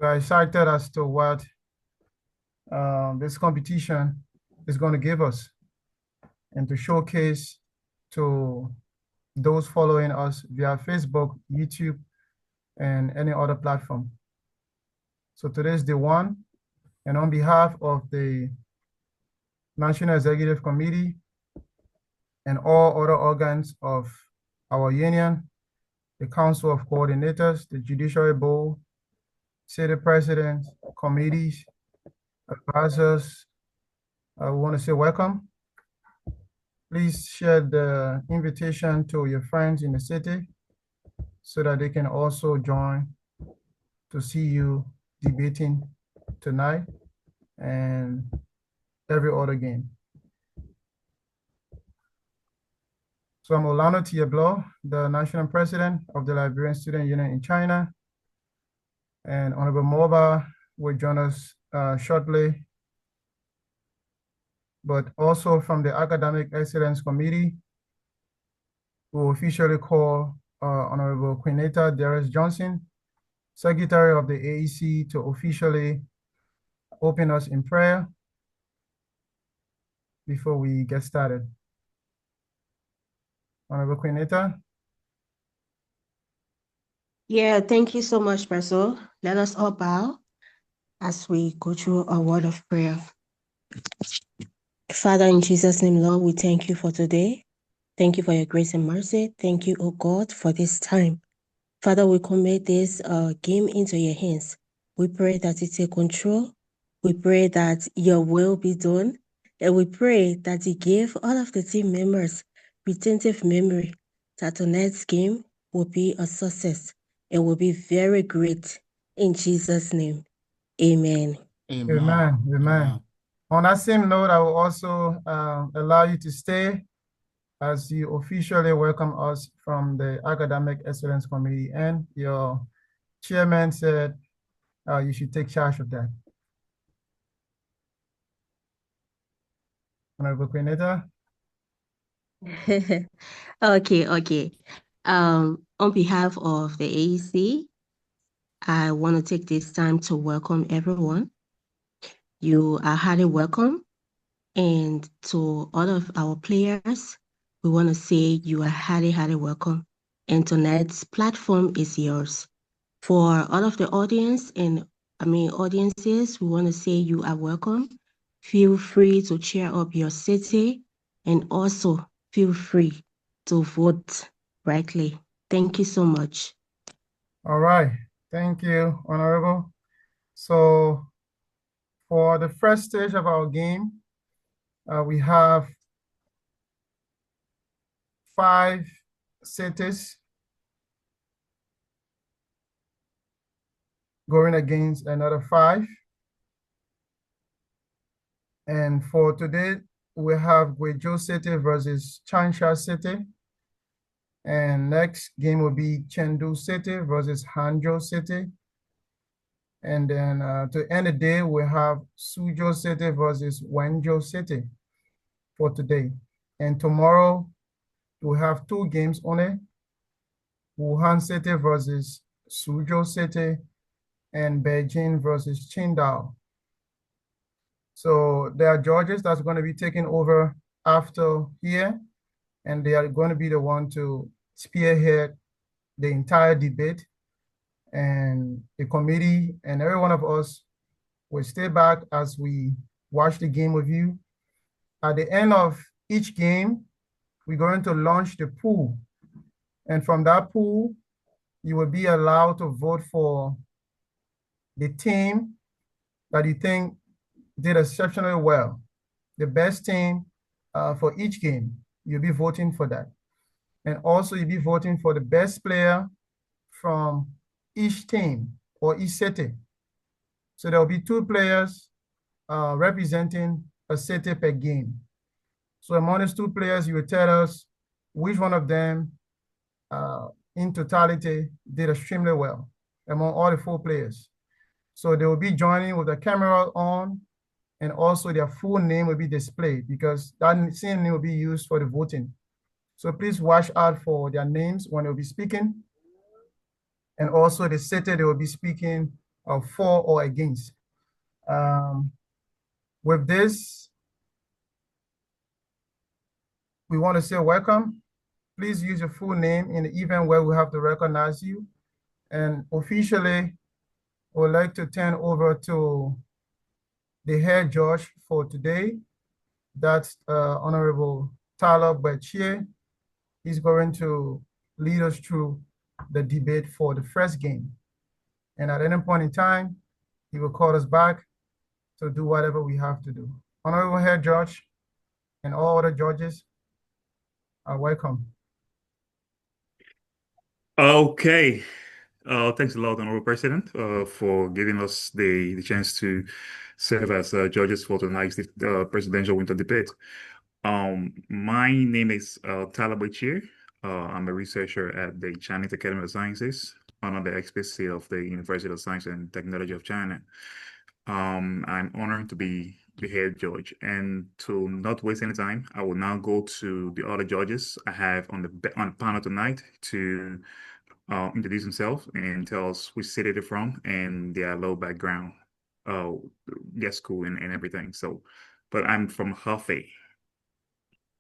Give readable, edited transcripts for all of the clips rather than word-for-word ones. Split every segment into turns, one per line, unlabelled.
are excited as to what this competition is going to give us and to showcase to those following us via Facebook, YouTube, and any other platform. So today is day one, and on behalf of the National Executive Committee and all other organs of our union, the Council of Coordinators, the Judiciary Board, city presidents, committees, advisors, we want to say welcome. Please share the invitation to your friends in the city so that they can also join to see you debating tonight and every other game. So I'm Olano Tieblo, the National President of the Liberian Student Union in China. And Honorable Moba will join us shortly. But also from the Academic Excellence Committee, we will officially call Honorable Quineta Darius Johnson, Secretary of the AEC, to officially open us in prayer before we get started. Honorable Quineta.
Yeah, thank you so much, Pastor. Let us all bow as we go through a word of prayer. Father, in Jesus' name, Lord, we thank you for today. Thank you for your grace and mercy. Thank you, oh God, for this time. Father, we commit this game into your hands. We pray that you take control. We pray that your will be done. And we pray that you give all of the team members retentive memory that tonight's game will be a success and will be very great. In Jesus' name, amen.
Amen. Amen. Amen. On that same note, I will also allow you to stay as you officially welcome us from the Academic Excellence Committee, and your chairman said you should take charge of that. Honorable Quineta.
Okay. On behalf of the AEC, I want to take this time to welcome everyone. You are highly welcome. And to all of our players, we want to say you are highly welcome. And tonight's platform is yours. For all of the audience and audiences, we want to say you are welcome. Feel free to cheer up your city and also feel free to vote rightly. Thank you so much.
All right. Thank you, Honorable. So for the first stage of our game, we have 5 cities going against another 5. And for today, we have Wenzhou City versus Changsha City. And next game will be Chengdu City versus Hangzhou City. And then to end the day, we have Suzhou City versus Wenzhou City for today. And tomorrow, we have 2 games only. Wuhan City versus Suzhou City, and Beijing versus Qingdao. So there are judges that's going to be taking over after here, and they are going to be the one to spearhead the entire debate. And the committee and every one of us will stay back as we watch the game with you. At the end of each game, we're going to launch the pool. And from that pool, you will be allowed to vote for the team that you think did exceptionally well. The best team for each game, you'll be voting for that. And also you'll be voting for the best player from each team or each city. So there'll be 2 players representing a city per game. So among these 2 players, you will tell us which one of them in totality did extremely well among all the 4 players. So they will be joining with the camera on, and also their full name will be displayed because that same name will be used for the voting. So please watch out for their names when they'll be speaking, and also the city they will be speaking for or against. With this, we want to say welcome. Please use your full name in the event where we have to recognize you. And officially, I would like to turn over to the head judge for today. That's Honorable Tyler Berchier. He's going to lead us through the debate for the first game. And at any point in time, he will call us back to do whatever we have to do. Honorable head judge and all other judges are welcome.
Okay. Thanks a lot, Honorable President, for giving us the chance to serve as judges for tonight's presidential winter debate. My name is Tyler Boichier. I'm a researcher at the Chinese Academy of Sciences under the expertise of the University of Science and Technology of China. I'm honored to be the head judge, and to not waste any time, I will now go to the other judges I have on the panel tonight to introduce themselves and tell us which city they're from and their low background, uh, their school and everything. So, but I'm from Hefei.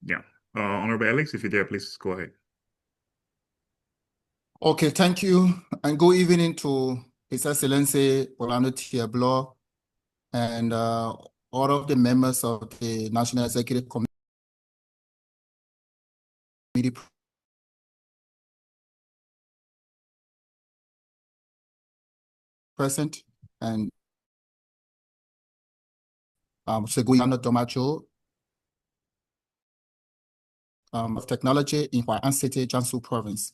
Yeah. Honorable Alex, if you're there, please go ahead.
Okay, thank you, and good evening to His Excellency Orlando Tiablo and all of the members of the National Executive Committee present, and Seguiano Domacho of Technology in Huai'an City, Jiangsu Province.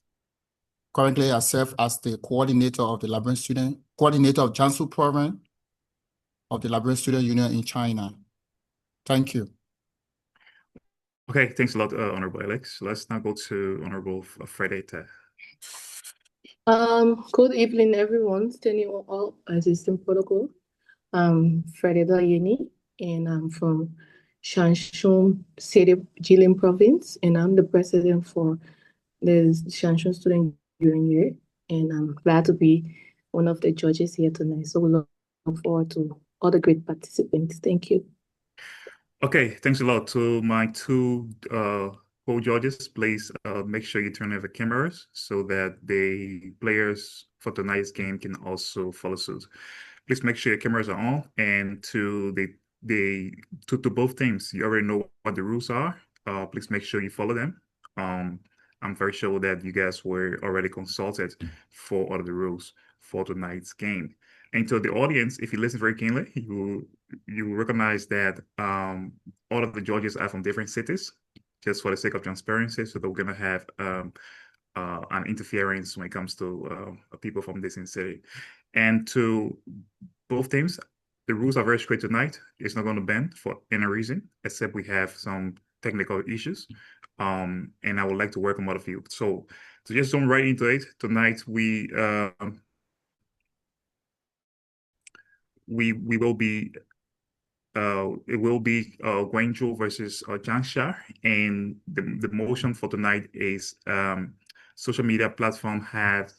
Currently, I serve as the coordinator of the coordinator of Jiangsu Province of the Librarian Student Union in China. Thank you.
Okay, thanks a lot, Honorable Alex. Let's now go to Honorable Fredetta.
Good evening, everyone. Standing all existing protocol. Fredetta Yeni, and I'm from Shanshun City, Jilin Province, and I'm the president for the Shanshun Student Union, and I'm glad to be one of the judges here tonight. So we look forward to all the great participants. Thank you.
Okay, thanks a lot. To my two co-judges, please make sure you turn on the cameras so that the players for tonight's game can also follow suit. Please make sure your cameras are on, and to both teams, you already know what the rules are. Please make sure you follow them. I'm very sure that you guys were already consulted for all of the rules for tonight's game. And to the audience, if you listen very keenly, you will recognize that all of the judges are from different cities, just for the sake of transparency, so that we're gonna have an interference when it comes to people from this city. And to both teams, the rules are very straight tonight. It's not going to bend for any reason, except we have some technical issues. And I would like to welcome all of you. So to just jump right into it, tonight we will be it will be Wenzhou versus Changsha, and the motion for tonight is social media platform have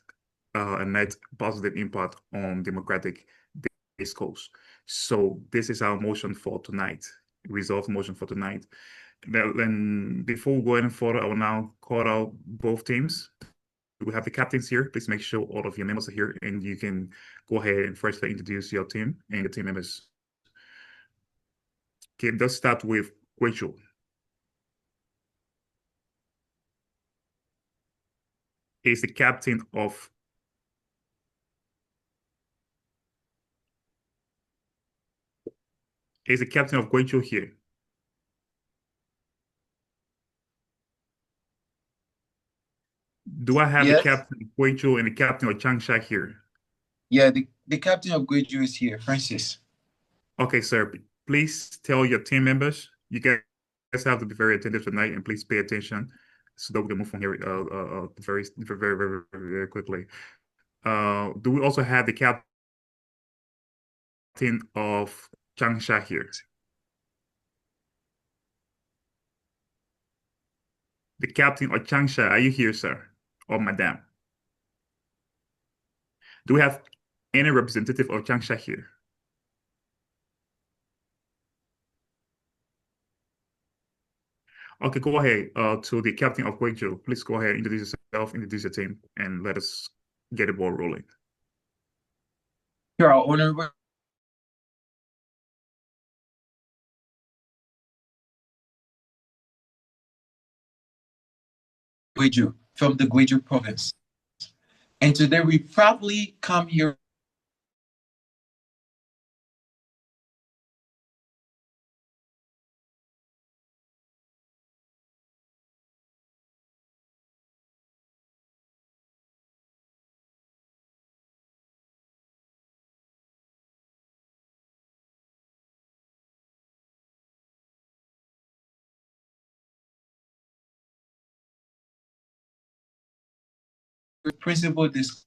a net positive impact on democratic discourse. So this is our motion for tonight, resolve motion for tonight. Then before we go any further, I will now call out both teams. We have the captains here. Please make sure all of your members are here, and you can go ahead and firstly introduce your team and the team members. Okay, let's start with Rachel. Is the captain of Guizhou here? Do I have the captain of Guizhou and the captain of Changsha here?
Yeah, the captain of Guizhou is here, Francis.
Okay, sir. Please tell your team members. You guys have to be very attentive tonight, and please pay attention so that we can move from here very quickly. Do we also have the captain of Changsha here? The captain of Changsha, are you here, sir? Or madam? Do we have any representative of Changsha here? Okay, go ahead. To the captain of Wenzhou, please go ahead, introduce yourself, introduce your team, and let us get the ball rolling.
Here, our honorable Gwiju from the Gwiju province. And today we proudly come here with principal this.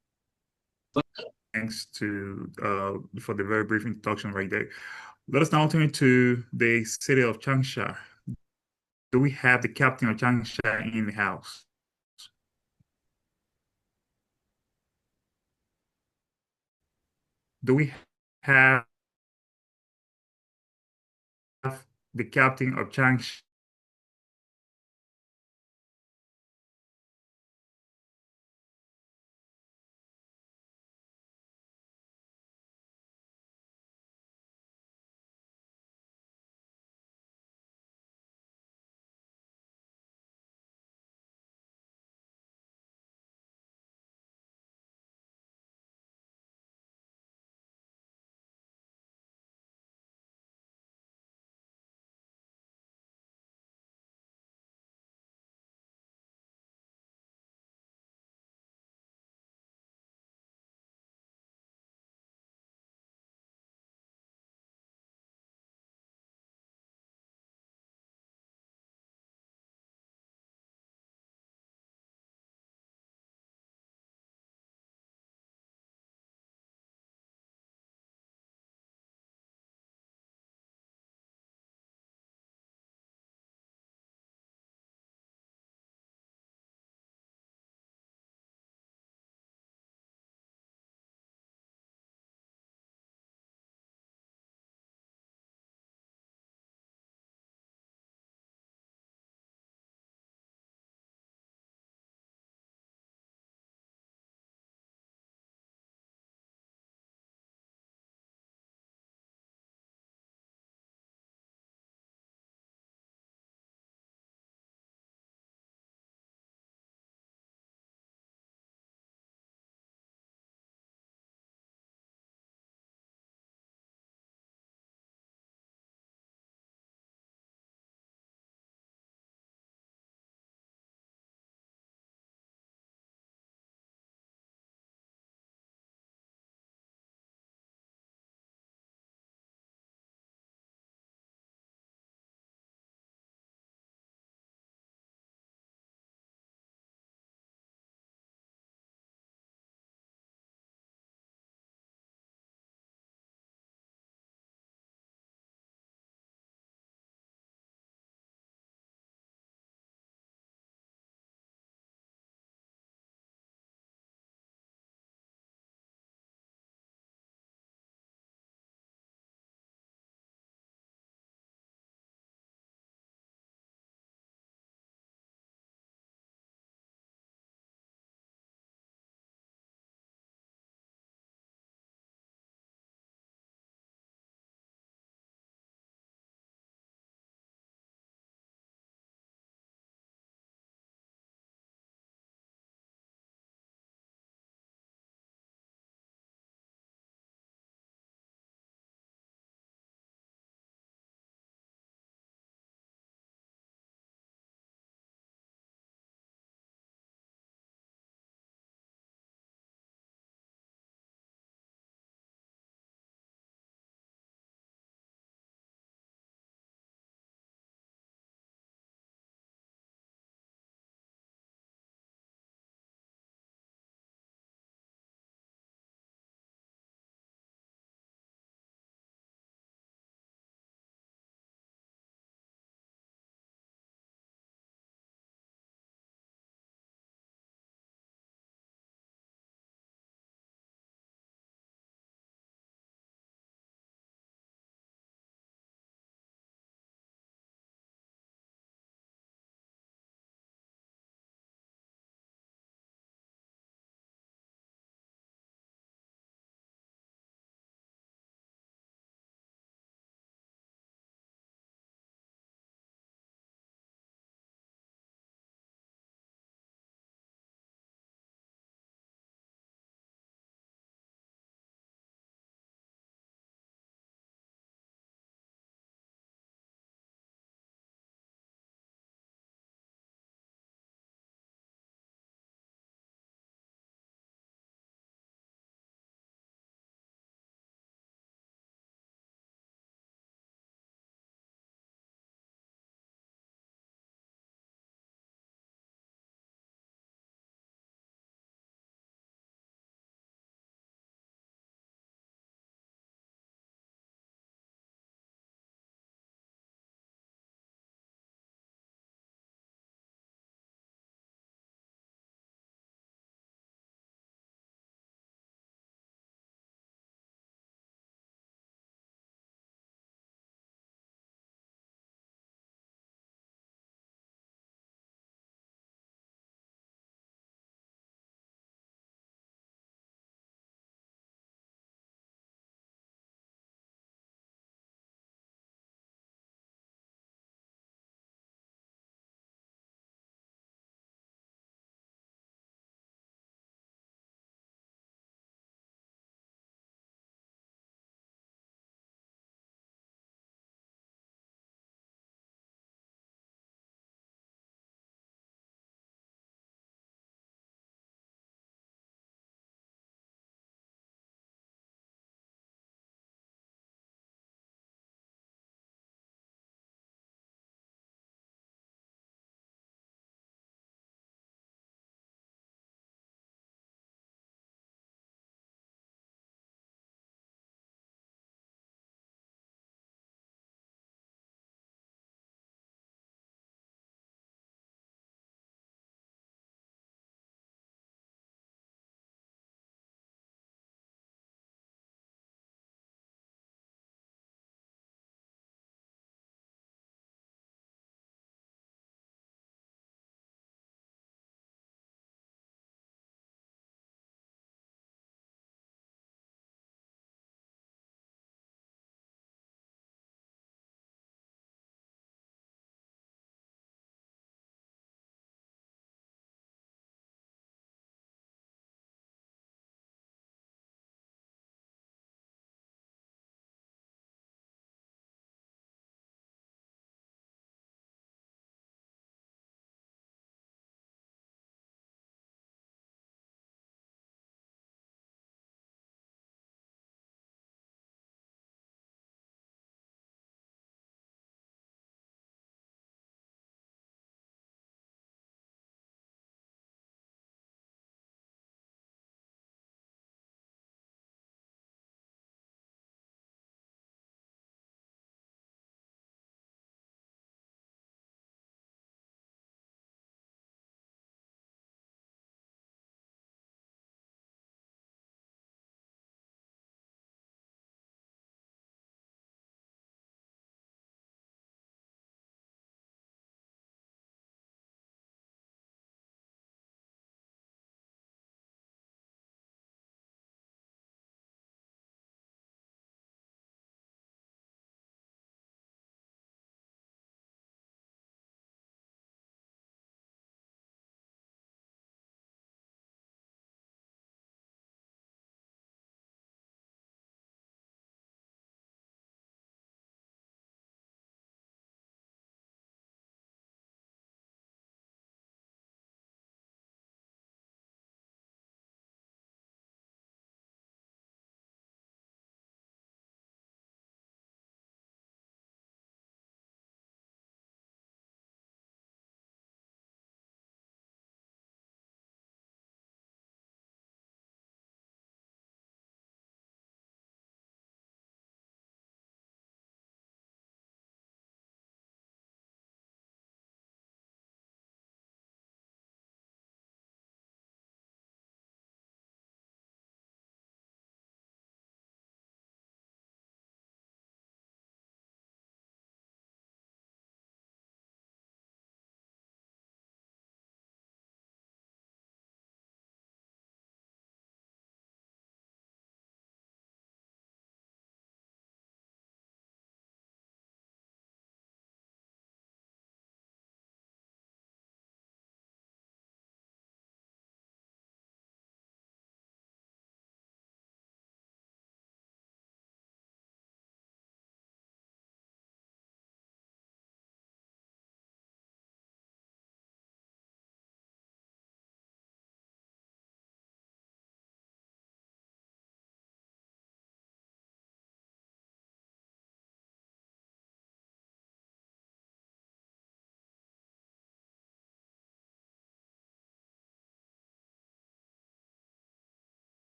Thanks for the very brief introduction right there. Let us now turn to the city of Changsha. Do we have the captain of Changsha in the house? Do we have the captain of Changsha?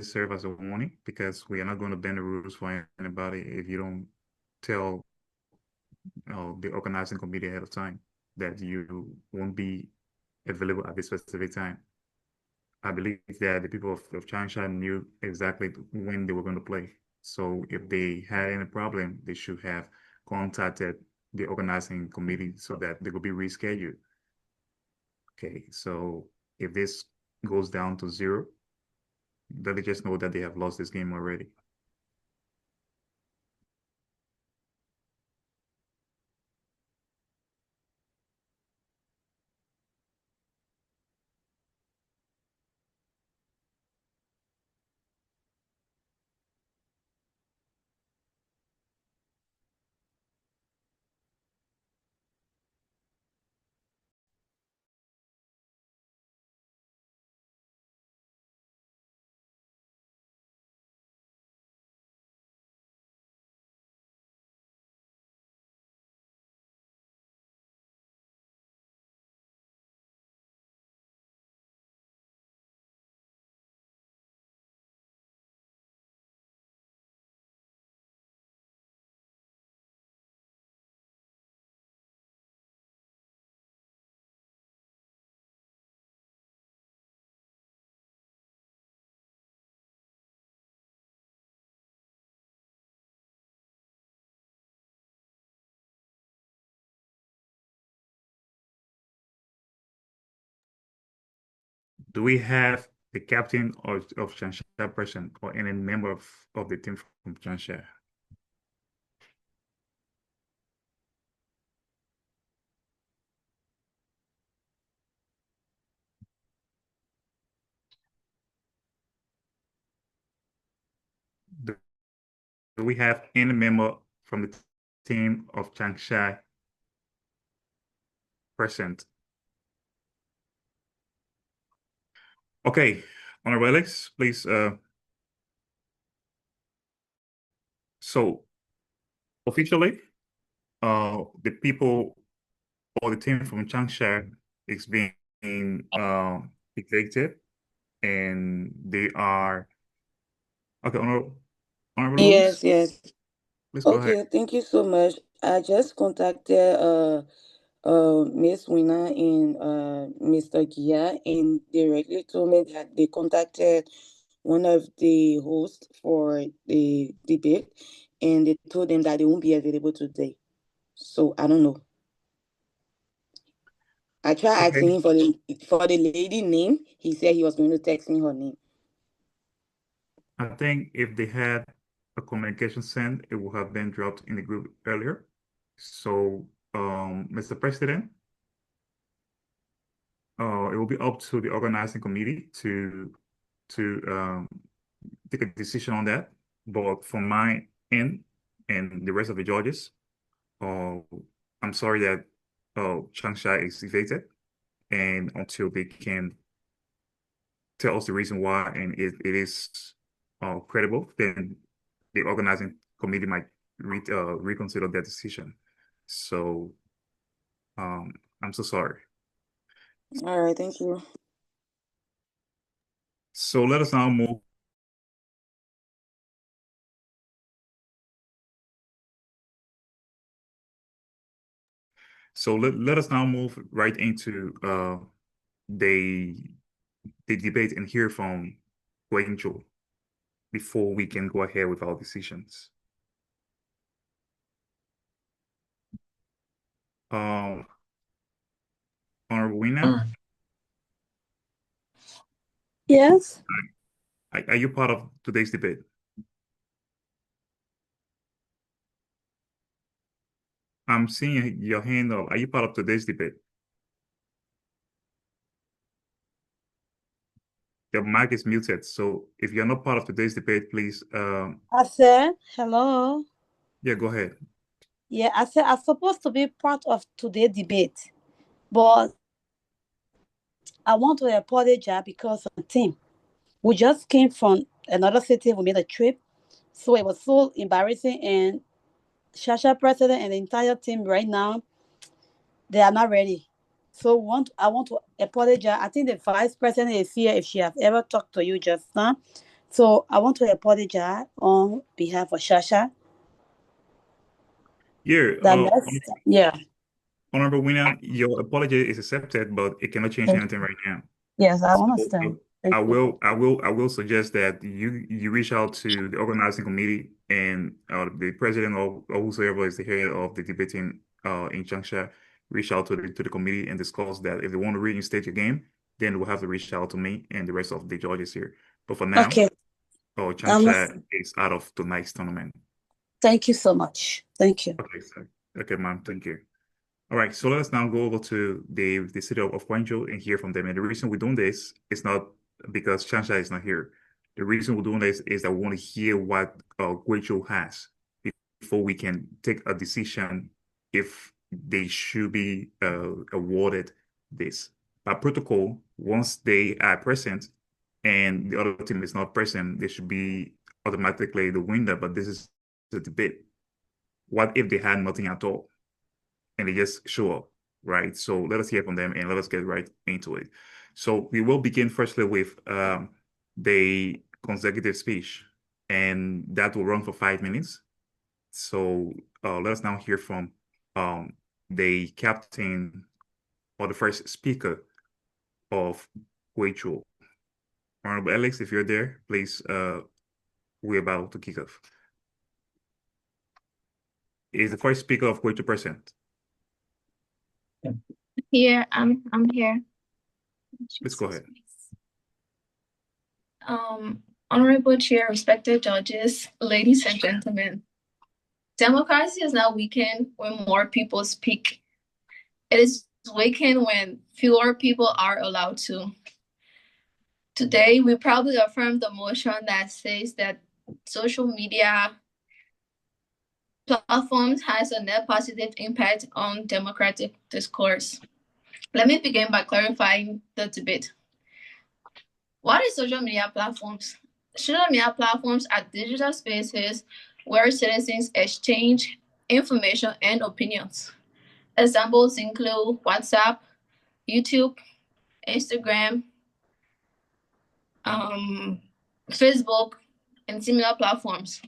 serve as a warning because we are not going to bend the rules for anybody if you don't tell the organizing committee ahead of time that you won't be available at this specific time. I believe that the people of Changsha knew exactly when they were going to play. So if they had any problem, they should have contacted the organizing committee so that they could be rescheduled. Okay, so if this goes down to 0, then they just know that they have lost this game already. Do we have the captain of Changsha person or any member of the team from Changsha? Do we have any member from the team of Changsha present? Okay, Honorable Alex, please. So officially, the people or the team from Changsha is being evicted, and they are okay. Honorable Luz,
Yes.
please go ahead.
Okay, thank you so much. I just contacted Miss Wina and Mr. Gia, and they directly told me that they contacted one of the hosts for the debate, and they told them that they won't be available today. So I don't know. I tried asking him for the lady name. He said he was going to text me her name.
I think if they had a communication sent, it would have been dropped in the group earlier. So, Mr. President, it will be up to the organizing committee to take a decision on that. But from my end and the rest of the judges, I'm sorry that Changsha is evicted, and until they can tell us the reason why and it is credible, then the organizing committee might reconsider that decision. So I'm so sorry.
All right, thank you.
So let us now move. So let us now move right into the debate and hear from Wenzhou before we can go ahead with our decisions. Honorable Wina,
Yes.
are you part of today's debate? I'm seeing your hand up. Are you part of today's debate? Your mic is muted. So if you're not part of today's debate, please.
I said, hello.
Yeah, go ahead.
Yeah, I said I'm supposed to be part of today's debate, but I want to apologize because of the team. We just came from another city. We made a trip. So it was so embarrassing. And Shasha president and the entire team right now, they are not ready. So I want to apologize. I think the vice president is here. If she has ever talked to you just now, So I want to apologize on behalf of Shasha.
Yeah, Honorable Winner, your apology is accepted, but it cannot change anything right now.
Yes, I
So
understand.
I will suggest that you reach out to the organizing committee and the president or whosoever is the head of the debating in Changsha, reach out to the committee and discuss that. If they want to reinstate your game, then we'll have to reach out to me and the rest of the judges here. But for now,
Okay.
Changsha is out of tonight's tournament.
Thank you so much. Thank you.
Okay, sir. Okay, ma'am. Thank you. All right, so let us now go over to the city of Wenzhou and hear from them. And the reason we're doing this is not because Changsha is not here. The reason we're doing this is that we want to hear what Guizhou has before we can take a decision if they should be awarded this. By protocol, once they are present and the other team is not present, they should be automatically the winner. But this is the debate. What if they had nothing at all? And they just show up, right? So let us hear from them and let us get right into it. So we will begin firstly with the consecutive speech, and that will run for 5 minutes. So let us now hear from the captain or the first speaker of Guizhou. Honorable Alex, if you're there, please, we're about to kick off. Is the first speaker of Guizhou present?
Here, I'm here.
Let's go ahead.
Honorable Chair, respected judges, ladies and gentlemen, democracy is now weakened when more people speak. It is weakened when fewer people are allowed to. Today, we proudly affirm the motion that says that social media platforms has a net positive impact on democratic discourse. Let me begin by clarifying the debate. What is social media platforms? Social media platforms are digital spaces where citizens exchange information and opinions. Examples include WhatsApp, YouTube, Instagram, Facebook, and similar platforms.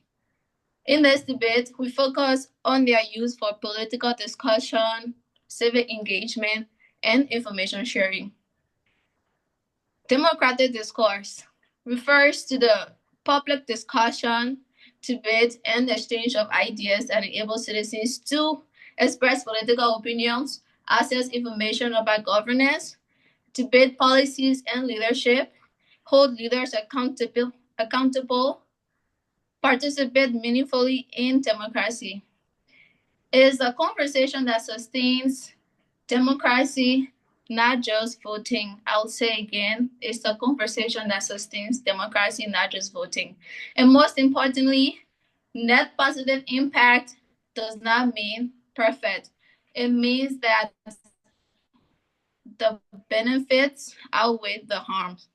In this debate, we focus on their use for political discussion, civic engagement, and information sharing. Democratic discourse refers to the public discussion, debate, and exchange of ideas that enable citizens to express political opinions, access information about governance, debate policies and leadership, hold leaders accountable, participate meaningfully in democracy. It is a conversation that sustains democracy, not just voting. I'll say again, it's a conversation that sustains democracy, not just voting. And most importantly, net positive impact does not mean perfect. It means that the benefits outweigh the harms.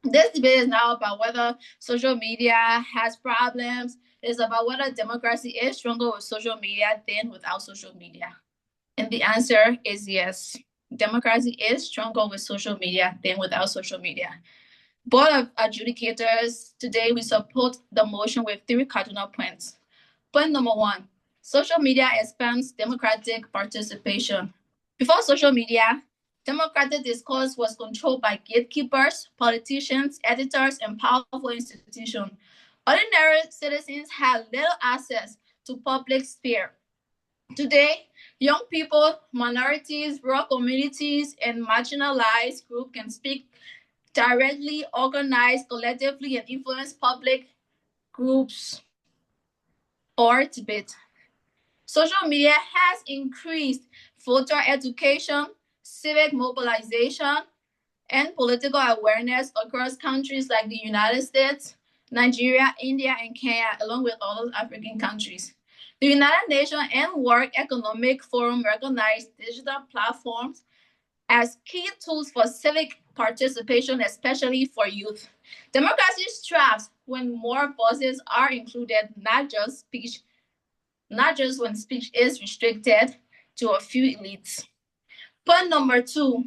This debate is now about whether social media has problems. It's about whether democracy is stronger with social media than without social media. And the answer is yes. Democracy is stronger with social media than without social media. Board of adjudicators, today we support the motion with 3 cardinal points. Point number 1, social media expands democratic participation. Before social media, democratic discourse was controlled by gatekeepers, politicians, editors, and powerful institutions. Ordinary citizens had little access to public sphere. Today, young people, minorities, rural communities, and marginalized groups can speak directly, organize collectively, and influence public groups or debate. Social media has increased voter education, civic mobilization, and political awareness across countries like the United States, Nigeria, India, and Kenya, along with other African countries. The United Nations and World Economic Forum recognize digital platforms as key tools for civic participation, especially for youth. Democracy thrives when more voices are included, not just when speech is restricted to a few elites. Point number 2,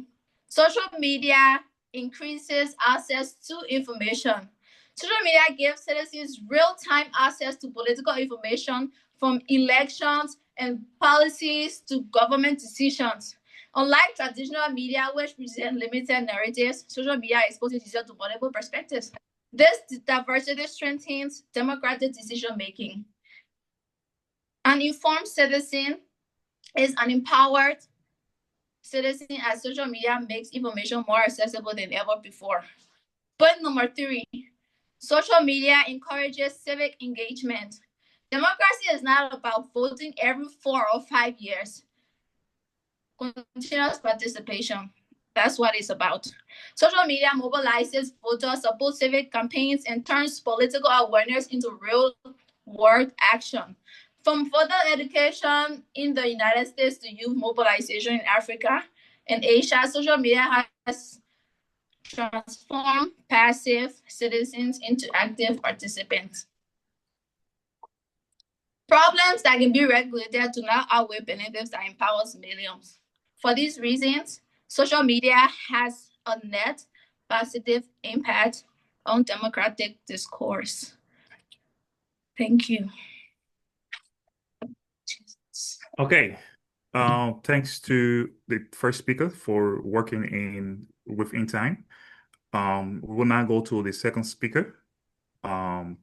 social media increases access to information. Social media gives citizens real-time access to political information, from elections and policies to government decisions. Unlike traditional media, which present limited narratives, social media exposes users to multiple perspectives. This diversity strengthens democratic decision-making. An informed citizen is an empowered citizen, as social media makes information more accessible than ever before. Point number 3, social media encourages civic engagement. Democracy is not about voting every 4 or 5 years. Continuous participation. That's what it's about. Social media mobilizes voters, supports civic campaigns, and turns political awareness into real-world action. From voter education in the United States to youth mobilization in Africa and Asia, social media has transformed passive citizens into active participants. Problems that can be regulated do not outweigh benefits that empowers millions. For these reasons, social media has a net positive impact on democratic discourse. Thank you.
Okay. Thanks to the first speaker for working within time. We will now go to the second speaker. We'll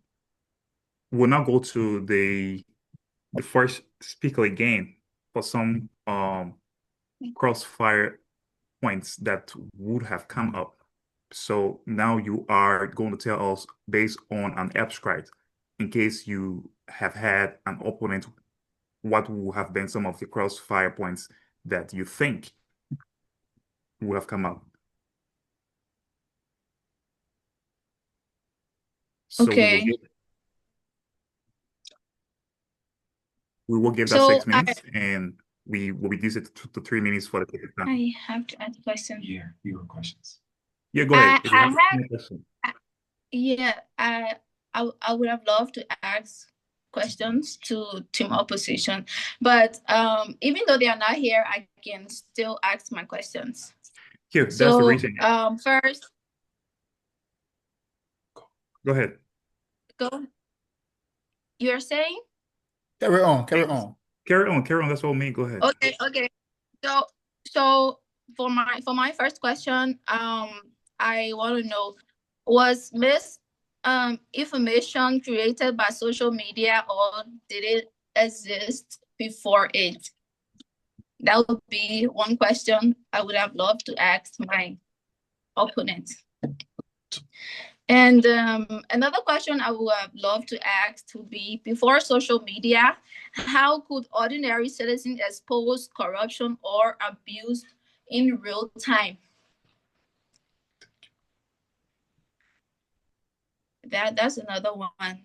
now go to the first speaker again for some crossfire points that would have come up. So now you are going to tell us based on an abstract, in case you have had an opponent, what would have been some of the crossfire points that you think would have come up. So
okay.
We will give that 6 minutes, and we will reduce it to 3 minutes for the ticket time.
I have to ask a question.
Yeah, your questions.
Yeah, go ahead.
I would have loved to ask questions to team opposition, but even though they are not here, I can still ask my questions.
Here, that's the reason.
First,
go ahead.
Go. You're saying?
Carry on.
Carry on. That's all me. Go ahead.
Okay. So for my first question, I want to know, was misinformation created by social media, or did it exist before it? That would be one question I would have loved to ask my opponent. And another question I would have loved to ask would be, before social media, how could ordinary citizens expose corruption or abuse in real time? That's another one.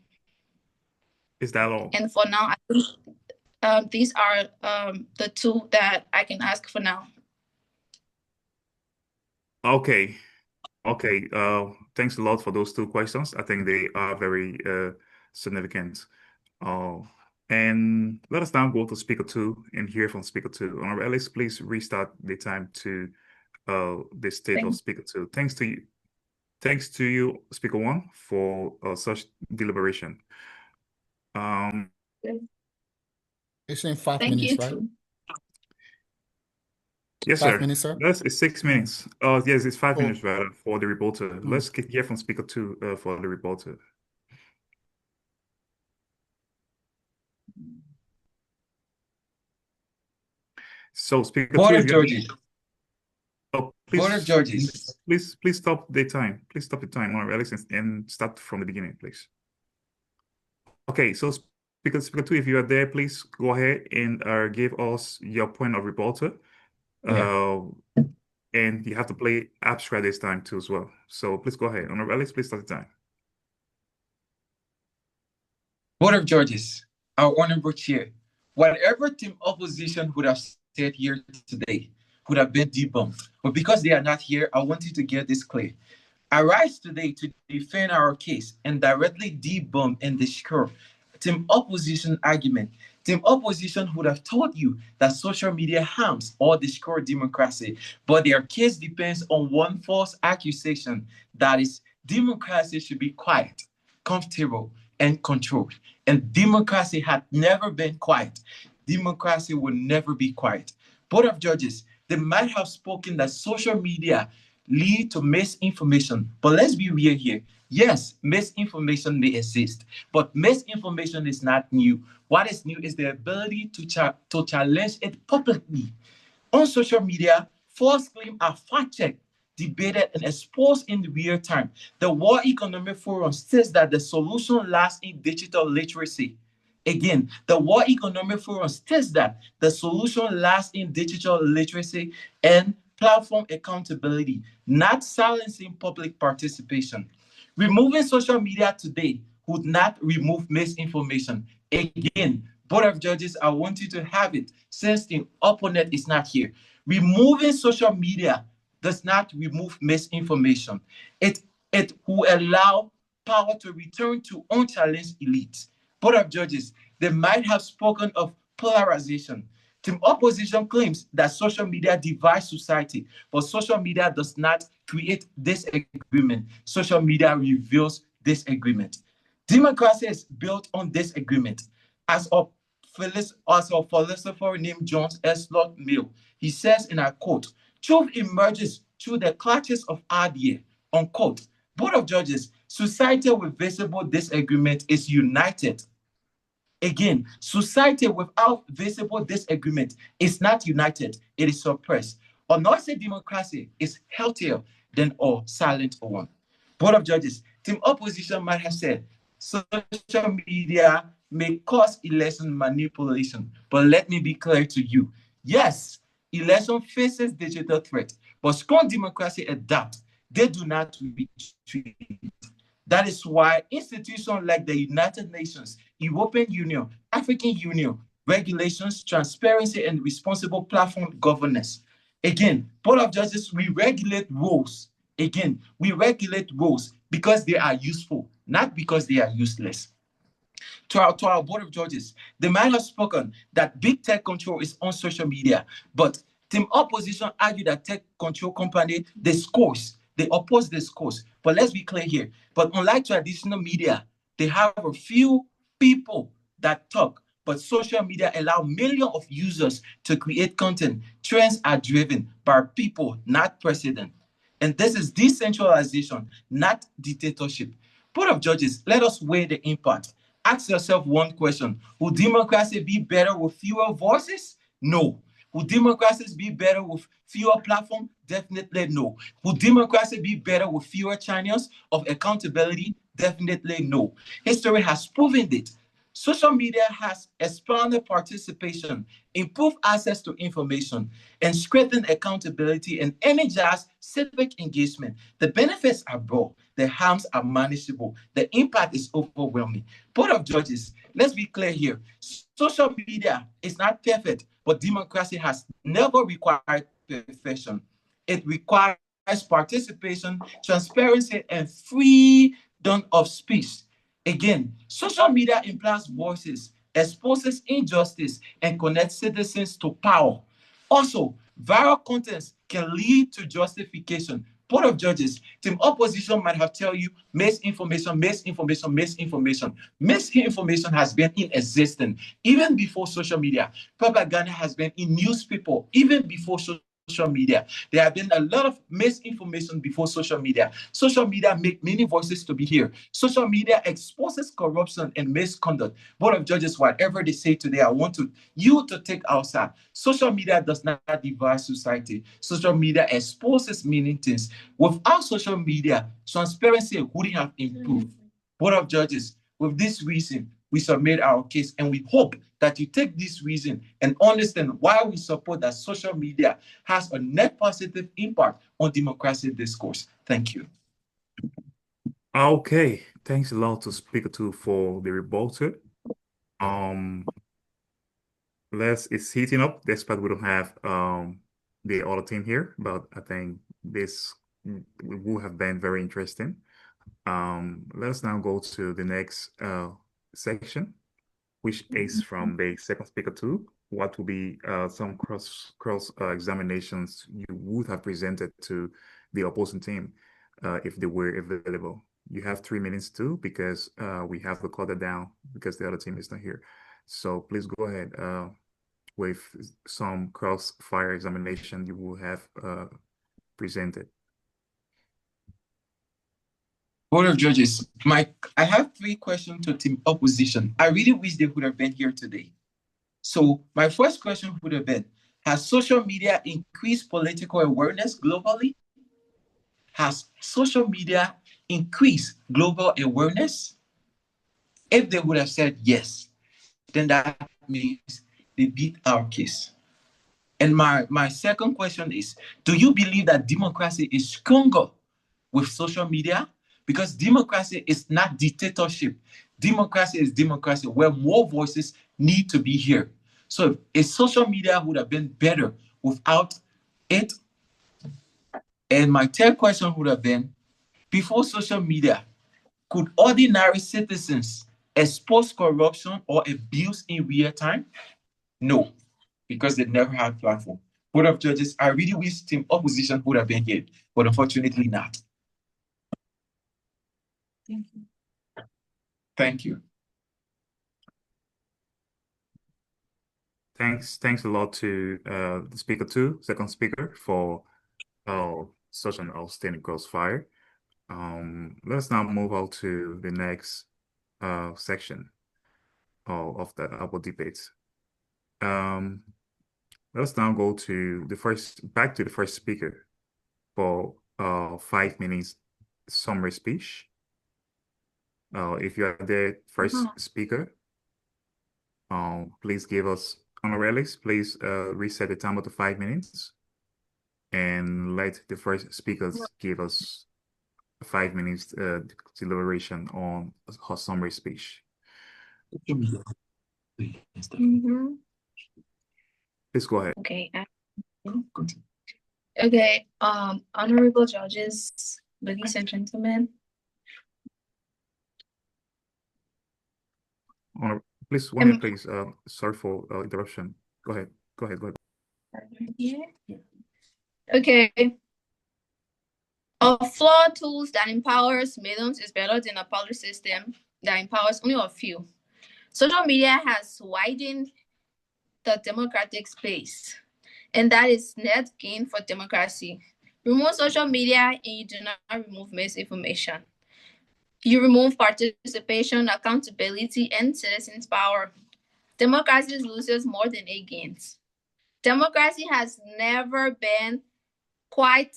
Is that all?
And for now, I think these are the two that I can ask for now.
Okay. Thanks a lot for those 2 questions. I think they are very significant. And let us now go to speaker 2 and hear from speaker 2. Honorable Ellis, please restart the time to the state of speaker 2. Thanks to you, speaker 1, for such deliberation.
It's in 5 minutes, right?
Yes,
5
sir.
minutes, sir?
That's 6 minutes. Yes, it's 5 minutes rather for the reporter. Let's hear from speaker 2 for the reporter. So speaker 2, if
Georgie.
please stop the time. Please stop the time, Alex, and start from the beginning, please. Okay, so speaker 2, if you are there, please go ahead and give us your point of reporter. And you have to play abstract this time too as well. So please go ahead. Honorable Alex, please start the time.
Board of Judges, our honorable chair, whatever team opposition would have said here today would have been debunked. But because they are not here, I want you to get this clear. I rise today to defend our case and directly debunk and discredit team opposition argument. Team opposition would have told you that social media harms or destroys democracy, but their case depends on one false accusation, that is democracy should be quiet, comfortable, and controlled. And democracy had never been quiet. Democracy will never be quiet. Board of Judges, they might have spoken that social media lead to misinformation. But let's be real here. Yes, misinformation may exist, but misinformation is not new. What is new is the ability to challenge it publicly. On social media, false claims are fact-checked, debated, and exposed in real time. The World Economic Forum says that the solution lies in digital literacy. Again, the World Economic Forum states that the solution lies in digital literacy and platform accountability, not silencing public participation. Removing social media today would not remove misinformation. Again, Board of Judges, I want you to have it since the opponent is not here. Removing social media does not remove misinformation. It will allow power to return to unchallenged elites. Board of Judges, they might have spoken of polarization. Team opposition claims that social media divides society, but social media does not create disagreement. Social media reveals disagreement. Democracy is built on disagreement. As a philosopher named John S. Locke Mill, he says, and I quote, truth emerges through the clashes of idea, unquote. Board of Judges, society with visible disagreement is united. Again, society without visible disagreement is not united, it is suppressed. A noisy democracy is healthier than a silent one. Board of Judges, team opposition might have said, social media may cause election manipulation, but let me be clear to you. Yes, election faces digital threat, but strong democracy adapt. They do not retreat. That is why institutions like the United Nations, European Union, African Union, regulations, transparency, and responsible platform governance. Again, Board of Justice, we regulate rules. Again, we regulate rules because they are useful, not because they are useless. To our Board of Judges, they might have spoken that big tech control is on social media, but team opposition argue that tech control company, they scores. They oppose this course. But let's be clear here. But unlike traditional media, they have a few people that talk. But social media allow millions of users to create content. Trends are driven by people, not president. And this is decentralization, not dictatorship. Board of Judges, let us weigh the impact. Ask yourself one question. Would democracy be better with fewer voices? No. Would democracies be better with fewer platforms? Definitely no. Would democracy be better with fewer channels of accountability? Definitely no. History has proven it. Social media has expanded participation, improved access to information, and strengthened accountability and energized civic engagement. The benefits are broad, the harms are manageable, the impact is overwhelming. Board of Judges, let's be clear here. Social media is not perfect, but democracy has never required perfection. It requires participation, transparency, and freedom of speech. Again, social media implies voices, exposes injustice, and connects citizens to power. Also, viral contents can lead to justification. Board of Judges, team opposition might have tell you misinformation, misinformation, misinformation. Misinformation has been in existence even before social media. Propaganda has been in newspaper even before social media. There have been a lot of misinformation before social media. Social media make many voices to be heard. Social media exposes corruption and misconduct. Board of Judges, whatever they say today, I want you to take outside. Social media does not divide society. Social media exposes many things. Without social media, transparency wouldn't have improved. Board of Judges, with this reason, we submit our case, and we hope that you take this reason and understand why we support that social media has a net positive impact on democracy discourse. Thank you.
Okay, thanks a lot to Speaker 2 for the rebuttal. It's heating up, despite we don't have the other team here, but I think this will have been very interesting. Let's now go to the next section, which is from the second Speaker 2. What will be some cross examinations you would have presented to the opposing team? if they were available. You have 3 minutes too, because we have to cut it down because the other team is not here. So please go ahead with some cross-fire examination you will have presented.
Board of Judges, I have 3 questions to team opposition. I really wish they would have been here today. So my first question would have been, has social media increased political awareness globally? Has social media increased global awareness? If they would have said yes, then that means they beat our case. And my second question is, do you believe that democracy is stronger with social media? Because democracy is not dictatorship. Democracy is democracy where more voices need to be heard. So if social media would have been better without it. And my third question would have been, before social media, could ordinary citizens expose corruption or abuse in real time? No, because they never had platform. Board of Judges, I really wish team opposition would have been here, but unfortunately not.
Thank you.
Thank you.
Thanks a lot to the speaker two, second speaker, for such an outstanding crossfire. Let's now move on to the next section of our debates. Let's now go to back to the first speaker for 5 minutes summary speech. If you are the first speaker, please give us honoraries. Please reset the timer to 5 minutes and let the first speakers give us 5 minutes deliberation on her summary speech. Please go ahead.
Okay. Okay. Honorable judges, ladies and gentlemen.
Please, one minute, please. Sorry for interruption. Go ahead.
Yeah. Okay. A flawed tools that empowers millions is better than a policy system that empowers only a few. Social media has widened the democratic space, and that is net gain for democracy. Remove social media and you do not remove misinformation. You remove participation, accountability, and citizens' power. Democracy loses more than it gains. Democracy has never been quite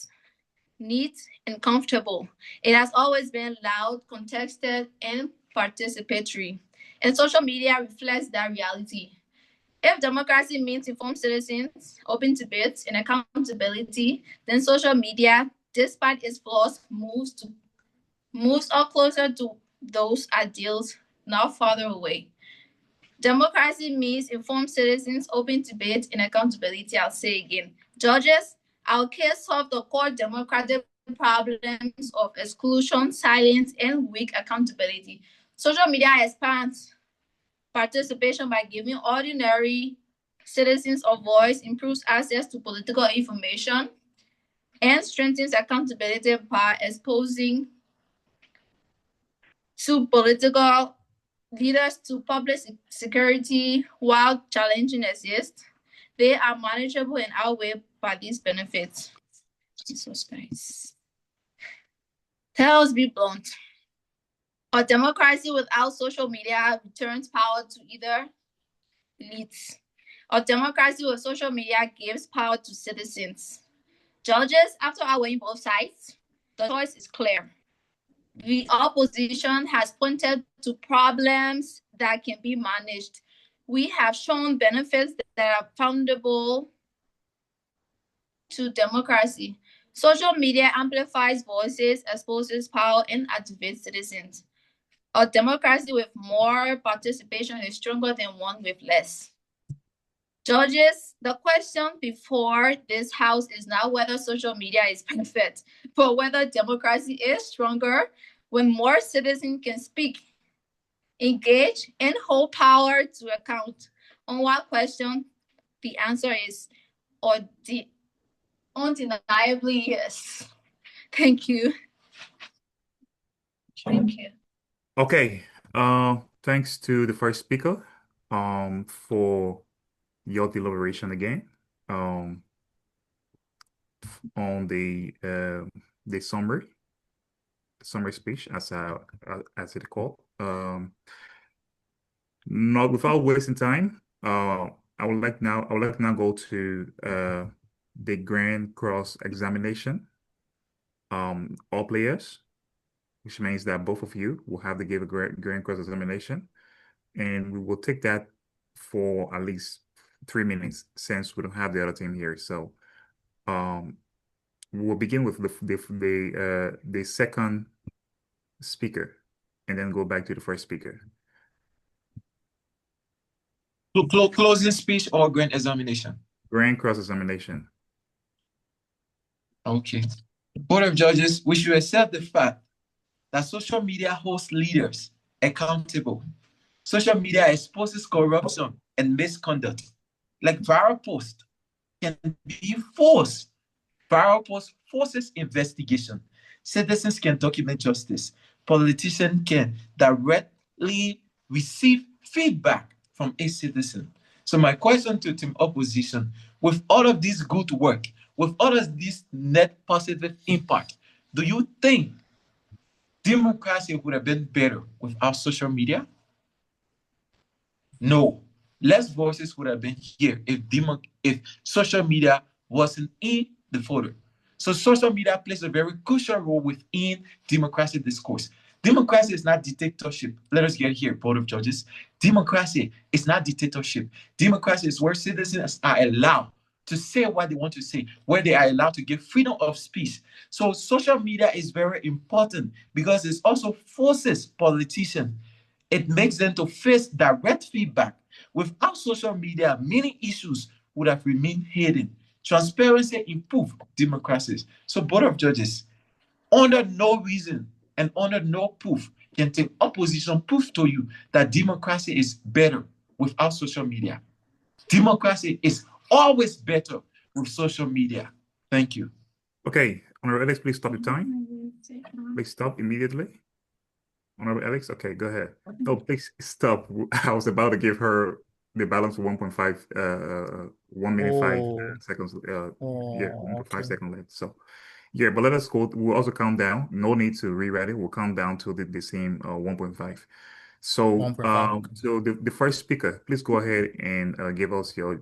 neat and comfortable. It has always been loud, contested, and participatory. And social media reflects that reality. If democracy means informed citizens, open debates, and accountability, then social media, despite its flaws, moves us closer to those ideals, not farther away. Democracy means informed citizens, open debate, and accountability. I'll say again. Judges, our case solve the core democratic problems of exclusion, silence, and weak accountability. Social media expands participation by giving ordinary citizens a voice, improves access to political information, and strengthens accountability by exposing to political leaders to public security while challenging exist. They are manageable and outweighed by these benefits. Jesus Christ. Tell us be blunt. A democracy without social media returns power to either elites. A democracy with social media gives power to citizens. Judges, after outweighing both sides, the choice is clear. The opposition has pointed to problems that can be managed. We have shown benefits that are foundable to democracy. Social media amplifies voices, exposes power, and activates citizens. A democracy with more participation is stronger than one with less. Judges, the question before this House is not whether social media is perfect, but whether democracy is stronger when more citizens can speak, engage, and hold power to account. On what question, the answer is undeniably yes. Thank you. Thank you.
Okay. Thanks to the first speaker for your deliberation again on the summary speech as it called. Not without wasting time. I would like now go to the grand cross examination. All players, which means that both of you will have to give a grand cross examination, and we will take that for at least 3 minutes since we don't have the other team here. So we will begin with the second speaker and then go back to the first speaker.
Closing speech or grand examination?
Grand cross examination.
Okay. Board of Judges, we should accept the fact that social media holds leaders accountable. Social media exposes corruption and misconduct. Like viral post can be forced. Viral post forces investigation. Citizens can document justice. Politicians can directly receive feedback from a citizen. So my question to team opposition, with all of this good work, with all of this net positive impact, do you think democracy would have been better without social media? No. Less voices would have been here if social media wasn't in the photo. So social media plays a very crucial role within democracy discourse. Democracy is not dictatorship. Let us get here, Board of Judges. Democracy is not dictatorship. Democracy is where citizens are allowed to say what they want to say, where they are allowed to give freedom of speech. So social media is very important because it also forces politicians. It makes them to face direct feedback. Without social media, many issues would have remained hidden. Transparency improved democracies. So Board of Judges, under no reason and under no proof can take opposition proof to you that democracy is better without social media. Democracy is always better with social media. Thank you.
Okay, Honorable Alex, please stop the time. Please stop immediately. Honorable Alex, okay, go ahead. No, please stop. I was about to give her the balance of 1.5, 1 minute 5 seconds. Yeah, 1.5 seconds left. So, yeah, but let us go. We'll also count down. No need to rewrite it. We'll count down to the same 1.5. So,
1.5.
So the first speaker, please go ahead and give us your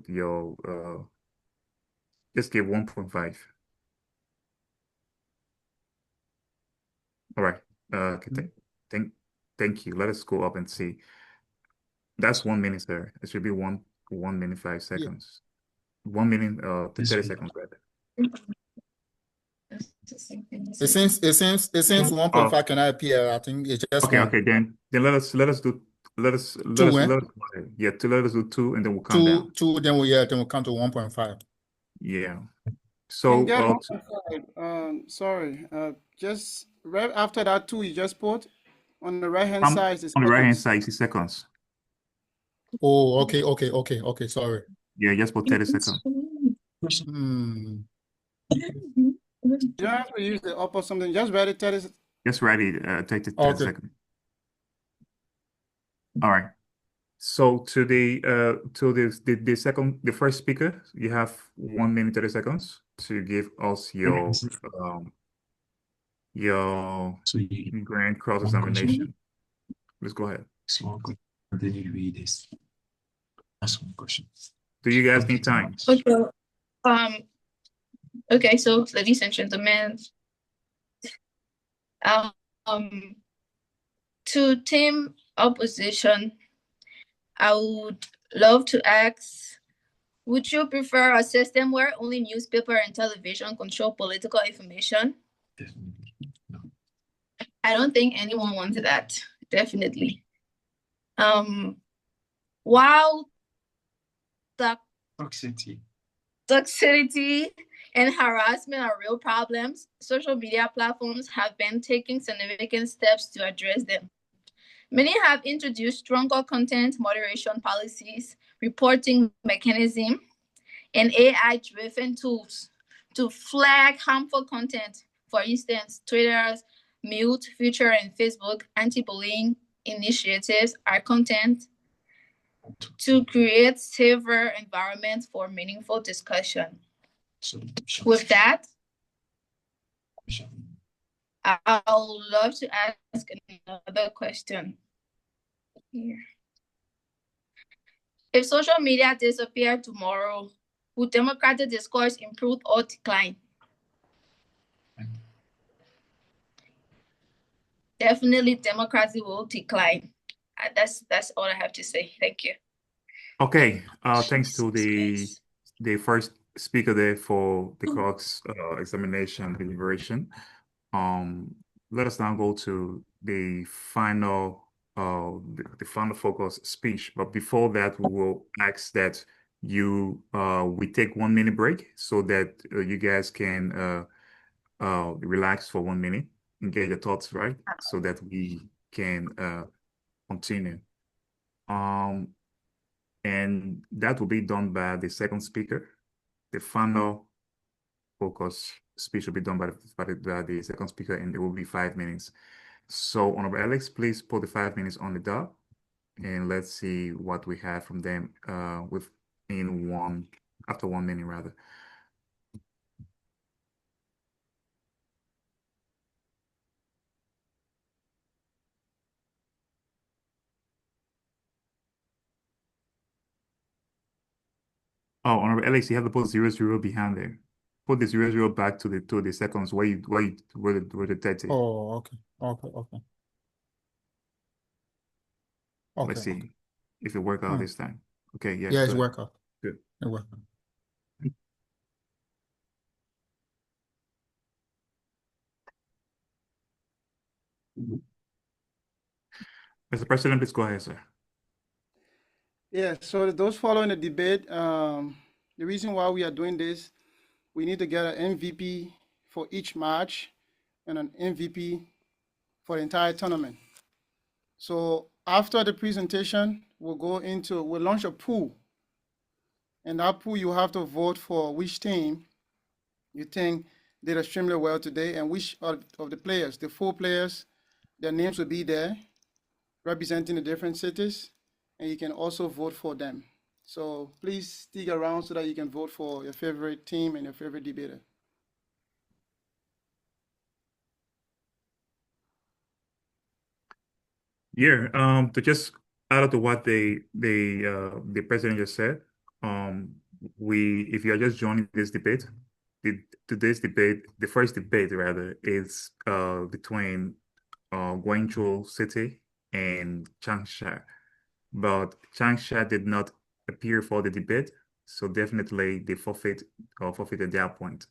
just give 1.5. All right. Okay, thank you. Let us go up and see. That's 1 minute, sir. It should be 1 minute 5 seconds. 1 minute 30 seconds rather.
It seems 1.5 cannot appear. I think it's just
Okay,
one.
okay, then let us do let us
Two,
let us yeah, let us do 2 and then we'll count down.
Two, then we'll count to 1.5.
Yeah. So
Get 1.5. Sorry. Just right after that 2 you just put on the right hand side is
on the right hand
seconds.
side is seconds.
Oh, okay. Sorry.
Yeah, just put 30 seconds.
You don't have to use the up or something. Just write it 30.
Just write it. Take the 30
Okay.
seconds. All right. So to the first speaker, you have 1 minute 30 seconds to give us your grand cross examination. Let's go ahead.
Then you read this. That's one question.
Do you guys need time?
Okay. Okay, so ladies and gentlemen, to team opposition, I would love to ask, would you prefer a system where only newspaper and television control political information?
Definitely. No.
I don't think anyone wants that, definitely. While the toxicity and harassment are real problems, social media platforms have been taking significant steps to address them. Many have introduced stronger content moderation policies, reporting mechanism, and AI-driven tools to flag harmful content. For instance, Twitter's mute, feature, and Facebook anti-bullying initiatives are content to create safer environment for meaningful discussion. With that, I would love to ask another question here. If social media disappeared tomorrow, would democratic discourse improve or decline? Definitely democracy will decline. That's all I have to say. Thank you.
Okay, thanks to
Jesus
the first speaker there for the cross examination deliberation. Let us now go to the final the final focus speech. But before that, we will ask that we take 1 minute break so that you guys can relax for 1 minute and get your thoughts right so that we can continue. And that will be done by the second speaker. The final focus speech will be done by the second speaker, and it will be 5 minutes. So, Honorable Alex, please put the 5 minutes on the dot, and let's see what we have from them after 1 minute rather. Oh, Honorable Alex, you have to put 00 behind there. Put the 00 back to the seconds where the 30.
Oh, okay.
Let's see if it worked out this time. Okay, yeah,
Yeah, it's
good.
worked out.
Good.
It worked out.
Mr. President, please go ahead, sir.
Yeah, so those following the debate, the reason why we are doing this, we need to get an MVP for each match and an MVP for the entire tournament. So after the presentation, we'll launch a pool. And that pool, you have to vote for which team you think did extremely well today and which of the players, the 4 players, their names will be there representing the different cities, and you can also vote for them. So please stick around so that you can vote for your favorite team and your favorite debater.
Yeah, to just add to what the president just said, if you are just joining this debate, today's debate, the first debate rather, is between Wenzhou City and Changsha. But Changsha did not appear for the debate, so definitely they forfeited their point.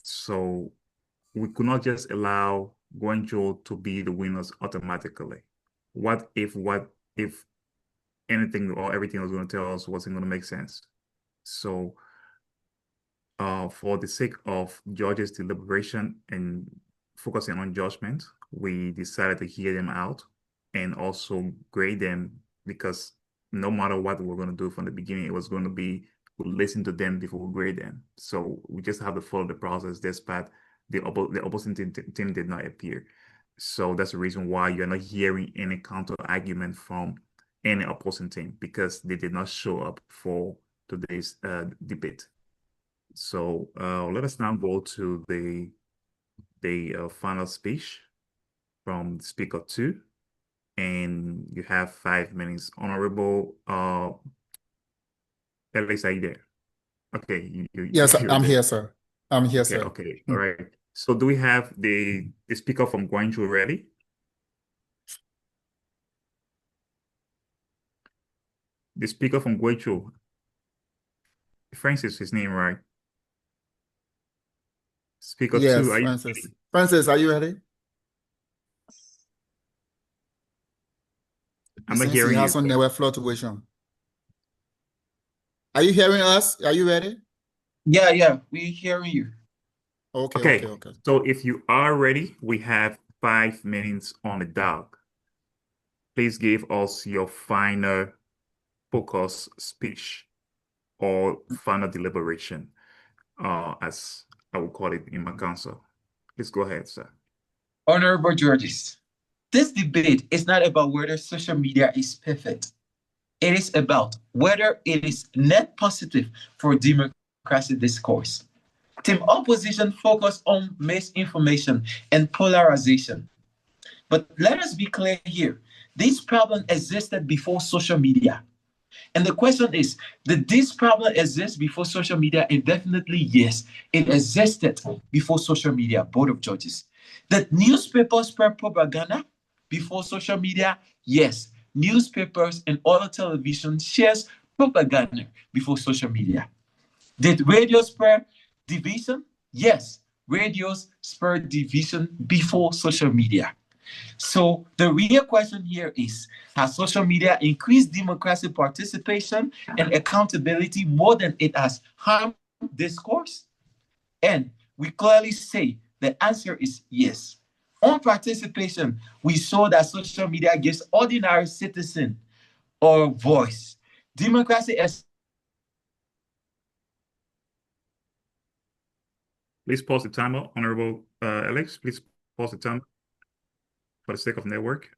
So we could not just allow Guangzhou to be the winners automatically. What if anything or everything I was going to tell us wasn't going to make sense? So for the sake of judges' deliberation and focusing on judgment, we decided to hear them out and also grade them, because no matter what we're going to do from the beginning, it was going to be we'll listen to them before we grade them. So we just have to follow the process despite the opposing team did not appear. So that's the reason why you're not hearing any counter argument from any opposing team, because they did not show up for today's debate. So let us now go to the final speech from Speaker 2, and you have 5 minutes. Honorable Alex, are you there? Okay,
Yes,
you're
I'm
there.
here, sir. I'm here,
Okay,
sir.
okay, all right. So do we have the speaker from Guangzhou ready? The speaker from Guangzhou. Francis, his name, right? Speaker 2,
Yes,
are you
Francis.
ready?
Francis, are you ready?
I'm not
Since he
hearing
has
you.
some network fluctuation. Are you hearing us? Are you ready?
Yeah, we're hearing you.
Okay.
So if you are ready, we have 5 minutes on the dot. Please give us your final focus speech or final deliberation, as I will call it in my council. Please go ahead, sir.
Honorable judges, this debate is not about whether social media is perfect. It is about whether it is net positive for democracy discourse. Team opposition focus on misinformation and polarization. But let us be clear here. This problem existed before social media. And the question is, did this problem exist before social media? And definitely, yes, it existed before social media, Board of Judges. Did newspapers spread propaganda before social media? Yes, newspapers and other television shares propaganda before social media. Did radio spread division? Yes, radios spread division before social media. So the real question here is, has social media increased democracy participation and accountability more than it has harmed discourse? And we clearly say the answer is yes. On participation, we saw that social media gives ordinary citizen a voice. Democracy is...
Please pause the timer, Honorable Alex. Please pause the timer for the sake of network.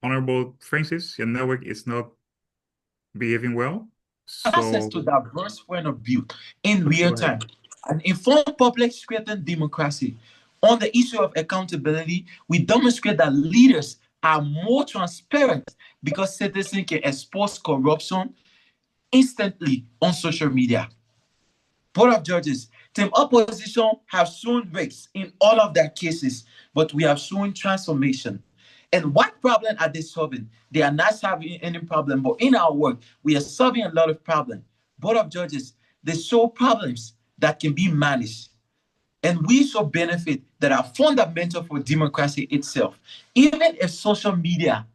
Honorable Francis, your network is not behaving well.
Access to diverse point of view in real time. An informed public strengthens democracy. On the issue of accountability, we demonstrate that leaders are more transparent because citizens can expose corruption instantly on social media. Board of Judges, team opposition have shown risks in all of their cases, but we have shown transformation. And what problem are they solving? They are not solving any problem, but in our work, we are solving a lot of problems. Board of Judges, they show problems that can be managed. And we show benefits that are fundamental for democracy itself. Even if social media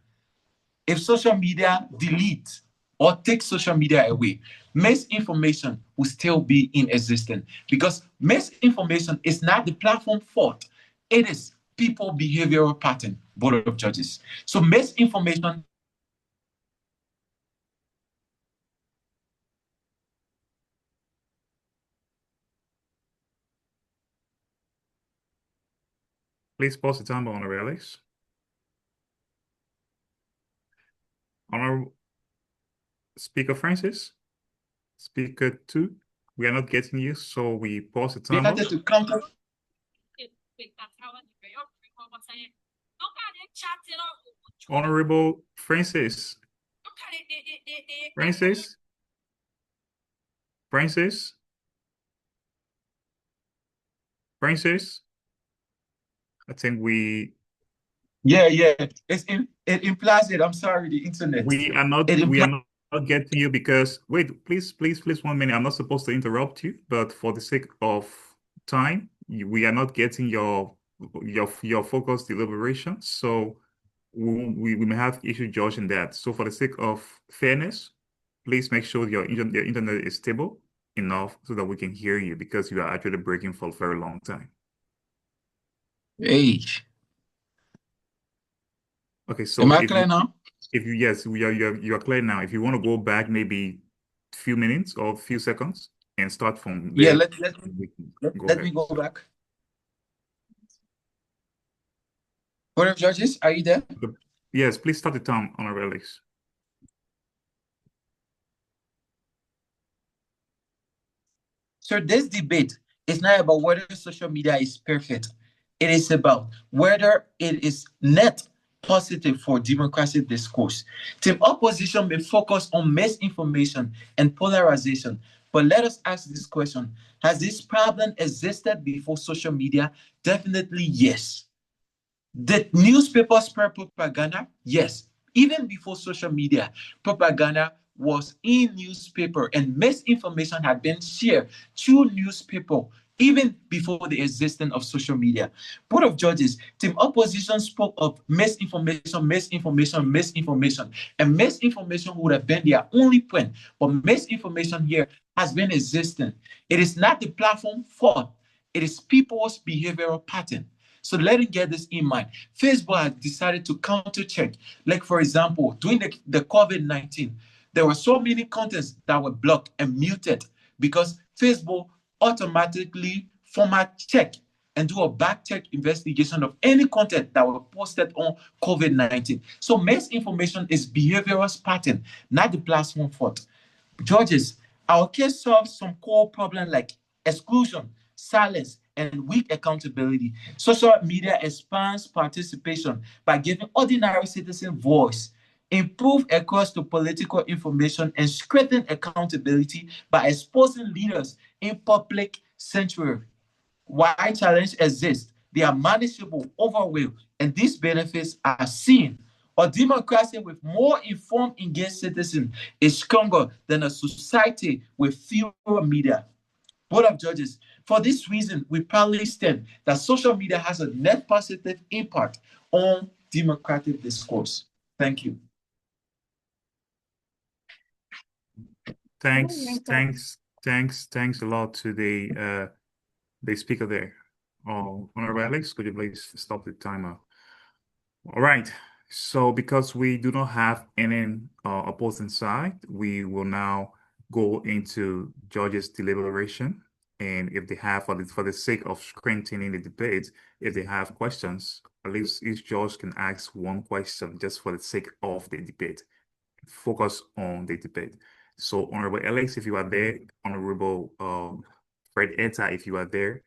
deletes or takes social media away, misinformation will still be in existence because misinformation is not the platform fault. It is people behavioral pattern, Board of Judges. So misinformation...
Please pause the timer, Honorable Alex. Honorable Speaker Francis, Speaker 2, we are not getting you, so we pause the timer.
We had to counter...
Honorable Francis. Francis? Francis? Francis? I think we...
Yeah. It implies it. I'm sorry, the internet.
We are not getting you because... Wait, please 1 minute. I'm not supposed to interrupt you, but for the sake of time, we are not getting your focused deliberation. So we may have issue judging that. So for the sake of fairness, please make sure your internet is stable enough so that we can hear you because you are actually breaking for a very long time.
Hey.
Okay, so
am I clear now?
You are clear now. If you want to go back maybe a few minutes or a few seconds and start from there.
Yeah, let me go back. Board of Judges, are you there?
Yes, please start the time, Honorable Alex.
So this debate is not about whether social media is perfect. It is about whether it is net positive for democracy discourse. Team opposition may focus on misinformation and polarization, but let us ask this question. Has this problem existed before social media? Definitely yes. Did newspapers spread propaganda? Yes. Even before social media, propaganda was in newspaper and misinformation had been shared through newspaper even before the existence of social media. Board of Judges, team opposition spoke of misinformation, and misinformation would have been their only point, but misinformation here has been existing. It is not the platform fault. It is people's behavioral pattern. So let us get this in mind. Facebook has decided to counter-check. Like, for example, during the COVID-19, there were so many contents that were blocked and muted because Facebook automatically format check and do a back-check investigation of any content that were posted on COVID-19. So misinformation is behavioral pattern, not the platform fault. Judges, our case solves some core problems like exclusion, silence, and weak accountability. Social media expands participation by giving ordinary citizens voice, improve access to political information, and strengthen accountability by exposing leaders in public sanctuary. Why challenge exists, they are manageable, overwhelmed, and these benefits are seen. A democracy with more informed, engaged citizens is stronger than a society with fewer media. Board of Judges, for this reason, we proudly stand that social media has a net positive impact on democratic discourse. Thank you.
Thanks a lot to the speaker there. Honorable Alex, could you please stop the timer? All right. So because we do not have any opposing side, we will now go into judges' deliberation. And if they have, for the sake of strengthening the debate, if they have questions, at least each judge can ask one question just for the sake of the debate. Focus on the debate. So Honorable Alex, if you are there, Honorable Fred Etta, if you are there,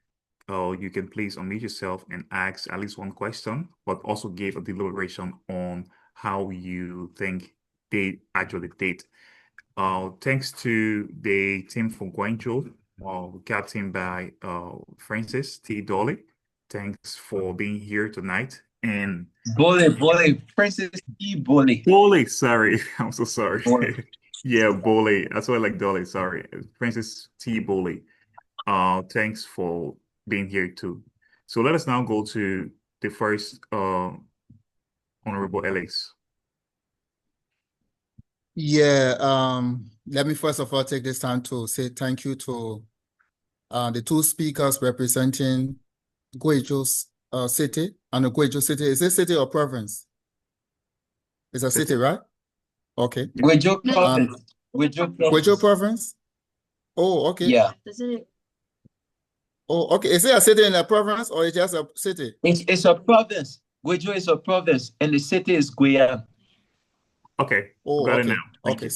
you can please unmute yourself and ask at least one question, but also give a deliberation on how you think they actually did. Thanks to the team from Wenzhou, captained by Francis T. Dolly. Thanks for being here tonight. And
Francis T. Boley.
Boley, sorry. I'm so sorry.
Boley.
Yeah, Boley. That's why I like Dolly, sorry. Francis T. Boley. Thanks for being here too. So let us now go to the first Honorable Alex.
Yeah, let me first of all take this time to say thank you to the two speakers representing Wenzhou City and the Wenzhou City. Is it city or province? It's a city, right? Okay.
Wenzhou province.
Wenzhou province? Oh, okay.
Yeah.
Oh, okay. Is it a city in a province or it's just a city?
It's a province. Wenzhou is a province and the city is Guyana.
Okay.
Oh,
got
okay.
it now. Thank
Okay.
you.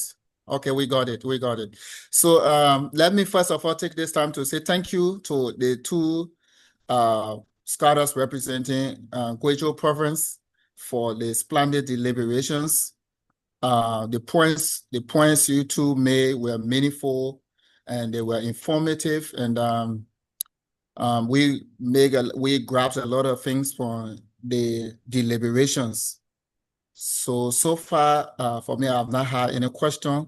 Okay, we got it. We got it. So let me first of all take this time to say thank you to the two scholars representing Wenzhou province for the splendid deliberations. The points you two made were meaningful and they were informative, and we grabbed a lot of things from the deliberations. So far, for me, I've not had any question,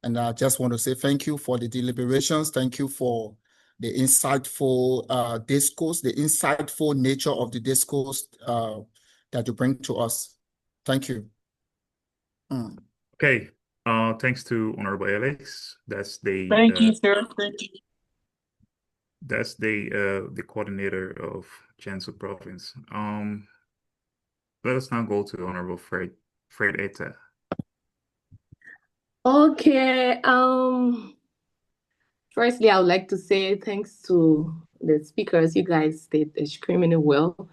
and I just want to say thank you for the deliberations. Thank you for the insightful discourse, the insightful nature of the discourse that you bring to us. Thank you.
Okay. Thanks to Honorable Alex. That's the
Thank you, sir. Thank you.
That's the coordinator of Chengdu province. Let us now go to Honorable Fred Etta.
Okay. Firstly, I would like to say thanks to the speakers. You guys did extremely well.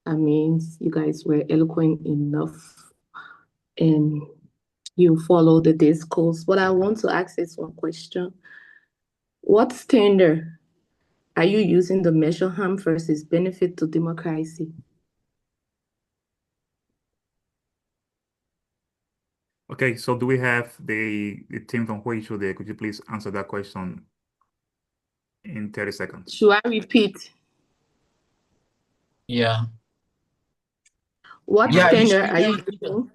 I mean, you guys were eloquent enough and you followed the discourse. But I want to ask this one question. What standard are you using to measure harm versus benefit to democracy?
Okay, so do we have the team from Wenzhou there? Could you please answer that question in 30 seconds?
Should I repeat?
Yeah.
What standard are you using?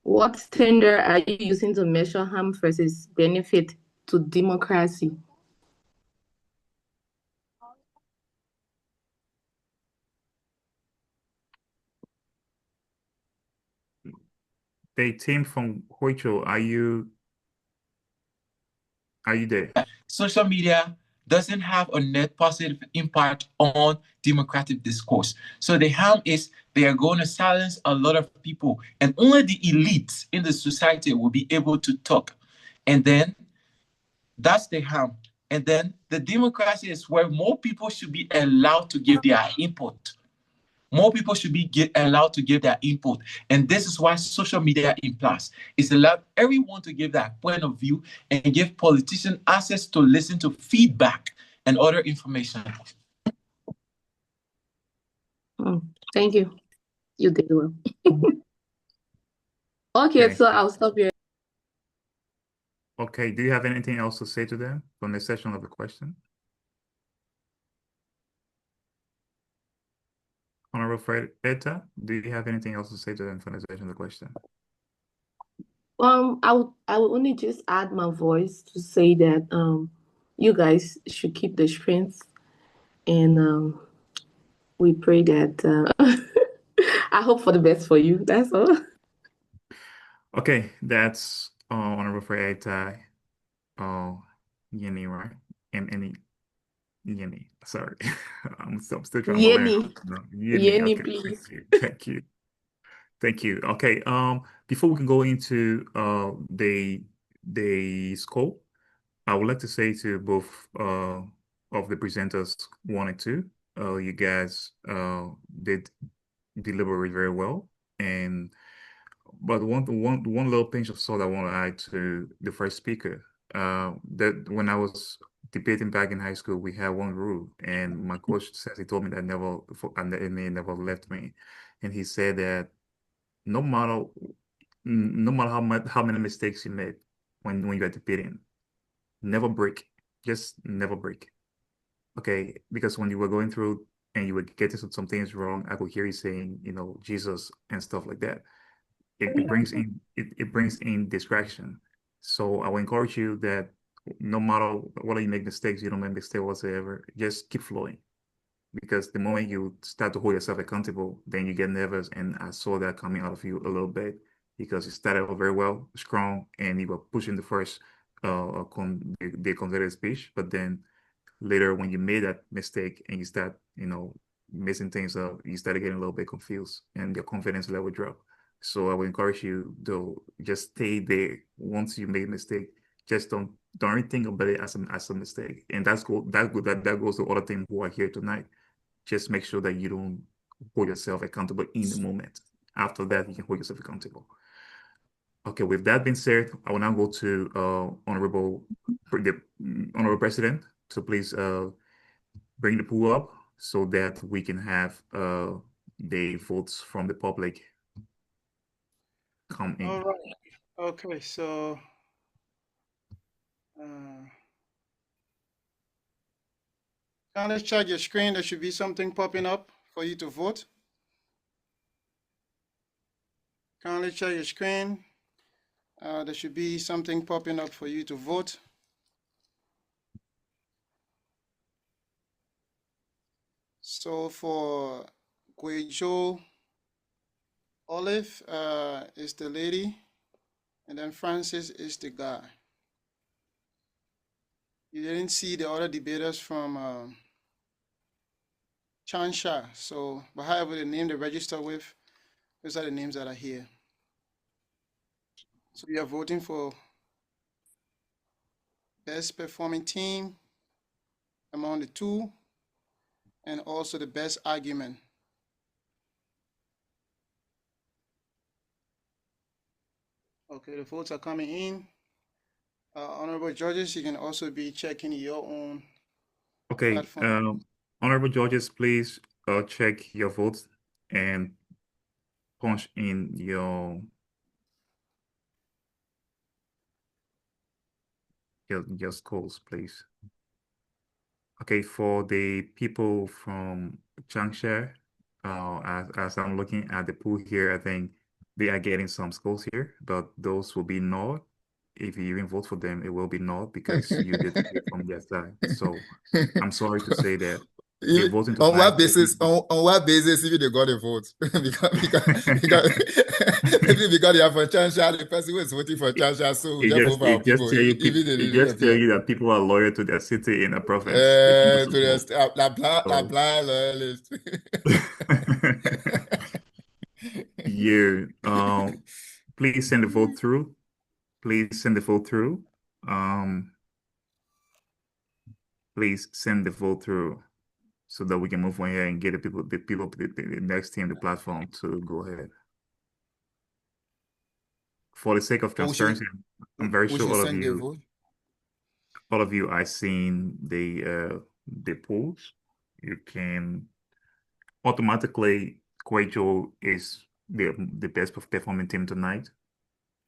What standard are you using to measure harm versus benefit to democracy?
The team from Wenzhou, are you there?
Social media doesn't have a net positive impact on democratic discourse. So the harm is they are going to silence a lot of people, and only the elites in the society will be able to talk. And then that's the harm. And then The democracy is where more people should be allowed to give their input. More people should be allowed to give their input. And this is why social media in plus is allowed everyone to give their point of view and give politicians access to listen to feedback and other information.
Thank you. You did well. Okay, so I'll stop here.
Okay, do you have anything else to say to them from the session of the question? Honorable Fredetta, do you have anything else to say to them from the session of the question?
I will only just add my voice to say that you guys should keep the strength, and we pray that I hope for the best for you. That's all.
Okay, that's Honorable Fredetta Yeni, right? And Yeni, sorry. I'm still trying to learn.
Yeni.
No, Yeni,
Yeni,
okay,
please.
thank you. Thank you. Okay, before we can go into the scope, I would like to say to both of the presenters 1 and 2, you guys did deliberate very well. But one little pinch of salt I want to add to the first speaker, that when I was debating back in high school, we had one rule, and my coach says he told me that it never left me, and he said that no matter how many mistakes you made when you are debating, never break, just never break. Okay, because when you were going through and you were getting some things wrong, I could hear you saying, Jesus and stuff like that. It brings in distraction. So I will encourage you that no matter whether you make mistakes, you don't make mistakes whatsoever, just keep flowing. Because the moment you start to hold yourself accountable, then you get nervous. And I saw that coming out of you a little bit because you started off very well, strong, and you were pushing the first the considered speech. But then later, when you made that mistake and you start, messing things up, you started getting a little bit confused and your confidence level dropped. So I would encourage you to just stay there. Once you made a mistake, just don't think about it as a mistake. And that goes to other teams who are here tonight. Just make sure that you don't hold yourself accountable in the moment. After that, you can hold yourself accountable. Okay, with that being said, I will now go to the Honorable President to please bring the pool up so that we can have the votes from the public come in.
All right. Okay, so kindly check your screen. There should be something popping up for you to vote. Kindly check your screen. There should be something popping up for you to vote. So for Guizhou Olive is the lady, and then Francis is the guy. You didn't see the other debaters from Changsha, so but however the name they register with, those are the names that are here. So we are voting for best performing team among the two, and also the best argument. Okay, the votes are coming in. Honorable judges, you can also be checking your own platform.
Honorable judges, please check your votes and punch in your scores, please. Okay, for the people from Changsha, as I'm looking at the pool here, I think they are getting some scores here, but those will be null. If you even vote for them, it will be null because you did it from their side. So I'm sorry to say that.
On what basis? On what basis if they got a vote? because they are for Changsha, the person who is voting for Changsha, so
it just tell you that people are loyal to their city in a province.
La loyalist.
Yeah. Please send the vote through. Please send the vote through. please send the vote through so that we can move on here and get the next team, the platform to go ahead. For the sake of
So we should
transparency, I'm very
we
sure
should send the vote.
all of you are seeing the polls. You can automatically Guizhou is the best performing team tonight,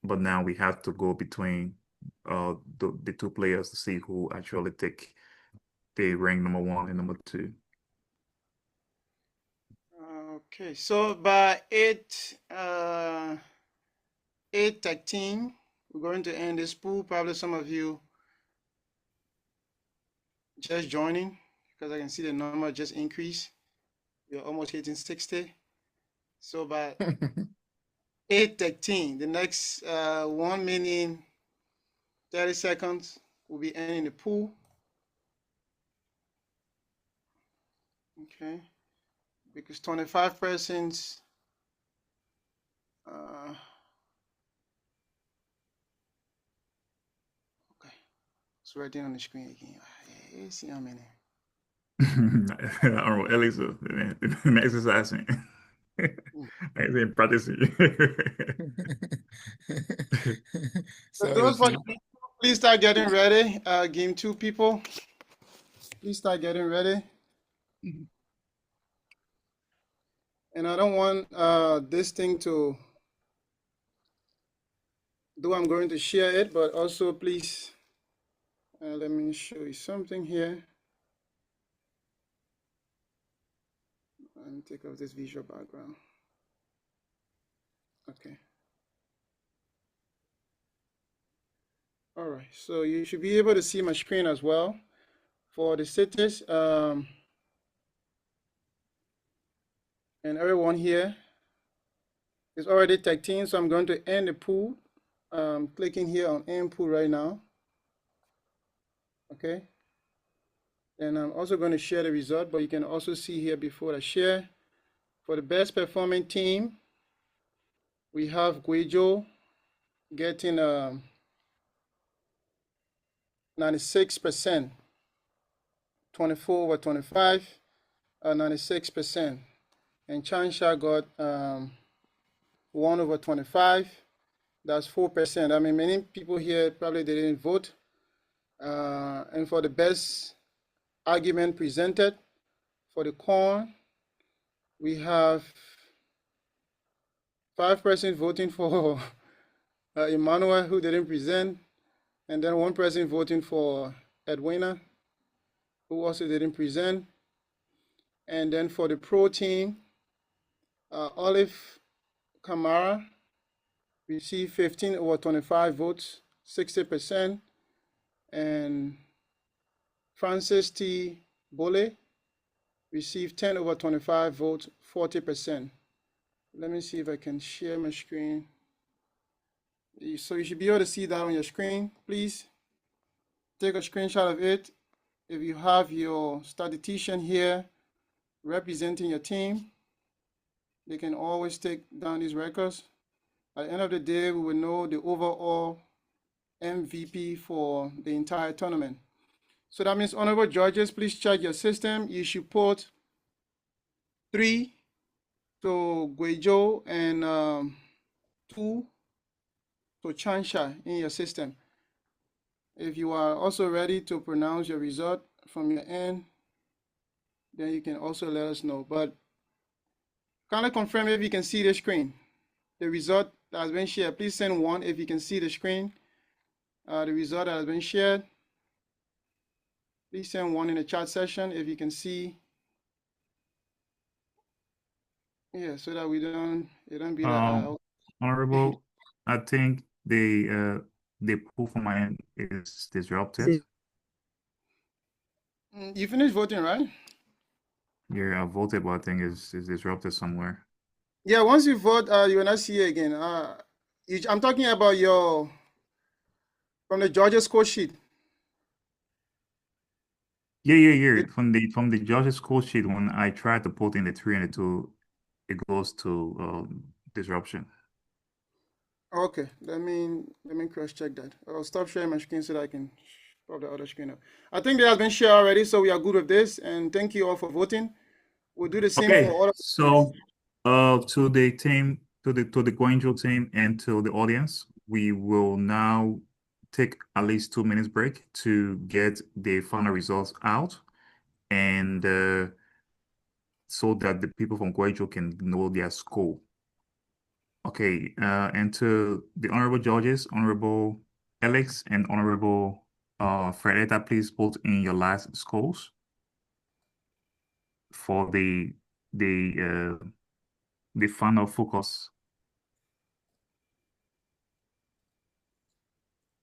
but now we have to go between the two players to see who actually take the rank number 1 and number 2.
Okay, so by 8:13, we're going to end this pool. Probably some of you just joining because I can see the number just increase. We're almost hitting 60. So by 8:13, the next 1 minute 30 seconds, we'll be ending the pool. Okay, because 25 persons. Okay, it's right there on the screen again. Let's see how many.
I don't know, at least an exercise. I didn't practice it.
So those for please start getting ready. Game 2 people, please start getting ready. And I don't want this thing to, though I'm going to share it, but also please, let me show you something here. Let me take off this visual background. Okay. All right, so you should be able to see my screen as well. For the cities, and everyone here is already tagged in, so I'm going to end the pool. Clicking here on end pool right now. Okay. And I'm also going to share the result, but you can also see here before I share. For the best performing team, we have Guizhou getting 96%, 24 over 25, 96%. And Changsha got 1 over 25, that's 4%. I mean, many people here probably didn't vote. And for the best argument presented, for the corn, we have 5 persons voting for Emmanuel, who didn't present, and then 1 person voting for Edwina, who also didn't present. And then for the pro team, Olive Kamara received 15 over 25 votes, 60%, and Francis T. Bole received 10 over 25 votes, 40%. Let me see if I can share my screen. So you should be able to see that on your screen. Please take a screenshot of it. If you have your statistician here representing your team, they can always take down these records. At the end of the day, we will know the overall MVP for the entire tournament. So that means, honorable judges, please check your system. You should put 3 to Guizhou and 2 to Changsha in your system. If you are also ready to pronounce your result from your end, then you can also let us know. But kindly confirm if you can see the screen. The result that has been shared, please send 1 if you can see the screen. The result that has been shared, please send 1 in the chat session if you can see. Yeah, so that it don't be like
Honorable, I think the pool for my end is disrupted.
You finished voting, right?
Yeah, I voted, but I think it's disrupted somewhere.
Yeah, once you vote, you will not see it again. I'm talking about from the Georgia score sheet.
Yeah. From the judges score sheet, when I try to put in the 3 and the 2, it goes to disruption.
Okay, let me cross check that. I'll stop sharing my screen so that I can Pop the other screen up. I think they have been shared already, so we are good with this. And thank you all for voting. We'll do the same for
Okay,
all of
so to the team, to the Guangzhou team and to the audience, we will now take at least 2 minutes break to get the final results out, and so that the people from Guangzhou can know their score. Okay, and to the honorable judges, Honorable Alex and Honorable Fredetta, please put in your last scores for the final focus.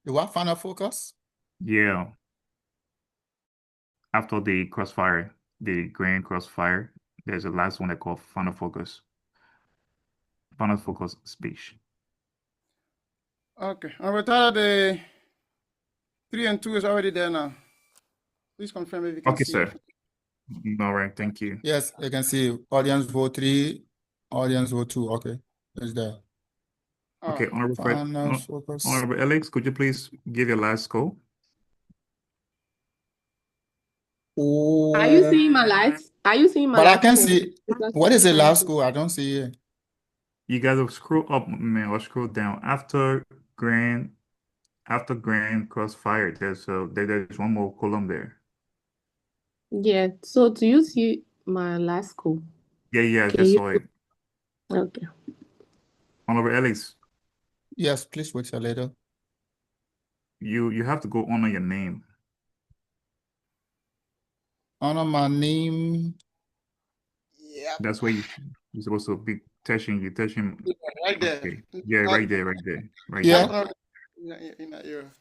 The what final focus?
Yeah, after the crossfire, the grand crossfire, there's a last one they call final focus. Final focus speech.
Okay. Honorable Tyler, the 3 and 2 is already there now. Please confirm if you can
Okay,
see
sir.
it.
All right, thank you.
Yes, you can see audience vote 3, audience vote 2. Okay, it's there.
All
Okay,
right.
Honorable Fred,
Final focus.
Honorable Alex, could you please give your last score?
Are you
Oh,
seeing my lights? Are you seeing my
but I
lights?
can see.
Because
What is the
trying
last
to-
score? I don't see it.
You guys will scroll up, man, or scroll down. Grand Crossfire, there's one more column there.
Yeah. So do you see my last score?
Yeah, I
Can
just
you?
saw it.
Okay.
Honorable Alex,
Yes, please wait a little.
you have to go honor your name.
Honor my name.
Yeah,
That's where you're supposed to be touching.
right there.
Okay. Yeah, right there, right
Yeah.
there.
In that area.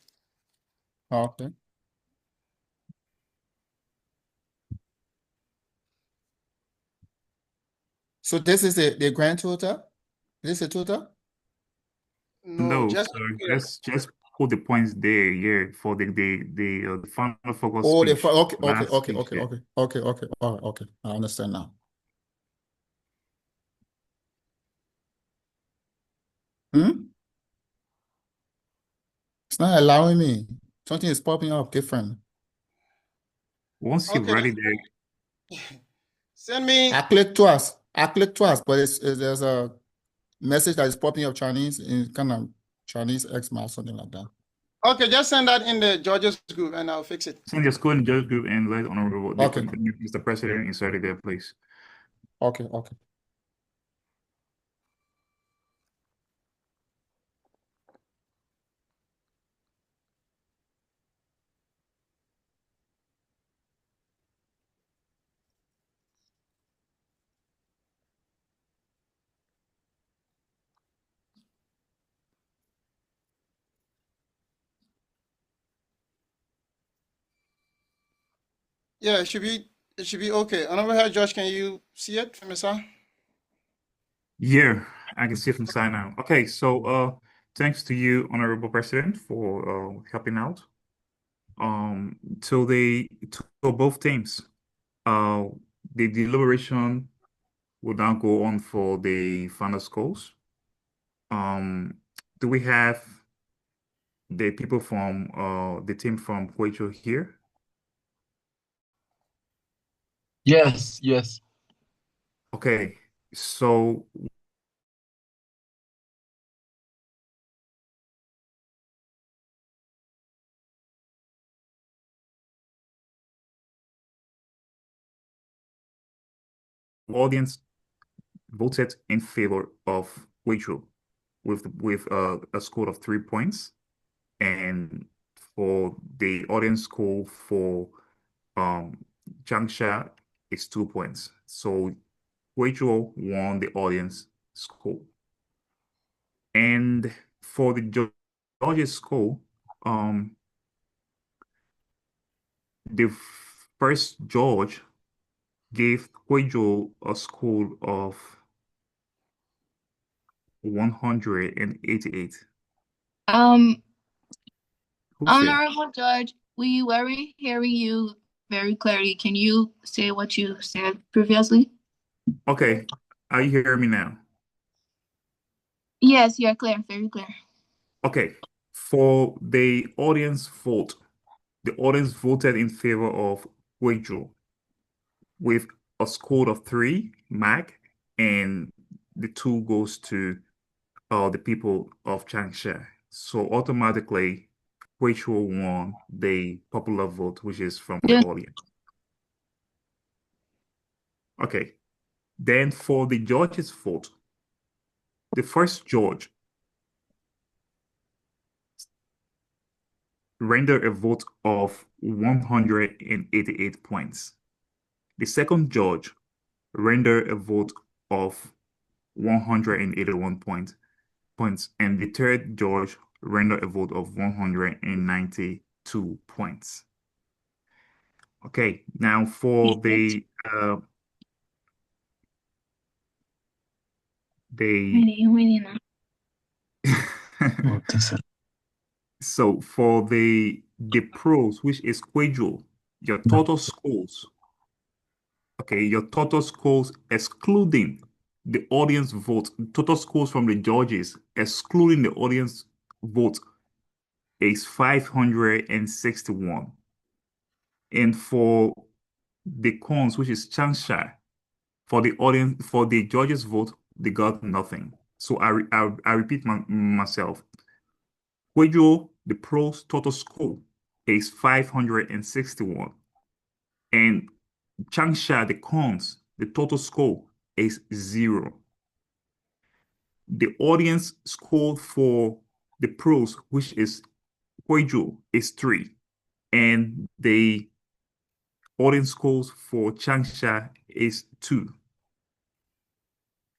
Okay. So this is the grand total? This is the total?
No,
No,
just
sir, just put the points there. Yeah, for the final focus
Oh,
speech.
okay,
Last
okay.
speech, yeah.
All right, okay. I understand now. It's not allowing me. Something is popping up different.
Once you've
okay.
read it there,
Send me.
I click twice, but there's a message that is popping up Chinese in kind of Chinese Xmail, something like that.
Okay, just send that in the George's group and I'll fix it.
send your score in the judge group and let Honorable
Okay.
Mr. President insert it there, please.
Okay.
Yeah, it should be okay. Honorable Head Judge, can you see it from your side?
Yeah, I can see it from the side now. Okay, so thanks to you, Honorable President, for helping out. To both teams, the deliberation will now go on for the final scores. Do we have the people from the team from Huizhou here?
Yes.
Okay, so audience voted in favor of Huizhou with a score of 3 points, and for the audience score for Changsha is 2 points. So Huizhou won the audience score. And for the judges score, the first judge gave Huizhou a score of 188. Who said?
Honorable Judge, we were hearing you very clearly. Can you say what you said previously?
Okay, are you hearing me now?
Yes, you're clear, very clear.
Okay, for the audience vote, The audience voted in favor of Wenzhou with a score of 3, Mac, and the 2 goes to the people of Changsha. So automatically, Wenzhou won the popular vote, which is from the audience. Okay. Then for the judges' vote, the first judge rendered a vote of 188 points. The second judge rendered a vote of 181 points, and the third judge rendered a vote of 192 points. Okay, now for the so for the pros, which is Quadro, your total scores. Okay, your total scores excluding the audience vote, total scores from the judges, excluding the audience vote, is 561. And for the cons, which is Changsha, for the judges vote, they got nothing. So I repeat myself. Quadro, the pros total score is 561. And Changsha, the cons, the total score is 0. The audience score for the pros, which is Quadro, is 3. And the audience scores for Changsha is 2.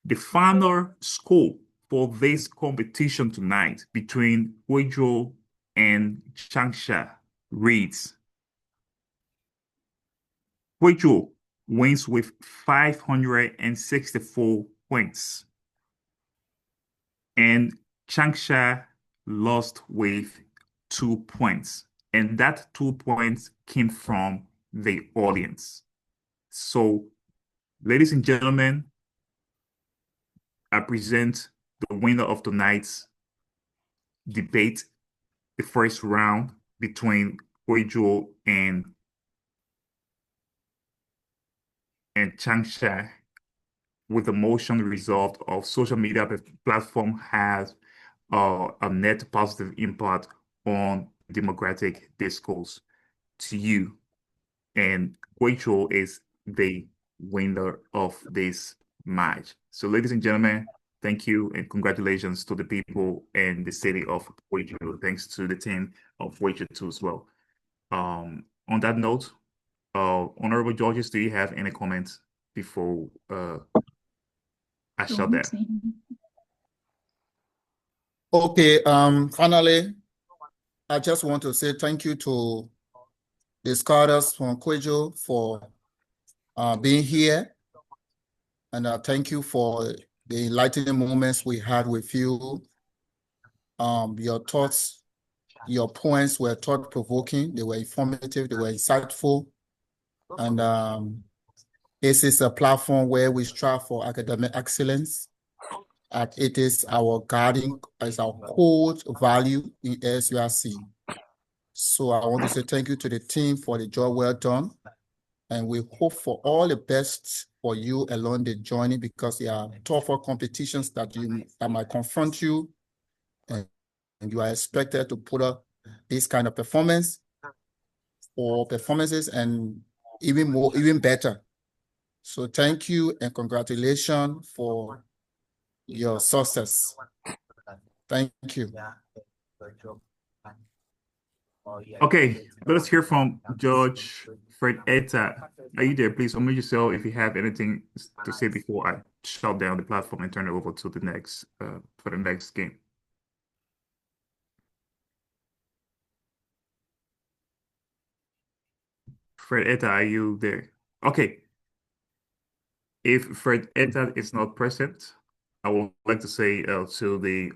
The final score for this competition tonight between Wenzhou and Changsha reads: Wenzhou wins with 564 points, and Changsha lost with 2 points, and that 2 points came from the audience. So, ladies and gentlemen, I present the winner of tonight's debate, the first round between Wenzhou and Changsha, with the motion resolved of social media platform has a net positive impact on democratic discourse to you. And Wenzhou is the winner of this match. So, ladies and gentlemen, thank you and congratulations to the people in the city of Wenzhou. Thanks to the team of Wenzhou too as well. On that note, Honorable Judges, do you have any comments before I shut down?
Okay, finally, I just want to say thank you to the scholars from Wenzhou for being here. And thank you for the enlightening moments we had with you. Your thoughts, your points were thought-provoking. They were informative. They were insightful. And this is a platform where we strive for academic excellence. And it is our guiding, as our core value in LSUIC. So I want to say thank you to the team for the job well done. And we hope for all the best for you along the journey, because there are tougher competitions that might confront you, and you are expected to put up this kind of performances and even better. So thank you and congratulations for your success. Thank you.
Okay, let us hear from Judge Fred Etta. Are you there? Please unmute yourself if you have anything to say before I shut down the platform and turn it over to the next for the next game. Fred Etta, are you there? Okay. If Fred Etta is not present, I would like to say to the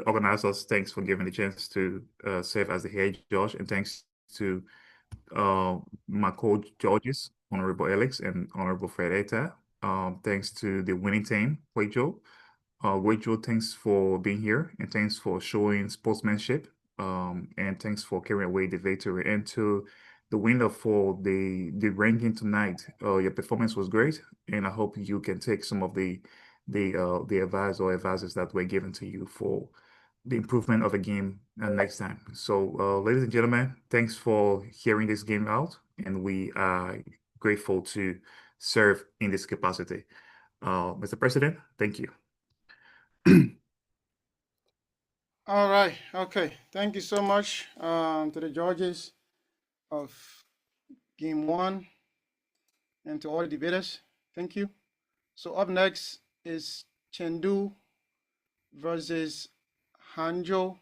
organizers, thanks for giving the chance to serve as the head judge, and thanks to my co-judges, Honorable Alex and Honorable Fred Etta. Thanks to the winning team, Wenzhou. Wenzhou, thanks for being here, and thanks for showing sportsmanship And thanks for carrying away the victory. And to the winner for the ranking tonight, your performance was great, and I hope you can take some of the advice or advices that were given to you for the improvement of the game next time. So, ladies and gentlemen, thanks for hearing this game out, and we are grateful to serve in this capacity. Mr. President, thank you.
All right. Okay. Thank you so much to the judges of game one and to all the debaters. Thank you. So up next is Chengdu versus Hangzhou.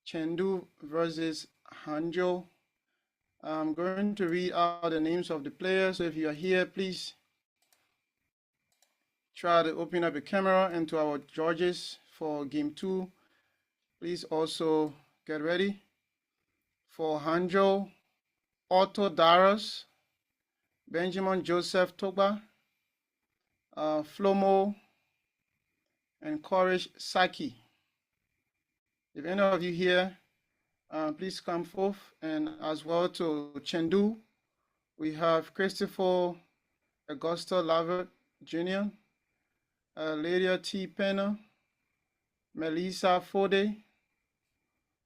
Chengdu versus Hangzhou. I'm going to read out the names of the players. So if you are here, please try to open up your camera, and to our judges for game two, please also get ready. For Hangzhou, Otto Daros, Benjamin Joseph Togba, Flomo, and Koresh Saki. If any of you here, please come forth. And as well to Chengdu, we have Christopher Augusto Lavert Jr., Lydia T. Penna, Melissa Fode,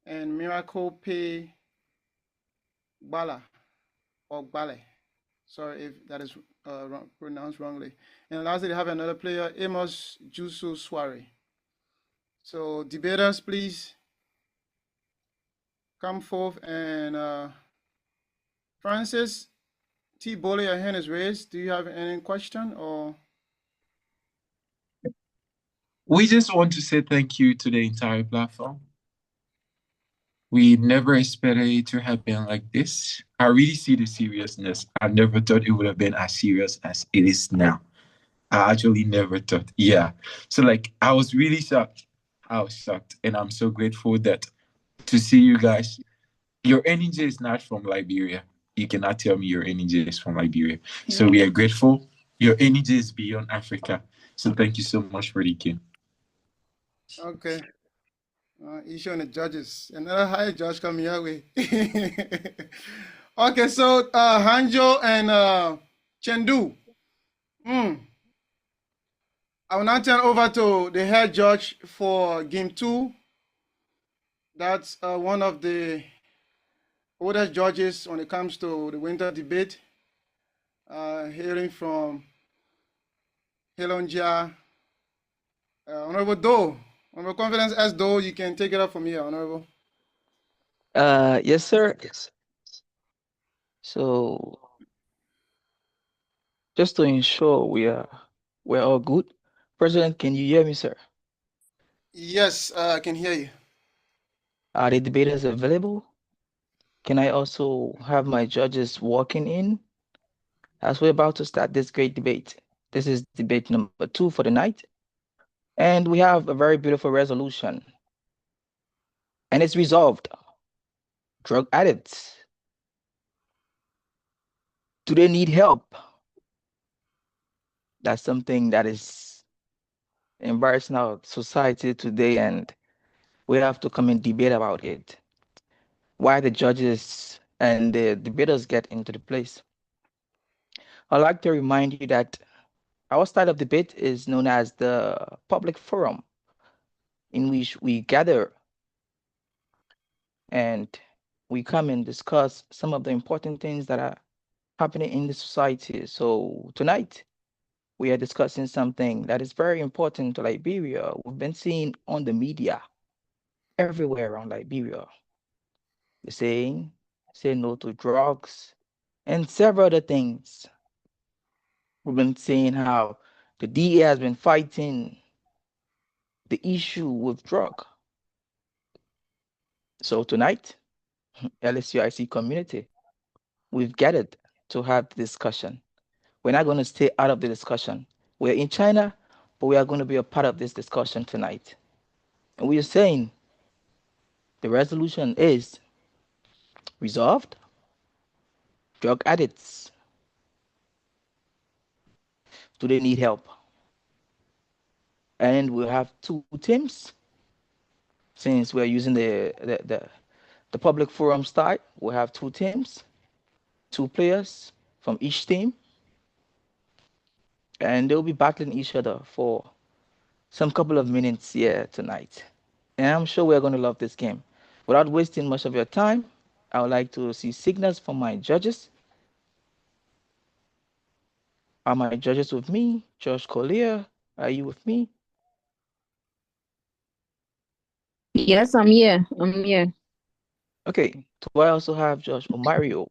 and Miracle P. Bala or Bale. Sorry if that is pronounced wrongly. And lastly, they have another player, Amos Jusu Swari. So debaters, please come forth. And Francis T. Bole, your hand is raised. Do you have any question or?
We just want to say thank you to the entire platform. We never expected it to happen like this. I really see the seriousness. I never thought it would have been as serious as it is now. I actually never thought. Yeah. So like I was really shocked. I was shocked. And I'm so grateful that to see you guys. Your energy is not from Liberia. You cannot tell me your energy is from Liberia. So we are grateful. Your energy is beyond Africa. So thank you so much for the game.
Okay. Issue on the judges. Another high judge coming your way. Okay, so Hangzhou and Chengdu. I will now turn over to the head judge for game two. That's one of the oldest judges when it comes to the winter debate, hailing from Helonjia. Honorable Doe, Honorable Confidence as Doe, you can take it up from here, Honorable.
Yes, sir. Yes. So just to ensure we're all good. President, can you hear me, sir?
Yes, I can hear you.
Are the debaters available? Can I also have my judges walking in as we're about to start this great debate? This is debate number 2 for the night. And we have a very beautiful resolution. And it's resolved. Drug addicts. Do they need help? That's something that is embarrassing our society today, and we have to come and debate about it. Why the judges and the debaters get into the place. I'd like to remind you that our style of debate is known as the public forum, in which we gather and we come and discuss some of the important things that are happening in the society. So tonight, we are discussing something that is very important to Liberia. We've been seeing on the media everywhere around Liberia. They're saying, say no to drugs and several other things. We've been seeing how the DA has been fighting the issue with drug. So tonight, LSUIC community, we've gathered to have the discussion. We're not going to stay out of the discussion. We're in China, but we are going to be a part of this discussion tonight. And we are saying the resolution is resolved. Drug addicts, do they need help? And we'll have two teams. Since we're using the public forum start, we have 2 teams, 2 players from each team, and they'll be battling each other for some couple of minutes here tonight. And I'm sure we're going to love this game. Without wasting much of your time, I would like to see signals from my judges. Are my judges with me? Josh Collier, are you with me?
Yes, I'm here. I'm here.
Okay, do I also have Josh Omario?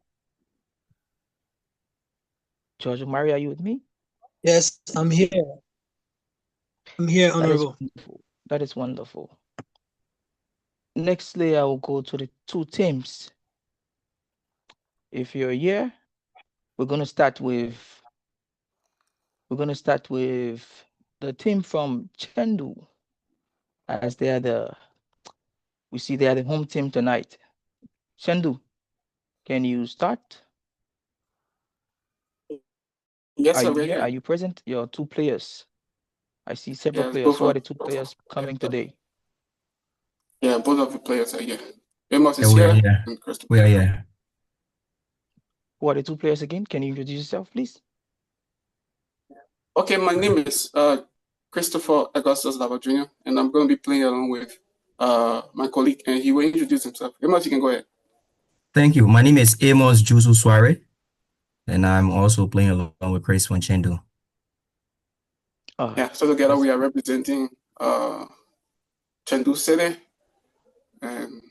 Josh Omario, are you with me?
Yes, I'm here. I'm here, Honorable.
That is wonderful. Nextly, I will go to the 2 teams. If you're here, we're going to start with the team from Chengdu, as they are we see they are the home team tonight. Chengdu, can you start?
Yes,
Are
sir,
you
we're
here?
here.
Are you present? Your 2 players. I see several
Yes,
players.
both
Who are
of
the 2 players coming today?
yeah, both of the players are here. Amos
Yeah,
is
we are
here
here.
and Christopher.
We are here.
Who are the 2 players again? Can you introduce yourself, please?
Okay, my name is Christopher Augustus Lava Jr., and I'm going to be playing along with my colleague, and he will introduce himself. Amos, you can go ahead.
Thank you. My name is Amos Jusu Soare, and I'm also playing along with Chris from Chengdu.
Yeah, so together we are representing Chengdu City, and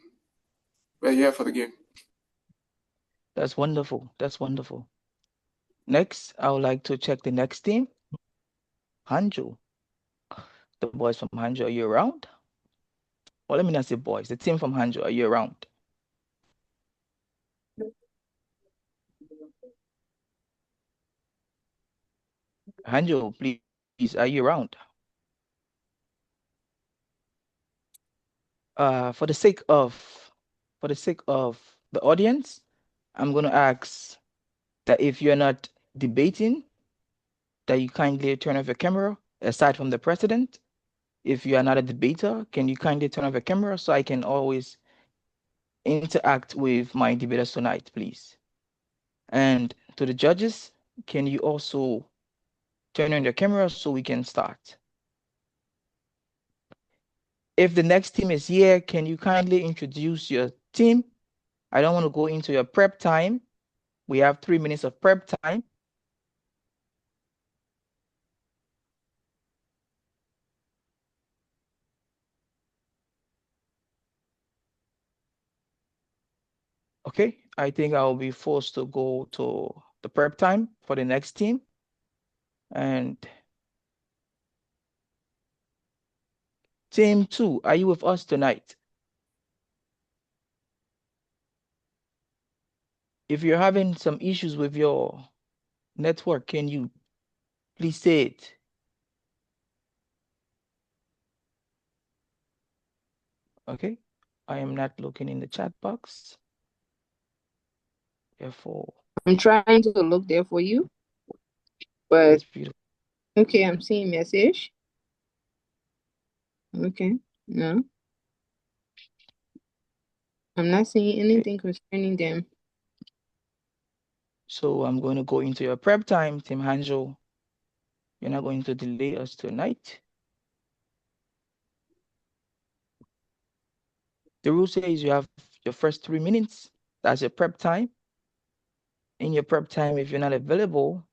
we're here for the game.
That's wonderful. That's wonderful. Next, I would like to check the next team. Hangzhou. The boys from Hangzhou, are you around? Well, let me not say boys. The team from Hangzhou, are you around? Hangzhou, please, are you around? For the sake of the audience, I'm going to ask that if you're not debating, that you kindly turn off your camera, aside from the president. If you are not a debater, can you kindly turn off your camera so I can always interact with my debaters tonight, please? And to the judges, can you also turn on your camera so we can start? If the next team is here, can you kindly introduce your team? I don't want to go into your prep time. We have 3 minutes of prep time. Okay, I think I'll be forced to go to the prep time for the next team. And team 2, are you with us tonight? If you're having some issues with your network, can you please say it? Okay, I am not looking in the chat box. Therefore,
I'm trying to look there for you, but
that's beautiful.
okay, I'm seeing message. Okay, no, I'm not seeing anything concerning them.
So I'm going to go into your prep time, Team Hangzhou. You're not going to delay us tonight. The rule says you have your first 3 minutes. That's your prep time. In your prep time, if you're not available,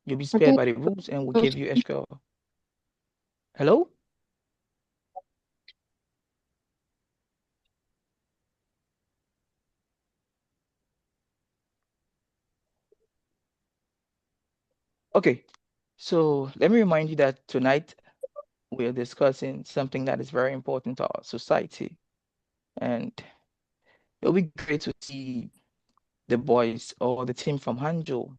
you'll be spared by the rules and we'll give you extra. Hello? Okay, so let me remind you that tonight we are discussing something that is very important to our society. And it'll be great to see the boys or the team from Hangzhou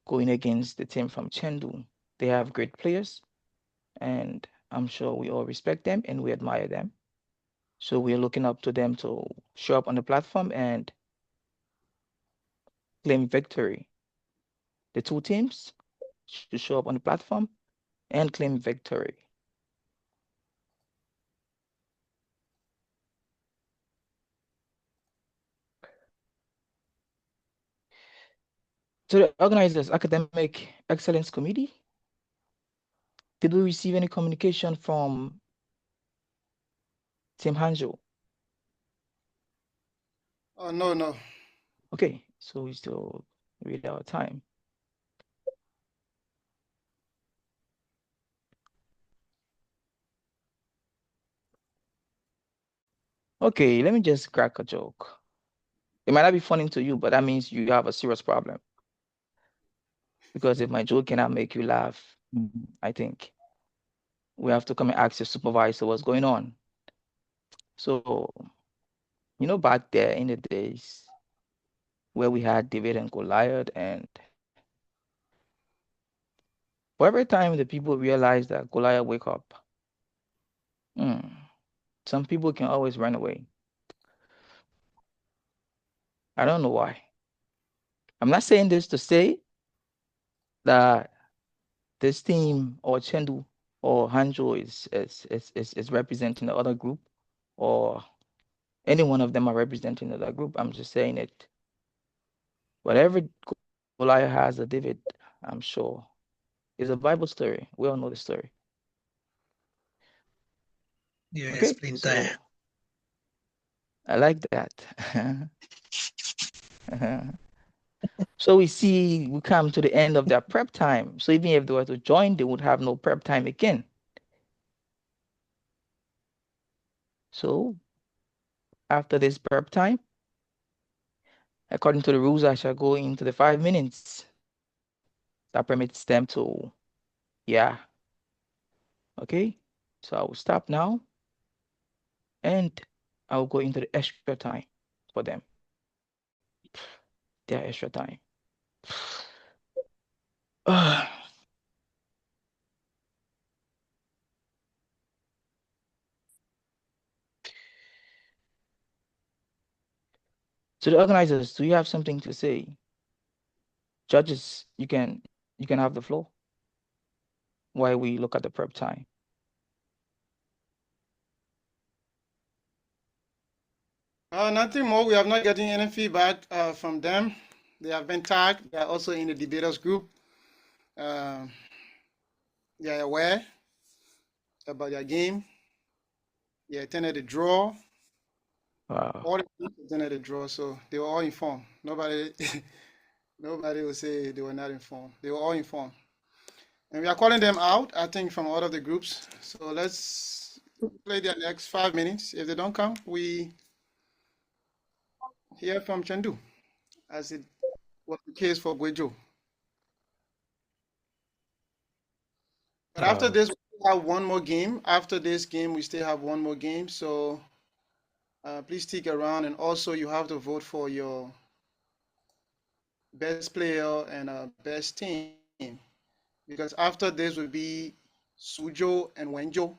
going against the team from Chengdu. They have great players, and I'm sure we all respect them and we admire them. So we're looking up to them to show up on the platform and claim victory. The 2 teams should show up on the platform and claim victory. To the organizers, Academic Excellence Committee, did we receive any communication from Team Hangzhou?
Oh, no.
Okay, so we still read our time. Okay, let me just crack a joke. It might not be funny to you, but that means you have a serious problem. Because if my joke cannot make you laugh, I think we have to come and ask your supervisor what's going on. So, back there in the days where we had David and Goliath, and for every time the people realize that Goliath wake up, some people can always run away. I don't know why. I'm not saying this to say that this team or Chengdu or Hangzhou is representing the other group, or any one of them are representing the other group. I'm just saying it. Whatever Goliath has a David, I'm sure, is a Bible story. We all know the story.
You
Okay,
explain
so
that.
I like that. So we come to the end of their prep time. So even if they were to join, they would have no prep time again. So after this prep time, according to the rules, I shall go into the 5 minutes. That permits them to, yeah. Okay, so I will stop now and I will go into the extra time for them. Their extra time. To the organizers, do you have something to say? Judges, you can have the floor while we look at the prep time.
Nothing more. We have not getting any feedback from them. They have been tagged. They are also in the debaters group. They are aware about their game. They attended the draw.
Wow.
All the teams attended the draw, so they were all informed. Nobody will say they were not informed. They were all informed. And we are calling them out, I think, from all of the groups. So let's play their next 5 minutes. If they don't come, we hear from Chengdu, as it was the case for Guizhou. But after this, we still have one more game. After this game, we still have one more game. So please stick around. And also, you have to vote for your best player and best team. Because after this will be Suzhou and Wenzhou.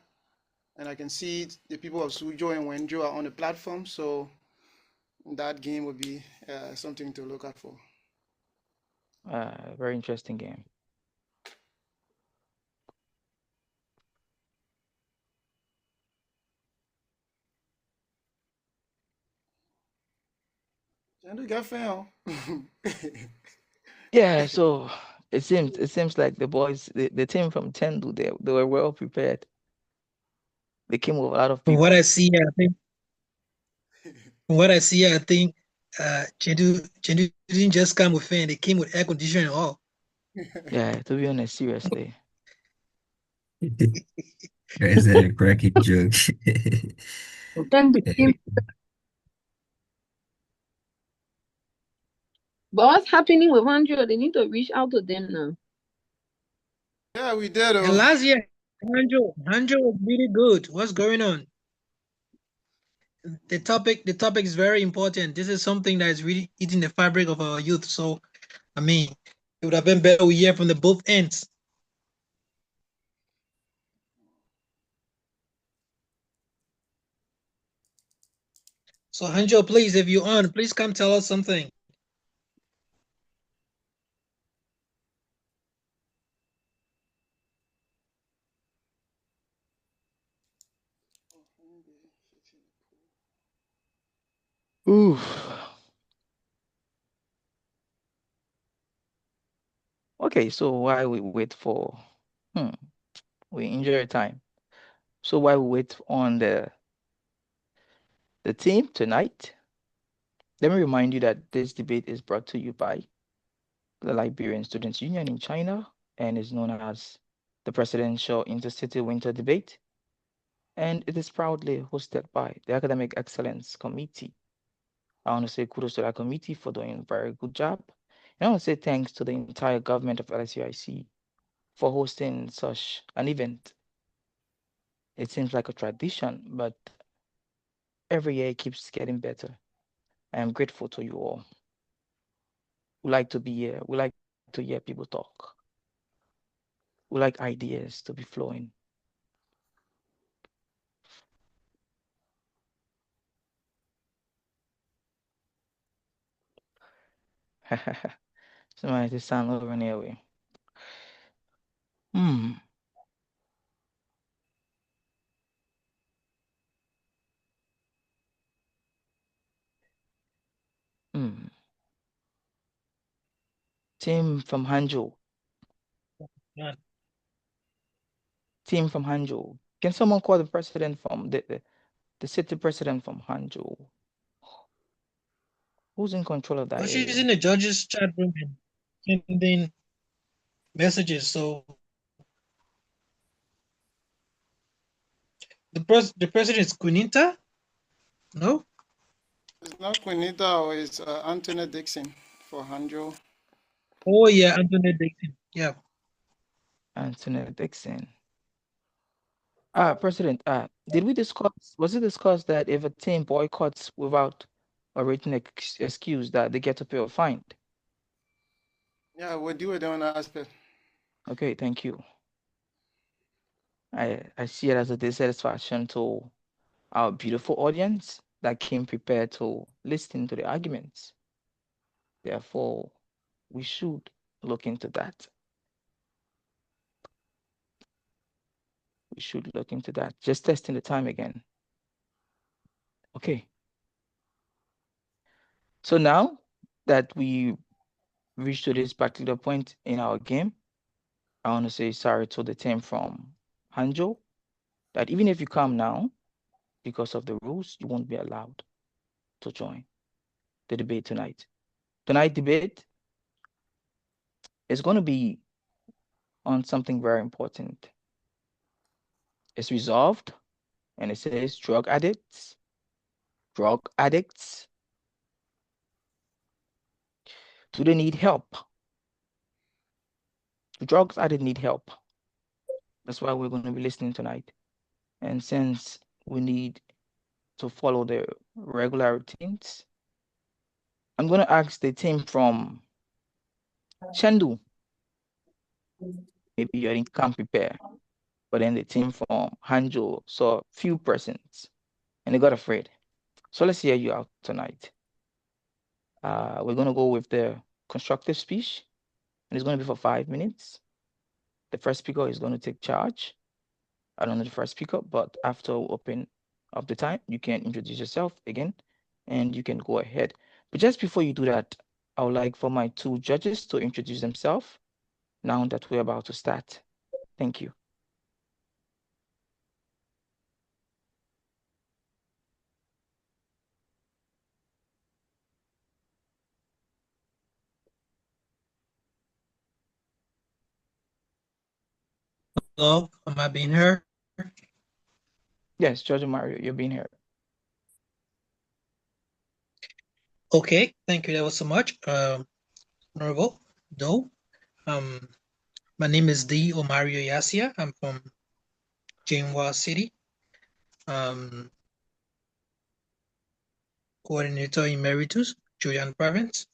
And I can see the people of Suzhou and Wenzhou are on the platform. So that game will be something to look out for.
Very interesting game.
Chengdu got fail.
Yeah, so it seems like the boys, the team from Chengdu, they were well prepared. They came with a lot of
From
people.
what I see, I think Chengdu didn't just come with fan; they came with air conditioning and all.
Yeah, to be honest, seriously.
Is that a cracky joke?
Then the team. But what's happening with Andrew? They need to reach out to them now.
Yeah, we did.
And last year, Hangzhou was really good. What's going on? The topic is very important. This is something that is really eating the fabric of our youth. So, I mean, it would have been better we hear from the both ends. So, Hangzhou, please, if you're on, please come tell us something.
Oof. Okay, so while we wait for, we enjoy your time. So while we wait on the team tonight, let me remind you that this debate is brought to you by the Liberian Students' Union in China and is known as the Presidential Intercity Winter Debate. And it is proudly hosted by the Academic Excellence Committee. I want to say kudos to that committee for doing a very good job. And I want to say thanks to the entire government of LSUIC for hosting such an event. It seems like a tradition, but every year it keeps getting better. I am grateful to you all. We like to be here. We like to hear people talk. We like ideas to be flowing. Somebody just sound over and away. Team from Hangzhou.
Yeah.
Team from Hangzhou. Can someone call the president from the city president from Hangzhou? Who's in control of that
Well, she's
area?
in the judges' chat room and sending messages. So the president is Quinita? No?
It's not Quinita, it's Anthony Dixon for Hangzhou.
Oh yeah, Anthony Dixon. Yeah.
Anthony Dixon. President, was it discussed that if a team boycotts without a written excuse that they get to pay a fine?
Yeah, we'll deal with that on that aspect.
Okay, thank you. I see it as a dissatisfaction to our beautiful audience that came prepared to listen to the arguments. Therefore, we should look into that. We should look into that. Just testing the time again. Okay. So now that we reached to this particular point in our game, I want to say sorry to the team from Hangzhou that even if you come now, because of the rules, you won't be allowed to join the debate tonight. Tonight's debate is going to be on something very important. It's resolved, and it says drug addicts. Do they need help? The drug addicts need help. That's why we're going to be listening tonight. And since we need to follow the regular routines, I'm going to ask the team from Chengdu. Maybe you didn't come prepared, but then the team from Hangzhou saw few persons and they got afraid. So let's hear you out tonight. We're going to go with the constructive speech, and it's going to be for 5 minutes. The first speaker is going to take charge. I don't know the first speaker, but after we open up the time, you can introduce yourself again, and you can go ahead. But just before you do that, I would like for my two judges to introduce themselves now that we're about to start. Thank you.
Hello, am I being heard?
Yes, Judge Mario, you're being heard.
Okay, thank you ever so much, Honorable Do. My name is D. Omario Yasia. I'm from Chengdu City. Coordinator Emeritus, Julian Province.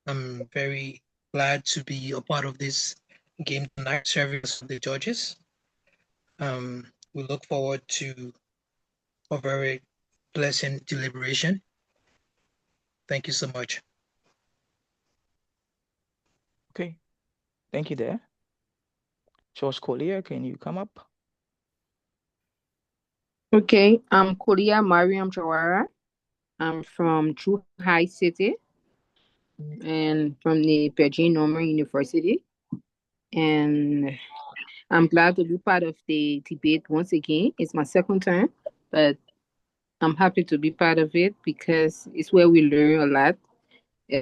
I'm very glad to be a part of this game tonight, serving as the judges. We look forward to a very pleasant deliberation. Thank you so much.
Okay, thank you there. George Collier, can you come up?
Okay, I'm Korea Mariam Jawara. I'm from Suzhou City and from the Virgin Normal University. and I'm glad to be part of the debate once again. It's my second time, but I'm happy to be part of it because it's where we learn a lot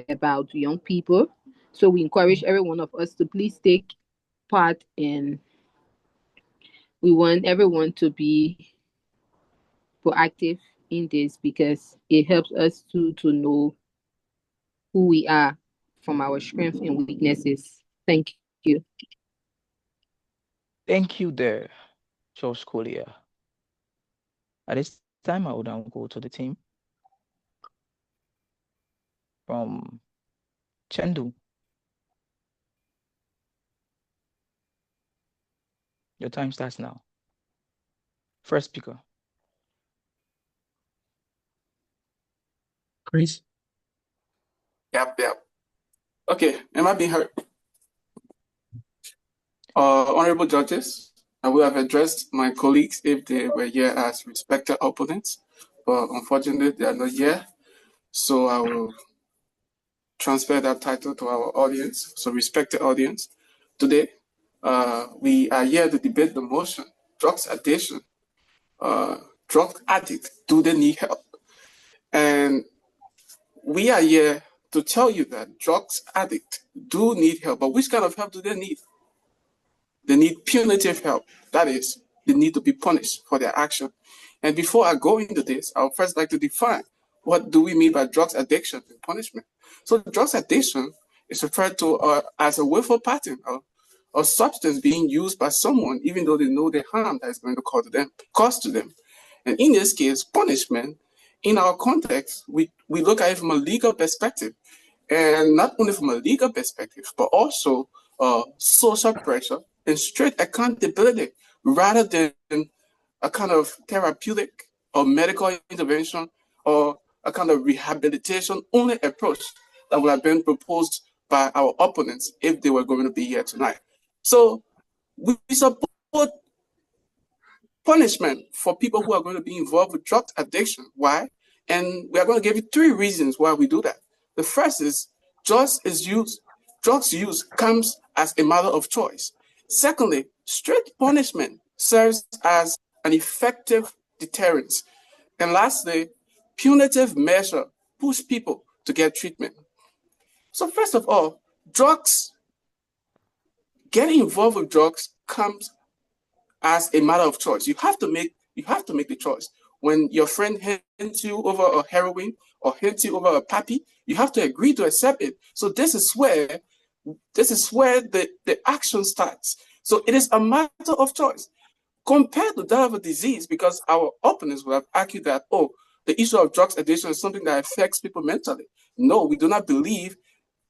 about young people. So we encourage every one of us to please take part, and we want everyone to be proactive in this because it helps us to know who we are from our strengths and weaknesses. Thank you.
Thank you there, George Colia. At this time, I will now go to the team from Chengdu. Your time starts now. First speaker.
Chris?
Yep. Okay, am I being heard? Honorable judges, I will have addressed my colleagues if they were here as respected opponents, but unfortunately they are not here. So I will transfer that title to our audience, so respected audience. Today, we are here to debate the motion, drugs addiction, drug addict, do they need help? And we are here to tell you that drugs addict do need help, but which kind of help do they need? They need punitive help. That is, they need to be punished for their action. And before I go into this, I would first like to define what do we mean by drugs addiction and punishment. So drugs addiction is referred to as a willful pattern of substance being used by someone, even though they know the harm that is going to cause to them. And in this case, punishment, in our context, we look at it from a legal perspective. And not only from a legal perspective, but also social pressure and strict accountability rather than a kind of therapeutic or medical intervention or a kind of rehabilitation only approach that would have been proposed by our opponents if they were going to be here tonight. So we support punishment for people who are going to be involved with drug addiction. Why? And we are going to give you 3 reasons why we do that. The first is drugs use comes as a matter of choice. Secondly, strict punishment serves as an effective deterrence. And lastly, punitive measure push people to get treatment. So first of all, getting involved with drugs comes as a matter of choice. You have to make the choice. When your friend hints you over a heroin or hints you over a pappy, you have to agree to accept it. So this is where the action starts. So it is a matter of choice. Compared to that of a disease, because our opponents will have argued that, the issue of drugs addiction is something that affects people mentally. No, we do not believe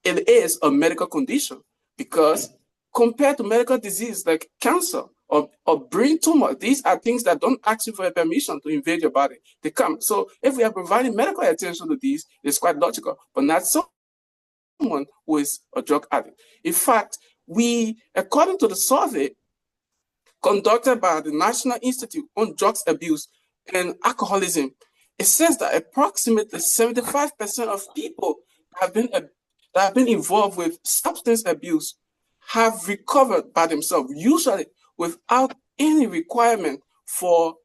it is a medical condition, because compared to medical disease like cancer or brain tumor, these are things that don't ask you for a permission to invade your body. They come. So if we are providing medical attention to these, it's quite logical, but not someone who is a drug addict. In fact, according to the survey conducted by the National Institute on Drugs Abuse and Alcoholism, it says that approximately 75% of people that have been involved with substance abuse have recovered by themselves, usually without any requirement for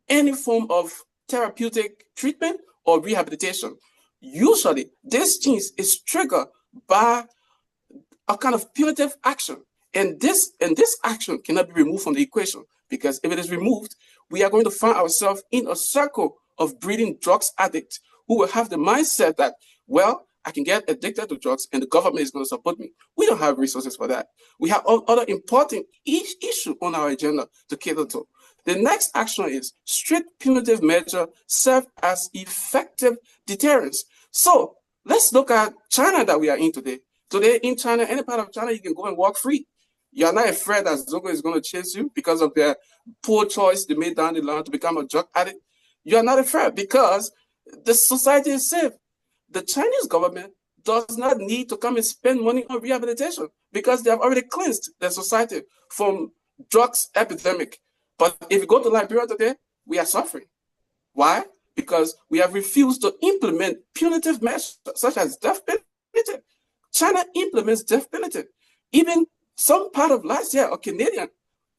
any form of therapeutic treatment or rehabilitation. Usually, this change is triggered by a kind of punitive action. And this action cannot be removed from the equation, because if it is removed, we are going to find ourselves in a circle of breeding drugs addicts who will have the mindset that, well, I can get addicted to drugs and the government is going to support me. We don't have resources for that. We have other important issues on our agenda to cater to. The next action is strict punitive measure serve as effective deterrence. So let's look at China that we are in today. Today in China, any part of China, you can go and walk free. You're not afraid that Zogo is going to chase you because of their poor choice they made down the line to become a drug addict. You're not afraid because the society is safe. The Chinese government does not need to come and spend money on rehabilitation because they have already cleansed their society from drugs epidemic. But if you go to Liberia today, we are suffering. Why? Because we have refused to implement punitive measures such as death penalty. China implements death penalty. Even Some part of last year, a Canadian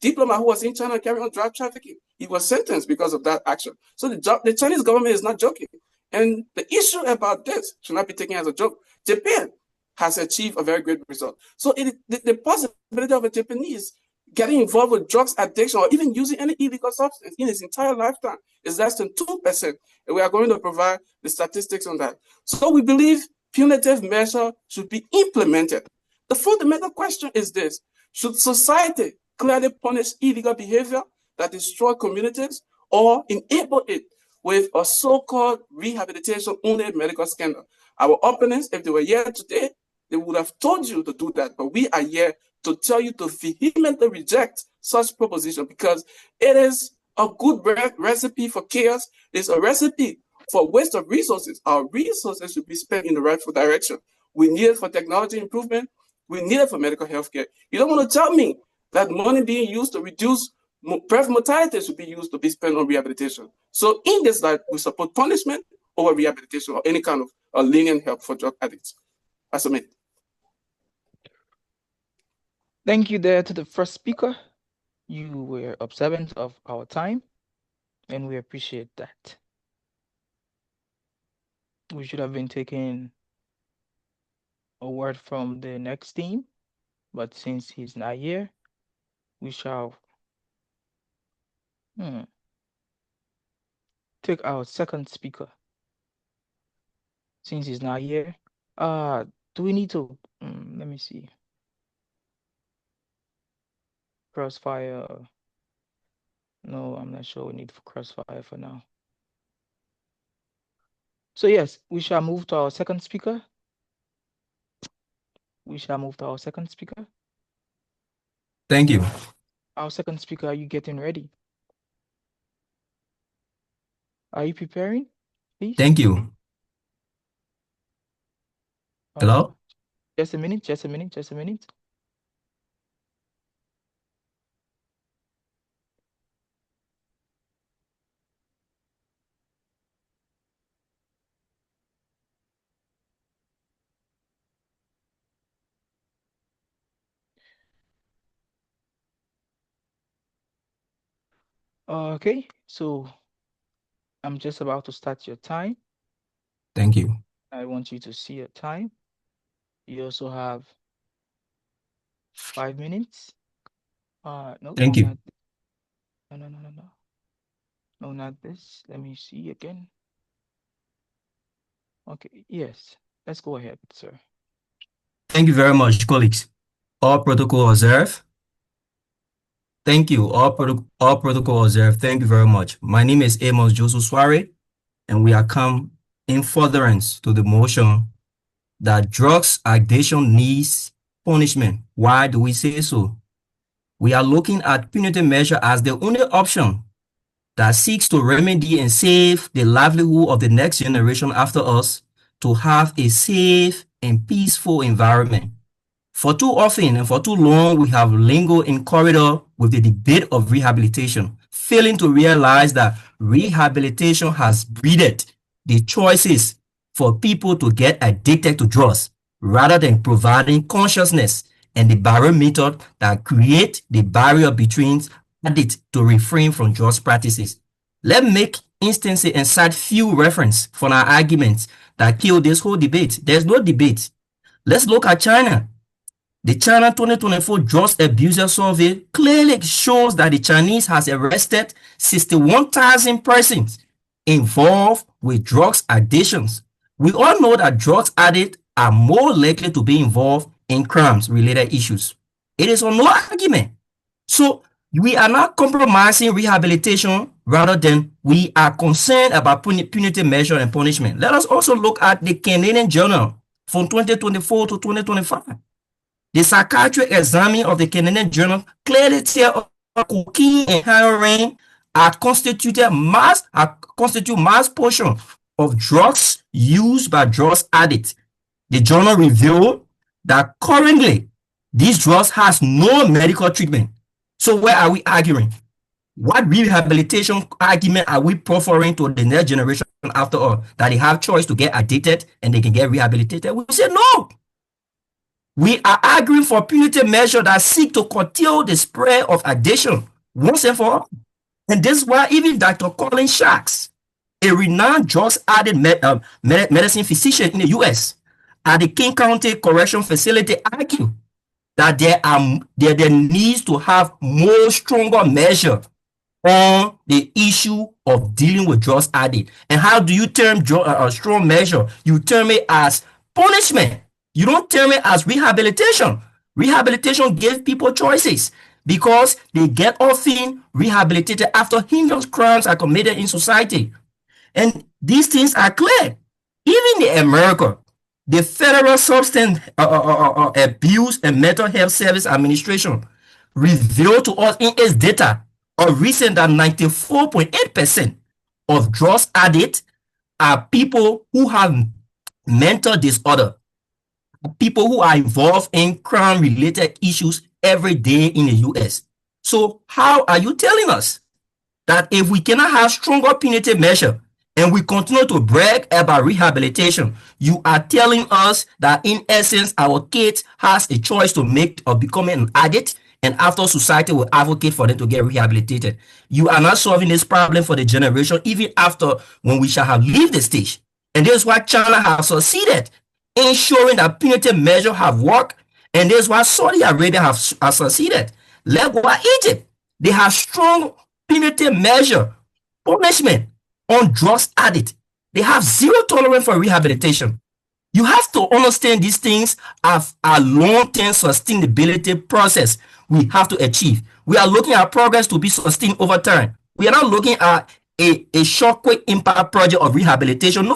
diplomat who was in China carrying on drug trafficking, he was sentenced because of that action. So the Chinese government is not joking. And the issue about this should not be taken as a joke. Japan has achieved a very great result. So the possibility of a Japanese getting involved with drugs addiction or even using any illegal substance in his entire lifetime is less than 2%. And we are going to provide the statistics on that. So we believe punitive measure should be implemented. The fundamental question is this: should society clearly punish illegal behavior that destroy communities or enable it with a so-called rehabilitation-only medical scandal? Our opponents, if they were here today, they would have told you to do that, but we are here to tell you to vehemently reject such proposition because it is a good recipe for chaos. It's a recipe for waste of resources. Our resources should be spent in the rightful direction. We need it for technology improvement. We need it for medical health care. You don't want to tell me that money being used to reduce birth mortality should be used to be spent on rehabilitation. So in this light, we support punishment over rehabilitation or any kind of lenient help for drug addicts. I submit.
Thank you there to the first speaker. You were observant of our time, and we appreciate that. We should have been taking a word from the next team, but since he's not here, we shall take our second speaker. Since he's not here, do we need to, let me see. Crossfire. No, I'm not sure we need for Crossfire for now. So yes, we shall move to our second speaker.
Thank you.
Our second speaker, are you getting ready? Are you preparing, please?
Thank you. Hello?
Just a minute. Okay, so I'm just about to start your time.
Thank you.
I want you to see your time. You also have 5 minutes. No.
Thank you.
No. No, not this. Let me see again. Okay, yes. Let's go ahead, sir.
Thank you very much, colleagues. All protocol observed. Thank you. All protocol observed. Thank you very much. My name is Joseph Soare, and we are come in furtherance to the motion that drugs addiction needs punishment. Why do we say so? We are looking at punitive measure as the only option that seeks to remedy and save the livelihood of the next generation after us to have a safe and peaceful environment. For too often and for too long, we have lingered in corridor with the debate of rehabilitation, failing to realize that rehabilitation has breeded the choices for people to get addicted to drugs, rather than providing consciousness and the barrier method that create the barrier between addicts to refrain from drugs practices. Let's make instances and cite few reference from our arguments that kill this whole debate. There's no debate. Let's look at China. The China 2024 Drugs Abuser Survey clearly shows that the Chinese has arrested 61,000 persons involved with drugs addictions. We all know that drugs addicts are more likely to be involved in crimes-related issues. It is on no argument. So we are not compromising rehabilitation, rather than we are concerned about punitive measure and punishment. Let us also look at the Canadian Journal from 2024 to 2025. The psychiatric examine of the Canadian Journal clearly tells us cocaine and heroin constitute mass portion of drugs used by drugs addicts. The journal revealed that currently these drugs has no medical treatment. So where are we arguing? What rehabilitation argument are we proffering to the next generation after all, that they have choice to get addicted and they can get rehabilitated? We say no. We are arguing for punitive measures that seek to curtail the spread of addiction once and for all. And this is why even Dr. Colin Sharks, a renowned drugs added medicine physician in the US at the King County Correction Facility, argued that there needs to have more stronger measure on the issue of dealing with drugs addict. And how do you term a strong measure? You term it as punishment. You don't term it as rehabilitation. Rehabilitation gives people choices because they get often rehabilitated after heinous crimes are committed in society. And these things are clear. Even in America, the Federal Substance Abuse and Mental Health Service Administration revealed to us in its data of recent that 94.8% of drugs addicts are people who have mental disorder, people who are involved in crime-related issues every day in the US. So how are you telling us that if we cannot have stronger punitive measure and we continue to brag about rehabilitation, you are telling us that in essence our kids has a choice to make of becoming an addict, and after society will advocate for them to get rehabilitated? You are not solving this problem for the generation even after when we shall have leave the stage. And this is why China has succeeded in showing that punitive measures have worked, and this is why Saudi Arabia have succeeded. Likewise, Egypt, they have strong punitive measure, punishment on drugs addict. They have zero tolerance for rehabilitation. You have to understand these things as a long-term sustainability process we have to achieve. We are looking at progress to be sustained over time. We are not looking at a short, quick impact project of rehabilitation. No.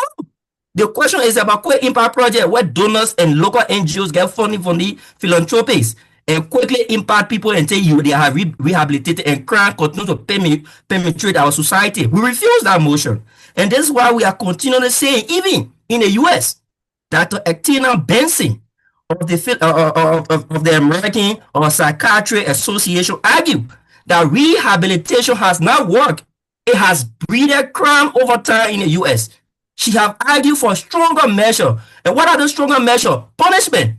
The question is about quick impact project where donors and local NGOs get funding from the philanthropists and quickly impact people until they are rehabilitated and crime continue to penetrate our society. We refuse that motion. And this is why we are continually saying, even in the US, Dr. Actina Benson of the American Psychiatry Association argued that rehabilitation has not worked. It has breeded crime over time in the US. She have argued for stronger measure. And what are the stronger measure? Punishment.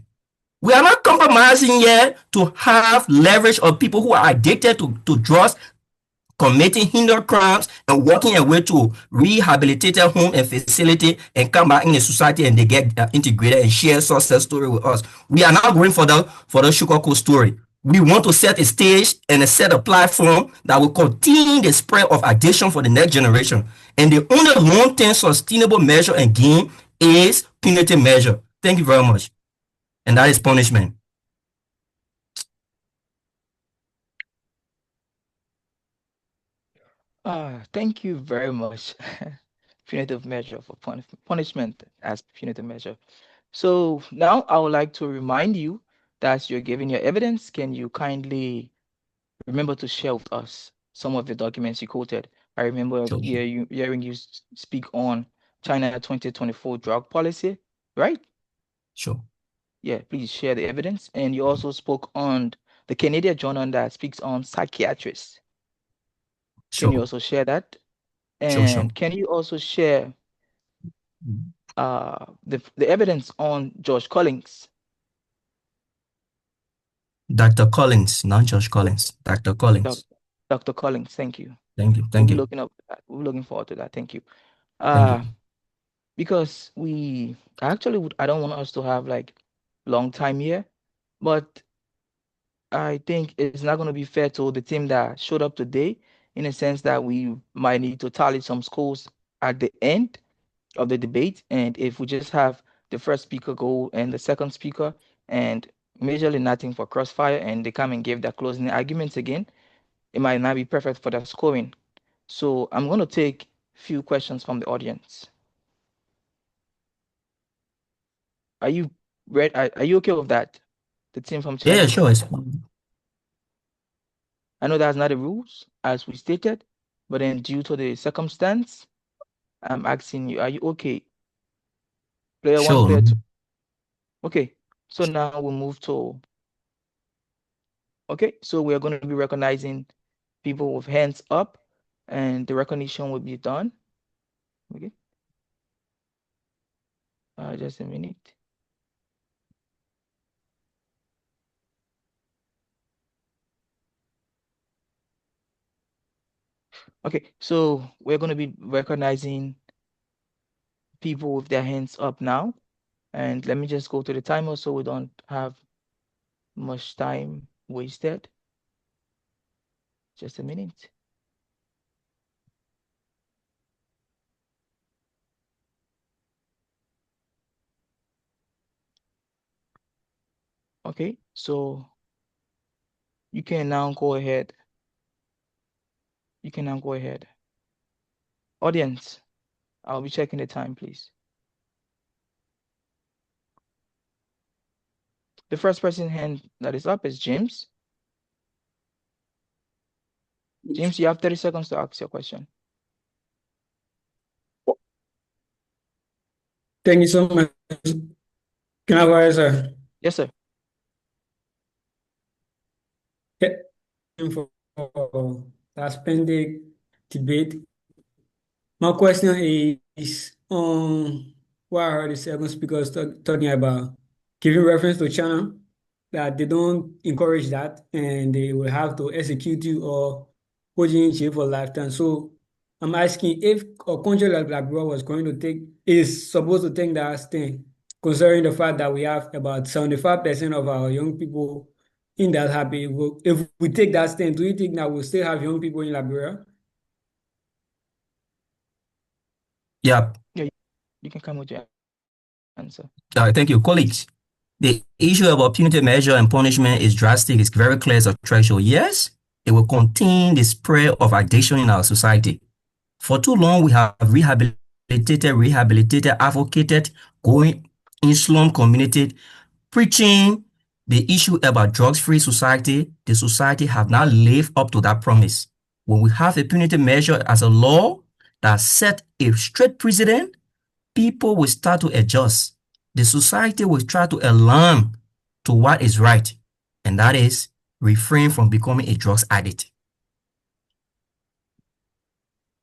We are not compromising here to have leverage of people who are addicted to drugs, committing heinous crimes and working a way to rehabilitated home and facility and come back in the society and they get integrated and share success story with us. We are not going for the sugarcoat story. We want to set a stage and set a platform that will continue the spread of addiction for the next generation. And the only long-term sustainable measure and gain is punitive measure. Thank you very much. And that is punishment.
Thank you very much. Punitive measure for punishment as punitive measure. So now I would like to remind you that you're giving your evidence. Can you kindly remember to share with us some of the documents you quoted? I remember hearing you speak on China 2024 drug policy, right?
Sure.
Yeah, please share the evidence. And you also spoke on the Canadian journal that speaks on psychiatrists.
Sure.
Can you also share that? And can you also share the evidence on George Collins?
Dr. Collins, not Josh Collins. Dr. Collins.
Dr. Collins, thank you.
Thank you. Thank you.
We're looking forward to that. Thank you.
Thank you.
Because I don't want us to have like long time here, but I think it's not going to be fair to the team that showed up today, in a sense that we might need to tally some scores at the end of the debate. And if we just have the first speaker go and the second speaker and majorly nothing for crossfire and they come and give their closing arguments again, it might not be perfect for the scoring. So I'm going to take few questions from the audience. Are you ready? Are you okay with that? The team from Chengdu?
Yeah, sure.
I know that's not the rules as we stated, but then due to the circumstance, I'm asking you, are you okay? Player
Sure.
one, player two. Okay, so now we'll move to, okay, so we're going to be recognizing people with hands up and the recognition will be done. Okay. Just a minute. Okay, so we're going to be recognizing people with their hands up now. And let me just go to the timer so we don't have much time wasted. Just a minute. Okay, so you can now go ahead. You can now go ahead. Audience, I'll be checking the time, please. The first person hand that is up is James. James, you have 30 seconds to ask your question.
Thank you so much. Can I go ahead, sir?
Yes, sir.
For that splendid debate. My question is what I heard the second speakers talking about giving reference to China, that they don't encourage that and they will have to execute you or put you in jail for lifetime. So I'm asking if a country like Liberia is supposed to take that stand, considering the fact that we have about 75% of our young people in that habit. If we take that stand, do you think that we'll still have young people in Liberia?
Yeah.
Yeah, you can come with your answer.
Thank you, colleagues. The issue about punitive measure and punishment is drastic. It's very clear as a threshold. Yes, it will contain the spread of addiction in our society. For too long, we have rehabilitated, advocated, going in slum community, preaching the issue about drugs-free society. The society have not lived up to that promise. When we have a punitive measure as a law that set a strict precedent, people will start to adjust. The society will try to align to what is right, and that is refrain from becoming a drugs addict.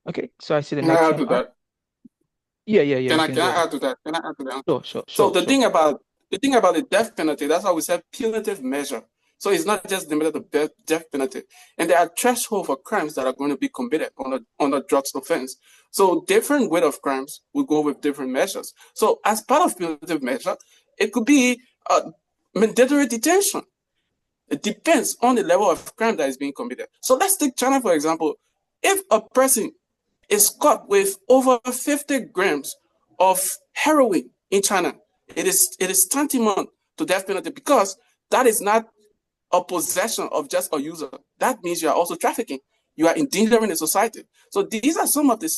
Okay, so I see the
Can I
next
add
hand
to
up.
that?
Yeah,
Can
you
I
can go ahead.
add to that? Can I add to that?
Sure.
So the thing about the death penalty, that's why we said punitive measure. So it's not just limited to death penalty. And there are thresholds for crimes that are going to be committed on a drugs offense. So different weight of crimes will go with different measures. So as part of punitive measure, it could be mandatory detention. It depends on the level of crime that is being committed. So let's take China, for example. If a person is caught with over 50 grams of heroin in China, it is tantamount to death penalty, because that is not a possession of just a user. That means you are also trafficking. You are endangering the society. So these are some of the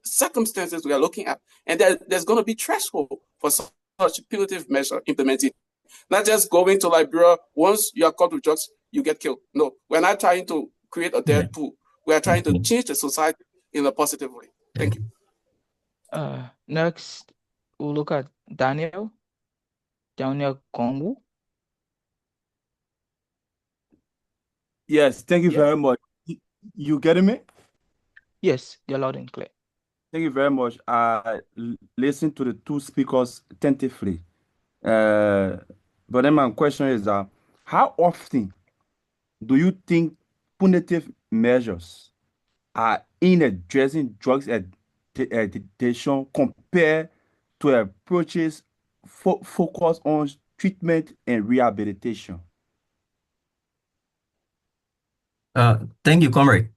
circumstances we are looking at, and there's going to be threshold for such punitive measure implemented. Not just going to Liberia, once you are caught with drugs, you get killed. No, we're not trying to create a death pool. We are trying to change the society in a positive way. Thank you.
Next, we'll look at Daniel Kongu.
Yes, thank you very much. You getting me?
Yes, you're loud and clear.
Thank you very much. I listened to the two speakers attentively. But then my question is, how often do you think punitive measures are in addressing drugs addiction compared to approaches focus on treatment and rehabilitation?
Thank you, comrade.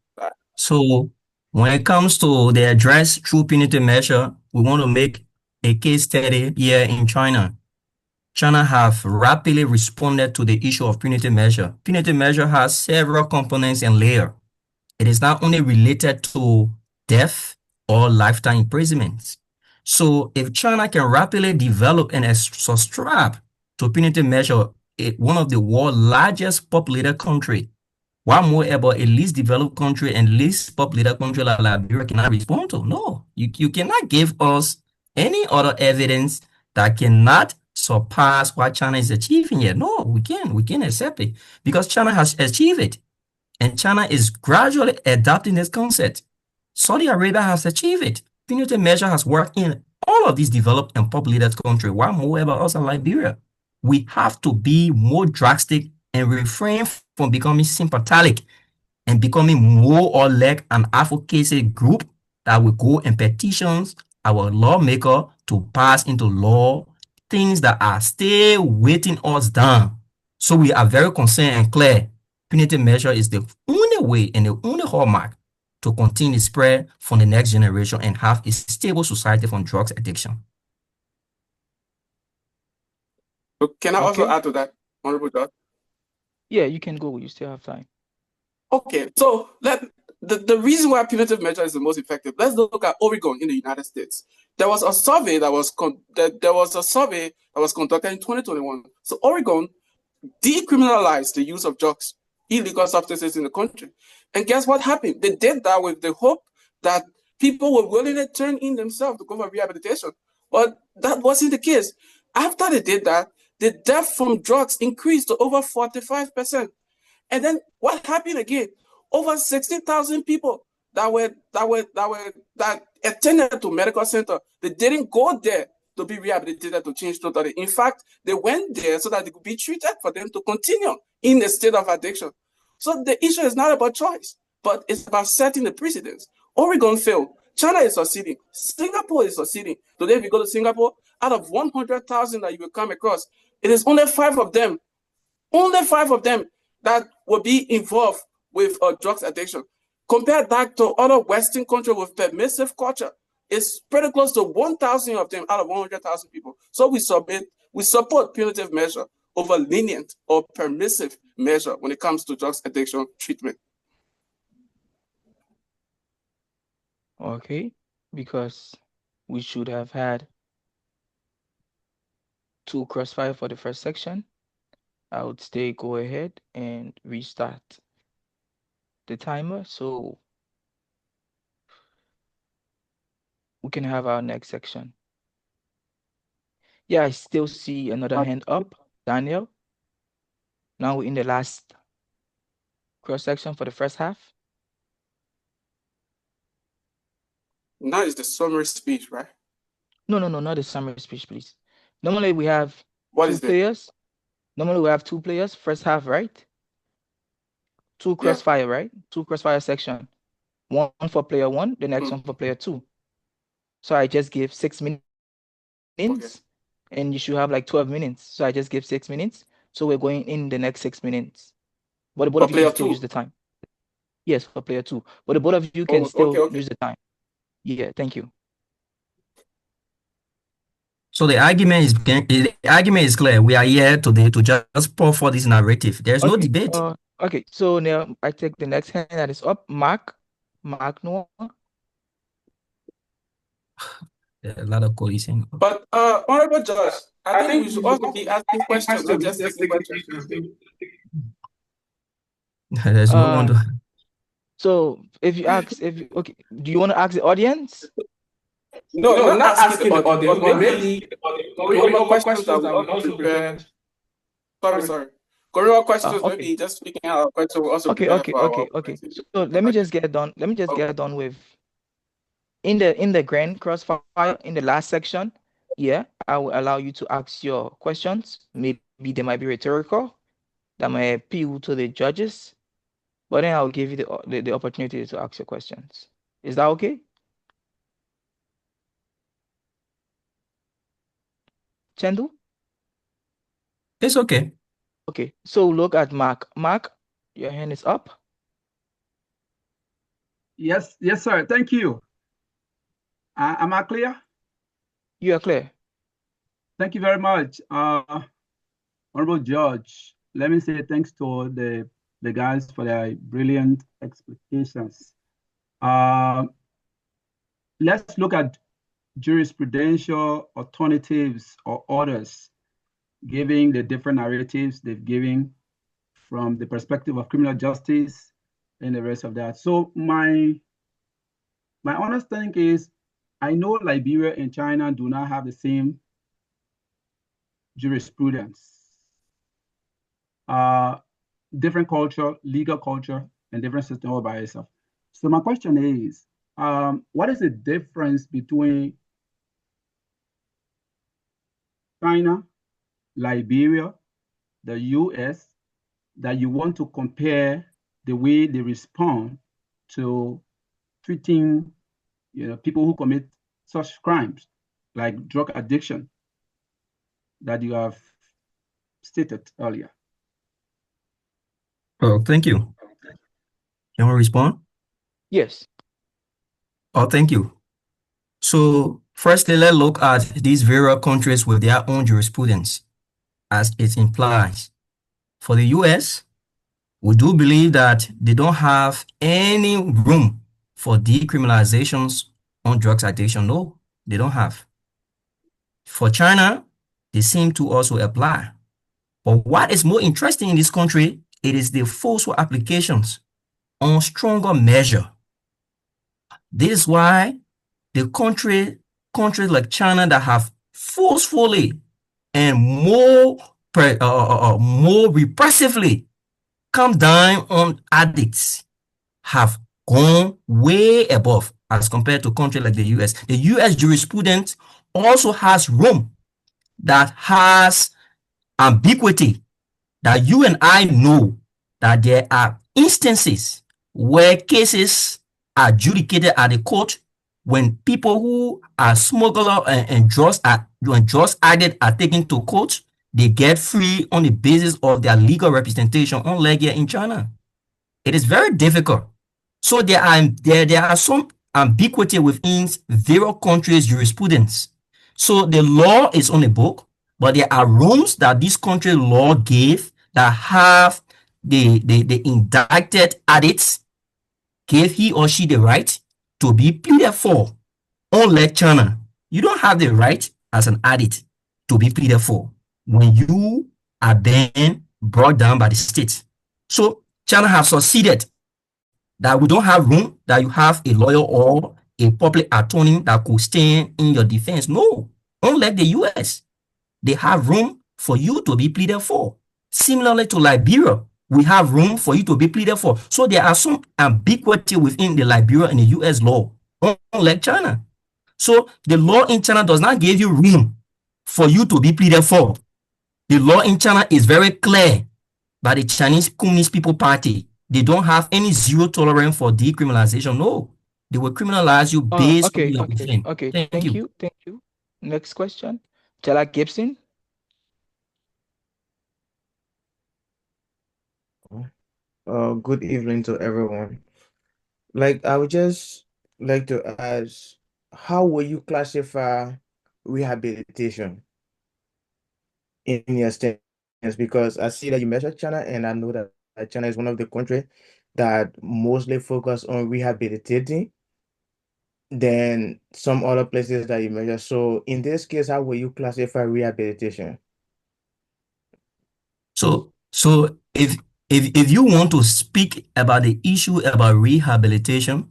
So when it comes to the address through punitive measure, we want to make a case study here in China. China have rapidly responded to the issue of punitive measure. Punitive measure has several components and layers. It is not only related to death or lifetime imprisonment. So if China can rapidly develop and subscribe to punitive measure, one of the world's largest populated country, what more about a least developed country and least populated country like Liberia cannot respond to? No, you cannot give us any other evidence that cannot surpass what China is achieving yet. No, we can't accept it because China has achieved it. And China is gradually adopting this concept. Saudi Arabia has achieved it. Punitive measure has worked in all of these developed and populated countries. What more about us in Liberia? We have to be more drastic and refrain from becoming sympathetic and becoming more or less an advocacy group that will go and petitions our lawmaker to pass into law things that are still weighting us down. So we are very concerned and clear. Punitive measure is the only way and the only hallmark to continue the spread from the next generation and have a stable society from drugs addiction.
Can I also
Okay.
add to that, Honorable Judge?
Yeah, you can go. You still have time.
Okay, so the reason why punitive measure is the most effective. Let's look at Oregon in the United States. There was a survey that was conducted in 2021. So Oregon decriminalized the use of drugs, illegal substances in the country. And guess what happened? They did that with the hope that people were willing to turn in themselves to go for rehabilitation. But that wasn't the case. After they did that, the death from drugs increased to over 45%. And then what happened again? Over 16,000 people that attended to medical center, they didn't go there to be rehabilitated, to change totally. In fact, they went there so that they could be treated for them to continue in a state of addiction. So the issue is not about choice, but it's about setting the precedence. Oregon failed. China is succeeding. Singapore is succeeding. Today, if you go to Singapore, out of 100,000 that you will come across, it is only 5 of them that will be involved with drugs addiction. Compare that to other Western countries with permissive culture. It's pretty close to 1,000 of them out of 100,000 people. So we support punitive measure over lenient or permissive measure when it comes to drugs addiction treatment.
Okay, because we should have had 2 crossfire for the first section. I would say go ahead and restart the timer so we can have our next section. Yeah, I still see another hand up, Daniel. Now we're in the last cross section for the first half.
Now is the summary speech, right?
No, not the summary speech, please. Normally we have
What
two
is that?
players. Normally we have 2 players, first half, right? 2 crossfire, right? 2 crossfire section. 1 for player 1, the next one for player 2. So I just give 6 minutes, and you should have like 12 minutes. So I just give 6 minutes. So we're going in the next 6 minutes. But both of you can still use the time. Yes, for player 2. But the both of you can still use the time. Yeah, thank you.
So the argument is clear. We are here today to just pour for this narrative. There's no debate.
Okay, so now I take the next hand that is up. Mark Noah.
There are a lot of collision.
But Honorable Judge, I think we should also be asking questions, not just taking questions.
There's no one to...
So if you ask, okay, do you want to ask the audience?
No, not asking the audience, but maybe going over questions that we also prepared. Sorry. Going over questions, maybe just speaking out questions we also prepared for our
Okay. So let me just get done. Let me just get done with in the grand crossfire in the last section. Yeah, I will allow you to ask your questions. Maybe they might be rhetorical, that might appeal to the judges, but then I'll give you the opportunity to ask your questions. Is that okay? Chengdu?
It's okay.
Okay, so look at Mark. Mark, your hand is up.
Yes, sir. Thank you. Am I clear?
You are clear.
Thank you very much. Honorable Judge, let me say thanks to the guys for their brilliant explications. Let's look at jurisprudential alternatives or orders, giving the different narratives they've given from the perspective of criminal justice and the rest of that. So my understanding is, I know Liberia and China do not have the same jurisprudence. Different culture, legal culture, and different system all by itself. So my question is, what is the difference between China, Liberia, the US, that you want to compare the way they respond to treating people who commit such crimes like drug addiction that you have stated earlier?
Oh, thank you. You want to respond?
Yes.
Oh, thank you. So firstly, let's look at these various countries with their own jurisprudence, as it implies. For the US, we do believe that they don't have any room for decriminalizations on drugs addiction. No, they don't have. For China, they seem to also apply. But what is more interesting in this country, it is the forceful applications on stronger measure. This is why the countries like China that have forcefully and more repressively come down on addicts have gone way above as compared to countries like the US. The US jurisprudence also has room that has ambiguity, that you and I know that there are instances where cases are adjudicated at the court when people who are smugglers and drugs addicts are taken to court, they get free on the basis of their legal representation, unlike here in China. It is very difficult. So there are some ambiguity within various countries' jurisprudence. So the law is on the book, but there are rooms that this country law gave that have the indicted addicts gave he or she the right to be pleaded for. Unlike China, you don't have the right as an addict to be pleaded for when you are being brought down by the state. So China has succeeded that we don't have room that you have a lawyer or a public attorney that could stand in your defense. No, unlike the US, they have room for you to be pleaded for. Similarly to Liberia, we have room for you to be pleaded for. So there are some ambiguity within the Liberia and the US law, unlike China. So the law in China does not give you room for you to be pleaded for. The law in China is very clear by the Chinese Communist People Party. They don't have any zero tolerance for decriminalization. No, they will criminalize you based on your offense.
Okay.
Thank you.
Thank you. Next question. Jala Gibson.
Good evening to everyone. I would just like to ask, how will you classify rehabilitation in your stance? Because I see that you mentioned China, and I know that China is one of the countries that mostly focus on rehabilitating than some other places that you measure. So in this case, how will you classify rehabilitation?
So if you want to speak about the issue about rehabilitation,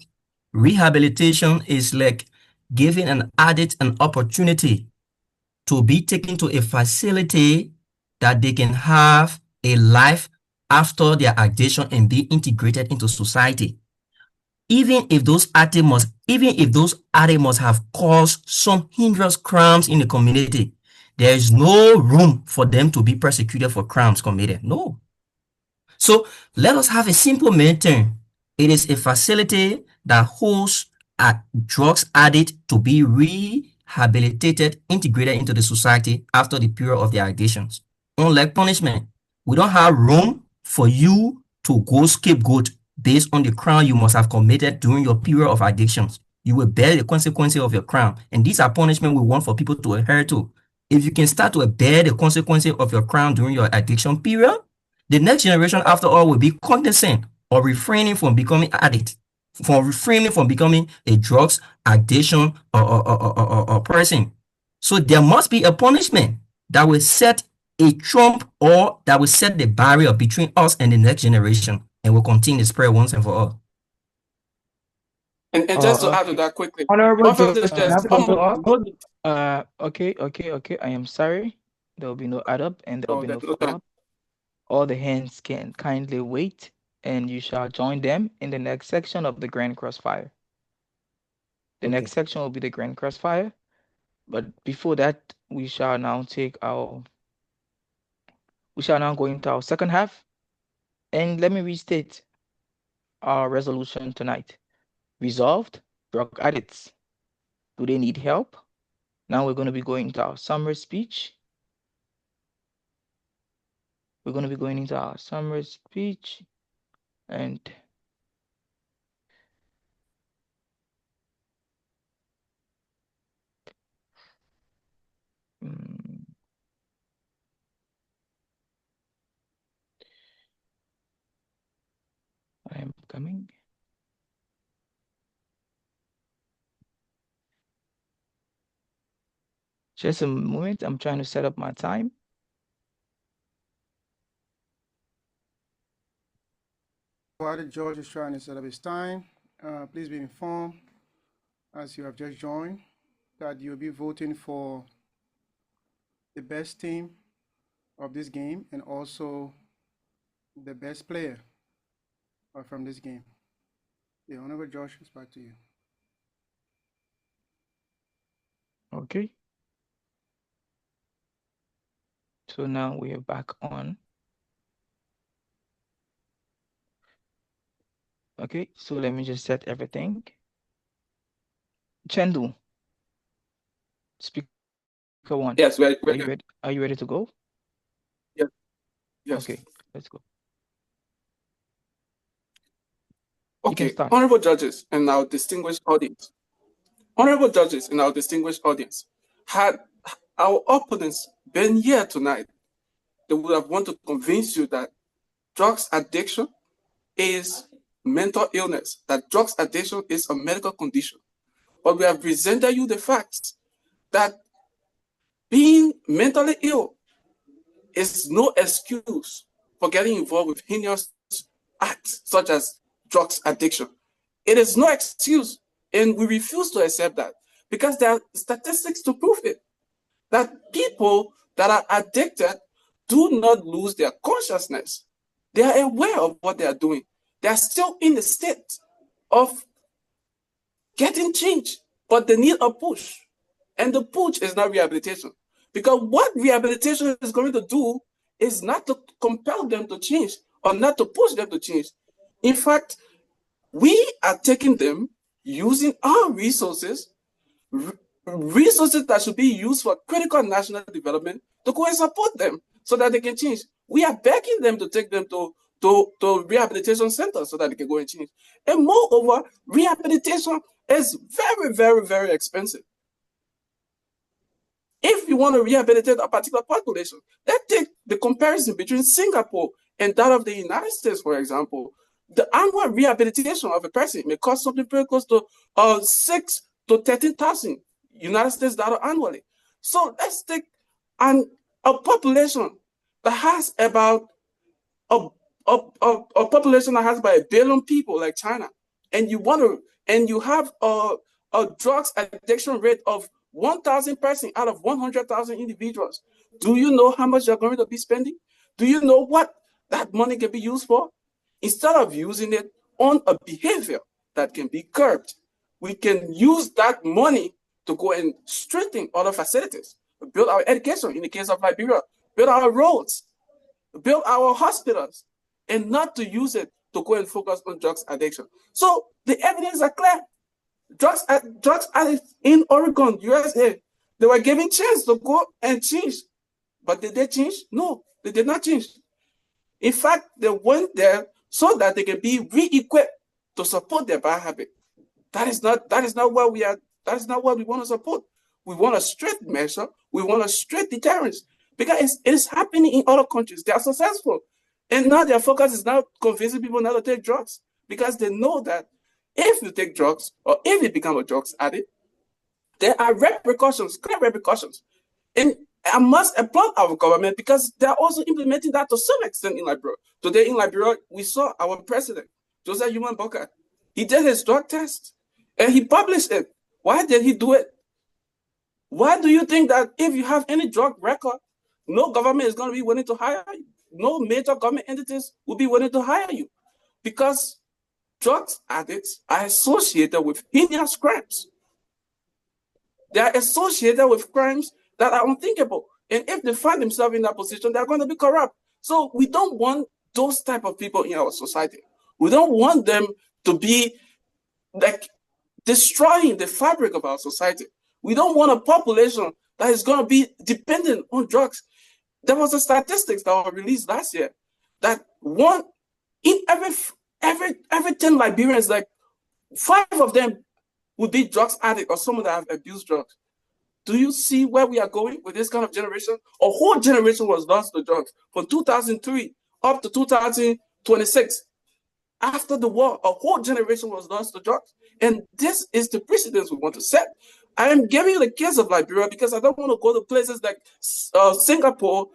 rehabilitation is like giving an addict an opportunity to be taken to a facility that they can have a life after their addiction and be integrated into society. Even if those addicts must have caused some heinous crimes in the community, there is no room for them to be persecuted for crimes committed. No. So let us have a simple maintain. It is a facility that hosts a drugs addict to be rehabilitated, integrated into the society after the period of their addictions. Unlike punishment, we don't have room for you to go scapegoat based on the crime you must have committed during your period of addictions. You will bear the consequences of your crime. And these are punishment we want for people to adhere to. If you can start to bear the consequences of your crime during your addiction period, the next generation after all will be cognizant or refraining from becoming addict, from refraining from becoming a drugs addiction or person. So there must be a punishment that will set a trump or that will set the barrier between us and the next generation and will continue to spread once and for all.
And just to add to that quickly,
Honorable
both of
George,
this
can I
just
follow up? Okay. I am sorry. There will be no add up and there will be no follow up. All the hands can kindly wait, and you shall join them in the next section of the Grand Crossfire. The next section will be the Grand Crossfire, but before that, we shall now go into our second half. And let me restate, our resolution tonight. Resolved, drug addicts. Do they need help? Now we're going to be going into our summary speech. We're going to be going into our summary speech and I am coming. Just a moment, I'm trying to set up my time.
While George is trying to set up his time, please be informed, as you have just joined, that you'll be voting for the best team of this game and also the best player from this game. The Honorable Josh, is back to you.
Okay. So now we are back on. Okay, so let me just set everything. Chengdu, speaker one.
Yes, we're
are you ready? Are you ready to go?
Yes. Yes.
Okay, let's go.
Okay, honorable judges and our distinguished audience. Honorable judges and our distinguished audience, had our opponents been here tonight, they would have wanted to convince you that drugs addiction is mental illness, that drugs addiction is a medical condition. But we have presented you the facts that being mentally ill is no excuse for getting involved with heinous acts such as drugs addiction. It is no excuse, and we refuse to accept that because there are statistics to prove it, that people that are addicted do not lose their consciousness. They are aware of what they are doing. They are still in the state of getting change, but they need a push. And the push is not rehabilitation. Because what rehabilitation is going to do is not to compel them to change or not to push them to change. In fact, we are taking them using our resources, resources that should be used for critical national development, to go and support them so that they can change. We are begging them to take them to rehabilitation centers so that they can go and change. And moreover, rehabilitation is very, very, very expensive. If you want to rehabilitate a particular population, let's take the comparison between Singapore and that of the United States, for example. The annual rehabilitation of a person may cost something very close to 6 to 13,000 United States dollars annually. So let's take a population that has about a population that has about 1 billion people like China, and you have a drugs addiction rate of 1,000 persons out of 100,000 individuals. Do you know how much you're going to be spending? Do you know what that money can be used for? Instead of using it on a behavior that can be curbed, we can use that money to go and strengthen other facilities, build our education in the case of Liberia, build our roads, build our hospitals, and not to use it to go and focus on drugs addiction. So the evidence are clear. Drugs addicts in Oregon, USA, they were given chance to go and change. But did they change? No, they did not change. In fact, they went there so that they can be re-equipped to support their bad habit. That is not what we are. That is not what we want to support. We want a strict measure. We want a strict deterrence because it is happening in other countries. They are successful, and now their focus is now convincing people not to take drugs because they know that if you take drugs or if you become a drugs addict, there are repercussions, clear repercussions. And I must applaud our government because they are also implementing that to some extent in Liberia. Today in Liberia, we saw our president, Joseph Human Boka. He did his drug test and he published it. Why did he do it? Why do you think that if you have any drug record, no government is going to be willing to hire you? No major government entities will be willing to hire you because drugs addicts are associated with heinous crimes. They are associated with crimes that are unthinkable. And if they find themselves in that position, they're going to be corrupt. So we don't want those type of people in our society. We don't want them to be like destroying the fabric of our society. We don't want a population that is going to be dependent on drugs. There was a statistics that were released last year that one in every 10 Liberians, like 5 of them would be drugs addict or someone that have abused drugs. Do you see where we are going with this kind of generation? A whole generation was lost to drugs from 2003 up to 2026. After the war, a whole generation was lost to drugs. And this is the precedence we want to set. I am giving you the case of Liberia because I don't want to go to places like Singapore,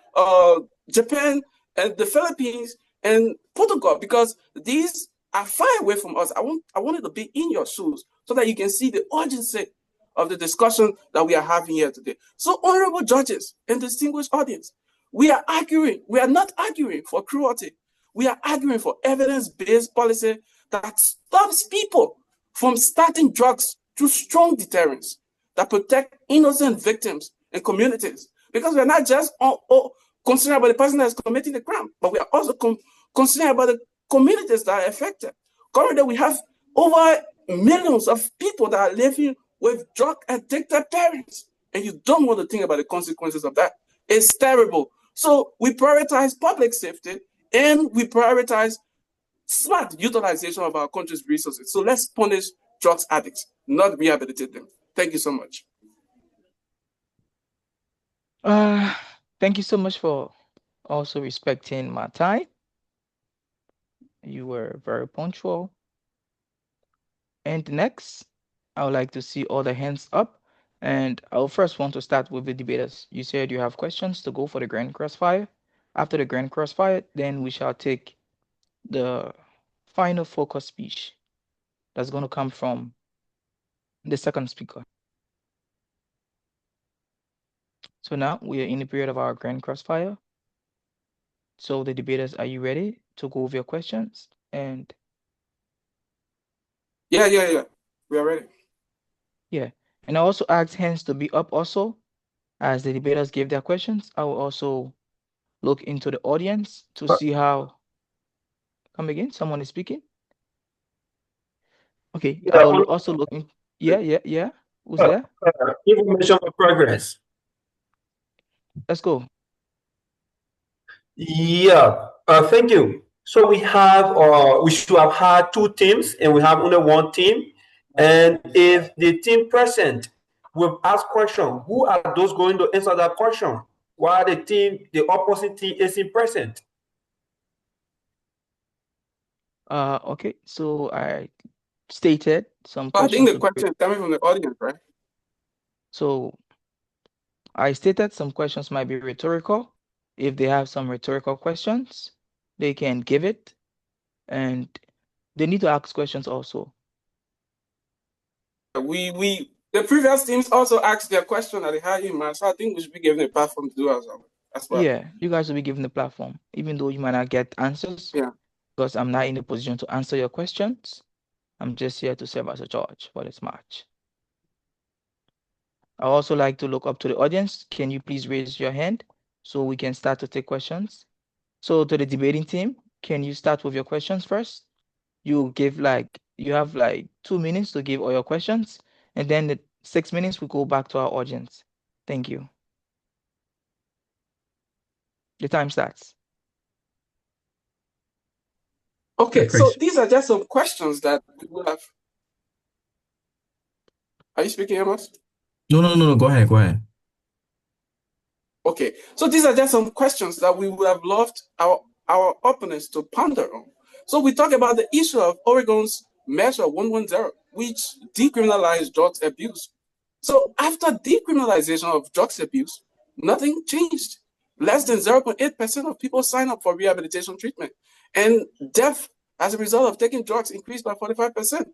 Japan, and the Philippines, and Portugal, because these are far away from us. I wanted to be in your shoes so that you can see the urgency of the discussion that we are having here today. So, honorable judges and distinguished audience, we are not arguing for cruelty. We are arguing for evidence-based policy that stops people from starting drugs through strong deterrence that protect innocent victims and communities. Because we're not just concerned about the person that's committing the crime, but we are also concerned about the communities that are affected. Currently, we have over millions of people that are living with drug-addicted parents, and you don't want to think about the consequences of that. It's terrible. So we prioritize public safety, and we prioritize smart utilization of our country's resources. So let's punish drugs addicts, not rehabilitate them. Thank you so much.
Thank you so much for also respecting my time. You were very punctual. And next, I would like to see all the hands up. And I'll first want to start with the debaters. You said you have questions to go for the Grand Crossfire. After the Grand Crossfire, then we shall take the final focus speech that's going to come from the second speaker. So now we are in the period of our Grand Crossfire. So the debaters, are you ready to go over your questions? And
yeah, we are ready.
Yeah, and I also asked hands to be up also. As the debaters give their questions, I will also look into the audience to see how. Come again, someone is speaking. Okay,
Yeah,
I will also look in. Yeah. Who's there?
Information of progress.
Let's go.
Yeah, thank you. So we should have had 2 teams, and we have only 1 team. And if the team present will ask question, who are those going to answer that question? While the opposite team isn't present.
Okay, so I stated some
I
questions.
think the question is coming from the audience, right?
So I stated some questions might be rhetorical. If they have some rhetorical questions, they can give it, and they need to ask questions also.
The previous teams also asked their question at the high mark, so I think we should be given a platform to do as well.
Yeah, you guys will be given the platform, even though you might not get answers.
Yeah.
Because I'm not in a position to answer your questions. I'm just here to serve as a judge for this match. I also like to look up to the audience. Can you please raise your hand so we can start to take questions? So to the debating team, can you start with your questions first? You have like 2 minutes to give all your questions, and then the 6 minutes we go back to our audience. Thank you. The time starts.
Okay, so these are just some questions that we will have. Are you speaking, Amos?
No. Go ahead.
Okay, so these are just some questions that we would have loved our opponents to ponder on. So we talk about the issue of Oregon's Measure 110, which decriminalized drugs abuse. So after decriminalization of drugs abuse, nothing changed. Less than 0.8% of people sign up for rehabilitation treatment, and death as a result of taking drugs increased by 45%.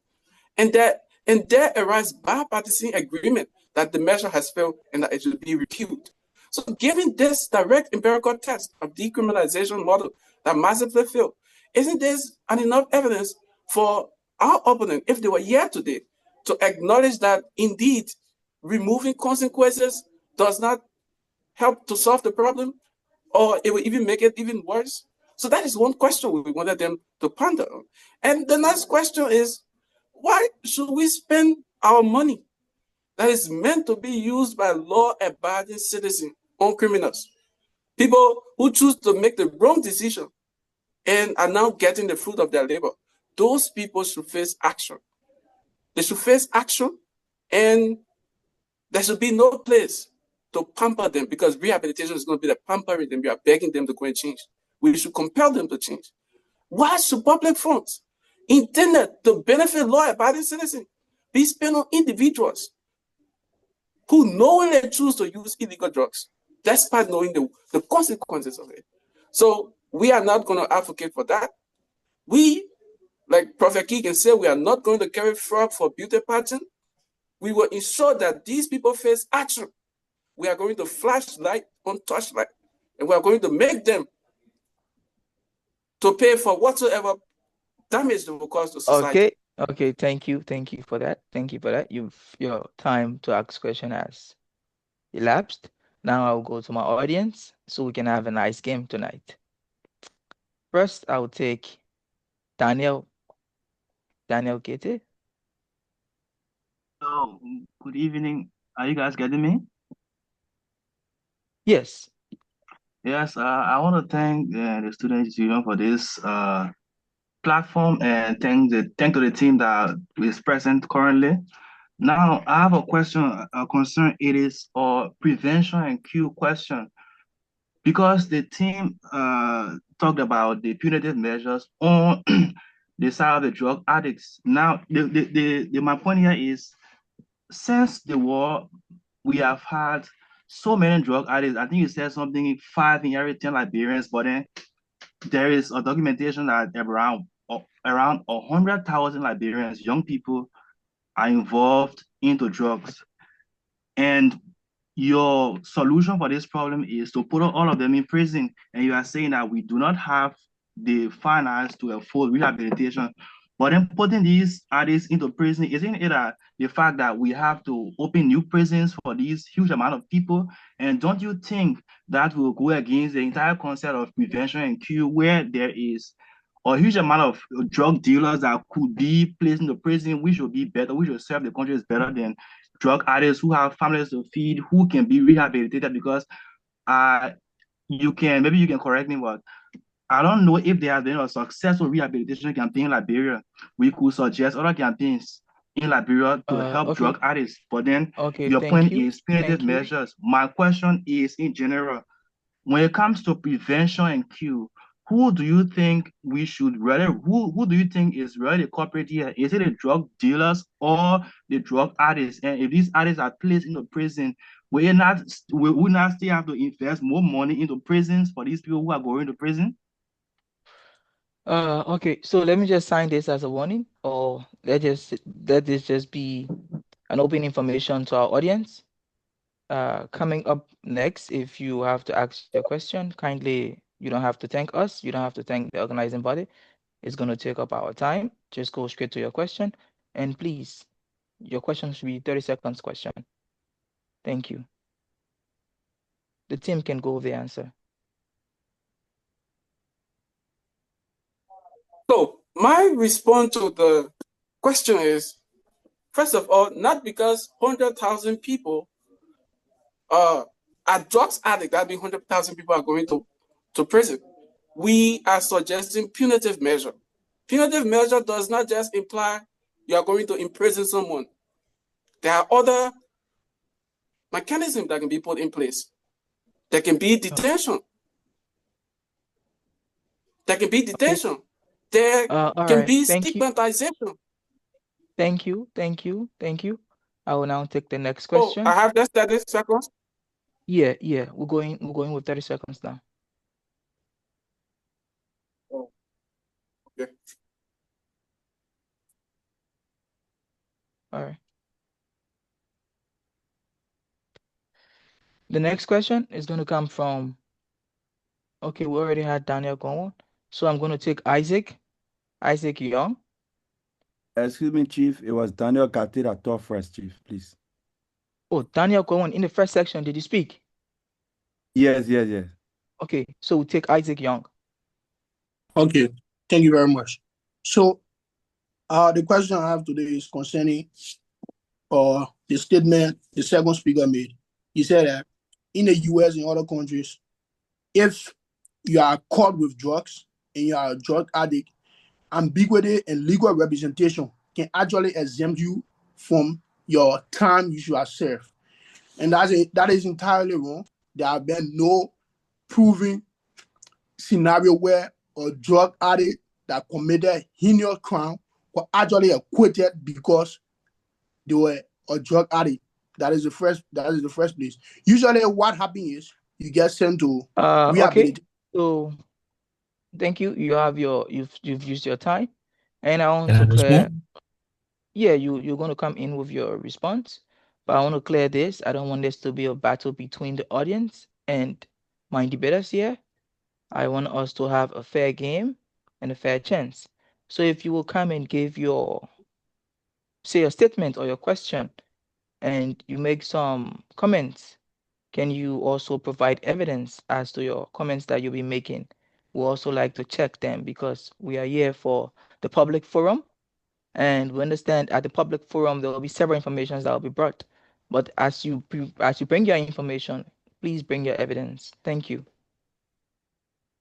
And there arises bipartisan agreement that the measure has failed and that it should be repealed. So given this direct empirical test of decriminalization model that massively failed, isn't this enough evidence for our opponent, if they were here today, to acknowledge that indeed removing consequences does not help to solve the problem, or it will even make it even worse? So that is one question we wanted them to ponder on. And the next question is, why should we spend our money that is meant to be used by law-abiding citizens on criminals? People who choose to make the wrong decision and are now getting the fruit of their labor. Those people should face action. They should face action, and there should be no place to pamper them, because rehabilitation is going to be the pampering them. We are begging them to go and change. We should compel them to change. Why should public funds intended to benefit law-abiding citizens be spent on individuals who knowingly choose to use illegal drugs, despite knowing the consequences of it? So we are not going to advocate for that. We, like Prophet Keegan said, we are not going to carry fraud for beauty pageant. We will ensure that these people face action. We are going to flash light on torchlight, and we are going to make them to pay for whatsoever damage they will cause to society.
Okay, thank you for that. Your time to ask question has elapsed. Now I'll go to my audience so we can have a nice game tonight. First, I'll take Daniel Kete.
Hello, good evening. Are you guys getting me?
Yes.
Yes, I want to thank the Students Union for this platform, and thank to the team that is present currently. Now, I have a question, a concern. It is a prevention and cure question, because the team talked about the punitive measures on the side of the drug addicts. Now, my point here is, since the war, we have had so many drug addicts. I think you said something 5 in every 10 Liberians, but then there is a documentation that around 100,000 Liberians, young people, are involved into drugs. And your solution for this problem is to put all of them in prison. And you are saying that we do not have the finance to afford rehabilitation. But then putting these addicts into prison, isn't it the fact that we have to open new prisons for these huge amount of people? And don't you think that will go against the entire concept of prevention and cure, where there is a huge amount of drug dealers that could be placed into prison, which will be better, which will serve the countries better than drug addicts who have families to feed, who can be rehabilitated? Because maybe you can correct me, but I don't know if there has been a successful rehabilitation campaign in Liberia. We could suggest other campaigns in Liberia to help drug addicts, but then your point is punitive measures. My question is, in general, when it comes to prevention and cure, who do you think we should rather, who do you think is really the culprit here? Is it the drug dealers or the drug addicts? And if these addicts are placed into prison, will we not still have to invest more money into prisons for these people who are going to prison?
Okay, so let me just sign this as a warning, or let this just be an open information to our audience. Coming up next, if you have to ask your question, kindly, you don't have to thank us, you don't have to thank the organizing body. It's going to take up our time. Just go straight to your question, and please, your question should be 30 seconds question. Thank you. The team can go with the answer.
So my response to the question is, first of all, not because 100,000 people are drugs addicts, that means 100,000 people are going to prison. We are suggesting punitive measure. Punitive measure does not just imply you are going to imprison someone. There are other mechanisms that can be put in place. There can be detention. There can be detention. There can be stigmatization.
Thank you. I will now take the next question.
Oh, I have just 30 seconds.
Yeah. We're going with 30 seconds now.
Oh, okay.
All right. The next question is going to come from, okay, we already had Daniel going, so I'm going to take Isaac Young.
Excuse me, Chief. It was Daniel Kate that talked first, Chief, please.
Oh, Daniel Cohen, in the first section, did you speak?
Yes.
Okay, so we'll take Isaac Young.
Okay, thank you very much. So, the question I have today is concerning the statement the second speaker made. He said that in the US and other countries, if you are caught with drugs and you are a drug addict, ambiguity and legal representation can actually exempt you from your time you should have served. And that is entirely wrong. There have been no proven scenario where a drug addict that committed heinous crime were actually acquitted because they were a drug addict. That is the first place. Usually what happens is you get sent to
Okay.
rehabilitation.
So thank you. You've used your time. And I want
Can I
to clear,
respond?
yeah, you're going to come in with your response, but I want to clear this. I don't want this to be a battle between the audience and my debaters here. I want us to have a fair game and a fair chance. So if you will come and give say a statement or your question, and you make some comments, can you also provide evidence as to your comments that you'll be making? We also like to check them because we are here for the public forum. And we understand at the public forum, there will be several informations that will be brought. But as you bring your information, please bring your evidence. Thank you.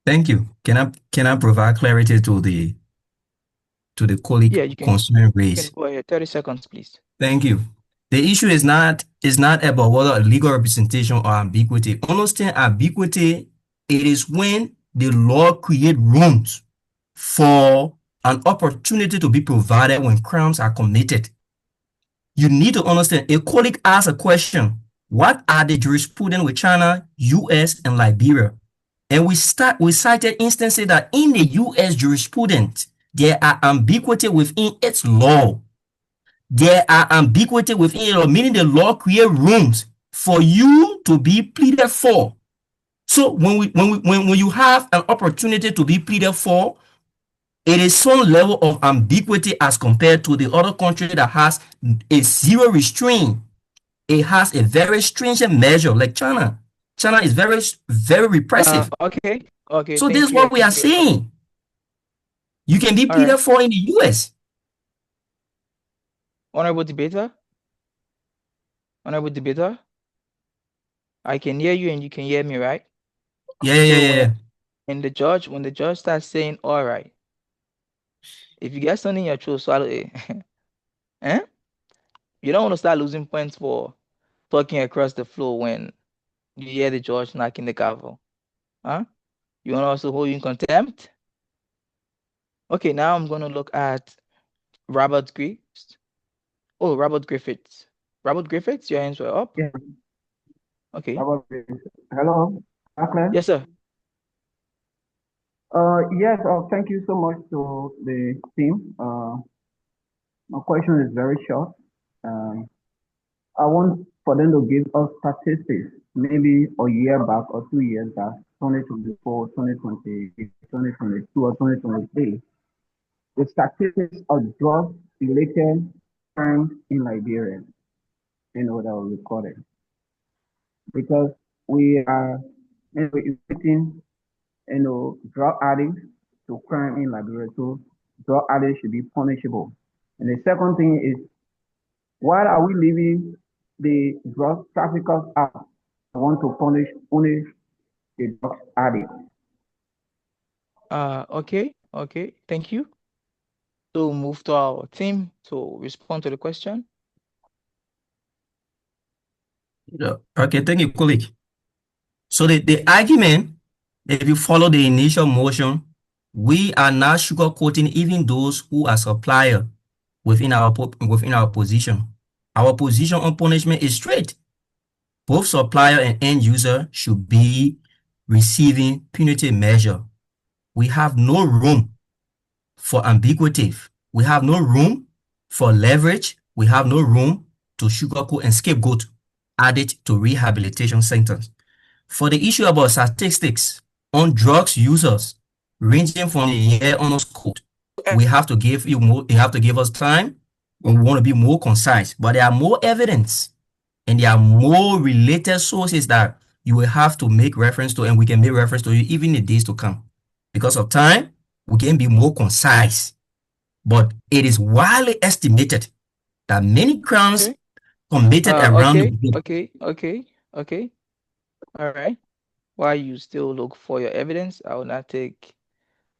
Thank you. Can I provide clarity to the colleague
Yeah, you can
raised?
go ahead. 30 seconds, please.
Thank you. The issue is not about whether a legal representation or ambiguity. Understand ambiguity, it is when the law create rooms for an opportunity to be provided when crimes are committed. You need to understand, a colleague asked a question, what are the jurisprudence with China, US, and Liberia? And we cited instances that in the US jurisprudence, there are ambiguity within its law. There are ambiguity within it, meaning the law create rooms for you to be pleaded for. So when you have an opportunity to be pleaded for, it is some level of ambiguity as compared to the other country that has a zero restraint. It has a very stringent measure like China. China is very, very repressive.
Okay.
So this is what we are saying. You can be pleaded for in the US.
Honorable debater, I can hear you and you can hear me, right?
Yeah.
When the judge starts saying, all right, if you get something in your throat, swallow it. Eh? You don't want to start losing points for talking across the floor when you hear the judge knocking the gavel. Huh? You want to also hold you in contempt? Okay, now I'm going to look at Robert Griffiths. Oh, Robert Griffiths. Robert Griffiths, your hands were up.
Yeah.
Okay.
Hello, Aklan?
Yes, sir.
Yes, thank you so much to the team. My question is very short. I want for them to give us statistics, maybe a year back or 2 years back, 2024, 2020, 2022, or 2023, the statistics of drug-related crimes in Liberia, that were recorded. Because we are inviting, drug addicts to crime in Liberia, so drug addicts should be punishable. And the second thing is, why are we leaving the drug traffickers out? I want to punish only the drug addicts.
Okay. Thank you. So move to our team to respond to the question.
Okay, thank you, colleague. So the argument, if you follow the initial motion, we are not sugarcoating even those who are supplier within our position. Our position on punishment is straight. Both supplier and end user should be receiving punitive measure. We have no room for ambiguity. We have no room for leverage. We have no room to sugarcoat and scapegoat added to rehabilitation centers. For the issue about statistics on drugs users ranging from the year on us code, we have to give you more, you have to give us time, and we want to be more concise, but there are more evidence and there are more related sources that you will have to make reference to, and we can make reference to you even in the days to come. Because of time, we can be more concise. But it is widely estimated that many crimes
Okay.
committed around the world.
Okay. All right. While you still look for your evidence, I will not take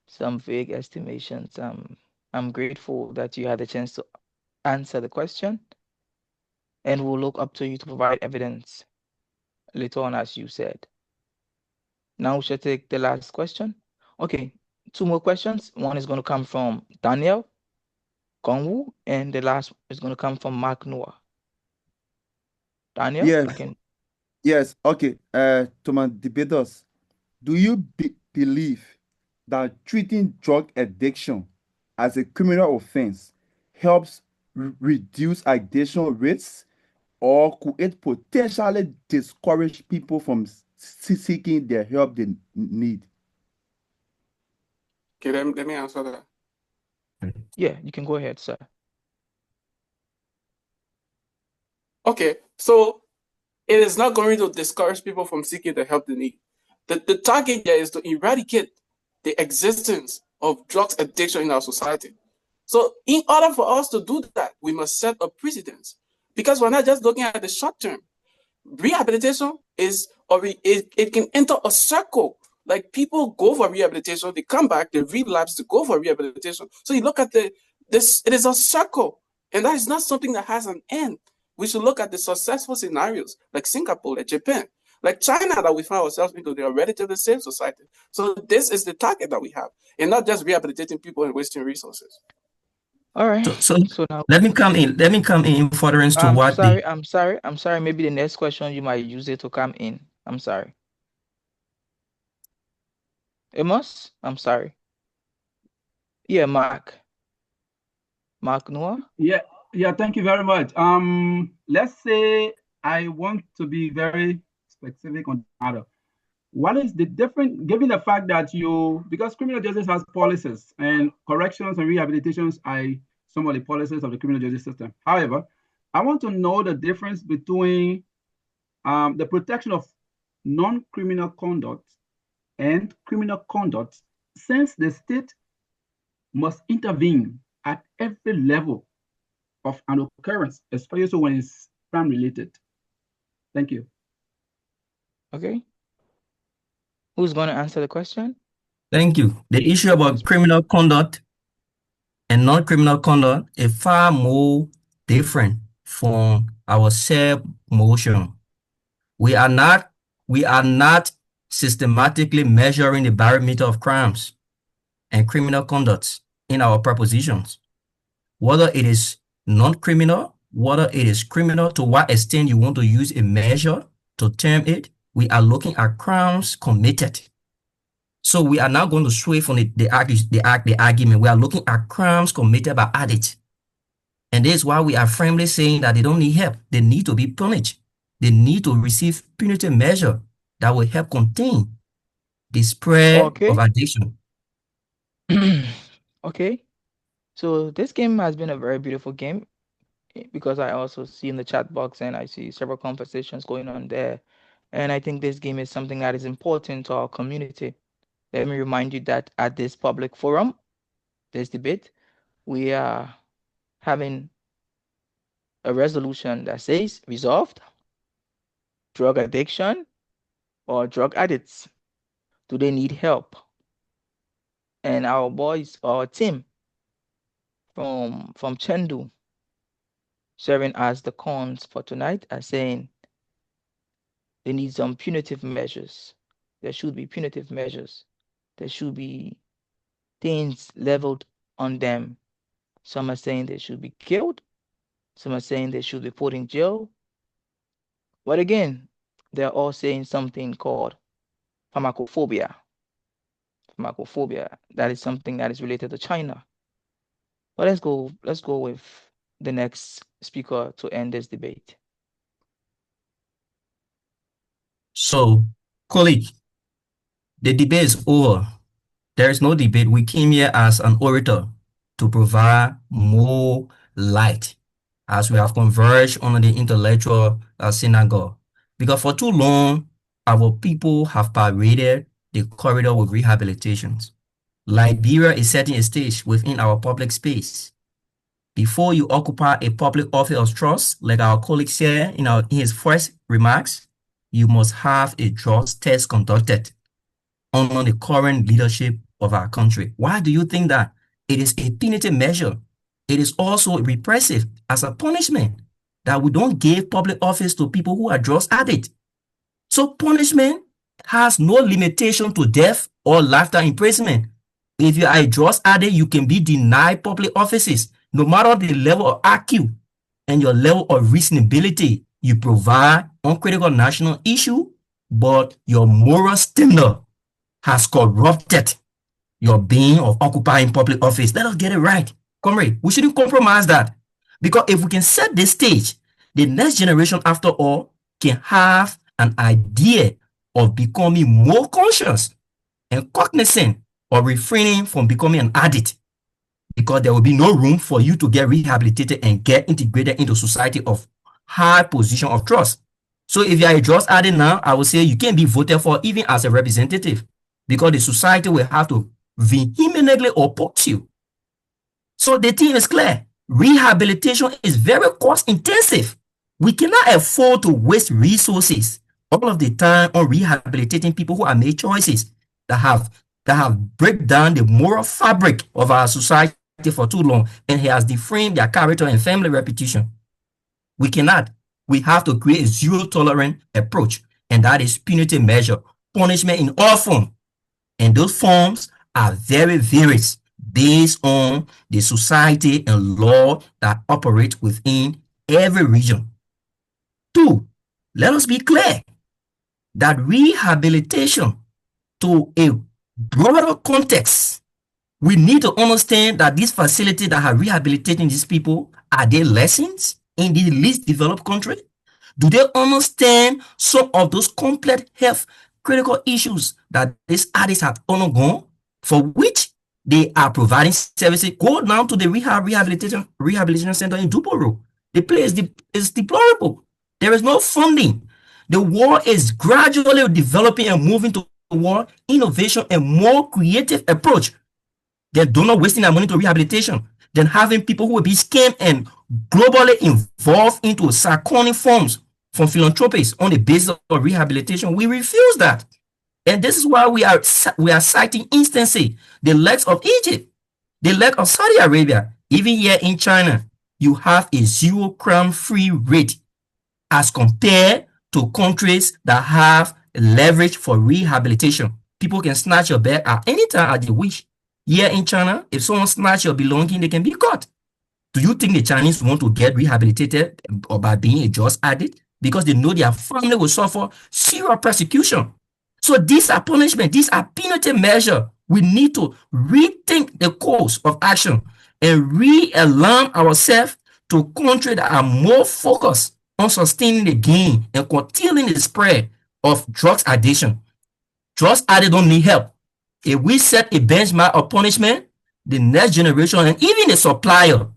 some vague estimations. I'm grateful that you had the chance to answer the question, and we'll look up to you to provide evidence later on, as you said. Now we shall take the last question. Okay, two more questions. One is going to come from Daniel Kongwu, and the last is going to come from Mark Noah. Daniel,
Yes,
you can.
yes. Okay. To my debaters, do you believe that treating drug addiction as a criminal offense helps reduce addiction rates, or could it potentially discourage people from seeking the help they need?
Okay, let me answer that.
Yeah, you can go ahead, sir.
Okay, so it is not going to discourage people from seeking the help they need. The target here is to eradicate the existence of drugs addiction in our society. So in order for us to do that, we must set a precedence, because we're not just looking at the short term. Rehabilitation is, or it can enter a circle. Like, people go for rehabilitation, they come back, they relapse to go for rehabilitation. So you look at this, it is a circle, and that is not something that has an end. We should look at the successful scenarios, like Singapore, like Japan, like China, that we find ourselves into. They are relatively safe society. So this is the target that we have, and not just rehabilitating people and wasting resources.
All right.
So
now
let me come in. Let me come in furtherance to what the
I'm sorry. Maybe the next question you might use it to come in. I'm sorry. Amos, I'm sorry. Yeah, Mark. Mark Noah.
Yeah, thank you very much. Let's say I want to be very specific on the matter. What is the difference, given the fact that because criminal justice has policies, and corrections and rehabilitations are some of the policies of the criminal justice system. However, I want to know the difference between the protection of non-criminal conduct and criminal conduct, since the state must intervene at every level of an occurrence, especially when it's crime related. Thank you.
Okay. Who's going to answer the question?
Thank you. The issue about criminal conduct and non-criminal conduct is far more different from our self-motion. We are not systematically measuring the barometer of crimes and criminal conducts in our propositions. Whether it is non-criminal, whether it is criminal, to what extent you want to use a measure to term it, we are looking at crimes committed. So we are now going to sway from the argument. We are looking at crimes committed by addicts. And this is why we are firmly saying that they don't need help. They need to be punished. They need to receive punitive measure that will help contain the spread of addiction.
Okay. So this game has been a very beautiful game, because I also see in the chat box and I see several conversations going on there. And I think this game is something that is important to our community. Let me remind you that at this public forum, this debate, we are having a resolution that says resolved: drug addiction or drug addicts, do they need help? And our boys, our team from Chengdu, serving as the cons for tonight, are saying they need some punitive measures. There should be punitive measures. There should be things leveled on them. Some are saying they should be killed. Some are saying they should be put in jail. But again, they're all saying something called pharmacophobia. Pharmacophobia, that is something that is related to China. But let's go with the next speaker to end this debate.
So, colleague, the debate is over. There is no debate. We came here as an orator to provide more light as we have converged on the intellectual synagogue. Because for too long, our people have paraded the corridor with rehabilitations. Liberia is setting a stage within our public space. Before you occupy a public office of trust, like our colleague said in his first remarks, you must have a drugs test conducted under the current leadership of our country. Why do you think that? It is a punitive measure. It is also repressive as a punishment that we don't give public office to people who are drugs addicts. So punishment has no limitation to death or lifetime imprisonment. If you are a drugs addict, you can be denied public offices, no matter the level of IQ and your level of reasonability. You provide on critical national issue, but your moral standard has corrupted your being of occupying public office. Let us get it right. Comrade, we shouldn't compromise that. Because if we can set this stage, the next generation after all can have an idea of becoming more conscious and cognizant of refraining from becoming an addict, because there will be no room for you to get rehabilitated and get integrated into society of high position of trust. So if you are a drugs addict now, I would say you can't be voted for even as a representative, because the society will have to vehemently oppose you. So the thing is clear. Rehabilitation is very cost intensive. We cannot afford to waste resources all of the time on rehabilitating people who have made choices that have break down the moral fabric of our society for too long, and has defamed their character and family reputation. We cannot. We have to create a zero tolerance approach, and that is punitive measure, punishment in all forms. And those forms are very various based on the society and law that operate within every region. 2, let us be clear that rehabilitation to a broader context, we need to understand that these facilities that are rehabilitating these people, are they lessons in the least developed country? Do they understand some of those complex health critical issues that these addicts have undergone, for which they are providing services? Go down to the rehabilitation center in Duboro. The place is deplorable. There is no funding. The world is gradually developing and moving toward innovation and more creative approach. They do not wasting their money to rehabilitation, then having people who will be scammed and globally involved into sarconic forms from philanthropists on the basis of rehabilitation. We refuse that. And this is why we are citing instances, the likes of Egypt, the like of Saudi Arabia. Even here in China, you have a zero crime free rate as compared to countries that have leverage for rehabilitation. People can snatch your bag at any time as they wish. Here in China, if someone snatch your belonging, they can be caught. Do you think the Chinese want to get rehabilitated or by being a drugs addict? Because they know their family will suffer serious persecution. So these are punishment, these are punitive measures. We need to rethink the course of action and realign ourselves to countries that are more focused on sustaining the gain and curtailing the spread of drugs addiction. Drugs addicts don't need help. If we set a benchmark of punishment, the next generation and even the supplier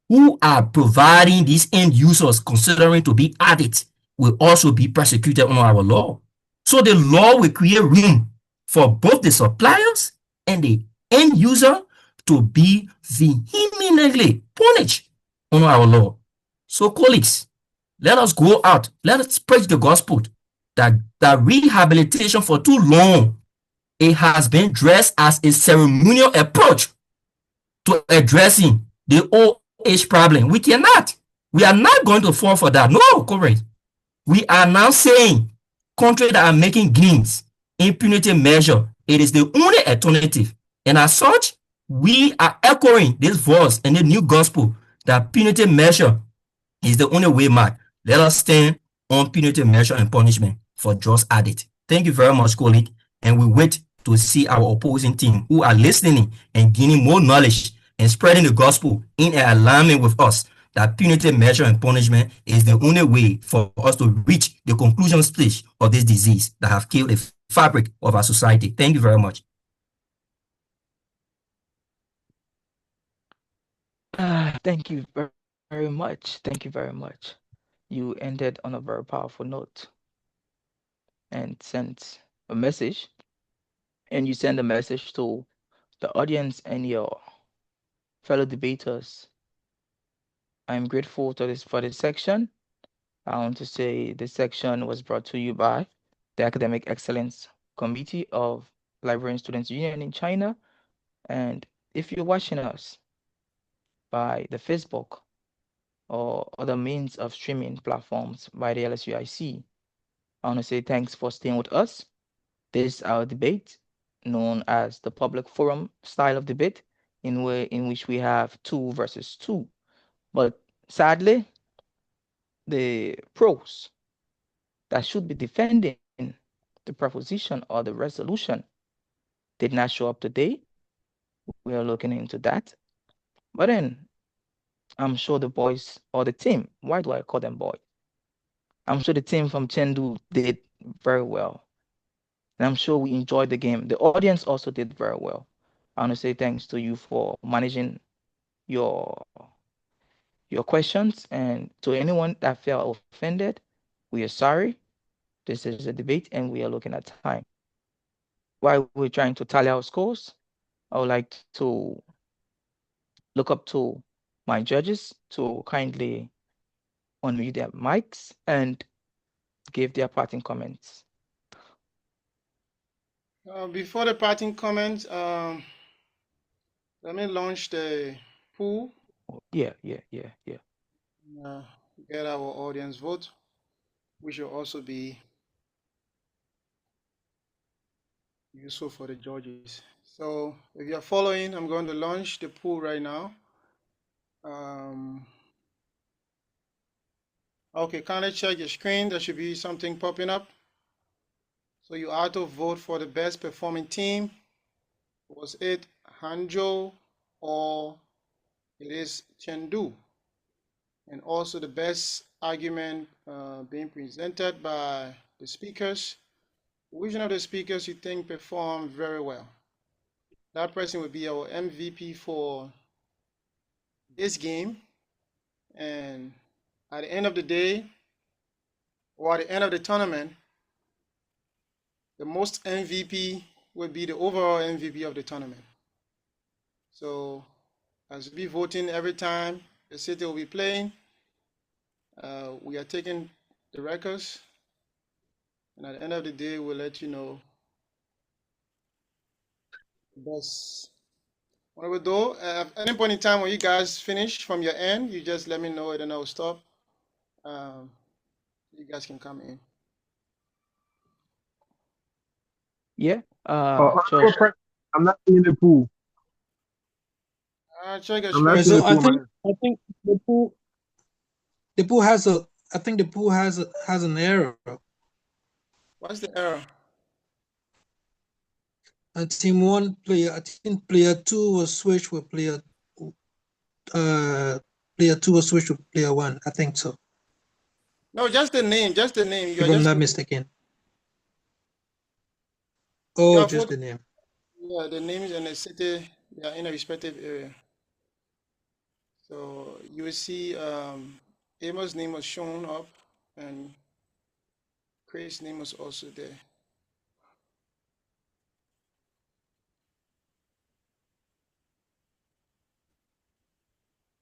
who are providing these end users considering to be addicts will also be persecuted under our law. So the law will create room for both the suppliers and the end user to be vehemently punished under our law. So colleagues, let us go out, let us preach the gospel that rehabilitation for too long, it has been dressed as a ceremonial approach to addressing the old age problem. We are not going to fall for that. No, correct. We are now saying countries that are making gains in punitive measure, it is the only alternative. And as such, we are echoing this voice in the new gospel that punitive measure is the only way back. Let us stand on punitive measure and punishment for drugs addicts. Thank you very much, colleague. And we wait to see our opposing team who are listening and gaining more knowledge and spreading the gospel in alignment with us, that punitive measure and punishment is the only way for us to reach the conclusion stage of this disease that have killed the fabric of our society. Thank you very much.
Thank you very much. Thank you very much. You ended on a very powerful note and sent a message, and you send a message to the audience and your fellow debaters. I'm grateful for this section. I want to say this section was brought to you by the Academic Excellence Committee of Librarian Students Union in China. And if you're watching us by the Facebook or other means of streaming platforms by the LSUIC, I want to say thanks for staying with us. This is our debate, known as the public forum style of debate, in which we have 2 versus 2. But sadly, the pros that should be defending the proposition or the resolution did not show up today. We are looking into that. But then I'm sure the boys or the team, why do I call them boys? I'm sure the team from Chengdu did very well. And I'm sure we enjoyed the game. The audience also did very well. I want to say thanks to you for managing your questions, and to anyone that felt offended, we are sorry. This is a debate and we are looking at time. While we're trying to tally our scores, I would like to look up to my judges to kindly unmute their mics and give their parting comments.
Before the parting comments, let me launch the poll.
Yeah.
Get our audience vote, which will also be useful for the judges. So if you're following, I'm going to launch the poll right now. Okay, kindly check your screen. There should be something popping up. So you are to vote for the best performing team. Was it Hangzhou or it is Chengdu? And also the best argument being presented by the speakers. Which one of the speakers you think performed very well? That person will be our MVP for this game. And at the end of the day, or at the end of the tournament, the most MVP will be the overall MVP of the tournament. So as we be voting every time the city will be playing, we are taking the records. And at the end of the day, we'll let you know the best. What we do, at any point in time when you guys finish from your end, you just let me know and then I'll stop. You guys can come in.
Yeah.
Sure. I'm not seeing the pool.
Check your
I'm not
screen.
seeing
So
the pool.
I think the pool has an error.
What's the error?
Team 1 player, I think player 2 was switched with player 2 was switched with player 1. I think so.
No, just the name. Just the name.
If I'm not mistaken. Oh, just the name.
Yeah, the names and the city, they are in a respective area. So you will see Amos' name was shown up and Chris' name was also there.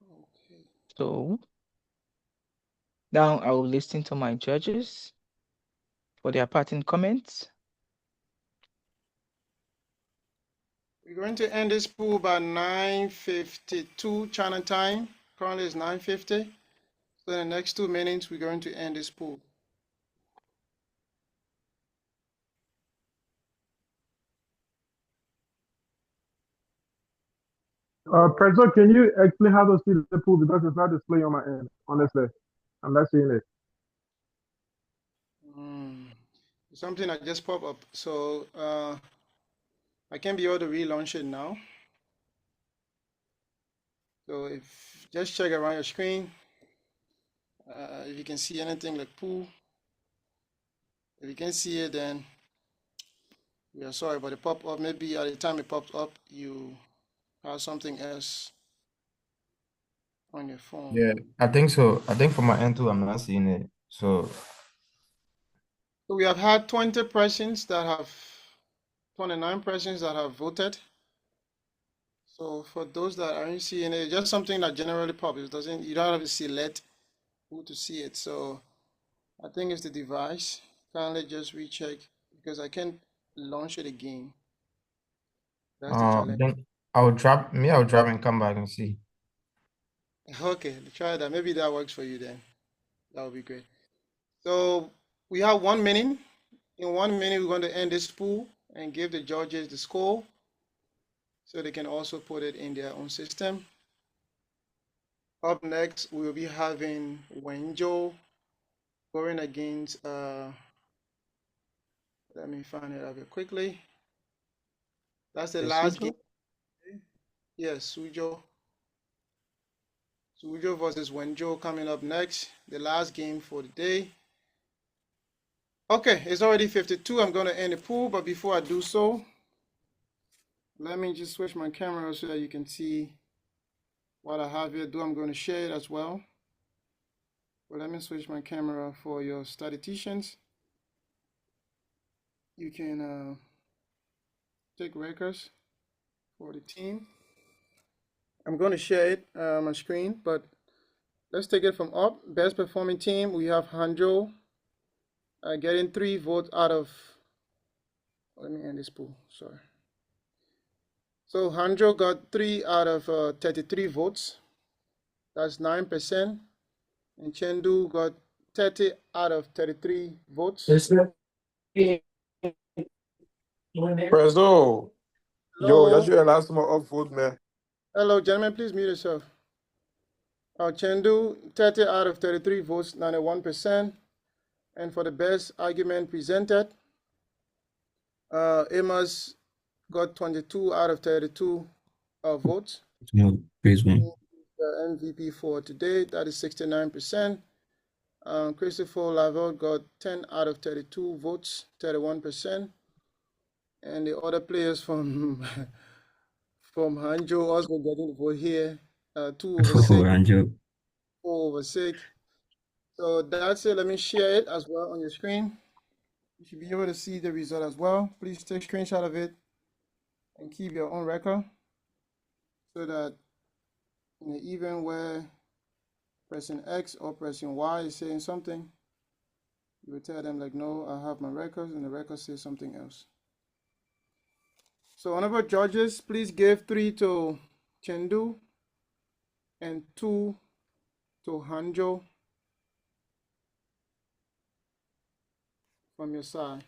Okay.
So now I will listen to my judges for their parting comments.
We're going to end this pool by 9:52 China time. Currently it's 9:50. So in the next 2 minutes, we're going to end this pool.
Prezo, can you explain how to see the pool, because it's not displaying on my end, honestly. I'm not seeing it.
Something that just popped up. So I can be able to relaunch it now. So if just check around your screen, if you can see anything like pool, if you can see it, then we are sorry, but it popped up. Maybe at the time it popped up, you have something else on your phone.
Yeah, I think so. I think from my end too, I'm not seeing it. So
we have had 20 persons that have, 29 persons that have voted. So for those that aren't seeing it, just something that generally publishes, doesn't, you don't have to select who to see it. So I think it's the device. Kindly just recheck because I can't launch it again. That's the challenge.
Then I'll drop and come back and see.
Okay, try that. Maybe that works for you then. That would be great. So we have 1 minute. In 1 minute, we're going to end this pool and give the judges the score so they can also put it in their own system. Up next, we'll be having Wenzhou going against, let me find it out here quickly. That's the last game. Yes, Suzhou. Suzhou versus Wenzhou coming up next. The last game for the day. Okay, it's already 52. I'm going to end the pool, but before I do so, let me just switch my camera so that you can see what I have here. I'm going to share it as well. But let me switch my camera for your statisticians. You can take records for the team. I'm going to share it on my screen, but let's take it from up. Best performing team, we have Hangzhou getting 3 votes out of, let me end this pool, sorry. So Hangzhou got 3 out of 33 votes. That's 9%. And Chengdu got 30 out of 33 votes.
Prezo, yo, that's your last one up vote, man.
Hello, gentlemen, please mute yourself. Chengdu, 30 out of 33 votes, 91%. And for the best argument presented, Amos got 22 out of 32 votes. The MVP for today, that is 69%. Christopher Lavelle got 10 out of 32 votes, 31%. And the other players from from Hangzhou also getting the vote here, 2 over 6, 4 over 6. So that's it. Let me share it as well on your screen. You should be able to see the result as well. Please take a screenshot of it and keep your own record so that in the event where pressing X or pressing Y is saying something, you will tell them like, no, I have my records, and the record says something else. So honorable judges, please give 3 to Chengdu and 2 to Hangzhou from your side.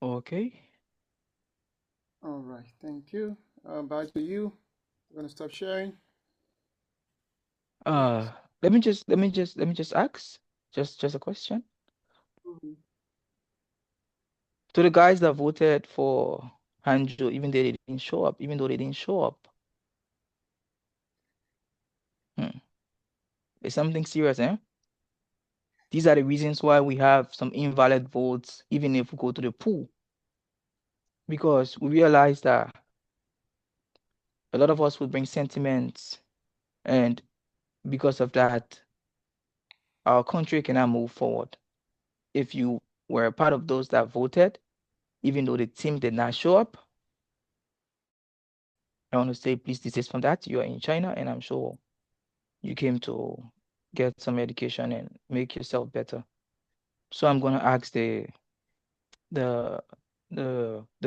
Okay.
All right, thank you. Back to you. I'm gonna stop sharing.
Let me just ask just a question. To the guys that voted for Hangzhou, even though they didn't show up. It's something serious, eh? These are the reasons why we have some invalid votes, even if we go to the pool. Because we realize that a lot of us will bring sentiments, and because of that, our country cannot move forward. If you were a part of those that voted, even though the team did not show up, I want to say please desist from that. You are in China, and I'm sure you came to get some education and make yourself better. So I'm gonna ask the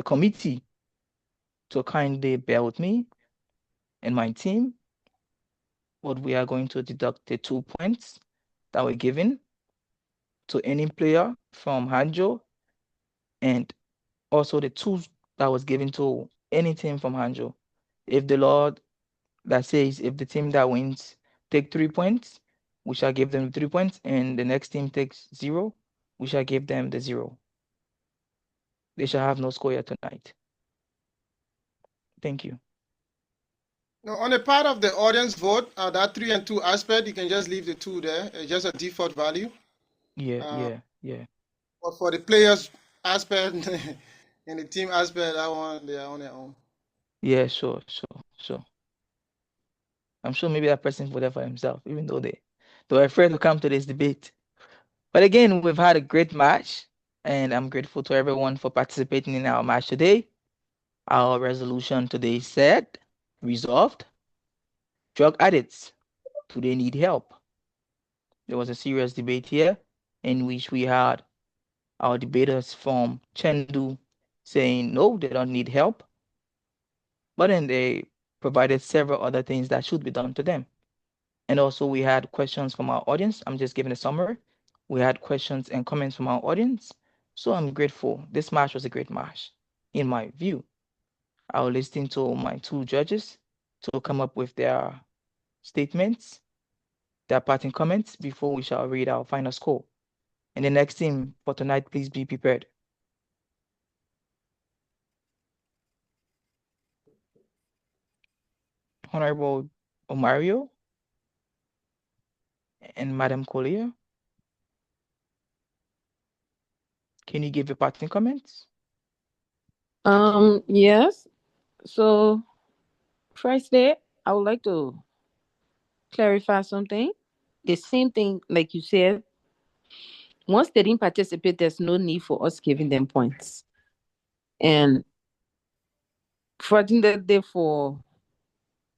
committee to kindly bear with me and my team, but we are going to deduct the 2 points that were given to any player from Hangzhou, and also the 2 that was given to any team from Hangzhou. If the law that says if the team that wins take 3 points, we shall give them 3 points, and the next team takes 0, we shall give them the 0. They shall have no score yet tonight. Thank you.
Now, on the part of the audience vote, that 3 and 2 aspect, you can just leave the 2 there. It's just a default value.
Yeah.
But for the players aspect and the team aspect, that one, they are on their own.
Yeah, sure. I'm sure maybe that person voted for himself, even though they were afraid to come to this debate. But again, we've had a great match. And I'm grateful to everyone for participating in our match today. Our resolution today said, resolved, drug addicts, do they need help? There was a serious debate here in which we had our debaters from Chengdu saying, no, they don't need help. But then they provided several other things that should be done to them. And also we had questions from our audience. I'm just giving a summary. We had questions and comments from our audience. So I'm grateful. This match was a great match, in my view. I will listen to my two judges to come up with their statements, their parting comments before we shall read our final score. And the next team for tonight, please be prepared. Honorable Omario and Madam Collier, can you give your parting comments?
Yes. So, firstly, I would like to clarify something. The same thing, like you said, once they didn't participate, there's no need for us giving them points. And fortunately for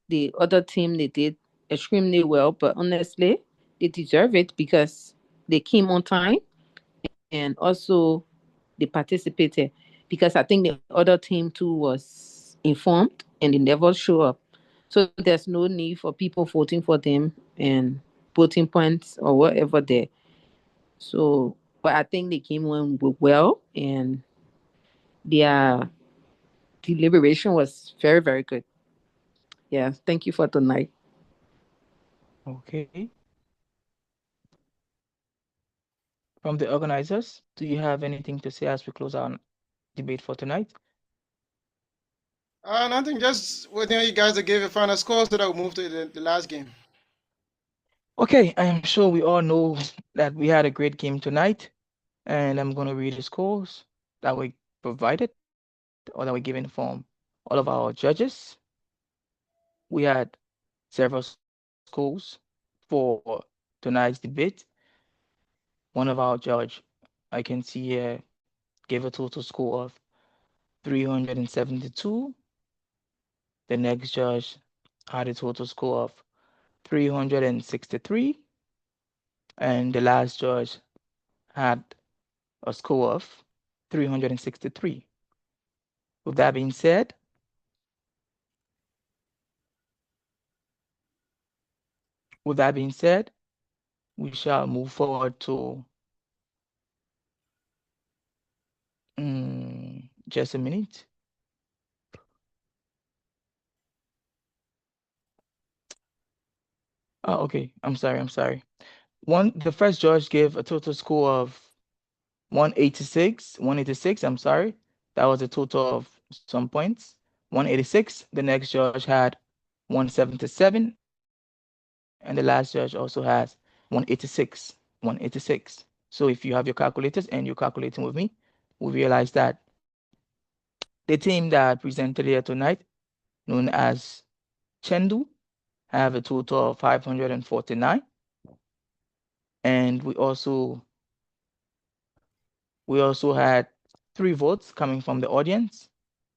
the other team, they did extremely well, but honestly, they deserve it because they came on time and also they participated, because I think the other team too was informed and they never show up. So there's no need for people voting for them and putting points or whatever there. So, but I think they came on well and their deliberation was very, very good. Yeah, thank you for tonight.
Okay. From the organizers, do you have anything to say as we close our debate for tonight?
Nothing, just waiting on you guys to give a final score so that we move to the last game.
Okay, I am sure we all know that we had a great game tonight, and I'm going to read the scores that we provided or that were given from all of our judges. We had several scores for tonight's debate. One of our judge, I can see here, gave a total score of 372. The next judge had a total score of 363. And the last judge had a score of 363. With that being said, we shall move forward to just a minute. Oh, okay. I'm sorry. The first judge gave a total score of 186. I'm sorry. That was a total of some points. 186. The next judge had 177. And the last judge also has 186. 186. So if you have your calculators and you're calculating with me, we realize that the team that presented here tonight, known as Chengdu, have a total of 549. And we also had 3 votes coming from the audience,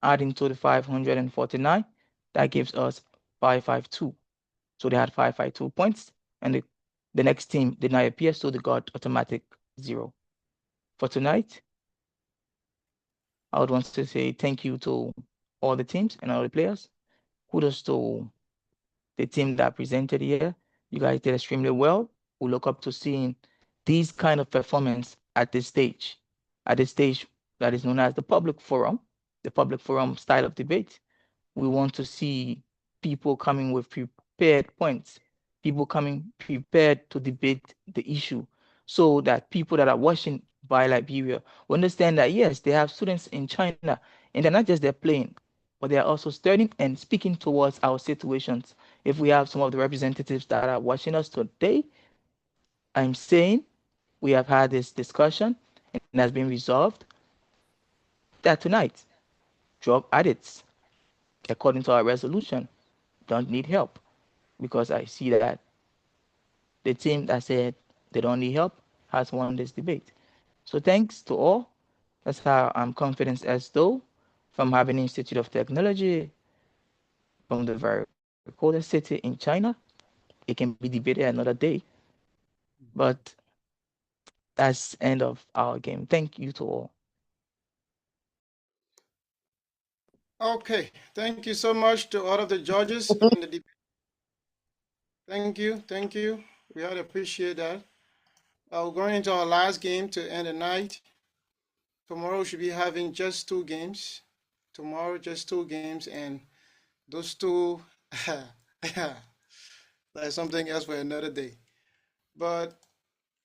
adding to the 549. That gives us 552. So they had 552 points, and the next team did not appear, so they got automatic 0. For tonight, I would want to say thank you to all the teams and all the players. Kudos to the team that presented here. You guys did extremely well. We look up to seeing these kind of performance at this stage that is known as the public forum style of debate. We want to see people coming with prepared points, people coming prepared to debate the issue, so that people that are watching by Liberia will understand that yes, they have students in China and they're not just there playing, but they are also studying and speaking towards our situations. If we have some of the representatives that are watching us today, I'm saying we have had this discussion and it has been resolved that tonight, drug addicts, according to our resolution, don't need help, because I see that the team that said they don't need help has won this debate. So thanks to all. That's how I'm confident as though from having Institute of Technology from the very coldest city in China. It can be debated another day, but that's end of our game. Thank you to all.
Okay, thank you so much to all of the judges in the debate. Thank you. We really appreciate that. We're going into our last game to end the night. Tomorrow we should be having just 2 games. Tomorrow, just 2 games, and those 2, that's something else for another day. But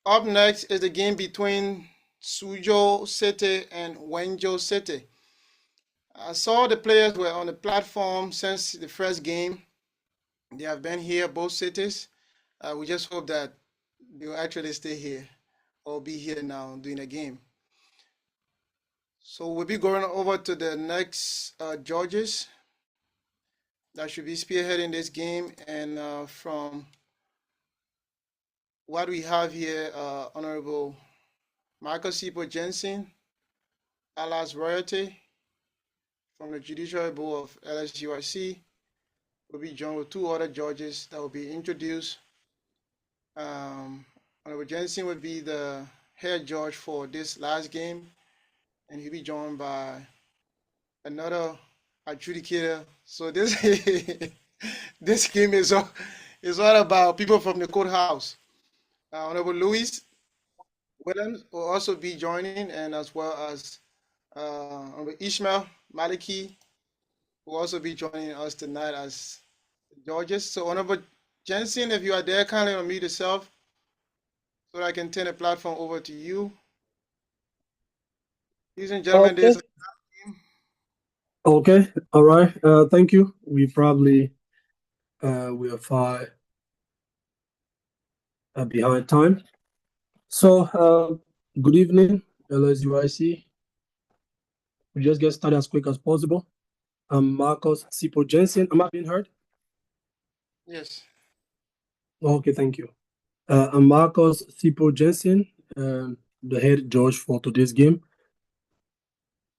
up next is the game between Suzhou City and Wenzhou City. I saw the players were on the platform since the first game. They have been here, both cities. We just hope that they will actually stay here or be here now doing a game. So we'll be going over to the next judges that should be spearheading this game. And from what we have here, Honorable Michael Sipo Jensen, Alas Royalty from the Judiciary Board of LSUIC, will be joined with 2 other judges that will be introduced. Honorable Jensen will be the head judge for this last game, and he'll be joined by another adjudicator. So this this game is all about people from the courthouse. Honorable Louis Williams will also be joining, and as well as Honorable Ishmael Maliki will also be joining us tonight as judges. So Honorable Jensen, if you are there, kindly unmute yourself so that I can turn the platform over to you. Ladies and gentlemen,
Okay. Okay. All right. Thank you. We probably we are far behind time. So good evening, LSUIC. We just get started as quick as possible. I'm Marcos Sipo Jensen. Am I being heard?
Yes.
Okay, thank you. I'm Marcos Sipo Jensen, the head judge for today's game.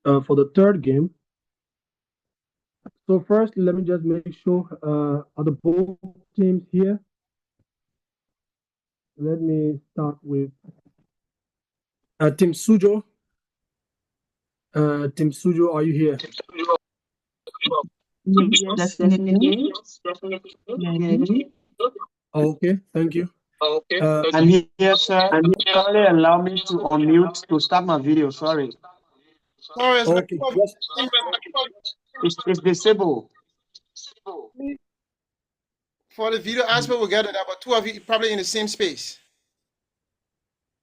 For the third game, so first, let me just make sure are the both teams here. Let me start with Team Suzhou. Team Suzhou, are you here?
Yes, definitely.
Okay, thank you.
I'm here, sir. Kindly allow me to unmute to start my video. Sorry.
Sorry,
okay.
It's disabled.
For the video aspect, we'll get it, but 2 of you probably in the same space.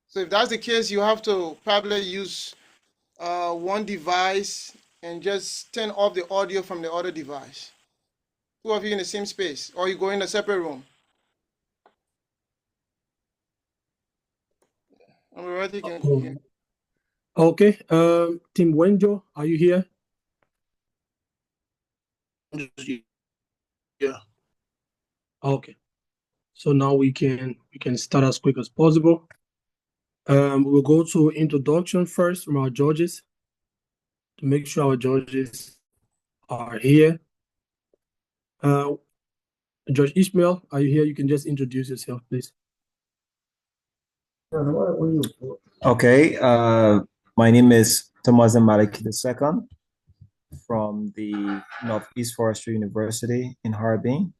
So if that's the case, you have to probably use one device and just turn off the audio from the other device. 2 of you in the same space, or you go in a separate room.
Okay. Team Wenzhou, are you here?
Yeah.
Okay. So now we can start as quick as possible. We'll go to introduction first from our judges to make sure our judges are here. Judge Ishmael, are you here? You can just introduce yourself, please.
Okay, my name is Thomas Maliki II from the Northeast Forestry University in Harbin,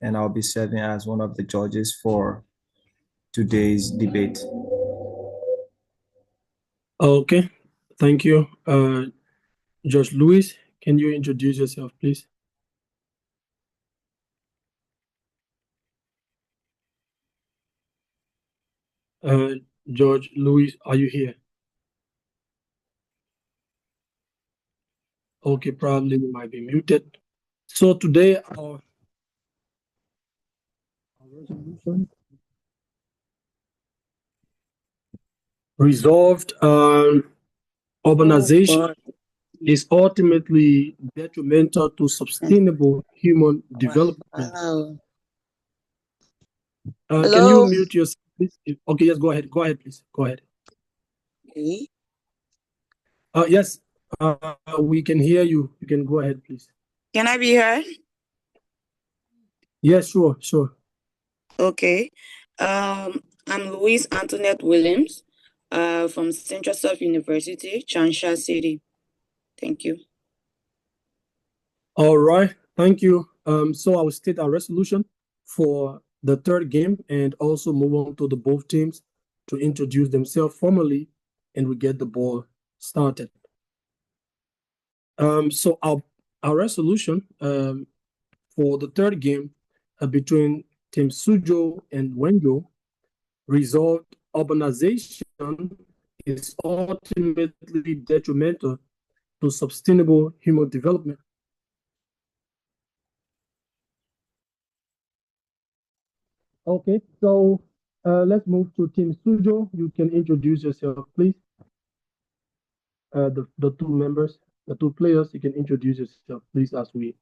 and I'll be serving as one of the judges for today's debate.
Okay, thank you. Judge Louis, can you introduce yourself, please? Judge Louis, are you here? Okay, probably you might be muted. So today our resolution resolved urbanization is ultimately detrimental to sustainable human development. Can you mute yourself, please? Okay, yes, go ahead. Go ahead, please. Go ahead.
Okay.
Yes, we can hear you. You can go ahead, please.
Can I be heard?
Yes, sure.
Okay. I'm Louise Antoinette Williams, from Central South University, Chengdu City. Thank you.
All right, thank you. So I will state our resolution for the third game and also move on to the both teams to introduce themselves formally, and we get the ball started. So our resolution for the third game between Team Suzhou and Wenzhou resolved urbanization is ultimately detrimental to sustainable human development. Okay, so let's move to Team Suzhou. You can introduce yourself, please. The two members, the two players, you can introduce yourself, please, as we.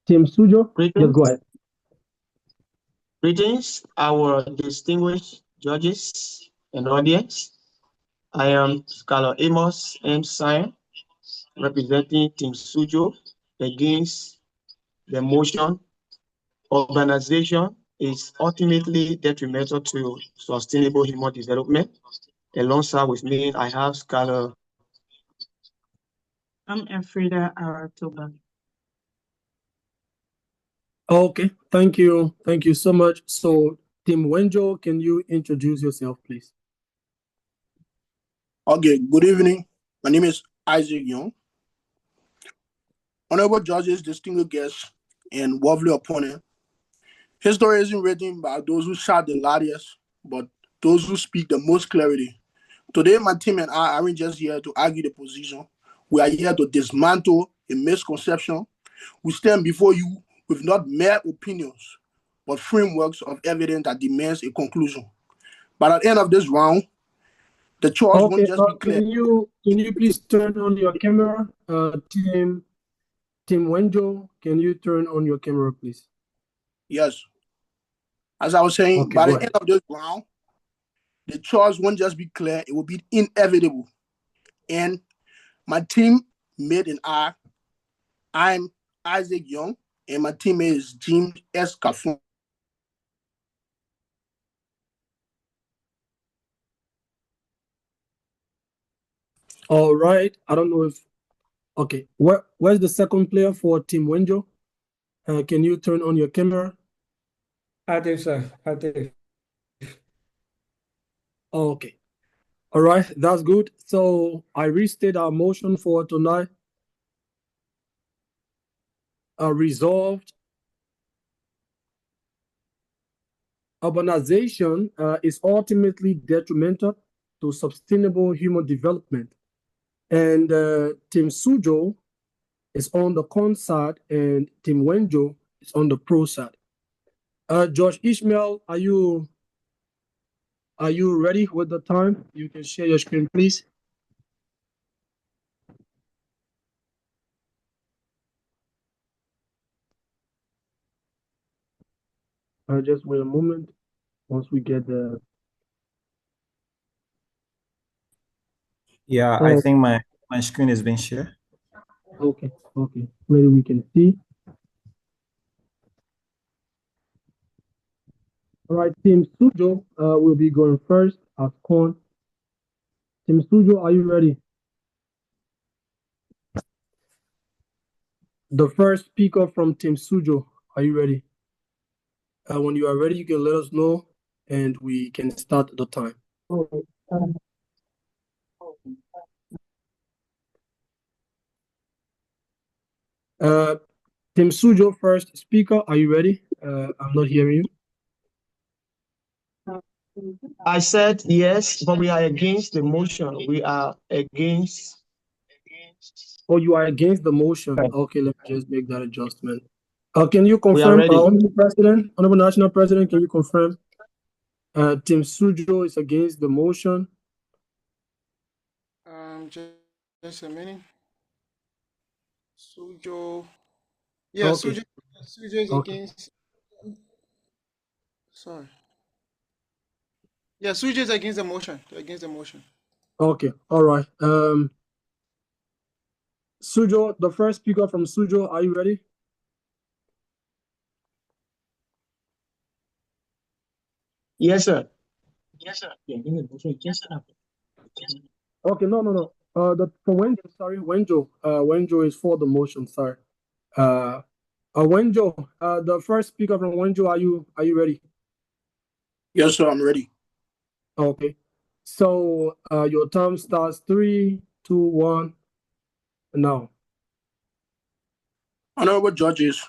Team Suzhou, yes, go ahead.
Greetings, our distinguished judges and audience. I am Scholar Amos M. Sire, representing Team Suzhou against the motion. Urbanization is ultimately detrimental to sustainable human development. Alongside with me, I have Scholar.
I'm Elfrida Aratoba.
Okay, thank you so much. So, Team Wenzhou, can you introduce yourself, please?
Okay, good evening. My name is Isaac Young. Honorable judges, distinguished guests, and worthy opponent. History isn't written by those who shout the loudest, but those who speak the most clarity. Today, my team and I aren't just here to argue the position. We are here to dismantle a misconception. We stand before you with not mere opinions, but frameworks of evidence that demands a conclusion. But at the end of this round, the choice won't just be clear.
Can you please turn on your camera, Team Wenzhou? Can you turn on your camera, please?
Yes. As I was saying,
Okay,
by
go
the
ahead.
end of this round, the choice won't just be clear, it will be inevitable. And my team made an I. I'm Isaac Young, and my teammate is James S. Kafun.
All right. I don't know if. Okay. Where's the second player for Team Wenzhou? Can you turn on your camera?
Active, sir. Active.
Okay. All right. That's good. So I restate our motion for tonight. Resolved. Urbanization is ultimately detrimental to sustainable human development. And Team Suzhou is on the con side and Team Wenzhou is on the pro side. George Ishmael, are you ready with the time? You can share your screen, please. Just wait a moment. Once we get the.
Yeah, I think my screen has been shared.
Okay. Maybe we can see. All right, Team Suzhou will be going first as con. Team Suzhou, are you ready? The first speaker from Team Suzhou, are you ready? When you are ready, you can let us know and we can start the time. Team Suzhou, first speaker, are you ready? I'm not hearing you.
I said yes, but we are against the motion. We are against.
Oh, you are against the motion. Okay, let me just make that adjustment. Can you
We are
confirm,
ready.
Honorable National President, can you confirm Team Suzhou is against the motion?
Just a minute. Suzhou. Yeah,
Okay.
Suzhou is
Okay.
against. Sorry. Yeah, Suzhou is against the motion. Against the motion.
Okay, all right. Suzhou, the first speaker from Suzhou, are you ready?
Yes, sir.
Okay, no. For Wenzhou, sorry, Wenzhou is for the motion. Sorry. Wenzhou, the first speaker from Wenzhou, are you ready?
Yes, sir, I'm ready.
Okay. So your time starts 3, 2, 1. Now.
Honorable judges,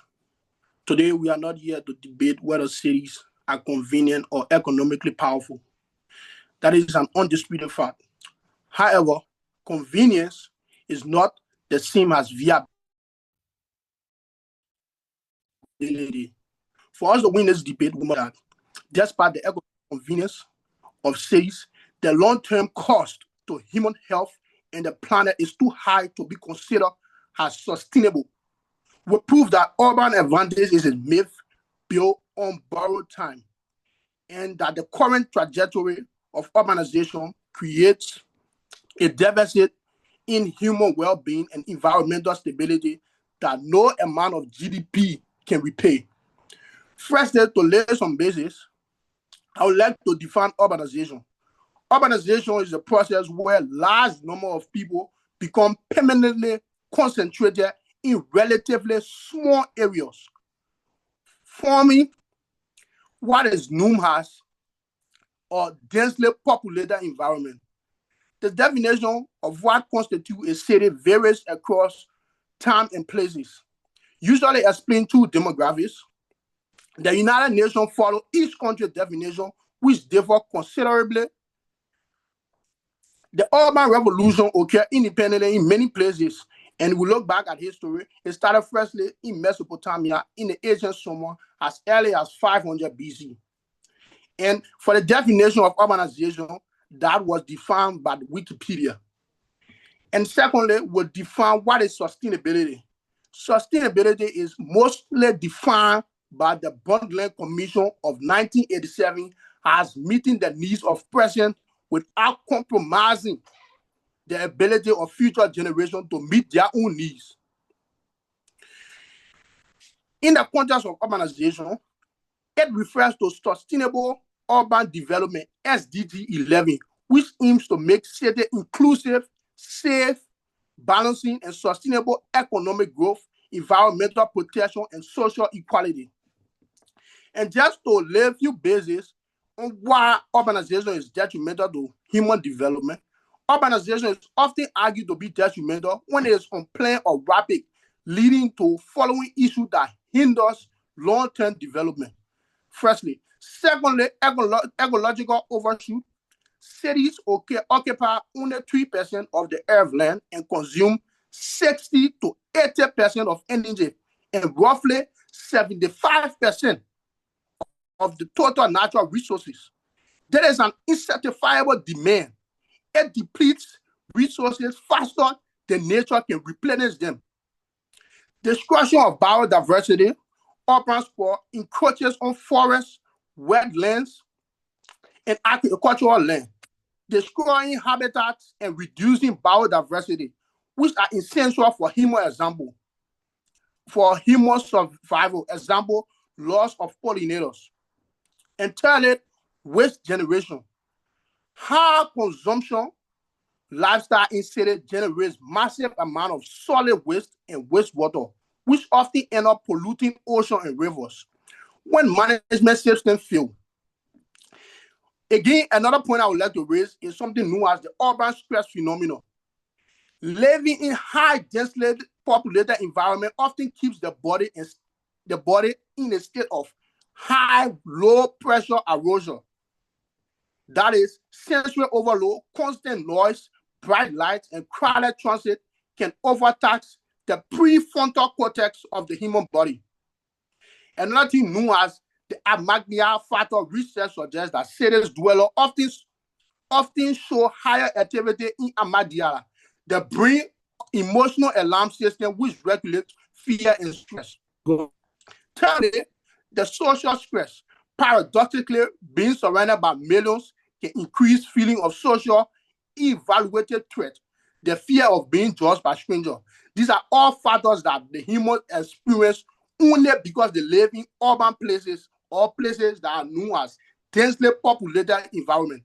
today we are not here to debate whether cities are convenient or economically powerful. That is an undisputed fact. However, convenience is not the same as viability. For us to win this debate, we must that despite the economic convenience of cities, the long-term cost to human health and the planet is too high to be considered as sustainable. We prove that urban advantage is a myth built on borrowed time, and that the current trajectory of urbanization creates a deficit in human well-being and environmental stability that no amount of GDP can repay. Firstly, to lay some basis, I would like to define urbanization. Urbanization is a process where large number of people become permanently concentrated in relatively small areas, forming what is known as a densely populated environment. The definition of what constitutes a city varies across time and places, usually explained through demographics. The United Nations follow each country's definition, which differ considerably. The urban revolution occurred independently in many places, and we look back at history. It started firstly in Mesopotamia in the ancient Sumer as early as 500 BC. And for the definition of urbanization, that was defined by Wikipedia. And secondly, we'll define what is sustainability. Sustainability is mostly defined by the Brundtland Commission of 1987 as meeting the needs of present without compromising the ability of future generations to meet their own needs. In the context of urbanization, it refers to sustainable urban development, SDG 11, which aims to make cities inclusive, safe, balancing, and sustainable economic growth, environmental protection, and social equality. And just to lay a few bases on why urbanization is detrimental to human development, urbanization is often argued to be detrimental when it is unplanned or rapid, leading to following issues that hinders long-term development. Firstly. Secondly, ecological overshoot. Cities occupy only 3% of the earth land and consume 60 to 80% of energy and roughly 75% of the total natural resources. There is an insatiable demand. It depletes resources faster than nature can replenish them. Destruction of biodiversity, urban sprawl encroaches on forests, wetlands, and agricultural land, destroying habitats and reducing biodiversity, which are essential for human survival. Example, loss of pollinators. And thirdly, waste generation. High consumption lifestyle in cities generates massive amount of solid waste and wastewater, which often end up polluting oceans and rivers when management systems fail. Again, another point I would like to raise is something known as the urban stress phenomenon. Living in high densely populated environment often keeps the body in a state of high, low pressure arousal. That is, sensory overload, constant noise, bright lights, and crowded transit can overtax the prefrontal cortex of the human body. Another thing known as the amygdala factor research suggests that cities dwellers often show higher activity in amygdala, the brain emotional alarm system which regulates fear and stress. Thirdly, the social stress. Paradoxically, being surrounded by millions can increase feeling of social evaluated threat, the fear of being judged by strangers. These are all factors that the humans experience only because they live in urban places or places that are known as densely populated environment.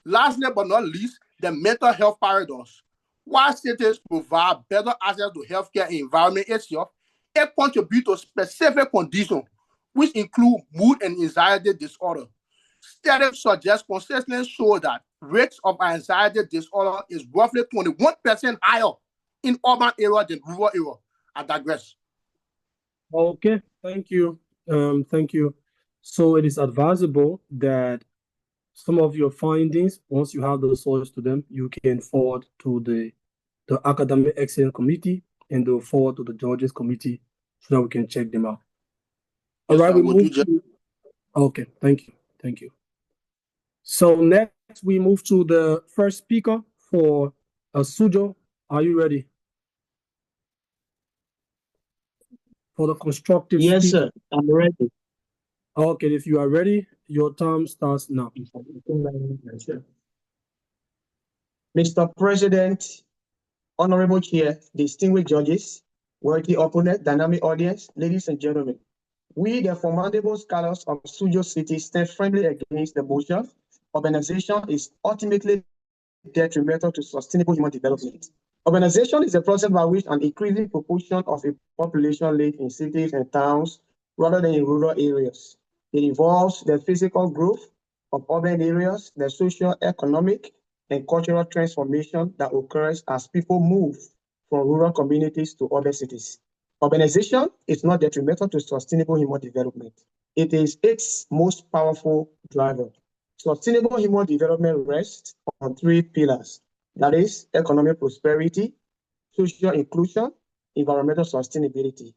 Lastly but not least, the mental health paradox. While cities provide better access to healthcare environment itself, it contributes to specific conditions, which include mood and anxiety disorder. Studies suggest consistently show that rates of anxiety disorder is roughly 21% higher in urban areas than rural areas. I digress.
Okay, thank you. Thank you. So it is advisable that some of your findings, once you have the source to them, you can forward to the Academic Excellence Committee and they'll forward to the Judges Committee so that we can check them out. All
Yes,
right,
sir,
we
will
move
do
to, okay, thank you. Thank you. So next we move to the first speaker for Suzhou. Are you ready? For the constructive
Yes,
speech.
sir. I'm ready.
Okay, if you are ready, your time starts now.
Mr. President, Honorable Chair, distinguished judges, worthy opponent, dynamic audience, ladies and gentlemen, we, the formidable scholars of Suzhou City, stand firmly against the motion. Urbanization is ultimately detrimental to sustainable human development. Urbanization is a process by which an increasing proportion of a population lives in cities and towns rather than in rural areas. It involves the physical growth of urban areas, the social, economic, and cultural transformation that occurs as people move from rural communities to urban cities. Urbanization is not detrimental to sustainable human development. It is its most powerful driver. Sustainable human development rests on three pillars. That is economic prosperity, social inclusion, environmental sustainability.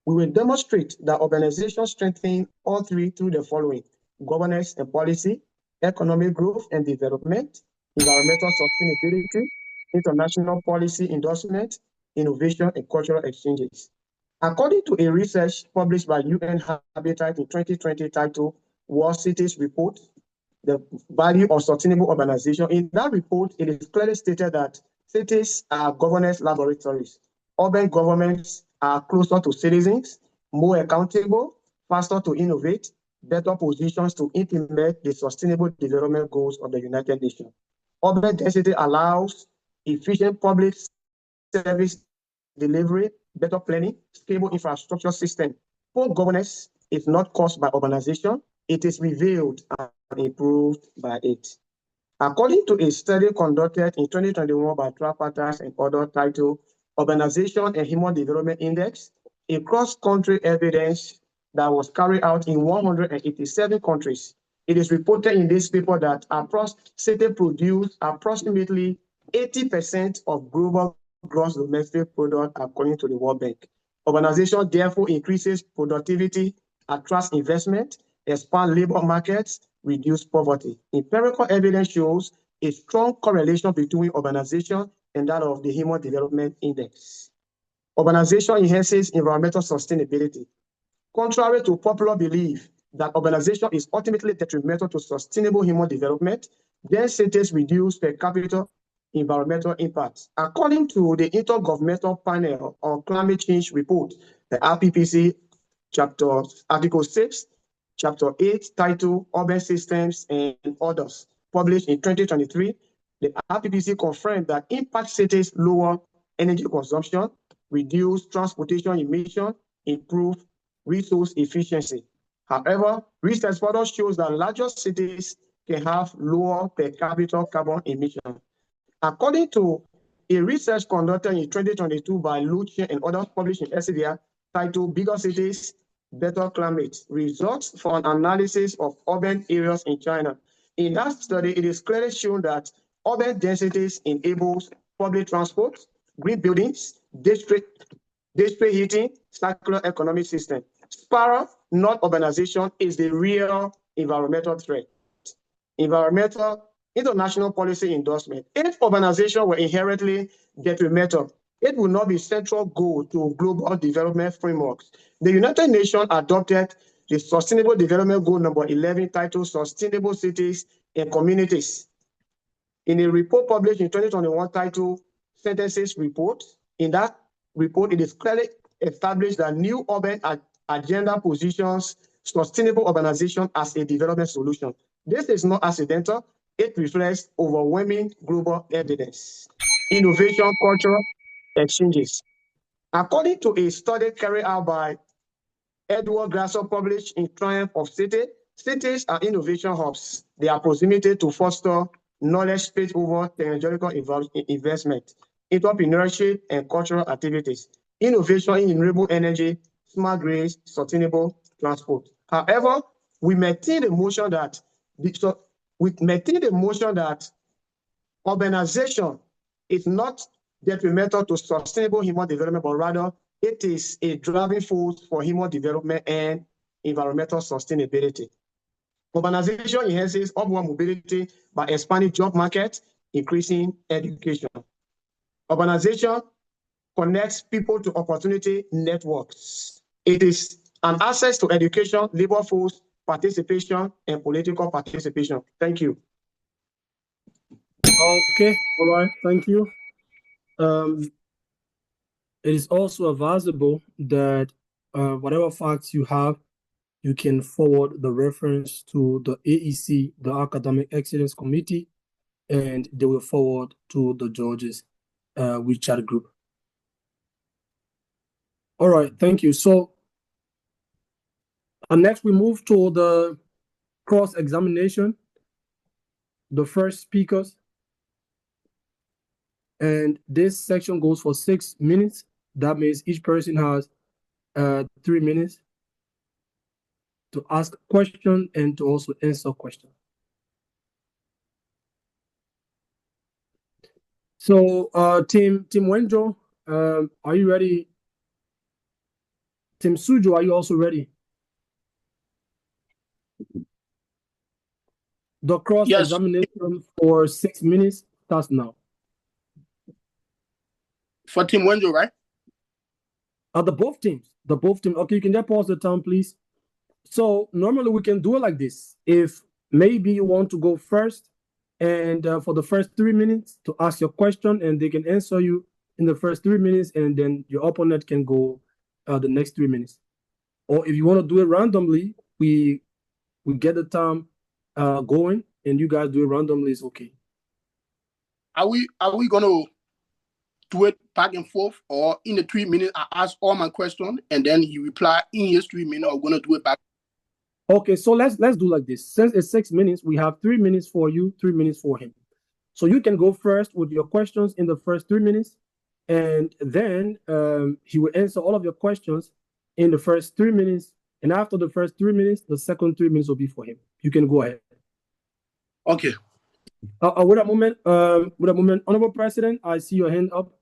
We will demonstrate that urbanization strengthens all three through the following: governance and policy, economic growth and development, environmental sustainability, international policy endorsement, innovation, and cultural exchanges. According to a research published by UN Habitat in 2020 titled World Cities Report, the value of sustainable urbanization. In that report, it is clearly stated that cities are governance laboratories. Urban governments are closer to citizens, more accountable, faster to innovate, better positions to implement the sustainable development goals of the United Nations. Urban density allows efficient public service delivery, better planning, stable infrastructure system. Poor governance is not caused by urbanization, it is revealed and improved by it. According to a study conducted in 2021 by Tripartite and other titled Urbanization and Human Development Index, a cross-country evidence that was carried out in 187 countries. It is reported in this paper that cities produce approximately 80% of global gross domestic product according to the World Bank. Urbanization therefore increases productivity, attracts investment, expand labor markets, reduce poverty. Empirical evidence shows a strong correlation between urbanization and that of the Human Development Index. Urbanization enhances environmental sustainability. Contrary to popular belief that urbanization is ultimately detrimental to sustainable human development, dense cities reduce per capita environmental impacts. According to the Intergovernmental Panel on Climate Change report, the RPPC Article 6, Chapter 8, titled Urban Systems and Others, published in 2023, the RPPC confirmed that impact cities lower energy consumption, reduce transportation emission, improve resource efficiency. However, research further shows that larger cities can have lower per capita carbon emission. According to a research conducted in 2022 by Lucia and others published in Elsevier titled Bigger Cities, Better Climate, results from an analysis of urban areas in China. In that study, it is clearly shown that urban densities enables public transport, green buildings, district heating, circular economic system. Spiral, not urbanization, is the real environmental threat. International policy endorsement. If urbanization were inherently detrimental, it would not be central goal to global development frameworks. The United Nations adopted the Sustainable Development Goal number 11 titled Sustainable Cities and communities. In a report published in 2021 titled Sentences Report, in that report, it is clearly established that new urban agenda positions sustainable urbanization as a development solution. This is not accidental. It reflects overwhelming global evidence, innovation, cultural exchanges. According to a study carried out by Edward Grasso published in Triumph of City, cities are innovation hubs. They are proximity to foster knowledge space over technological investment, entrepreneurship, and cultural activities, innovation in renewable energy, smart grids, sustainable transport. However, we maintain the motion that urbanization is not detrimental to sustainable human development, but rather it is a driving force for human development and environmental sustainability. Urbanization enhances urban mobility by expanding job markets, increasing education. Urbanization connects people to opportunity networks. It is an access to education, labor force participation, and political participation. Thank you.
Okay, all right, thank you. It is also advisable that whatever facts you have, you can forward the reference to the AEC, the Academic Excellence Committee, and they will forward to the judges WeChat group. All right, thank you. So next we move to the cross-examination, the first speakers. And this section goes for 6 minutes. That means each person has 3 minutes to ask a question and to also answer a question. So Team Wenzhou, are you ready? Team Suzhou, are you also ready? The cross-examination for 6 minutes starts now.
For Team Wenzhou, right?
The both teams. Okay, you can just pause the time, please. So normally we can do it like this. If maybe you want to go first, and for the first 3 minutes to ask your question, and they can answer you in the first 3 minutes, and then your opponent can go the next 3 minutes. Or if you want to do it randomly, we get the time going, and you guys do it randomly. It's okay.
Are we gonna do it back and forth, or in the 3 minutes I ask all my questions and then he reply in his 3 minutes, or we're gonna do it back?
Okay, so let's do like this. Since it's 6 minutes, we have 3 minutes for you, 3 minutes for him. So you can go first with your questions in the first 3 minutes, and then he will answer all of your questions in the first 3 minutes. And after the first 3 minutes, the second 3 minutes will be for him. You can go ahead.
Okay.
With a moment, Honorable President, I see your hand up.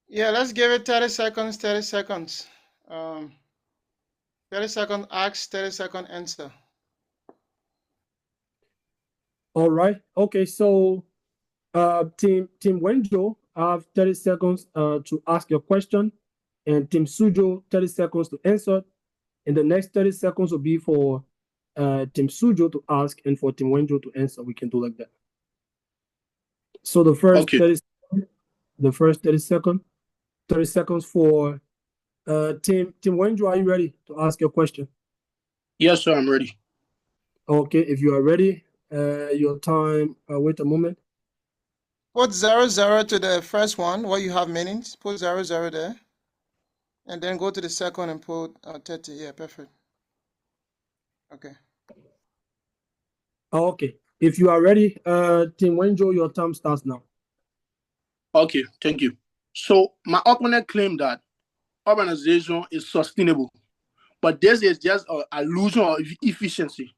Yeah, let's give it 30 seconds, 30 seconds. 30 second ask, 30 second answer.
All right. Okay, so Team Wenzhou have 30 seconds to ask your question, and Team Suzhou 30 seconds to answer. And the next 30 seconds will be for Team Suzhou to ask and for Team Wenzhou to answer. We can do like that. So the first 30 seconds for Team Wenzhou. Are you ready to ask your question?
Yes, sir, I'm ready.
Okay, if you are ready, your time, wait a moment.
Put 00 to the first one, what you have meanings. Put 00 there. And then go to the second and put 30. Yeah, perfect. Okay.
Okay. If you are ready, Team Wenzhou, your time starts now.
Okay, thank you. So my opponent claimed that urbanization is sustainable, but this is just an illusion of efficiency.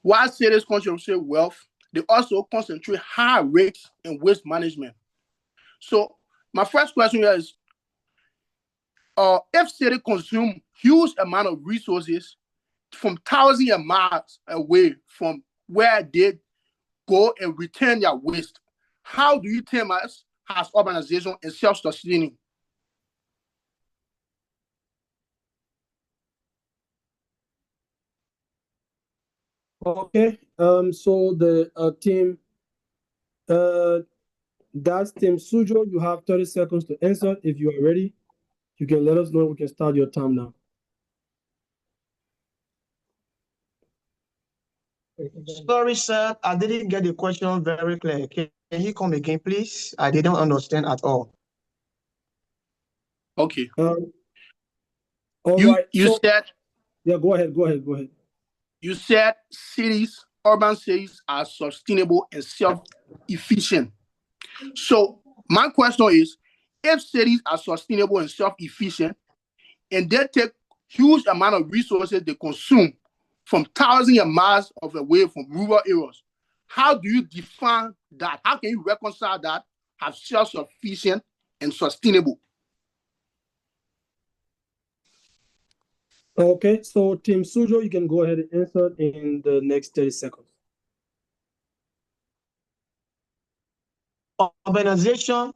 While cities concentrate wealth, they also concentrate high rates in waste management. So my first question here is, if cities consume huge amount of resources from thousands of miles away from where they go and return their waste, how do you term as urbanization and self-sustaining?
Okay. So the team, that's Team Suzhou. You have 30 seconds to answer. If you are ready, you can let us know. We can start your time now.
Sorry, sir, I didn't get the question very clear. Can you come again, please? I didn't understand at all.
Okay.
All
You
right.
you
So
said
yeah, go ahead. Go ahead. Go ahead.
you said cities, urban cities are sustainable and self-efficient. So my question is, if cities are sustainable and self-efficient, and they take huge amount of resources they consume from thousands of miles of away from rural areas, how do you define that? How can you reconcile that as self-sufficient and sustainable?
Okay. So Team Suzhou, you can go ahead and answer in the next 30 seconds.
Urbanization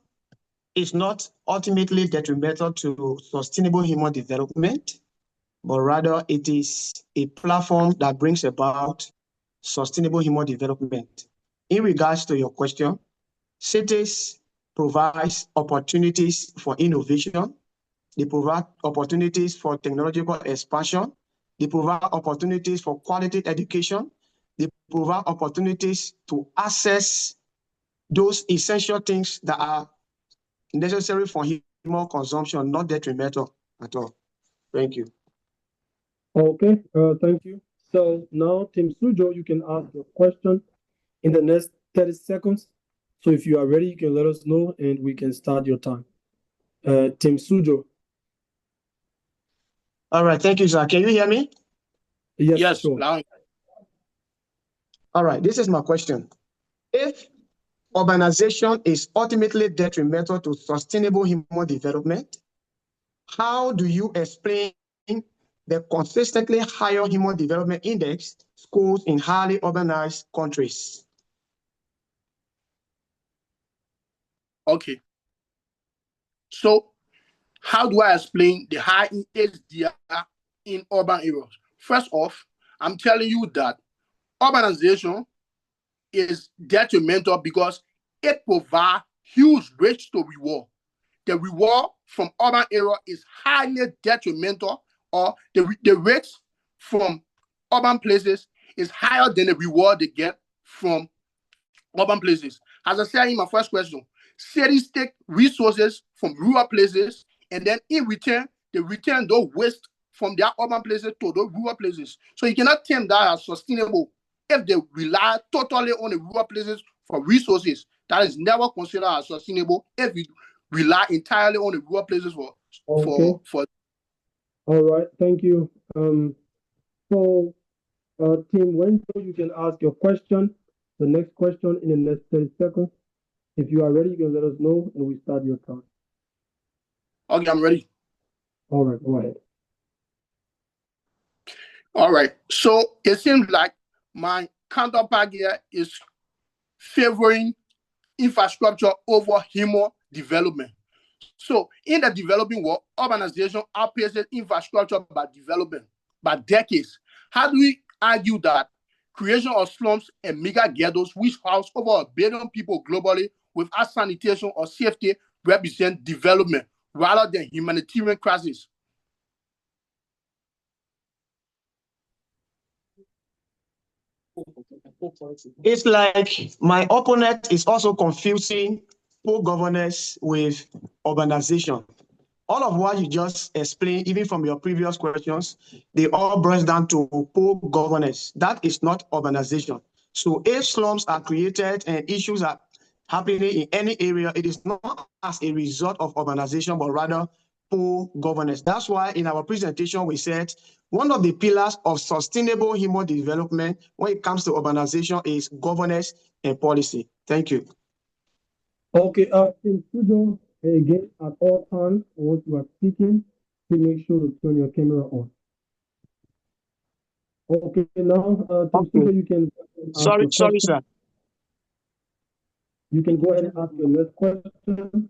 is not ultimately detrimental to sustainable human development, but rather it is a platform that brings about sustainable human development. In regards to your question, cities provide opportunities for innovation. They provide opportunities for technological expansion. They provide opportunities for quality education. They provide opportunities to access those essential things that are necessary for human consumption, not detrimental at all. Thank you.
Okay. Thank you. So now, Team Suzhou, you can ask your question in the next 30 seconds. So if you are ready, you can let us know and we can start your time. Team Suzhou.
All right, thank you, sir. Can you hear me?
Yes, sure.
All right, this is my question. If urbanization is ultimately detrimental to sustainable human development, how do you explain the consistently higher human development index scores in highly urbanized countries?
Okay. So how do I explain the high HDR in urban areas? First off, I'm telling you that urbanization is detrimental because it provides huge rates to reward. The reward from urban area is highly detrimental, or the rates from urban places is higher than the reward they get from urban places. As I said in my first question, cities take resources from rural places, and then in return, they return those waste from their urban places to those rural places. So you cannot term that as sustainable if they rely totally on the rural places for resources. That is never considered as sustainable if you rely entirely on the rural places for
Okay.
for.
All right. Thank you. So Team Wenzhou, you can ask your question, the next question in the next 30 seconds. If you are ready, you can let us know and we start your time.
Okay, I'm ready.
All right, go ahead.
All right. So it seems like my counterpart here is favoring infrastructure over human development. So in the developing world, urbanization outpaces infrastructure by development by decades. How do we argue that creation of slums and mega ghettos, which house over 1 billion people globally without sanitation or safety, represent development rather than humanitarian crisis?
It's like my opponent is also confusing poor governance with urbanization. All of what you just explained, even from your previous questions, they all boils down to poor governance. That is not urbanization. So if slums are created and issues are happening in any area, it is not as a result of urbanization, but rather poor governance. That's why in our presentation, we said one of the pillars of sustainable human development when it comes to urbanization is governance and policy. Thank you.
Okay, in Suzhou, again, at all times, once you are speaking, please make sure to turn your camera on. Okay, now, Team Suzhou, you can ask your
Sorry,
question.
sir.
You can go ahead and ask your next question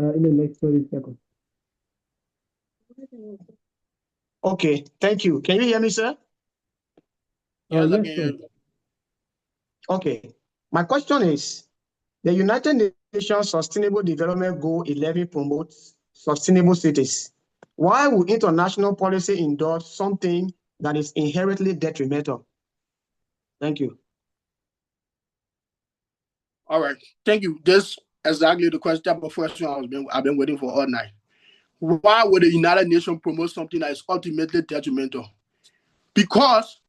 in the next 30 seconds.
Okay, thank you. Can you hear me, sir?
Yes, I
Yes,
can hear
sir.
you.
Okay. My question is, the United Nations Sustainable Development Goal 11 promotes sustainable cities. Why would international policy endorse something that is inherently detrimental? Thank you.
All right, thank you. This exactly the type of question I've been waiting for all night. Why would the United Nations promote something that is ultimately detrimental? Because,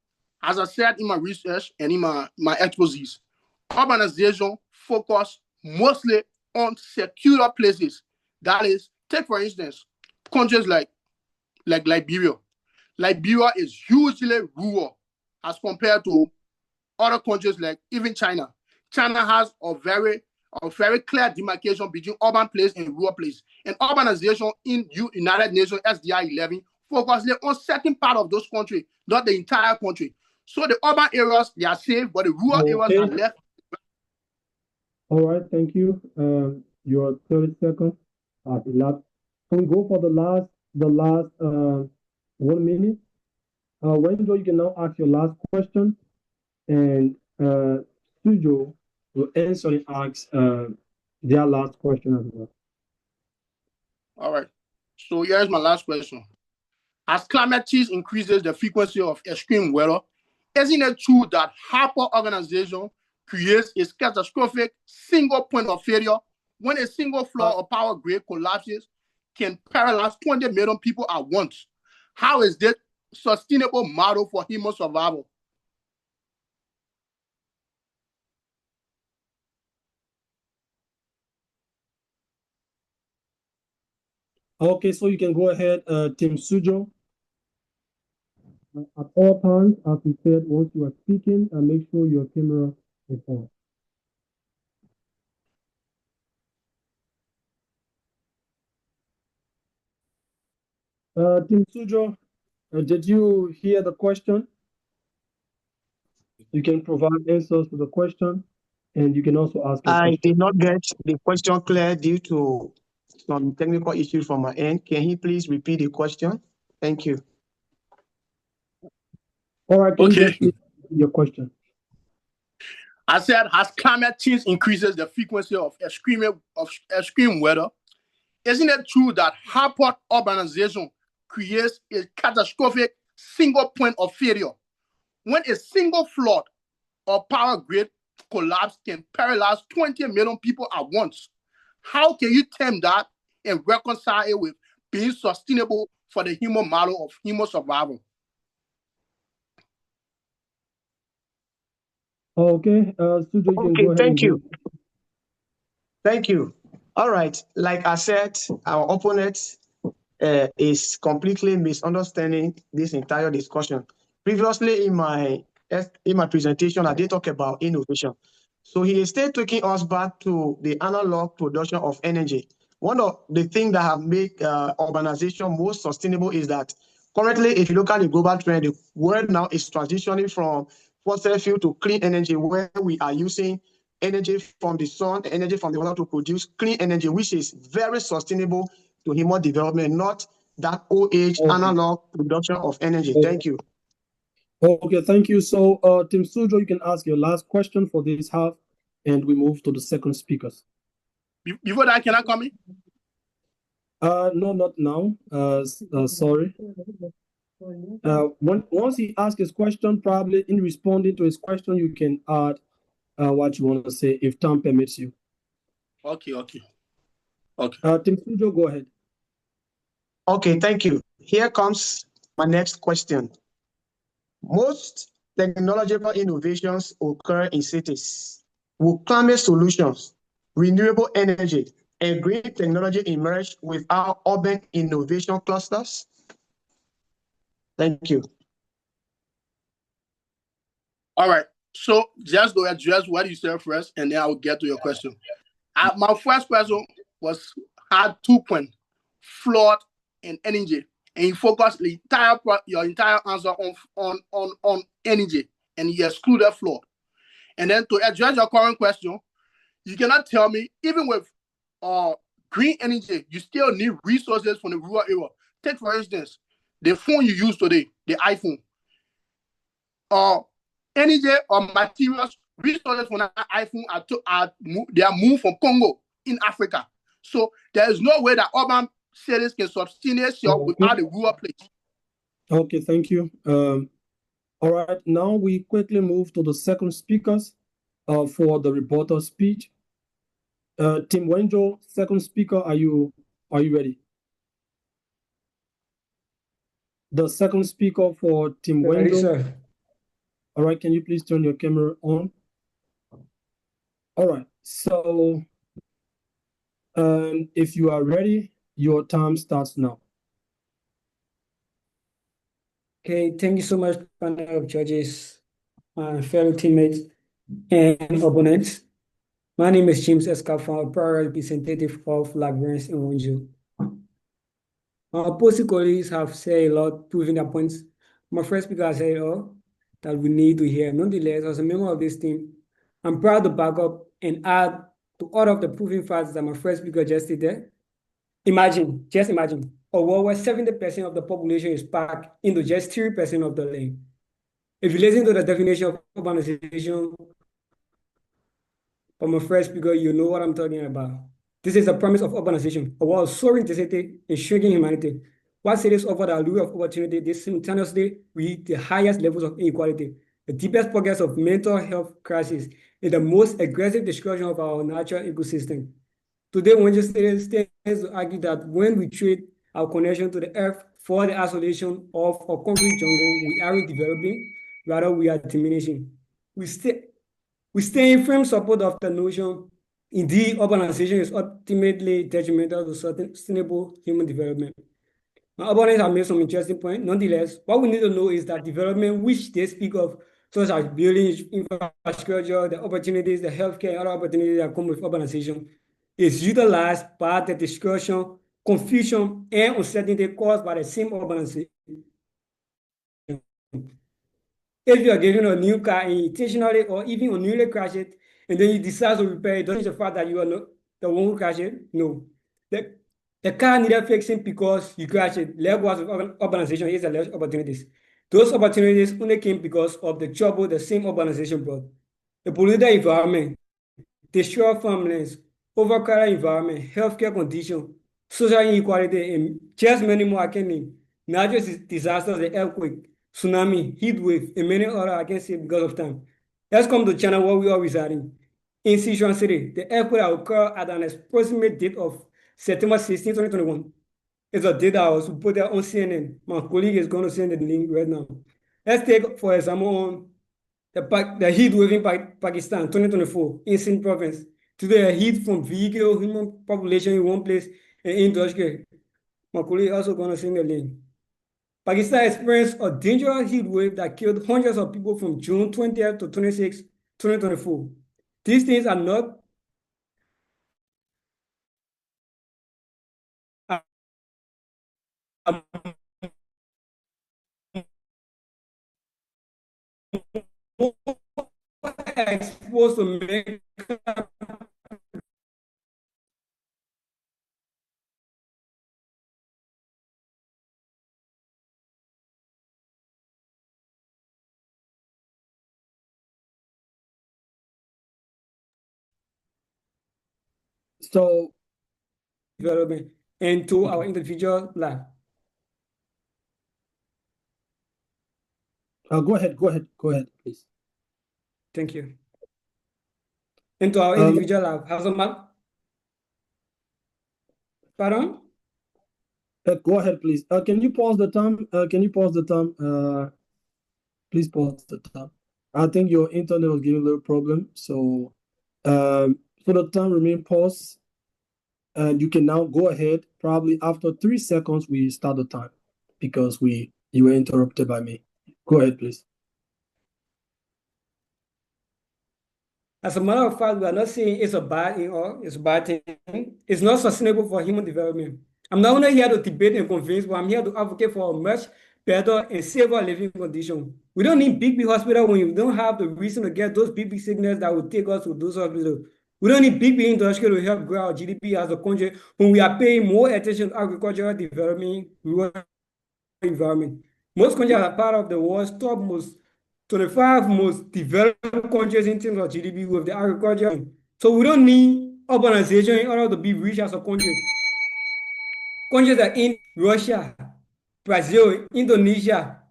as I said in my research and in my exposés, urbanization focus mostly on secure places. That is, take for instance, countries like Liberia. Liberia is hugely rural as compared to other countries like even China. China has a very clear demarcation between urban place and rural place. And urbanization in United Nations SDI 11 focuses on certain part of those countries, not the entire country. So the urban areas, they are safe, but the rural areas are left.
All right, thank you. Your 30 seconds are elapsed. So we go for the last 1 minute. Wenzhou, you can now ask your last question, and Suzhou will answer and ask their last question as well.
All right. So here's my last question. As climate change increases the frequency of extreme weather, isn't it true that hyper organization creates a catastrophic single point of failure when a single floor or power grid collapses can paralyze 20 million people at once? How is this sustainable model for human survival?
Okay, so you can go ahead, Team Suzhou. At all times, as we said, once you are speaking, make sure your camera is on. Team Suzhou, did you hear the question? You can provide answers to the question, and you can also ask a
I
question.
did not get the question clear due to some technical issues from my end. Can he please repeat the question? Thank you.
All right, can you
Okay.
just repeat your question?
I said, as climate change increases the frequency of extreme weather, isn't it true that hyper urbanization creates a catastrophic single point of failure when a single flood or power grid collapse can paralyze 20 million people at once? How can you term that and reconcile it with being sustainable for the human model of human survival?
Okay, Suzhou, you can
Okay,
go ahead.
thank you. Thank you. All right, like I said, our opponent is completely misunderstanding this entire discussion. Previously in my presentation, I did talk about innovation. So he is still taking us back to the analog production of energy. One of the things that have made urbanization most sustainable is that currently, if you look at the global trend, the world now is transitioning from fossil fuel to clean energy, where we are using energy from the sun, energy from the water to produce clean energy, which is very sustainable to human development, not that old age analog production of energy. Thank you.
Okay, thank you. So, Team Suzhou, you can ask your last question for this half, and we move to the second speakers.
Before that, can I come in?
No, not now. Sorry. Once he asks his question, probably in responding to his question, you can add what you want to say if time permits you.
Okay.
Team Suzhou, go ahead.
Okay, thank you. Here comes my next question. Most technological innovations occur in cities. Will climate solutions, renewable energy, and green technology emerge without urban innovation clusters? Thank you.
All right. So just go address what you said first, and then I will get to your question. My first question had 2 points: flood and energy, and you focus your entire answer on energy, and you excluded flood. And then to address your current question, you cannot tell me even with green energy, you still need resources from the rural area. Take for instance the phone you use today, the iPhone. energy or materials resources from that iPhone they are moved from Congo in Africa. So there is no way that urban cities can substitute without a rural place.
Okay, thank you. All right, now we quickly move to the second speakers for the reporter speech. Team Wenzhou, second speaker, are you ready? The second speaker for Team
Ready,
Wenzhou.
sir.
All right, can you please turn your camera on? All right, so if you are ready, your time starts now.
Okay, thank you so much, panel of judges, my fellow teammates and opponents. My name is James Escafon, prior representative of Lagrange in Wenzhou. My opposing colleagues have said a lot, proving their points. My first speaker has said all that we need to hear. Nonetheless, as a member of this team, I'm proud to back up and add to all of the proving facts that my first speaker just stated. Just imagine, a world where 70% of the population is packed into just 3% of the land. If you listen to the definition of urbanization from my first speaker, you know what I'm talking about. This is the premise of urbanization, a world of soaring density and shrinking humanity. While cities offer the allure of opportunity, they simultaneously reach the highest levels of inequality, the deepest pockets of mental health crisis, and the most aggressive destruction of our natural ecosystem. Today, Wenzhou City stands to argue that when we trade our connection to the earth for the isolation of a concrete jungle, we aren't developing, rather we are diminishing. We stay in firm support of the notion, indeed, urbanization is ultimately detrimental to sustainable human development. Now, opponents have made some interesting points. Nonetheless, what we need to know is that development which they speak of, such as building infrastructure, the opportunities, the healthcare, and other opportunities that come with urbanization, is utilized by the discussion, confusion, and uncertainty caused by the same urbanization. If you are given a new car and intentionally or even unknowingly crash it, and then you decide to repair it, doesn't change the fact that you are not the one who crashed it? No. The car needed fixing because you crashed it. Likewise with urbanization, is the less opportunities. Those opportunities only came because of the trouble the same urbanization brought. The polluted environment, destroyed farmlands, overcrowded environment, healthcare conditions, social inequality, and just many more I can name. Natural disasters, the earthquake, tsunami, heat wave, and many other I can say because of time. Let's come to China where we are residing. In Suzhou City, the earthquake occurred at an approximate date of September 16, 2021. It's a date that was reported on CNN. My colleague is going to send the link right now. Let's take, for example, the heat wave in Pakistan, 2024, in Sindh province. Today, heat from vehicle, human population in one place, and industrial. My colleague also going to send the link. Pakistan experienced a dangerous heat wave that killed hundreds of people from June 20th to 26, 2024. These things are not exposed to make so development into our individual life.
Go ahead, please.
Thank you. Into our individual life. As a man. Pardon?
Go ahead, please. Can you pause the time? Please pause the time. I think your internet was giving a little problem. So the time remain paused. And you can now go ahead. Probably after 3 seconds, we start the time because you were interrupted by me. Go ahead, please.
As a matter of fact, we are not saying it's a bad thing or it's a bad thing. It's not sustainable for human development. I'm not only here to debate and convince, but I'm here to advocate for a much better and safer living condition. We don't need big hospitals when you don't have the reason to get those big signals that will take us to those hospitals. We don't need big industry to help grow our GDP as a country when we are paying more attention to agricultural development, rural environment. Most countries are part of the world's topmost 25 most developed countries in terms of GDP with the agriculture. So we don't need urbanization in order to be rich as a country. Countries like in Russia, Brazil, Indonesia,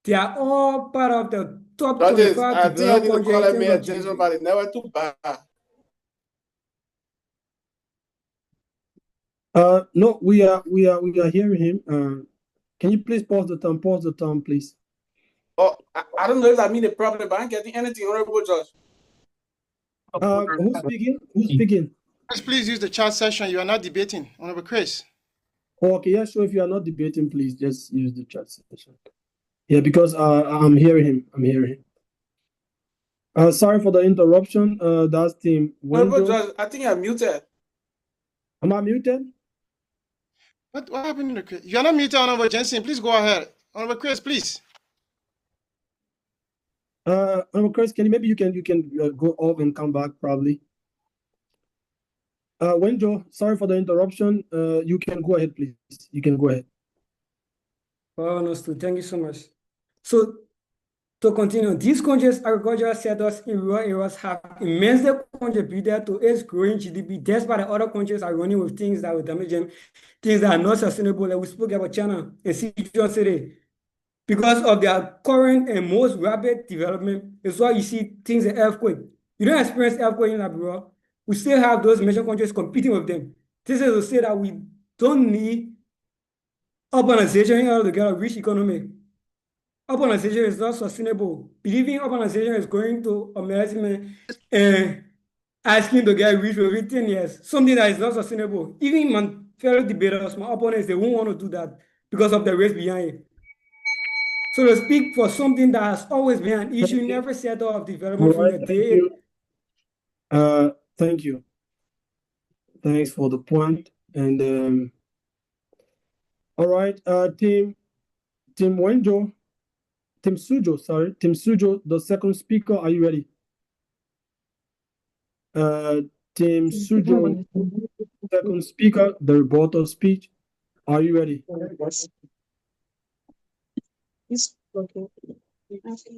they are all part of the top
Judges,
25
I think I
developed
need to
countries
call
in
me
terms of
attention,
GDP.
but it's never too bad.
No, we are hearing him. Can you please pause the time? Pause the time, please.
Oh, I don't know if that means a problem, but I'm getting anything, Honorable Judge.
Who's speaking? Who's speaking?
Please use the chat session. You are not debating, Honorable Chris.
Oh, okay, yeah, sure. If you are not debating, please just use the chat session. Yeah, because I'm hearing him. I'm hearing him. Sorry for the interruption. That's Team
Honorable
Wenzhou.
Judge, I think you're muted.
Am I muted?
What happened to Chris? You are not muted, Honorable Jensen. Please go ahead. Honorable Chris, please.
Chris, maybe you can go off and come back probably. Wenzhou, sorry for the interruption. You can go ahead, please. You can go ahead.
Oh, understood. Thank you so much. So to continue, these countries' agricultural sectors in rural areas have immensely contributed to its growing GDP, despite the other countries are running with things that will damage them, things that are not sustainable. Like we spoke about China and Suzhou City. Because of their current and most rapid development, is why you see things like earthquake. You don't experience earthquake in Liberia. We still have those major countries competing with them. This is to say that we don't need urbanization in order to get a rich economy. Urbanization is not sustainable. Believing urbanization is going to American and asking to get rich within 10 years, something that is not sustainable. Even my fellow debaters, my opponents, they won't want to do that because of the risk behind it. So to speak for something that has always been an issue in every sector of development from the day.
Thank you. Thanks for the point. And all right, Team Wenzhou, Team Suzhou, the second speaker, are you ready? Team Suzhou, second speaker, the rebuttal speech, are you ready?
It's okay.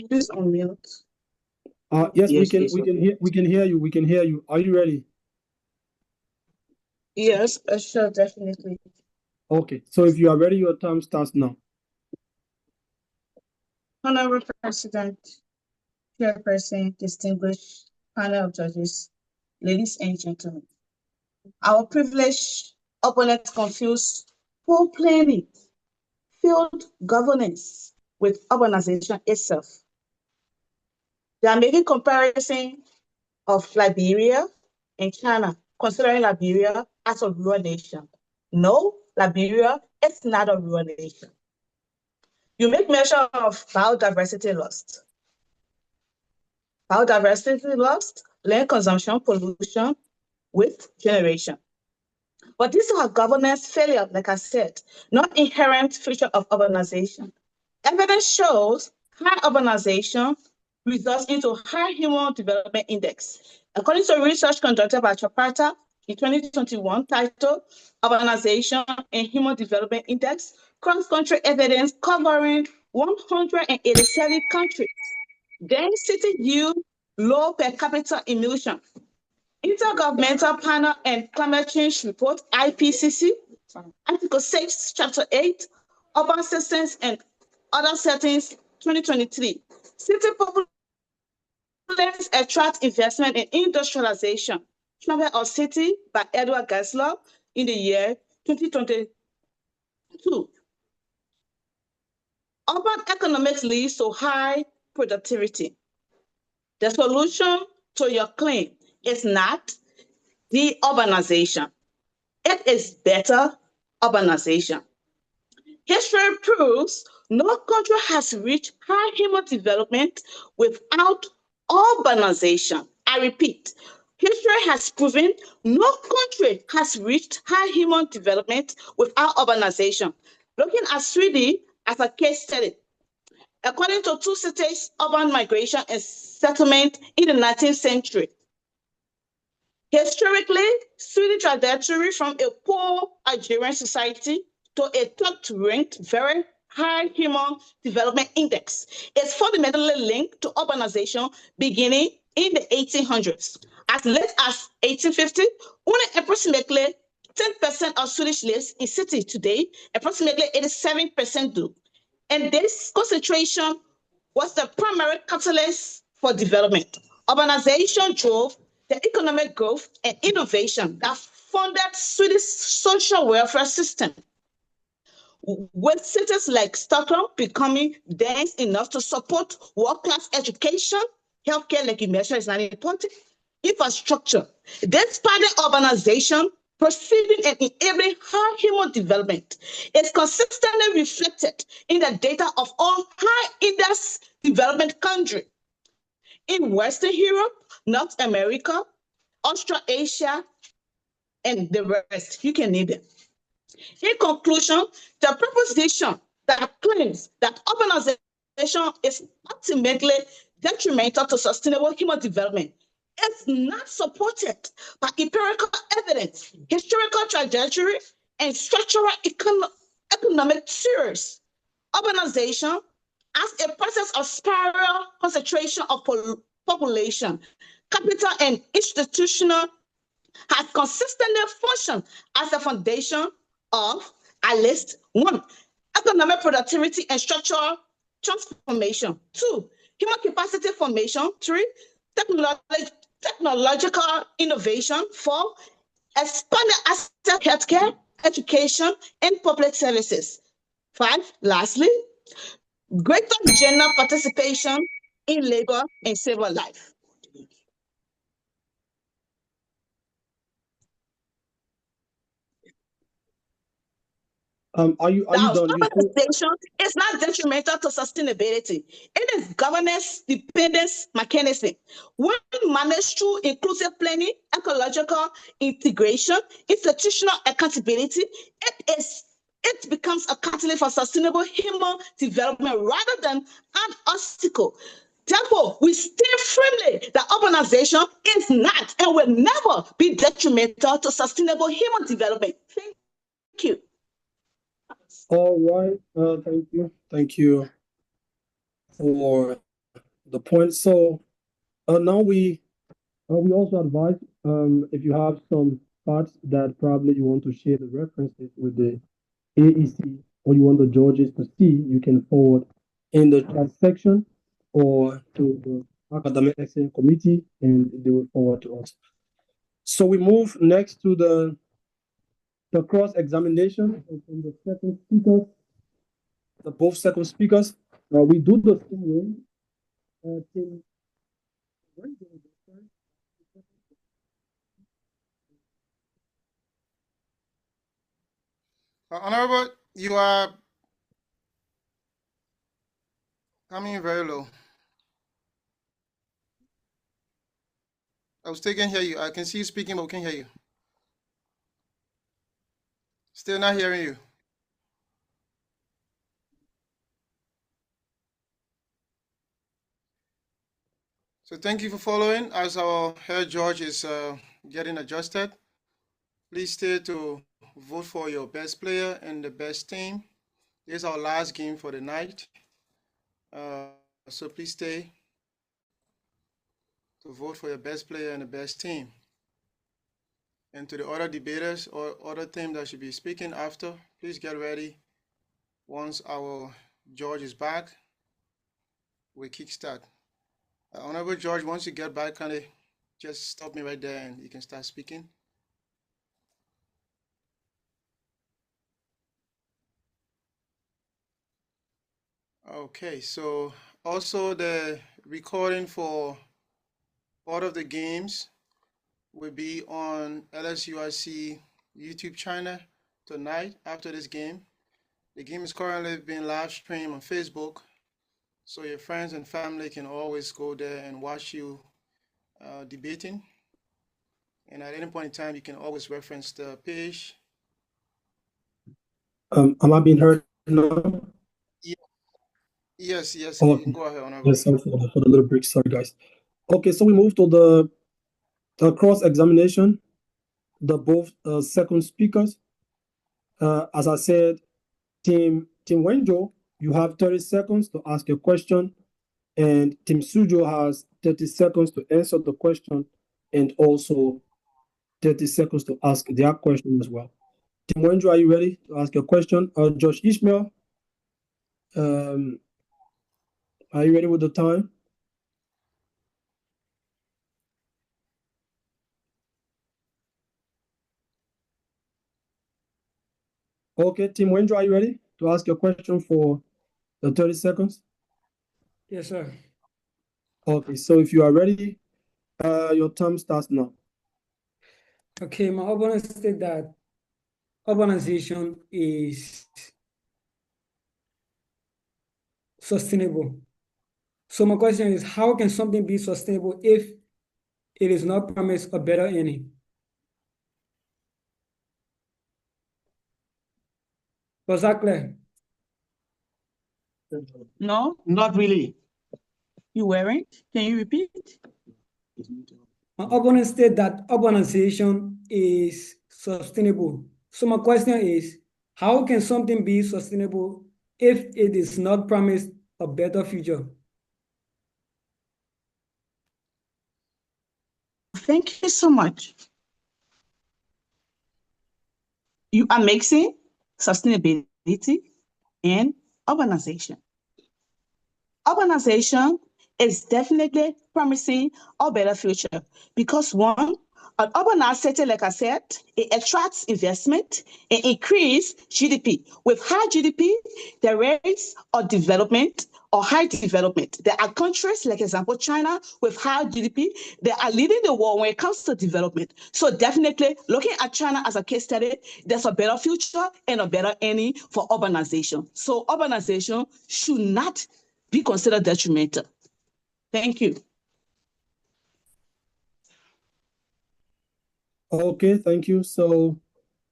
Please unmute.
Yes,
Yes,
we can hear you. Are you ready?
Yes, sure, definitely.
Okay, so if you are ready, your time starts now.
Honorable President, Chairperson, distinguished panel of judges, ladies and gentlemen, our privileged opponents confuse poor planning, failed governance with urbanization itself. They are making comparison of Liberia and China, considering Liberia as a rural nation. No, Liberia is not a rural nation. You make measure of biodiversity lost. Biodiversity lost, land consumption, pollution with generation. But these are governance failure, like I said, not inherent feature of urbanization. Evidence shows high urbanization results into high human development index. According to research conducted by Chaparta in 2021 titled Urbanization and Human Development Index, cross-country evidence covering 187 countries. Density yield low per capita emission. Intergovernmental Panel and Climate Change Report, IPCC, Article 6, Chapter 8, Urban Systems and Other Settings, 2023. City populations attract investment in industrialization. Travel of City by Edward Geisler in the year 2022. Urban economics leads to high productivity. The solution to your claim is not de-urbanization. It is better urbanization. History proves no country has reached high human development without urbanization. I repeat, history has proven no country has reached high human development without urbanization. Looking at Sweden as a case study, according to two cities, urban migration and settlement in the 19th century. Historically, Sweden trajectory from a poor Algerian society to a top-ranked, very High Human Development Index is fundamentally linked to urbanization beginning in the 1800s. As late as 1850, only approximately 10% of Swedish lives in cities today, approximately 87% do. And this concentration was the primary catalyst for development. Urbanization drove the economic growth and innovation that funded Swedish social welfare system. With cities like Stockholm becoming dense enough to support world-class education, healthcare, like you mentioned, is not important, infrastructure. Despite the urbanization proceeding and enabling high human development, is consistently reflected in the data of all high-index development countries. In Western Europe, North America, Australasia, and the rest, you can name them. In conclusion, the proposition that claims that urbanization is ultimately detrimental to sustainable human development is not supported by empirical evidence, historical trajectory, and structural economic theories. Urbanization, as a process of spiral concentration of population, capital, and institutional, has consistently functioned as the foundation of, at least, 1, economic productivity and structural transformation, 2, human capacity formation, 3, technological innovation, 4, expanded access to healthcare, education, and public services, 5, lastly, greater gender participation in labor and civil life.
Are you done?
Urbanization is not detrimental to sustainability. It is governance dependence mechanism. When managed through inclusive planning, ecological integration, institutional accountability, it becomes a catalyst for sustainable human development rather than an obstacle. Therefore, we stand firmly that urbanization is not and will never be detrimental to sustainable human development. Thank you.
All right, thank you for the point. So now we also advise if you have some thoughts that probably you want to share the references with the AEC or you want the judges to see, you can forward in the chat section or to the Academic Excellence Committee and they will forward to us. So we move next to the cross-examination from the second speaker. Both second speakers, we do the same way.
Honorable, you are coming very low. I still can't hear you. I can see you speaking, but we can't hear you. Still not hearing you. So thank you for following as our head judge is getting adjusted. Please stay to vote for your best player and the best team. This is our last game for the night. So please stay to vote for your best player and the best team. And to the other debaters or other team that should be speaking after, please get ready. Once our judge is back, we kickstart. Honorable George, once you get back, kind of just stop me right there and you can start speaking. Okay, so also the recording for all of the games will be on LSUIC YouTube channel tonight after this game. The game is currently being live streamed on Facebook, so your friends and family can always go there and watch you debating. And at any point in time, you can always reference the page.
Am I being heard now?
Yes, you can go ahead, Honorable.
Yes, sorry for the little break. Sorry, guys. Okay, so we move to the cross-examination. The both second speakers. As I said, Team Wenzhou You have 30 seconds to ask a question, and Team Suzhou has 30 seconds to answer the question, and also 30 seconds to ask their question as well. Team Wenzhou, are you ready to ask your question? Josh Ishmael, are you ready with the time? Okay, Team Wenzhou, are you ready to ask your question for the 30 seconds?
Yes, sir.
Okay, so if you are ready, your time starts now.
Okay, my opponent said that urbanization is sustainable. So my question is, how can something be sustainable if it is not promised a better ending? Was that clear?
No, not really. You weren't? Can you repeat?
My opponent said that urbanization is sustainable. So my question is, how can something be sustainable if it is not promised a better future?
Thank you so much. You are mixing sustainability and urbanization. Urbanization is definitely promising a better future because one, an urbanized city, like I said, it attracts investment and increase GDP. With high GDP, there is a development or high development. There are countries, like example, China, with high GDP, they are leading the world when it comes to development. So definitely looking at China as a case study, there's a better future and a better ending for urbanization. So urbanization should not be considered detrimental. Thank you.
Okay, thank you. So,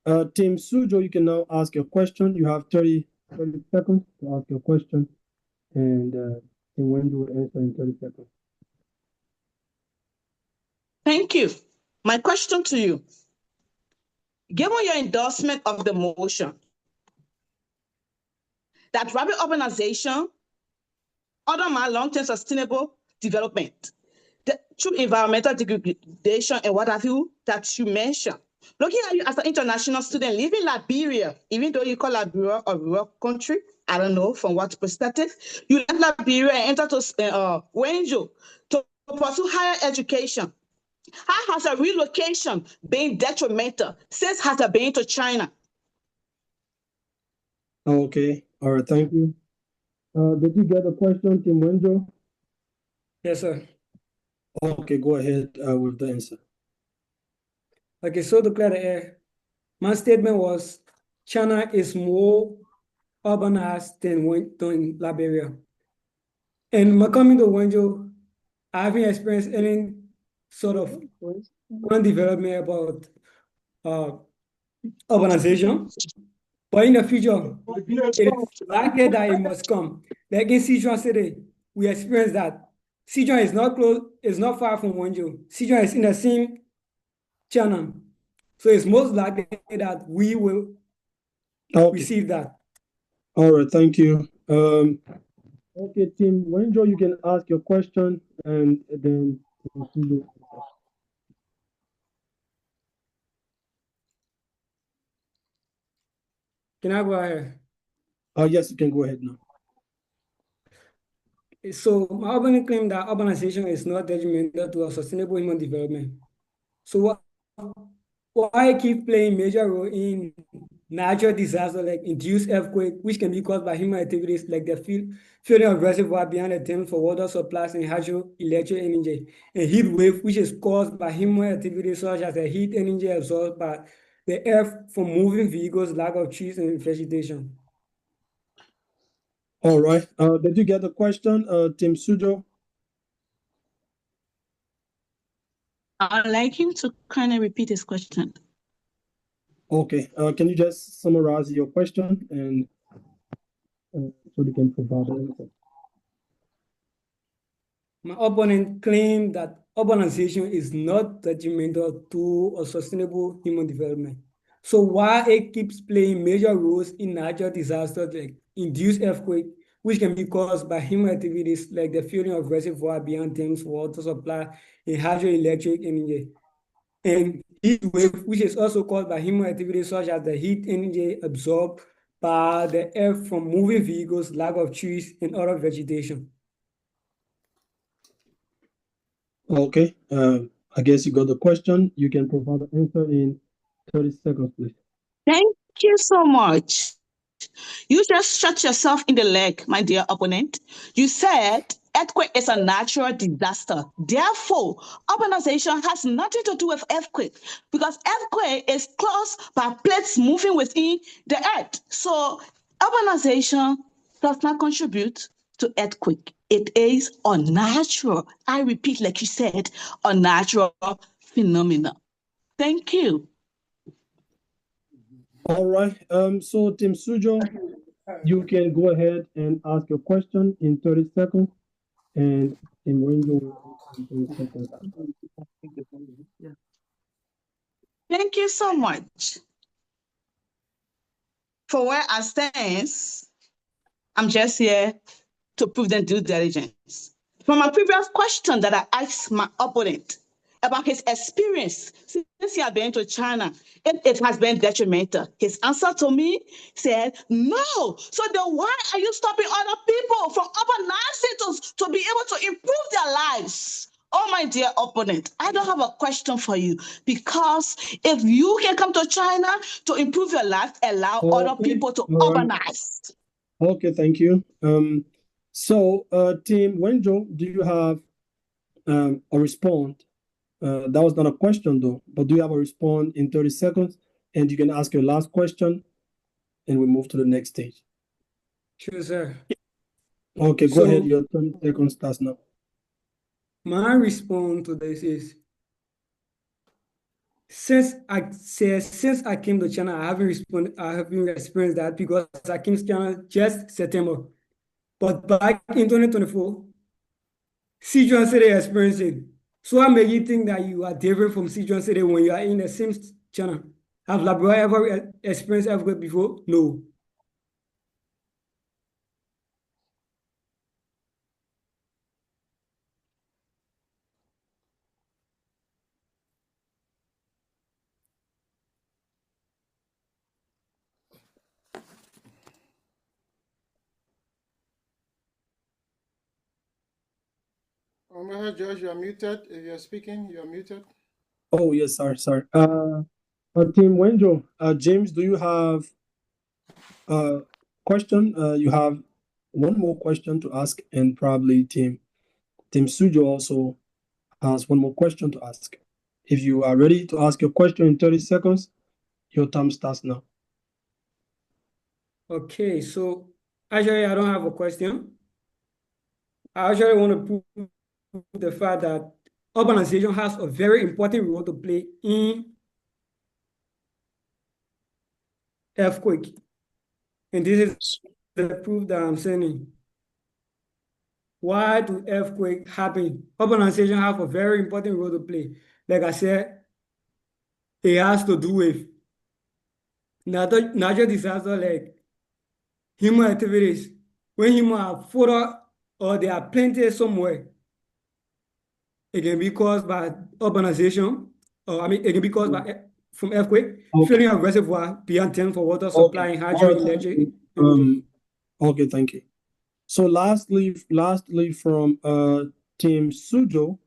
Team Suzhou, you can now ask your question. You have 30 seconds to ask your question, and Team Wenzhou will answer in 30 seconds.
Thank you. My question to you, given your endorsement of the motion that rapid urbanization undermines long-term sustainable development, through environmental degradation and what have you that you mentioned, looking at you as an international student living in Liberia, even though you call Liberia a rural country, I don't know from what perspective, you left Liberia and entered to Wenzhou to pursue higher education. How has a relocation been detrimental since has it been to China?
Okay, all right, thank you. Did you get the question, Team Wenzhou?
Yes, sir.
Okay, go ahead with the answer.
Okay, so to clear the air, my statement was China is more urbanized than Liberia. And my coming to Wenzhou, I haven't experienced any sort of development about urbanization. But in the future, it is likely that it must come. Like in Suzhou City, we experienced that Suzhou is not close, is not far from Wenzhou. Suzhou is in the same channel. So it's most likely that we will receive that.
All right, thank you. Okay, Team Wenzhou, you can ask your question, and then
Can I go ahead?
Yes, you can go ahead now.
So my opponent claim that urbanization is not detrimental to a sustainable human development. So why keep playing major role in natural disaster like induced earthquake, which can be caused by human activities like the filling of reservoir behind the dam for water supplies and hydroelectric energy, and heat wave, which is caused by human activities such as the heat energy absorbed by the earth from moving vehicles, lack of trees and vegetation.
All right. Did you get the question, Team Suzhou?
I'd like him to kind of repeat his question.
Okay. Can you just summarize your question and so they can provide an answer?
My opponent claimed that urbanization is not detrimental to a sustainable human development. So why it keeps playing major roles in natural disasters like induced earthquake, which can be caused by human activities like the filling of reservoir beyond dams for water supply and hydroelectric energy. And heat wave, which is also caused by human activities such as the heat energy absorbed by the earth from moving vehicles, lack of trees, and other vegetation.
Okay, I guess you got the question. You can provide the answer in 30 seconds, please.
Thank you so much. You just shot yourself in the leg, my dear opponent. You said earthquake is a natural disaster. Therefore, urbanization has nothing to do with earthquake because earthquake is caused by plates moving within the earth. So urbanization does not contribute to earthquake. It is unnatural. I repeat, like you said, unnatural phenomenon. Thank you.
All right. So Team Suzhou, you can go ahead and ask your question in 30 seconds, and Team Wenzhou will answer in 30 seconds.
Thank you so much. For where I stand, I'm just here to prove the due diligence. From my previous question that I asked my opponent about his experience since he had been to China, it has been detrimental. His answer to me said, no. So then why are you stopping other people from urbanizing to be able to improve their lives? Oh, my dear opponent, I don't have a question for you because if you can come to China to improve your life, allow other people to urbanize.
Okay, thank you. So Team Wenzhou, do you have a response? That was not a question though, but do you have a response in 30 seconds? And you can ask your last question and we move to the next stage.
Sure, sir.
Okay, go ahead. Your 30 seconds starts now.
My response to this is, since I came to China, I haven't experienced that because I came to China just September. But back in 2024, Suzhou City experienced it. So what made you think that you are different from Suzhou City when you are in the same China? Have Labrador ever experienced earthquake before? No.
George, you are muted. If you're speaking, you're muted.
Oh, yes, sorry. Team Wenzhou, James, do you have a question? You have one more question to ask, and probably Team Suzhou also has one more question to ask. If you are ready to ask your question in 30 seconds, your time starts now.
Okay, so actually, I don't have a question. I actually want to prove the fact that urbanization has a very important role to play in earthquake. And this is the proof that I'm saying. Why do earthquakes happen? Urbanization have a very important role to play. Like I said, it has to do with natural disaster like human activities. When humans are further or they are plenty somewhere, it can be caused by urbanization, or it can be caused by from earthquake, filling of reservoir beyond dam for water supply and hydroelectric.
Okay, thank you. So lastly from Team Suzhou,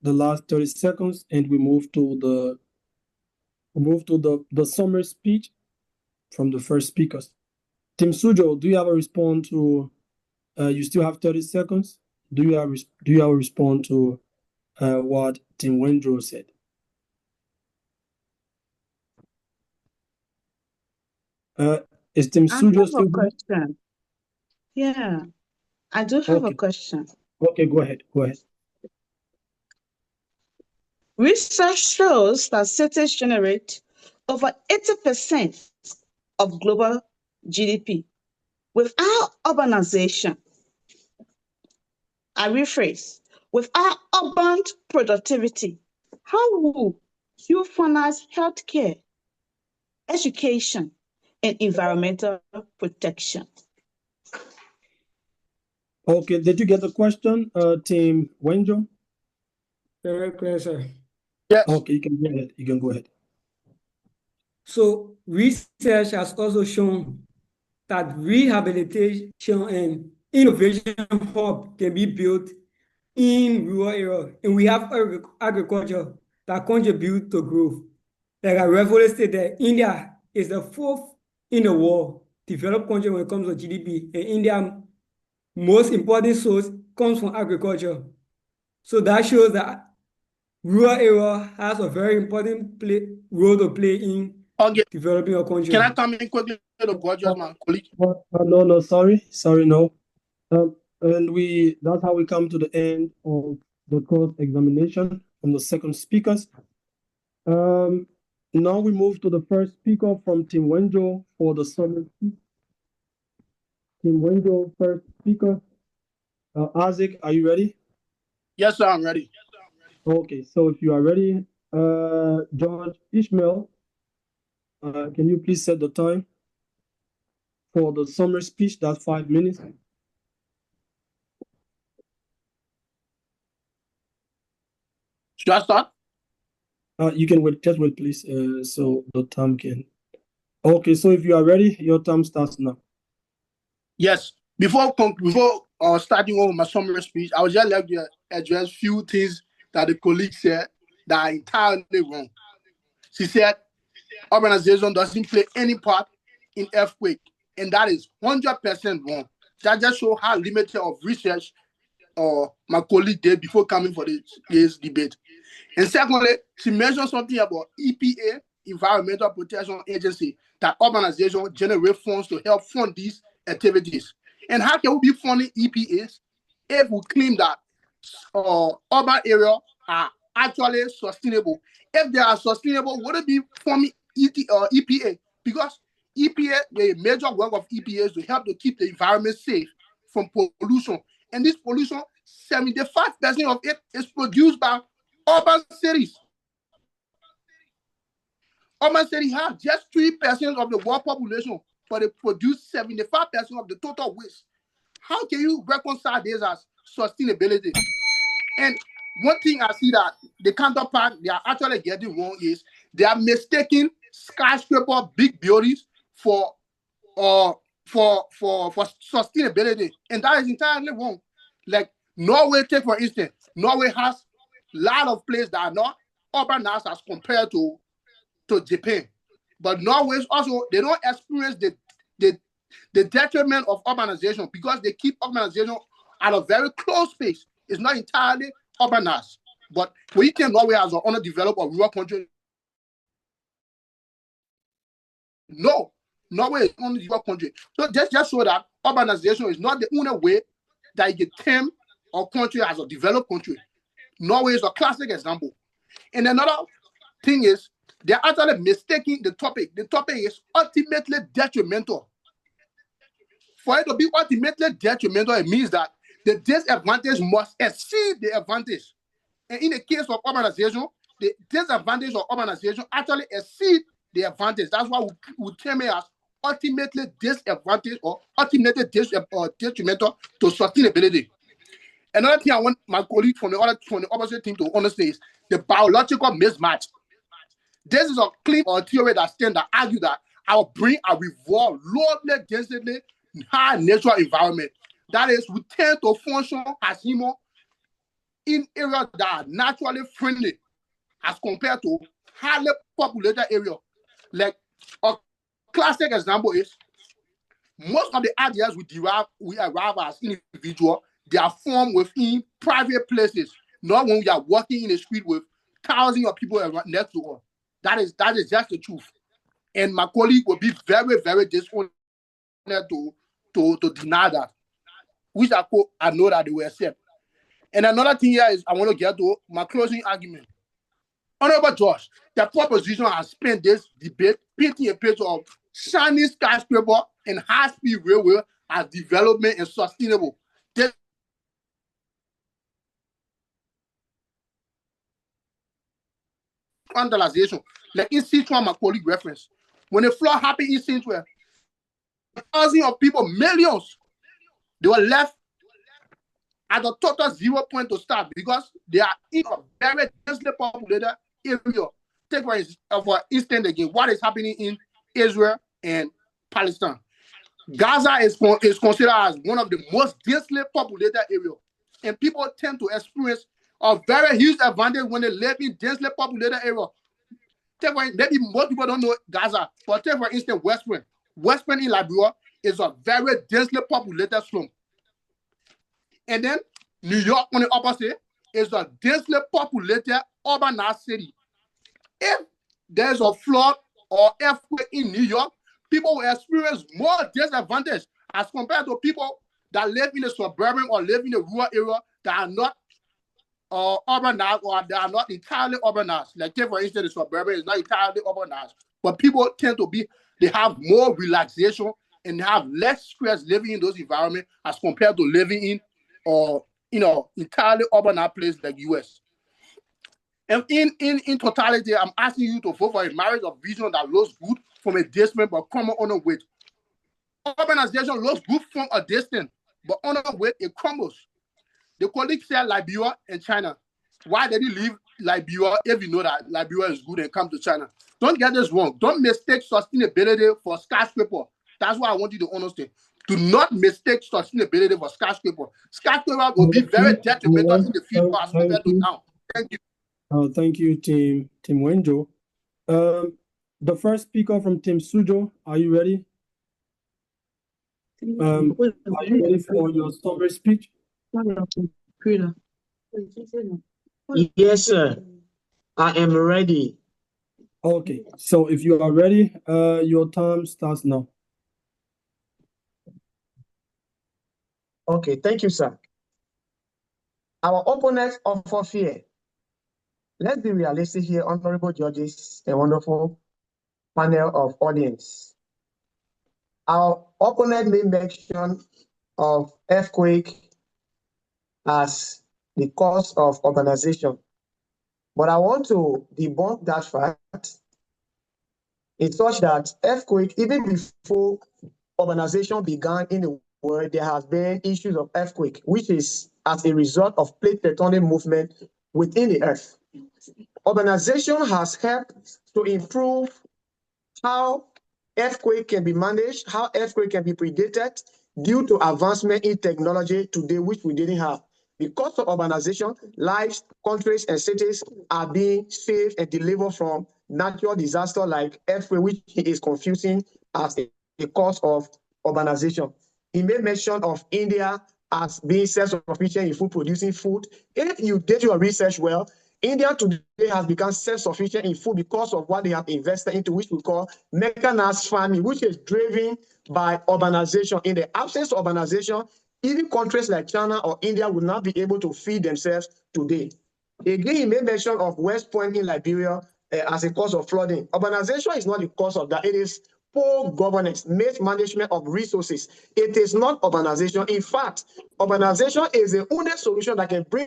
the last 30 seconds, and we move to the summary speech from the first speakers. Team Suzhou, do you have a response to? You still have 30 seconds. Do you have a response to what Team Wenzhou said? Is Team Suzhou still there?
Question. Yeah, I do have a question.
Okay, go ahead.
Research shows that cities generate over 80% of global GDP. Without urbanization, I rephrase, without urban productivity, how will you finance healthcare, education, and environmental protection.
Okay, did you get the question, Team Wenzhou?
Very clear, sir.
Yes.
Okay, you can go ahead. You can go ahead.
So research has also shown that rehabilitation and innovation hub can be built in rural areas, and we have agriculture that contribute to growth. Like I rightfully stated, that India is the fourth in the world developed country when it comes to GDP, and India's most important source comes from agriculture. So that shows that rural area has a very important role to play in developing a country.
Can I come in quickly to gorgeous, my colleague?
No, sorry, no. And that's how we come to the end of the course examination from the second speakers. Now we move to the first speaker from Team Wenzhou for the summary speech. Team Wenzhou, first speaker. Isaac, are you ready?
Yes, sir, I'm ready.
Okay, so if you are ready, George Ishmael, can you please set the time for the summary speech? That's 5 minutes.
Should I start?
You can wait, just wait, please, so the time can. Okay, so if you are ready, your time starts now.
Yes. Before starting over my summary speech, I would just like to address a few things that the colleague said that are entirely wrong. She said urbanization doesn't play any part in earthquake, and that is 100% wrong. That just shows how limited of research my colleague did before coming for this debate. And secondly, she mentioned something about EPA, Environmental Protection Agency, that urbanization generates funds to help fund these activities. And how can we be funding EPAs if we claim that urban areas are actually sustainable? If they are sustainable, would it be funding EPA? Because EPA, the major work of EPA is to help to keep the environment safe from pollution. And this pollution, 75% of it is produced by urban cities. Urban cities have just 3% of the world population, but they produce 75% of the total waste. How can you reconcile this as sustainability? And one thing I see that the counterpart they are actually getting wrong is they are mistaking skyscraper big buildings for sustainability, and that is entirely wrong. Like Norway, take for instance, Norway has a lot of places that are not urbanized as compared to Japan, but Norway also they don't experience the detriment of urbanization because they keep urbanization at a very close pace. It's not entirely urbanized, but when you take Norway as an underdeveloped or rural country, no. Norway is only your country. So just show that urbanization is not the only way that you can term a country as a developed country. Norway is a classic example. And another thing is, they're actually mistaking the topic. The topic is ultimately detrimental. For it to be ultimately detrimental, it means that the disadvantage must exceed the advantage. And in the case of urbanization, the disadvantage of urbanization actually exceeds the advantage. That's why we term it as ultimately disadvantage or ultimately detrimental to sustainability. Another thing I want my colleague from the opposite team to understand is the biological mismatch. This is a claim or theory that stands that argue that our brain are revolved low density, high natural environment. That is, we tend to function as human in areas that are naturally friendly as compared to highly populated areas. Like a classic example is most of the ideas we arrive as individuals, they are formed within private places, not when we are walking in the street with thousands of people next to us. That is just the truth. And my colleague will be very, very dishonest to deny that, which I know that they will accept. And another thing here is I want to get to my closing argument. Honorable George, the proposition has spent this debate painting a picture of shiny skyscraper and high-speed railway as development and sustainable. This vandalization, like in Sichuan, my colleague reference, When the flood happened in Central, thousands of people, millions, they were left at a total 0 point to start because they are in a very densely populated area. Take for instance again, what is happening in Israel and Palestine. Gaza is considered as one of the most densely populated areas, and people tend to experience a very huge advantage when they live in densely populated area. Take for, maybe most people don't know Gaza, but take for instance West Point. West Point in Liberia is a very densely populated slum. And then New York on the opposite is a densely populated urbanized city. If there's a flood or earthquake in New York, people will experience more disadvantage as compared to people that live in the suburban or live in the rural area that are not urbanized or that are not entirely urbanized. Like, take for instance, the suburban is not entirely urbanized, but people tend to be, they have more relaxation and they have less stress living in those environments as compared to living in entirely urbanized place like US. And in totality, I'm asking you to vote for a marriage of vision that looks good from a distance but crumble on the way. Urbanization looks good from a distance, but on the way it crumbles. The colleagues said Liberia and China. Why did you leave Liberia if you know that Liberia is good and come to China? Don't get this wrong. Don't mistake sustainability for skyscraper. That's what I want you to understand. Do not mistake sustainability for skyscraper. Skyscraper will be very detrimental in the future as compared to now. Thank you.
Thank you, Team Wenzhou. The first speaker from Team Suzhou, are you ready? Are you ready for your summary speech?
Yes, sir. I am ready.
Okay, so if you are ready, your time starts now.
Okay, thank you, sir. Our opponents offer fear. Let's be realistic here, honorable judges, a wonderful panel of audience. Our opponent made mention of earthquake as the cause of urbanization. But I want to debunk that fact in such that earthquake, even before urbanization began in the world, there has been issues of earthquake, which is as a result of plate tectonic movement within the earth. Urbanization has helped to improve how earthquake can be managed, how earthquake can be predated due to advancement in technology today, which we didn't have. Because of urbanization, lives, countries, and cities are being saved and delivered from natural disaster like earthquake, which is confusing as a cause of urbanization. He made mention of India as being self-sufficient in food, producing food. If you did your research well, India today has become self-sufficient in food because of what they have invested into, which we call mechanized farming, which is driven by urbanization. In the absence of urbanization, even countries like China or India will not be able to feed themselves today. Again, he made mention of West Point in Liberia as a cause of flooding. Urbanization is not the cause of that. It is poor governance, mismanagement of resources. It is not urbanization. In fact, urbanization is the only solution that can bring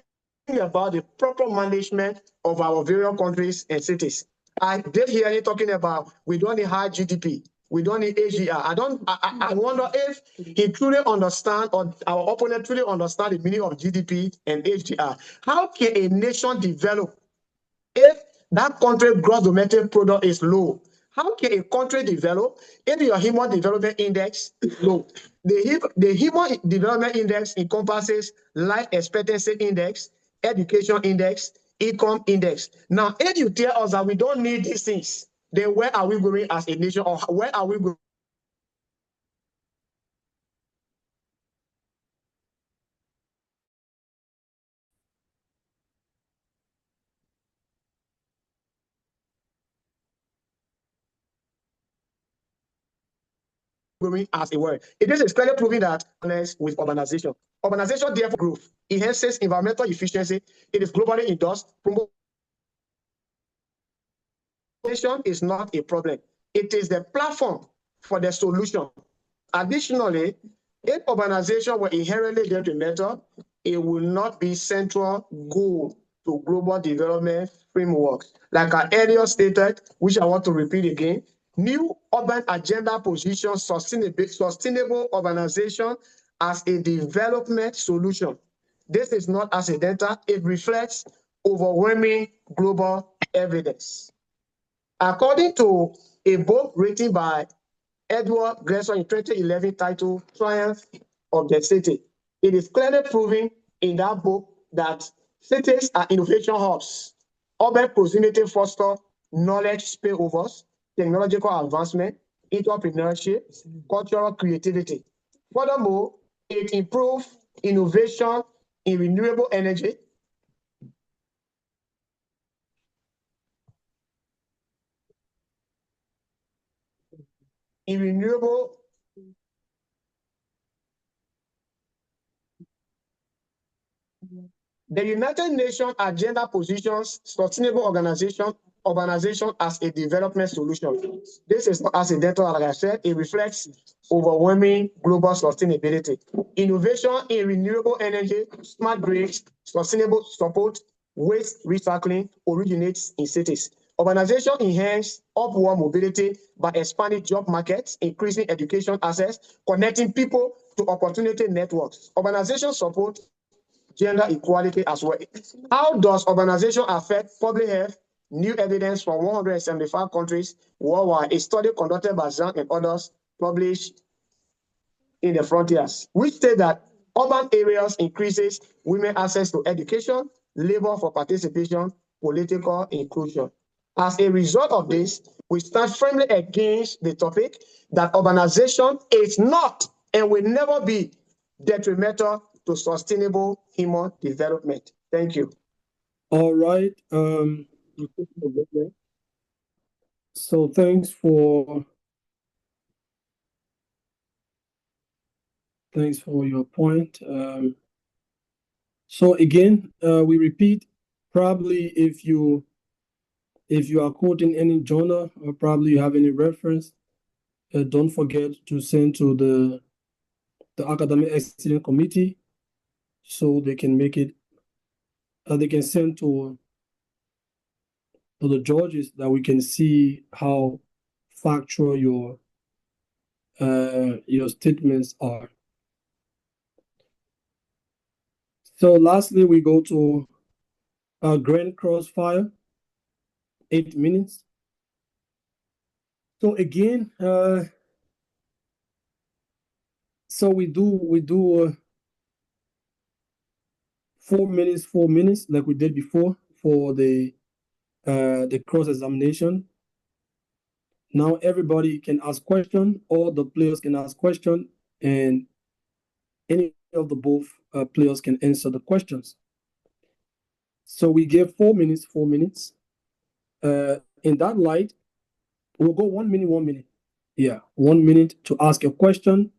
about the proper management of our various countries and cities. I did hear you talking about we don't need high GDP, we don't need HDR. I wonder if he truly understand, or our opponent truly understand the meaning of GDP and HDR. How can a nation develop if that country gross domestic product is low? How can a country develop if your human development index is low? The human development index encompasses life expectancy index, education index, income index. Now, if you tell us that we don't need these things, then where are we going as a nation, or where are we going? As a word. It is clearly proving that with urbanization. Urbanization therefore growth, enhances environmental efficiency, it is globally endorsed. Promotion is not a problem. It is the platform for the solution. Additionally, if urbanization were inherently detrimental, it will not be central goal to global development frameworks. Like I earlier stated, which I want to repeat again,
New urban agenda positions sustainable urbanization as a development solution. This is not accidental. It reflects overwhelming global evidence. According to a book written by Edward Grayson in 2011 titled Triumph of the City, it is clearly proven in that book that cities are innovation hubs. Urban proximity foster knowledge spillovers, technological advancement, entrepreneurship, cultural creativity. Furthermore, it improves innovation in renewable energy, The United Nations agenda positions sustainable urbanization as a development solution. This is not accidental, like I said, it reflects overwhelming global sustainability. Innovation in renewable energy, smart grids, sustainable support, waste recycling originates in cities. Urbanization enhances upward mobility by expanding job markets, increasing education access, connecting people to opportunity networks. Urbanization supports gender equality as well. How does urbanization affect public health? New evidence from 175 countries worldwide, a study conducted by Zhang and others published in the Frontiers, which state that urban areas increases women access to education, labor for participation, political inclusion. As a result of this, we stand firmly against the topic that urbanization is not and will never be detrimental to sustainable human development. Thank you.
All right. So thanks for your point. So again, we repeat, probably if you are quoting any journal or probably you have any reference, don't forget to send to the Academic Excellence Committee so they can make it, they can send to the judges that we can see how factual your statements are. So lastly, we go to Grand Crossfire, 8 minutes. So again, so we do 4 minutes, like we did before for the cross examination. Now everybody can ask question, all the players can ask question, and any of the both players can answer the questions. So we give 4 minutes. In that light, we'll go 1 minute, 1 minute. Yeah, 1 minute to ask a question,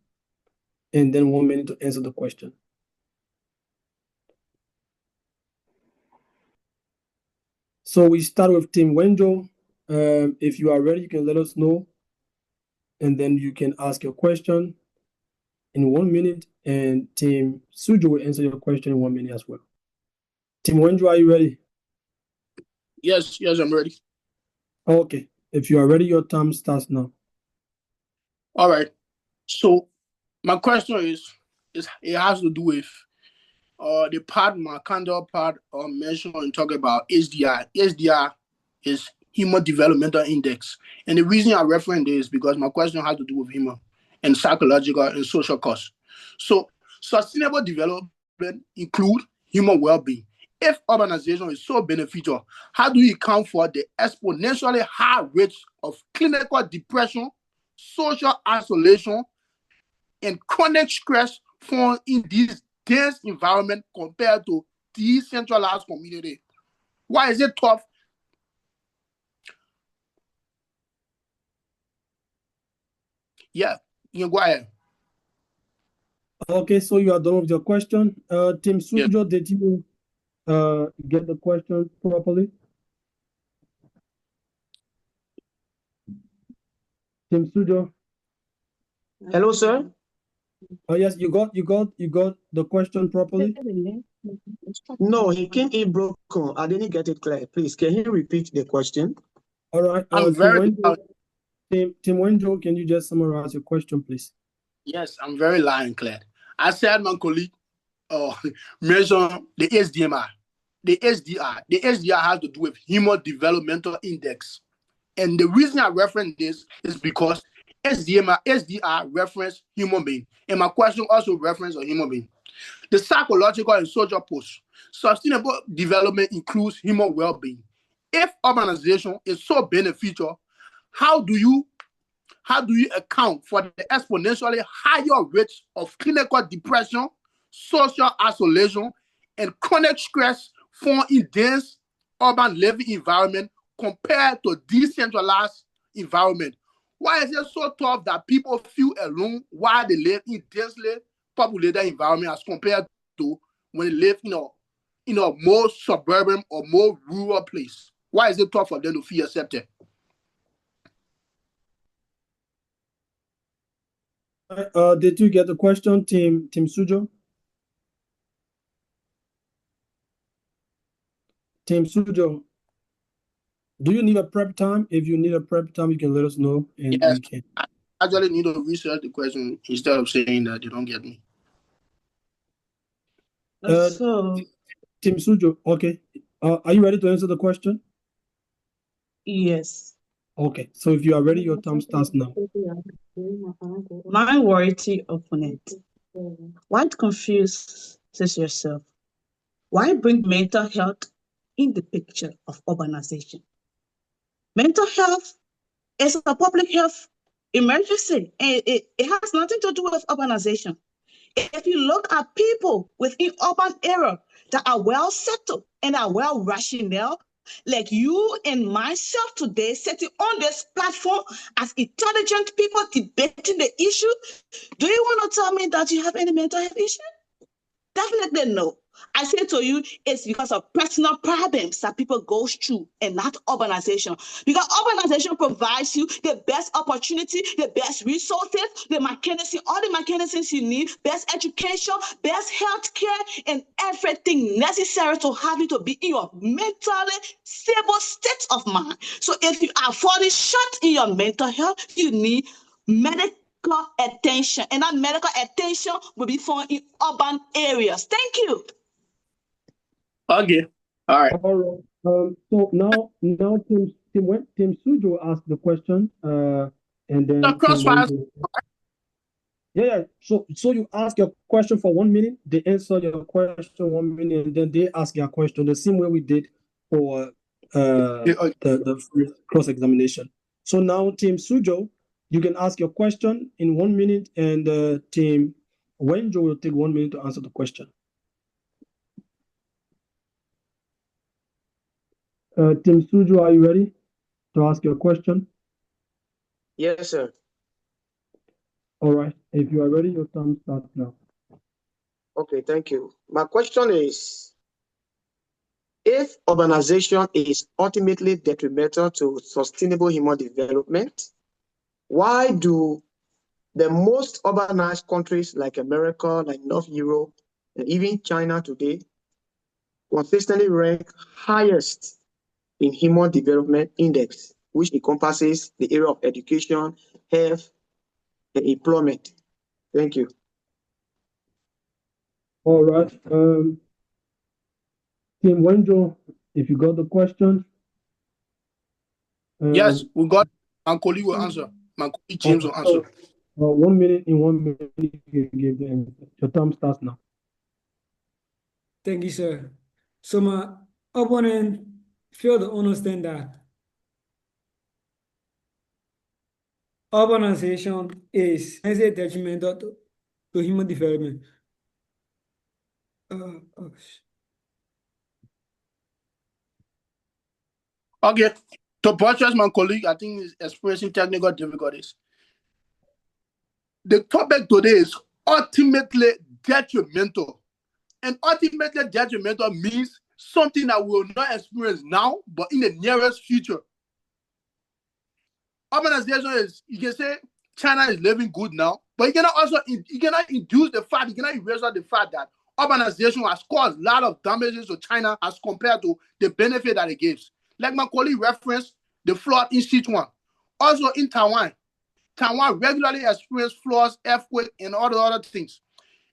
and then 1 minute to answer the question. So we start with Team Wenzhou. If you are ready, you can let us know, and then you can ask your question in 1 minute, and Team Suzhou will answer your question in 1 minute as well. Team Wenzhou, are you ready?
Yes, I'm ready.
Okay, if you are ready, your time starts now.
All right. So my question is it has to do with the part my candle part mentioned and talk about HDI. HDI is Human Developmental Index. And the reason I reference this is because my question has to do with human and psychological and social costs. So sustainable development include human well-being. If urbanization is so beneficial, how do you account for the exponentially high rates of clinical depression, social isolation, and chronic stress found in this dense environment compared to decentralized community? Why is it tough? Yeah, you can go ahead.
Okay, so you are done with your question. Team Suzhou, did you get the question properly? Team Suzhou.
Hello, sir.
Oh yes, you got the question properly.
No, he came in broken. I didn't get it clear. Please, can you repeat the question?
All right.
I'm very
Tim Wenzhou, can you just summarize your question, please?
Yes, I'm very loud and clear. I said my colleague mentioned the SDMI. The SDR. The SDR has to do with Human Developmental Index. And the reason I reference this is because SDR reference human being. And my question also reference a human being. The psychological and social push. Sustainable development includes human well-being. If urbanization is so beneficial, how do you account for the exponentially higher rates of clinical depression, social isolation, and chronic stress found in dense urban living environment compared to decentralized environment? Why is it so tough that people feel alone while they live in densely populated environment as compared to when they live in a more suburban or more rural place? Why is it tough for them to feel accepted?
Did you get the question, Team Suzhou? Team Suzhou, do you need a prep time? If you need a prep time, you can let us know, and
Yes,
we can.
I actually need to research the question instead of saying that they don't get me.
Team Suzhou, okay. Are you ready to answer the question?
Yes.
Okay, so if you are ready, your time starts now.
Minority opponent. Why confuse yourself? Why bring mental health in the picture of urbanization? Mental health is a public health emergency, and it has nothing to do with urbanization. If you look at people within urban area that are well settled and are well rational, like you and myself today, sitting on this platform as intelligent people debating the issue, do you want to tell me that you have any mental health issue? Definitely no. I say to you, it's because of personal problems that people go through and not urbanization. Because urbanization provides you the best opportunity, the best resources, the mechanism, all the mechanisms you need, best education, best health care, and everything necessary to have you to be in your mentally stable state of mind. So if you are falling short in your mental health, you need medical attention, and that medical attention will be found in urban areas. Thank you.
Okay. All right.
All right. So now Team Suzhou asked the question, and then yeah. So you ask your question for 1 minute, they answer your question 1 minute, and then they ask their question the same way we did for the first cross-examination. So now Team Suzhou, you can ask your question in 1 minute, and Team Wenzhou will take 1 minute to answer the question. Team Suzhou, are you ready to ask your question?
Yes, sir.
All right. If you are ready, your time starts now.
Okay, thank you. My question is, if urbanization is ultimately detrimental to sustainable human development, why do the most urbanized countries like America, like North Europe, and even China today consistently rank highest in Human Development Index, which encompasses the area of education, health, and employment? Thank you.
All right. Team Wenzhou, if you got the question.
Yes, we got. My colleague will answer. My colleague James will answer.
1 minute, in 1 minute, you give the answer. Your time starts now.
Thank you, sir. So my opponent failed to understand that urbanization is detrimental to human development.
Okay. To purchase my colleague, I think is expressing technical difficulties. The topic today is ultimately detrimental. And ultimately detrimental means something that we will not experience now, but in the nearest future. Urbanization is, you can say China is living good now, but you cannot induce the fact, you cannot erase the fact that urbanization has caused a lot of damages to China as compared to the benefit that it gives. Like my colleague referenced the flood in Sichuan. Also in Taiwan, Taiwan regularly experiences floods, earthquakes, and all the other things.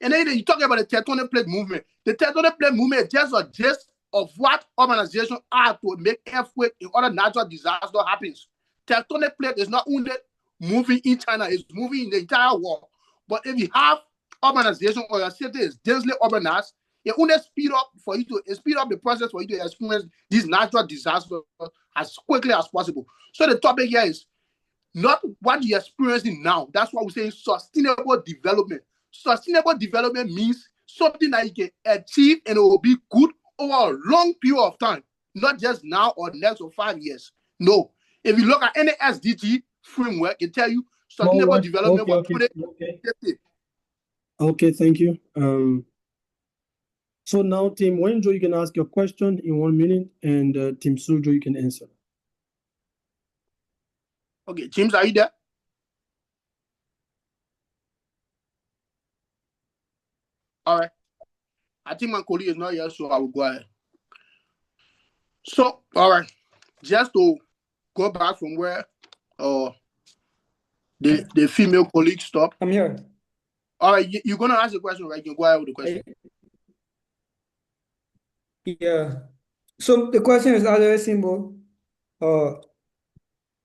And then you talk about the tectonic plate movement. The tectonic plate movement is just a gist of what urbanization are to make earthquake and other natural disaster happens. Tectonic plate is not only moving in China, it's moving in the entire world. But if you have urbanization or your city is densely urbanized, it only speed up the process for you to experience these natural disasters as quickly as possible. So the topic here is not what you're experiencing now. That's what we're saying sustainable development. Sustainable development means something that you can achieve and it will be good over a long period of time, not just now or next or 5 years. No. If you look at any SDG framework, it tell you sustainable development was 2050.
Okay, thank you. So now, Team Wenzhou, you can ask your question in 1 minute, and Team Suzhou, you can answer.
Okay, James, are you there? All right. I think my colleague is not here, so I will go ahead. So, all right, just to go back from where the female colleague stopped.
I'm here.
All right, you're going to ask a question, right? You can go ahead with the question.
Yeah. So the question is very simple. When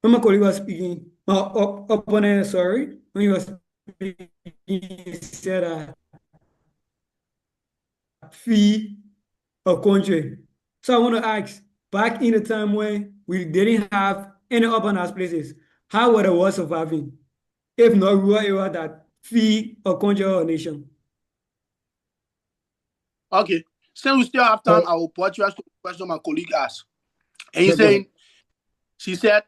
my colleague was speaking, my opponent, sorry, when he was speaking, he said fee a country. So I want to ask, back in the time when we didn't have any urbanized places, how were the world surviving? If not rural area that feed a country or a nation?
Okay. Since we still have time, I will put you as to the question my colleague asked. And he's saying, she said,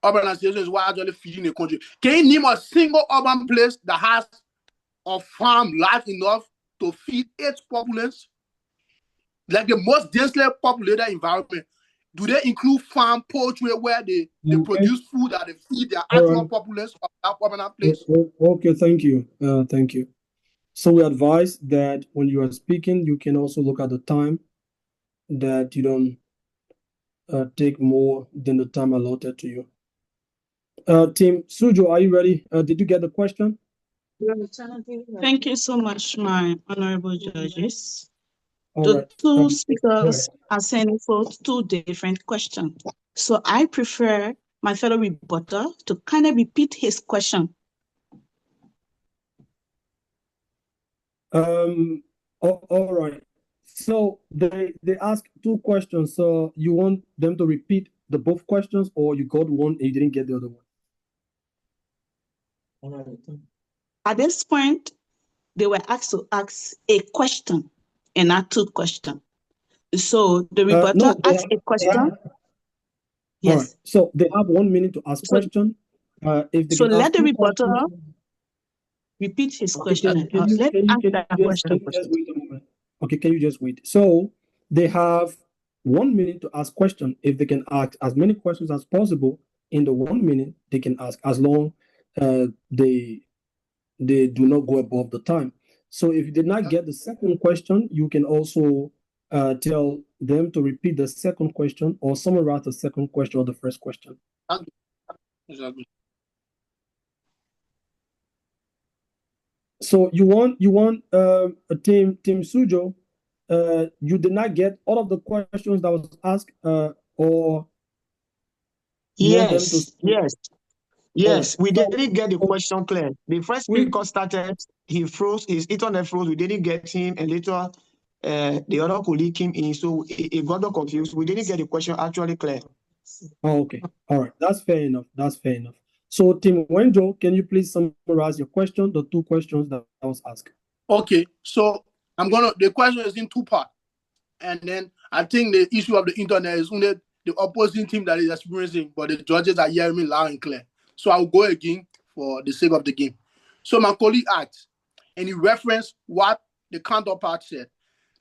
urbanization is what actually feeding the country. Can you name a single urban place that has a farm large enough to feed its populace? Like the most densely populated environment, do they include farm, poultry, where they produce food that they feed their actual populace of that urban place?
Okay, thank you. Thank you. So we advise that when you are speaking, you can also look at the time, that you don't take more than the time allotted to you. Team Suzhou, are you ready? Did you get the question?
Thank you so much, my honorable judges.
All
The
right.
two speakers are sending for two different questions. So I prefer my fellow reporter to kind of repeat his question.
All right. So they asked two questions. So you want them to repeat the both questions, or you got one and you didn't get the other one?
At this point, they were asked to ask a question and not two questions. So the reporter asked a question.
Yes. All right. So they have 1 minute to ask question. If they
so
can
let
ask
the
two
reporter
questions,
repeat his question.
Can you just wait a moment? Okay, can you just wait? So they have 1 minute to ask question. If they can ask as many questions as possible in the 1 minute, they can ask, as long they do not go above the time. So if you did not get the second question, you can also tell them to repeat the second question or summarize the second question or the first question.
Exactly.
So you want a team Suzhou. You did not get all of the questions that was asked, or you want them to?
Yes. We didn't get the question clear. The first speaker started, he froze, his internet froze. We didn't get him, and later the other colleague came in, so it got confused. We didn't get the question actually clear.
Oh, okay. All right. That's fair enough. That's fair enough. So, Team Wenzhou, can you please summarize your question, the two questions that I was asked?
Okay, so the question is in two parts. And then I think the issue of the internet is only the opposing team that is experiencing, but the judges are hearing me loud and clear. So I'll go again for the sake of the game. So my colleague asked, and he referenced what the counterpart said.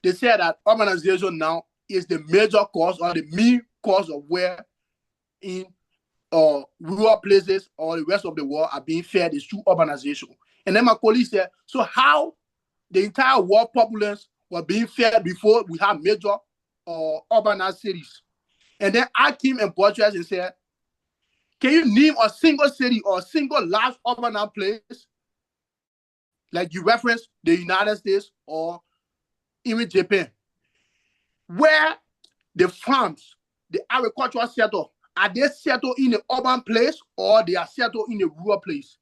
They said that urbanization now is the major cause or the main cause of where in rural places or the rest of the world are being fed is through urbanization. And then my colleague said, so how the entire world populace were being fed before we have major urbanized cities? And then I came and buttressed and said, Can you name a single city or a single large urban place, like you referenced the United States or even Japan, where the farms, the agricultural setup, are they settled in an urban place or they are settled in a rural place?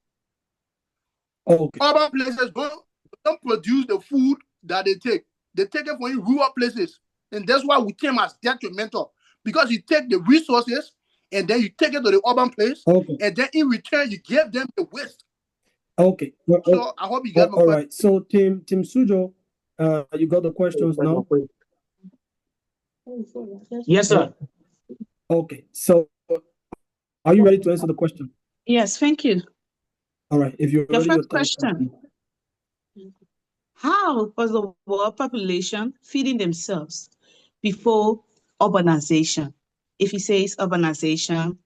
Okay.
Urban places don't produce the food that they take. They take it from rural places. And that's why we came as detrimental. Because you take the resources and then you take it to the urban place,
Okay.
and then in return you give them the waste.
Okay.
So I hope you get my
all
question.
right. So Team Suzhou, you got the questions now?
Yes, sir.
Okay. So are you ready to answer the question?
Yes, thank you.
All right. If you're
Your
ready, your
first
time.
question. How was the world population feeding themselves before urbanization? If he says urbanization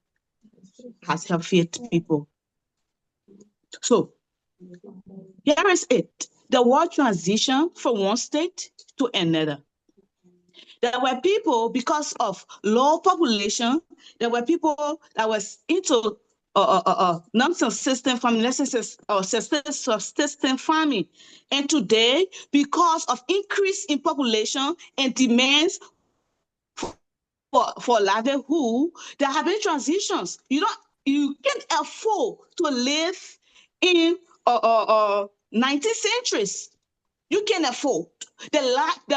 has helped feed people. So here is it. The world transition from one state to another. There were people, because of low population, there were people that was into non-subsistent farming, let's say subsistence farming. And today, because of increase in population and demands for livelihood, there have been transitions. You can't afford to live in 19th centuries. You can't afford. The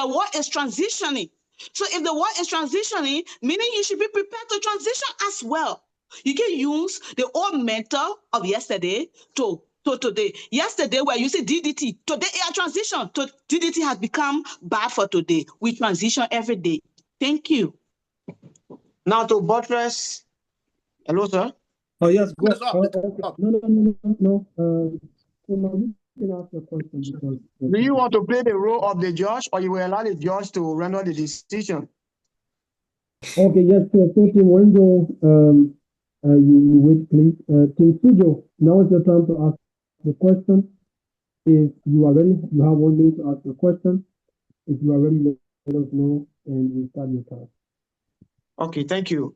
world is transitioning. So if the world is transitioning, meaning you should be prepared to transition as well. You can use the old method of yesterday to today. Yesterday, we're using DDT. Today, it transition. DDT has become bad for today. We transition every day. Thank you.
Now to buttress. Hello, sir.
Oh, yes, go.
Yes,
No. You can ask your question because.
Do you want to play the role of the judge, or you will allow the judge to render the decision?
Okay, yes, so Team Wenzhou, you wait, please. Team Suzhou, now is your time to ask the question. If you are ready, you have 1 minute to ask the question. If you are ready, let us know and we start your time.
Okay, thank you.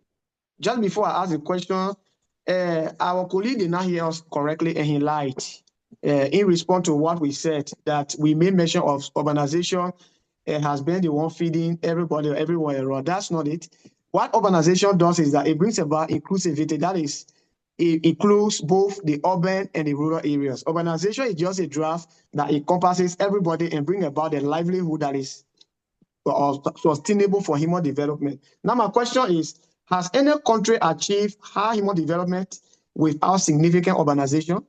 Just before I ask the question, our colleague did not hear us correctly and he lied. In response to what we said, that we made mention of urbanization has been the one feeding everybody everywhere around. That's not it. What urbanization does is that it brings about inclusivity. That is, it includes both the urban and the rural areas. Urbanization is just a draft that encompasses everybody and bring about a livelihood that is sustainable for human development. Now, my question is, has any country achieved high human development without significant urbanization?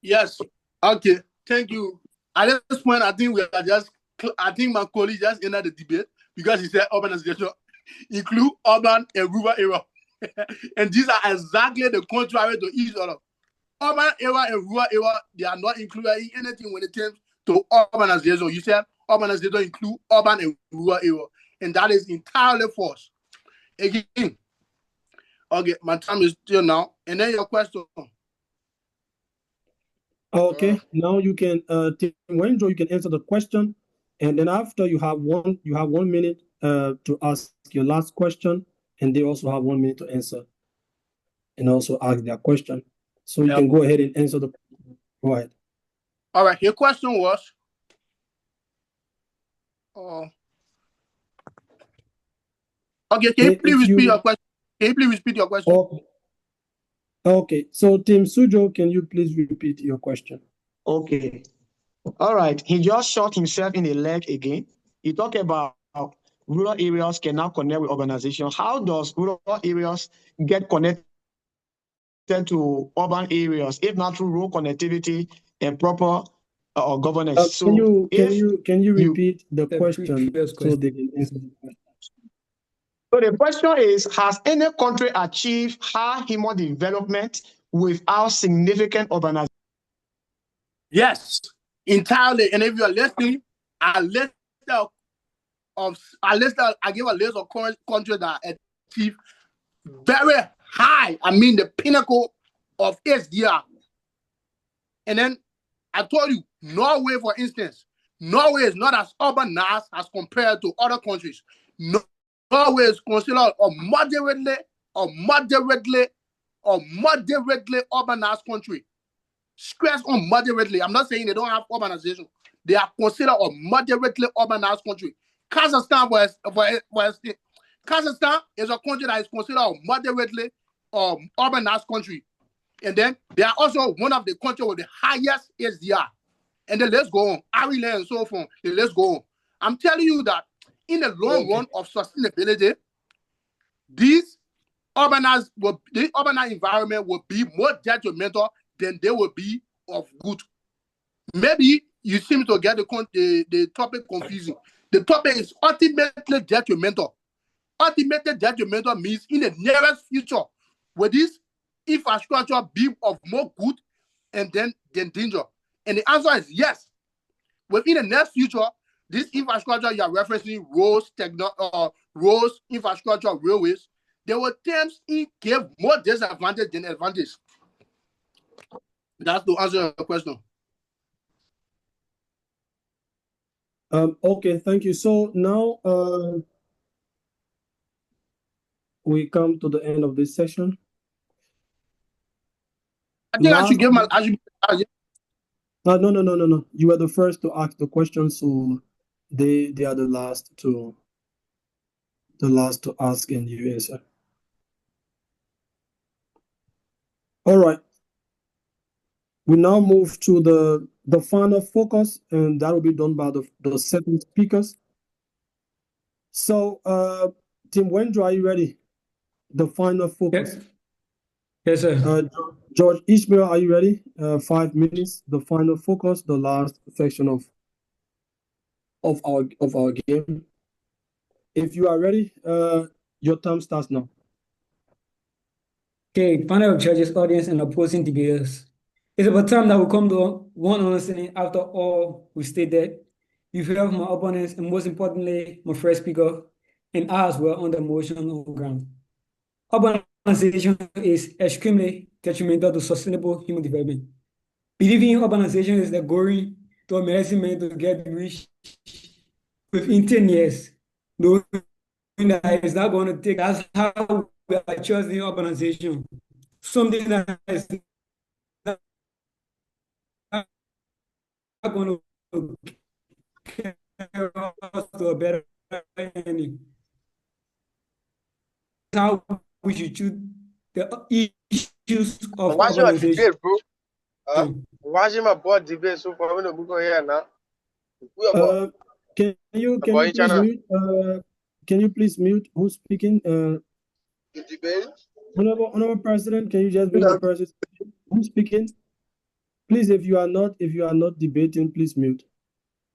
Yes. Okay. Thank you. At this point, I think my colleague just ended the debate because he said urbanization include urban and rural area. And these are exactly the contrary to each other. Urban area and rural area, they are not included in anything when it comes to urbanization. You said urbanization include urban and rural area. And that is entirely false. Again, okay, my time is still now. And then your question.
Okay, now you can, Team Wenzhou, you can answer the question. And then after you have 1 minute to ask your last question. And they also have 1 minute to answer and also ask their question. So you can go ahead and answer the question. Go ahead.
All right, your question was, okay, can you please repeat your question? Can you please repeat your question?
Okay, so Team Suzhou, can you please repeat your question?
Okay. All right. He just shot himself in the leg again. He talked about rural areas cannot connect with urbanization. How does rural areas get connected to urban areas if not through rural connectivity and proper governance?
Can you repeat the question so they can answer the question?
So the question is, has any country achieved high human development without significant urbanization?
Yes, entirely. And if you are listening, I give a list of countries that achieve very high, I mean the pinnacle of SDR. And then I told you, Norway, for instance, Norway is not as urbanized as compared to other countries. Norway is considered a moderately or moderately urbanized country. Stress on moderately. I'm not saying they don't have urbanization. They are considered a moderately urbanized country. Kazakhstan Kazakhstan is a country that is considered a moderately urbanized country. And then they are also one of the countries with the highest SDR. And then let's go on. Ireland and so forth. Then let's go on. I'm telling you that in the long run of sustainability, the urbanized environment will be more detrimental than they will be of good. Maybe you seem to get the topic confusing. The topic is ultimately detrimental. Ultimately detrimental means in the nearest future, will this infrastructure be of more good and than danger? And the answer is yes. Within the next future, this infrastructure you are referencing, roads, infrastructure, railways, they will times give more disadvantage than advantage. That's to answer your question.
Okay, thank you. So now we come to the end of this session.
I think I should give my.
No. You were the first to ask the question, so they are the last to ask and you answer. All right. We now move to the final focus, and that will be done by the second speakers. So, Team Wenzhou, are you ready? The final focus.
Yes, sir.
George Ishmael, are you ready? 5 minutes. The final focus, the last section of our game. If you are ready, your time starts now.
Okay, panel of judges, audience, and opposing debaters. It's about time that we come to one understanding after all we stated. You've heard my opponents, and most importantly, my first speaker, and I as well on the motion on ground. Urbanization is extremely detrimental to sustainable human development. Believing in urbanization is the going to a medicine to get rich within 10 years. Knowing that it's not going to take, that's how we are choosing urbanization. Something that is not going to carry us to a better ending. How we should choose the issues of urbanization.
Debate, bro. Watching my board debate, so for me to go here now.
Can you please mute? Can you please mute? Who's speaking?
The debate.
Honorable President, can you just bring the person who's speaking? Please, if you are not debating, please mute.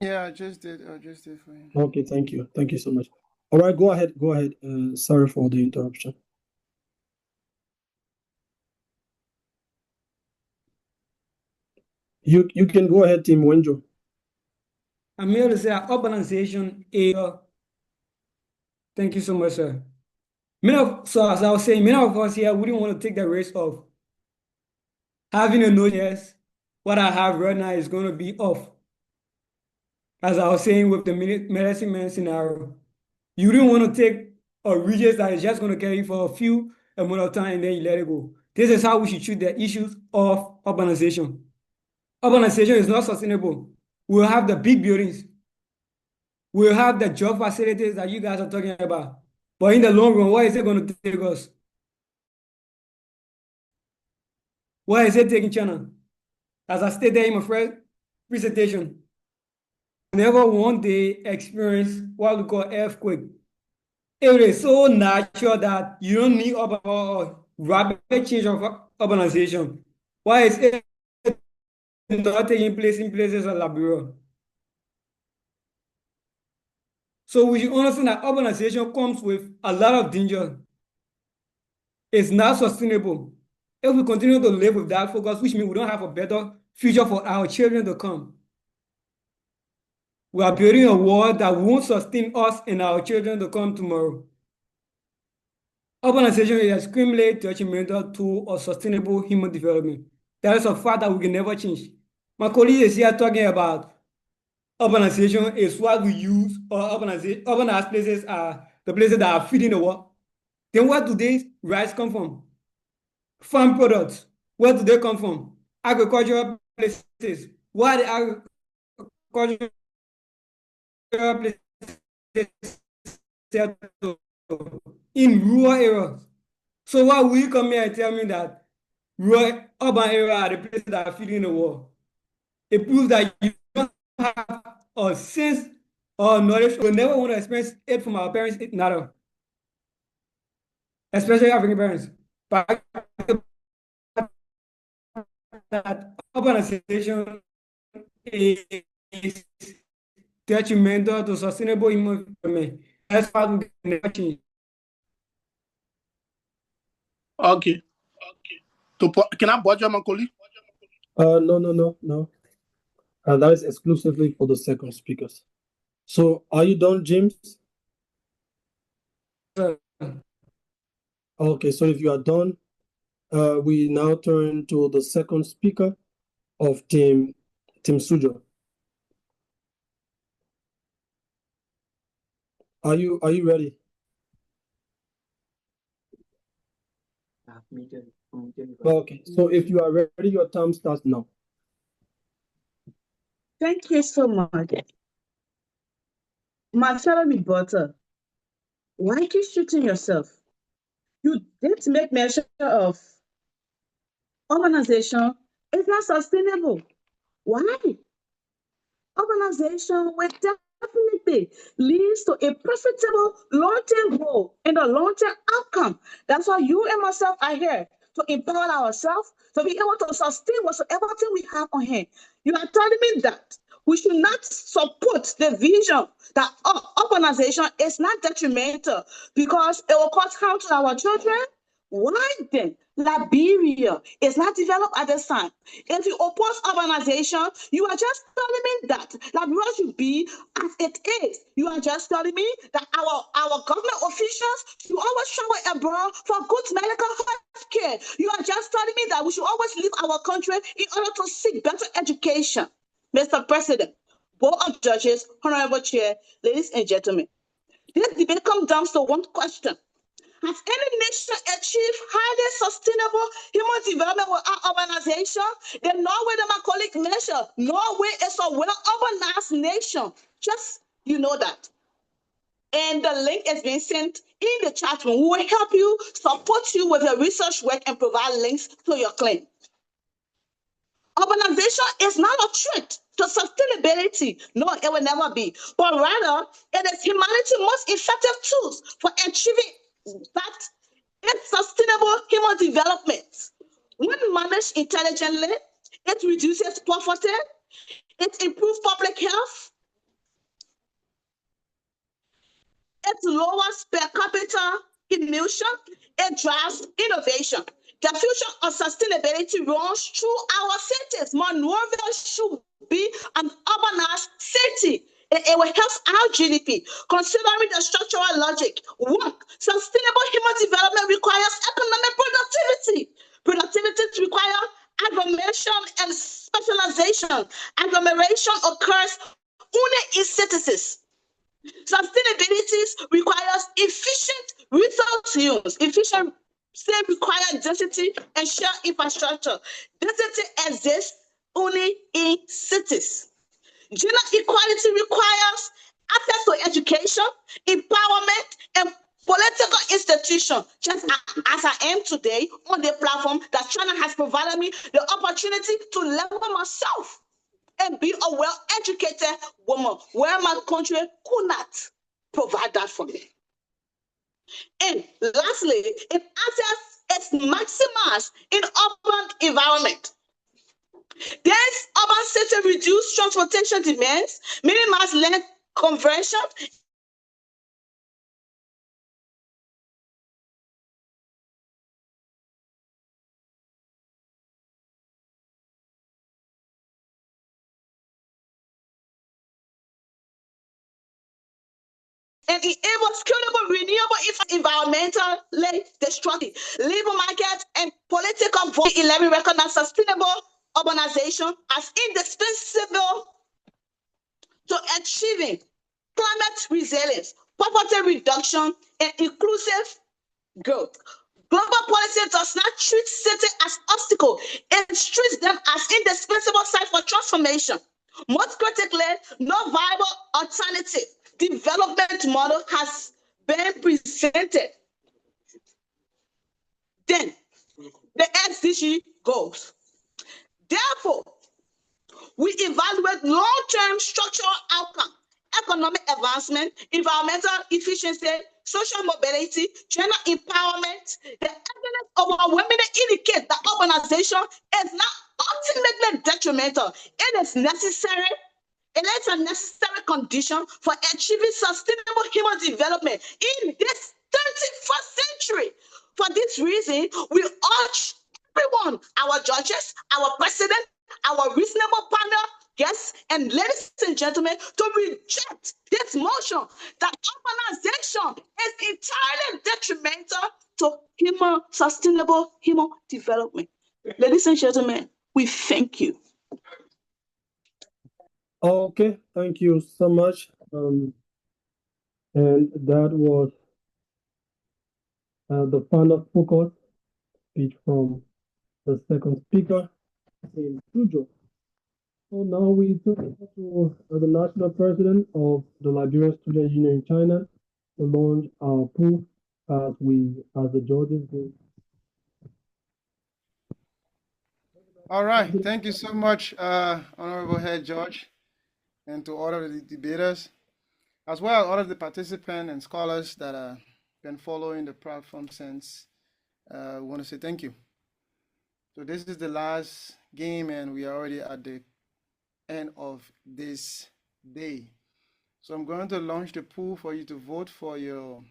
Yeah, I just did for you.
Okay, thank you. Thank you so much. All right, go ahead. Sorry for the interruption. You can go ahead, Team Wenzhou.
I'm here to say that urbanization is. Thank you so much, sir. So as I was saying, many of us here wouldn't want to take the risk of having a notice. What I have right now is going to be off. As I was saying with the medicine man scenario, you didn't want to take a region that is just going to carry you for a few amount of time and then you let it go. This is how we should treat the issues of urbanization. Urbanization is not sustainable. We'll have the big buildings. We'll have the job facilities that you guys are talking about. But in the long run, where is it going to take us? Where is it taking China? As I stated in my first presentation, never one day experience what we call earthquake. It is so natural that you don't need rapid change of urbanization. Why is it not taking place in places like Liberia? So we should understand that urbanization comes with a lot of danger. It's not sustainable. If we continue to live with that focus, which means we don't have a better future for our children to come. We are building a world that won't sustain us and our children to come tomorrow. Urbanization is extremely detrimental to a sustainable human development. That is a fact that we can never change. My colleague is here talking about urbanization is what we use, or urbanized places are the places that are feeding the world. Then where do these rice come from? Farm products. Where do they come from? Agricultural places. Where are the agricultural places in rural areas? So why will you come here and tell me that rural urban areas are the places that are feeding the world? It proves that you don't have a sense or knowledge. We never want to experience it from our parents, neither. Especially African parents. But that urbanization is detrimental to sustainable human development. That's why we never change.
Okay. Can I budge my colleague?
No. That is exclusively for the second speakers. So are you done, James? Okay, so if you are done, we now turn to the second speaker of Team Suzhou. Are you ready? Okay, so if you are ready, your time starts now.
Thank you so much. My fellow reporter, why are you shooting yourself? You didn't make mention of urbanization. It's not sustainable. Why? Urbanization will definitely leads to a profitable long-term goal and a long-term outcome. That's why you and myself are here to empower ourselves to be able to sustain whatsoever thing we have on hand. You are telling me that we should not support the vision that urbanization is not detrimental because it will cause harm to our children. Why then Liberia is not developed at this time? If you oppose urbanization, you are just telling me that Liberia should be as it is. You are just telling me that our government officials should always travel abroad for good medical health care. You are just telling me that we should always leave our country in order to seek better education. Mr. President, Board of Judges, Honorable Chair, ladies and gentlemen, this debate comes down to one question. Has any nation achieved highly sustainable human development without urbanization? The Norway that my colleague mentioned, Norway is a well-urbanized nation. Just you know that. And the link is being sent in the chat room. We will help you, support you with your research work and provide links to your claim. Urbanization is not a threat to sustainability. No, it will never be. But rather, it is humanity's most effective tools for achieving that is sustainable human development. When managed intelligently, it reduces poverty, it improves public health, it lowers per capita emission, it drives innovation. The future of sustainability runs through our cities. Monrovia should be an urbanized city. It will help our GDP. Considering the structural logic, one, sustainable human development requires economic productivity. Productivity requires agglomeration and specialization. Agglomeration occurs only in cities. Sustainability requires efficient resource use. Efficient requires density and shared infrastructure. Density exists only in cities. Gender equality requires access to education, empowerment, and political institutions, just as I am today on the platform that China has provided me the opportunity to level myself and be a well-educated woman where my country could not provide that for me. And lastly, if access is maximized in urban environment, this urban city reduce transportation demands, minimize land conversion, and enable scalable, renewable, environmentally destructive labor market and political voice. 11 recognize sustainable urbanization as indispensable to achieving climate resilience, poverty reduction, and inclusive growth. Global policy does not treat city as obstacle. It treats them as indispensable site for transformation. Most critically, no viable alternative development model has been presented. Then, the SDG goals. Therefore, we evaluate long-term structural outcome, economic advancement, environmental efficiency, social mobility, gender empowerment. The evidence overwhelmingly indicates that urbanization is not ultimately detrimental. It is necessary. It is a necessary condition for achieving sustainable human development in this 21st century. For this reason, we urge everyone, our judges, our president, our reasonable panel, guests, and ladies and gentlemen, to reject this motion that urbanization is entirely detrimental to sustainable human development. Ladies and gentlemen, we thank you.
Okay, thank you so much. And that was the final focus speech from the second speaker in Suzhou. So now we turn to the national president of the Liberian Student Union in China to launch our proof as the judges do.
All right, thank you so much, Honorable Head George, and to all of the debaters, as well as all of the participants and scholars that have been following the platform since. We want to say thank you. So this is the last game, and we are already at the end of this day. So I'm going to launch the poll for you to vote for your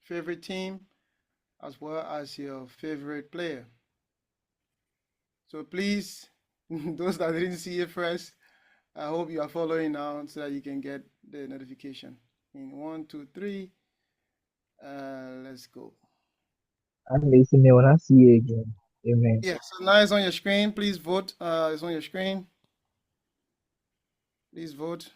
favorite team as well as your favorite player. So please, those that didn't see it first, I hope you are following now so that you can get the notification. In 1, 2, 3, let's go.
I'm listening when I see you again. Amen.
Yeah, so now it's on your screen. Please vote. It's on your screen. Please vote.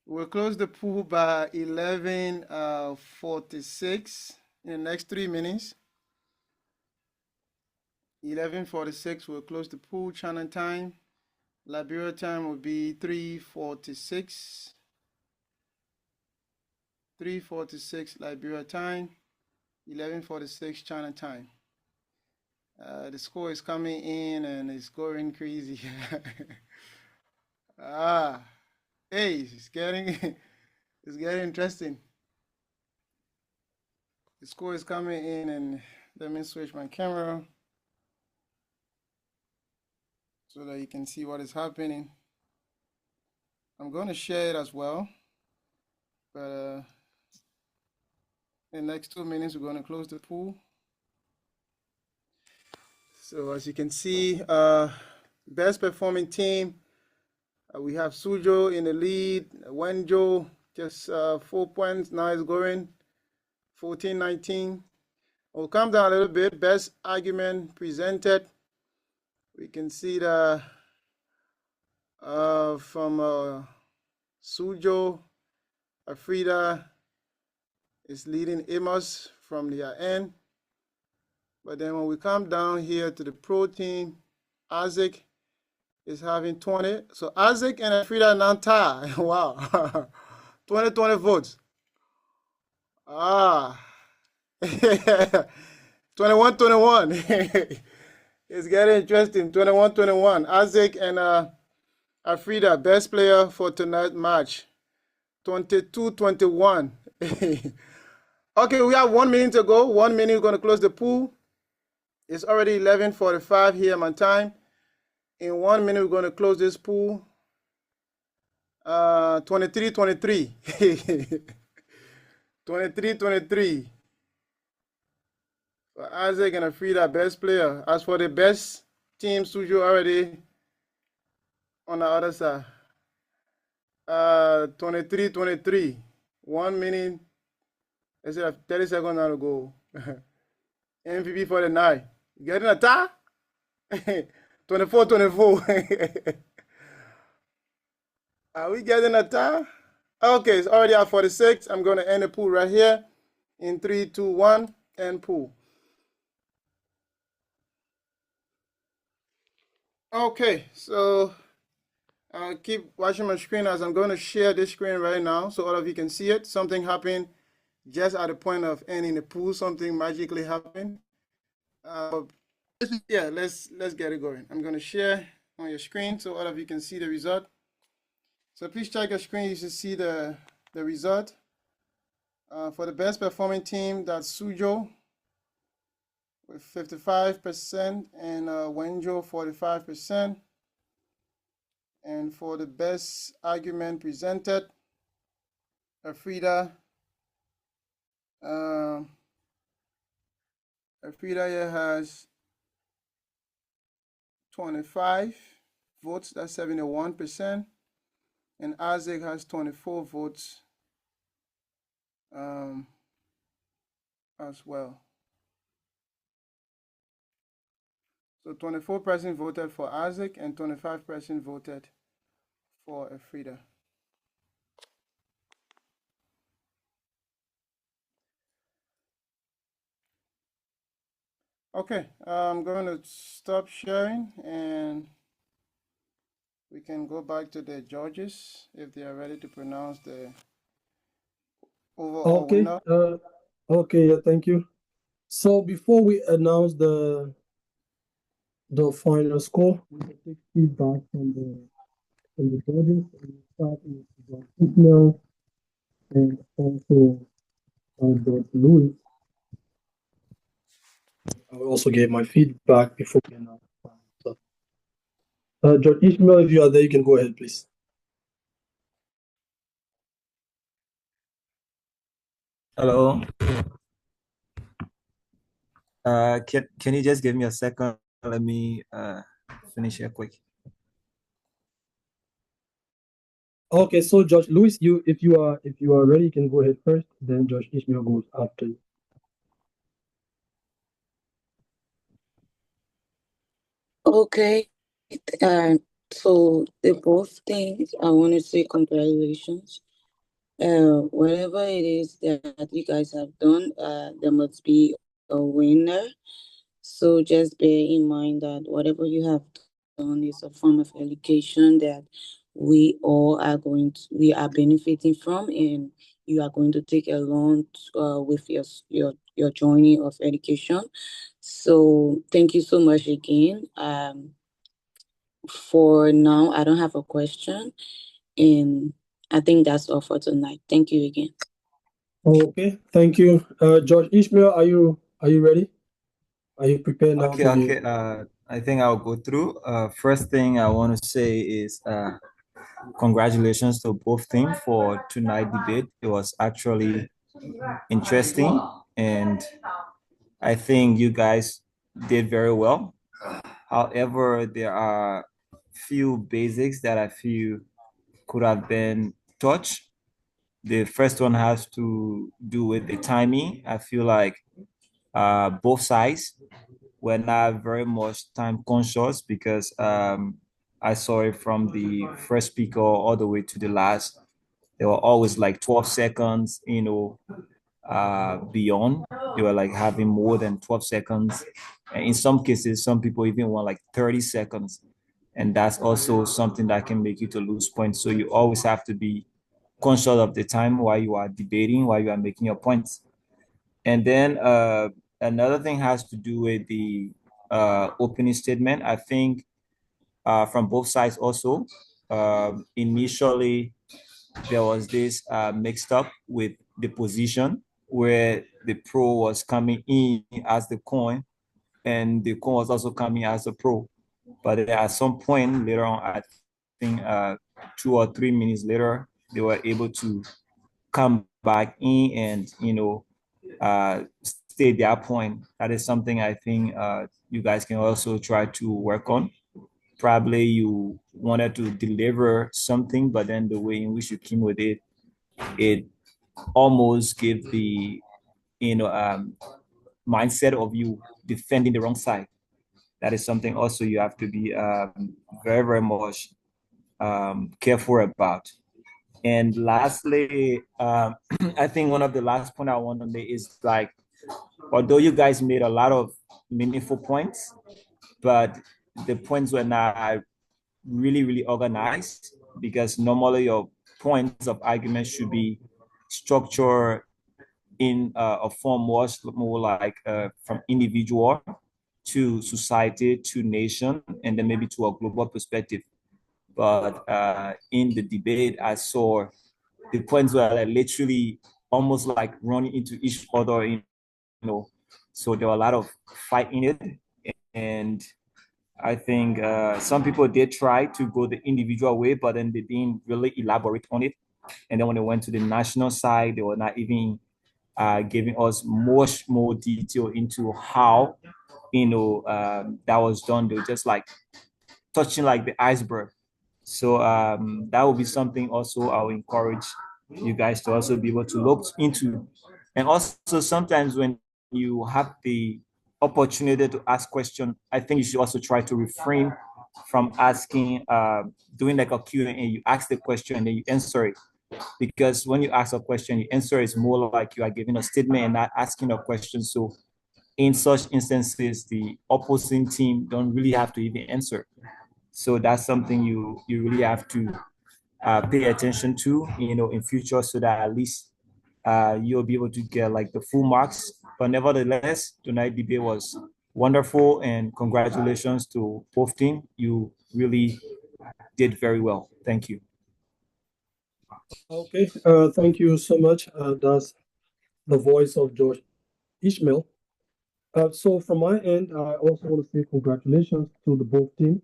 We'll close the pool by 11:46 in the next 3 minutes. 11:46, we'll close the pool. Channel time. Liberia time will be 3:46. 3:46 Liberia time. 11:46 China time. The score is coming in and it's going crazy. Hey, it's getting interesting. The score is coming in, and let me switch my camera so that you can see what is happening. I'm going to share it as well, but in the next 2 minutes, we're going to close the pool. So as you can see, best performing team, we have Suzhou in the lead. Wenzhou just 4 points. Now it's going 14-19. We'll come down a little bit. Best argument presented. We can see the from Suzhou, Afrida is leading Amos from the end. But then when we come down here to the pro team, Isaac is having 20. So Isaac and Afrida now tie. Wow. 20 votes. 21-21. It's getting interesting. 21-21. Isaac and Afrida, best player for tonight's match. 22-21. Okay, we have 1 minute to go. 1 minute, we're going to close the pool. It's already 11:45 here my time. In 1 minute, we're going to close this pool. 23-23. 23-23. For Isaac and Afrida, best player. As for the best team, Suzhou already on the other side. 23-23. 1 minute. I said 30 seconds now to go. MVP for the night. Getting a tie? 24-24. Are we getting a tie? Okay, it's already at 46. I'm going to end the pool right here in 3, 2, 1, end pool. Okay, so keep watching my screen as I'm going to share this screen right now so all of you can see it. Something happened just at the point of ending the pool. Something magically happened. Yeah, let's get it going. I'm going to share on your screen so all of you can see the result. So please check your screen. You should see the result. For the best performing team, that's Suzhou with 55% and Wenzhou 45%. And for the best argument presented, Afrida here has 25 votes, that's 71%. And Isaac has 24 votes as well. So 24% voted for Isaac and 25% voted for Afrida. Okay, I'm going to stop sharing and we can go back to the judges if they are ready to pronounce the overall
Okay.
winner.
Okay. Yeah. Thank you. So before we announce the final score, we will take feedback from the judges. And we start with John Ismail and also George Lewis. I will also give my feedback before we announce the final stuff. George Ismail, if you are there, you can go ahead, please.
Hello. Can you just give me a second? Let me finish here quick.
Okay, so George Lewis, if you are ready, you can go ahead first. Then George Ishmael goes after you.
Okay. So the both things, I want to say congratulations. Whatever it is that you guys have done, there must be a winner. So just bear in mind that whatever you have done is a form of education that we all are we are benefiting from, and you are going to take along with your journey of education. So thank you so much again. For now, I don't have a question, and I think that's all for tonight. Thank you again.
Okay, thank you. George Ishmael, are you ready? Are you prepared now?
Okay. I think I'll go through. First thing I want to say is congratulations to both teams for tonight's debate. It was actually interesting, and I think you guys did very well. However, there are few basics that I feel could have been touched. The first one has to do with the timing. I feel like both sides were not very much time conscious because I saw it from the first speaker all the way to the last. They were always like 12 seconds, beyond. They were like having more than 12 seconds. And in some cases, some people even want like 30 seconds. And that's also something that can make you to lose points. So you always have to be conscious of the time while you are debating, while you are making your points. And then another thing has to do with the opening statement. I think from both sides also, initially there was this mixed up with the position where the pro was coming in as the coin and the coin was also coming as a pro. But at some point later on, I think 2 or 3 minutes later, they were able to come back in and, stay their point. That is something I think you guys can also try to work on. Probably you wanted to deliver something, but then the way in which you came with it almost gave the mindset of you defending the wrong side. That is something also you have to be very, very much careful about. And lastly, I think one of the last point I want to make is like, although you guys made a lot of meaningful points, but the points were not really organized, because normally your points of argument should be structured in a form more like from individual to society to nation, and then maybe to a global perspective. But in the debate, I saw the points were like literally almost like running into each other, so there were a lot of fight in it. And I think some people did try to go the individual way, but then they didn't really elaborate on it. And then when they went to the national side, they were not even giving us much more detail into how, that was done. They were just like touching like the iceberg. So that will be something also I'll encourage you guys to also be able to look into. And also sometimes when you have the opportunity to ask questions, I think you should also try to refrain from asking, doing like a Q&A. You ask the question and then you answer it. Because when you ask a question, you answer is more like you are giving a statement and not asking a question. So in such instances, the opposing team don't really have to even answer. So that's something you really have to pay attention to, in future, so that at least you'll be able to get like the full marks. But nevertheless, tonight debate was wonderful, and congratulations to both teams. You really did very well. Thank you.
Okay, thank you so much. That's the voice of George Ishmael. So from my end, I also want to say congratulations to the both teams.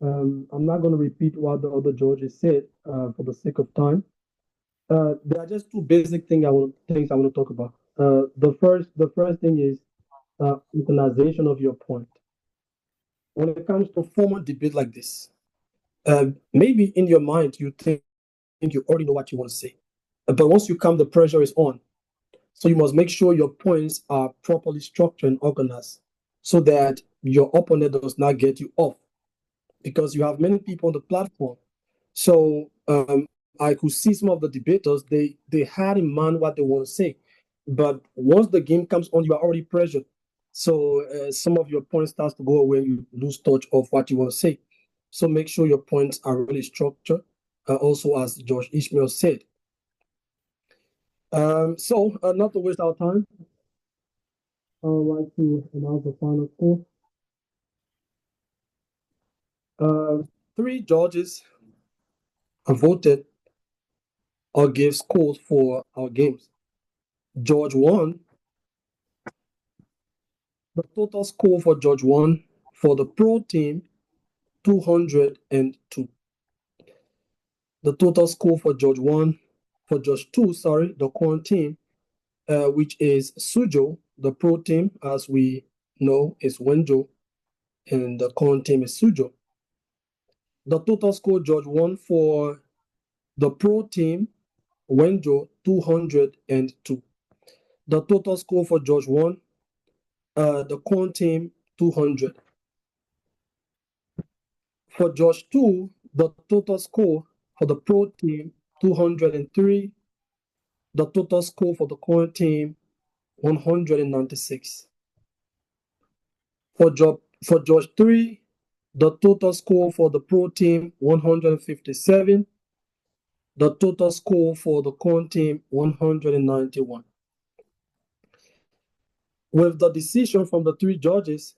I'm not going to repeat what the other judges said for the sake of time. There are just two basic things I want to talk about. The first thing is utilization of your point. When it comes to formal debate like this, maybe in your mind you think you already know what you want to say, but once you come, the pressure is on. So you must make sure your points are properly structured and organized, so that your opponent does not get you off, because you have many people on the platform. So I could see some of the debaters, they had in mind what they want to say, but once the game comes on, you are already pressured. So some of your points starts to go away, you lose touch of what you want to say. So make sure your points are really structured. Also, as George Ishmael said. So not to waste our time, I would like to announce the final score. 3 judges voted or gave scores for our games. George won. The total score for George won for the pro team, 202. The total score for George won for George 2, the con team, which is Suzhou. The pro team, as we know, is Wenzhou, and the con team is Suzhou. The total score George won for the pro team, Wenzhou, 202. The total score for George won, the con team, 200. For George 2, the total score for the pro team, 203. The total score for the con team, 196. For George 3, the total score for the pro team, 157. The total score for the con team, 191. With the decision from the 3 judges,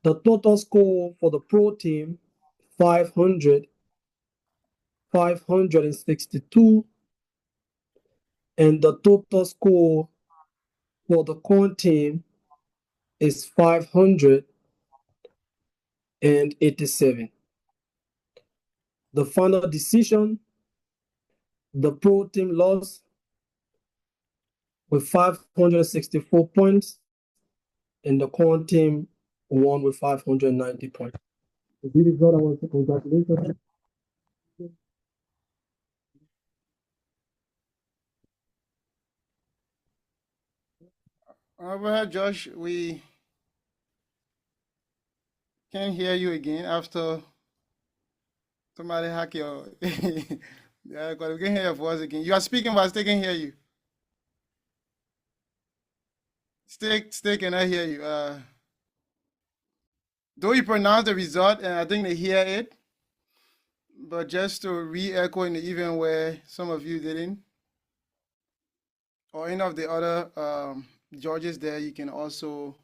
the total score for the pro team, 562, and the total score for the con team is 587. The final decision, the pro team lost with 564 points, and the con team won with 590 points. The result, I want to say congratulations.
Well, Josh, we can't hear you again after Somebody hack your. Yeah, because we can hear your voice again. You are speaking, but I still can hear you. Still cannot hear you. Though you pronounce the result, and I think they hear it, but just to re-echo in the event where some of you didn't, or any of the other judges there, you can also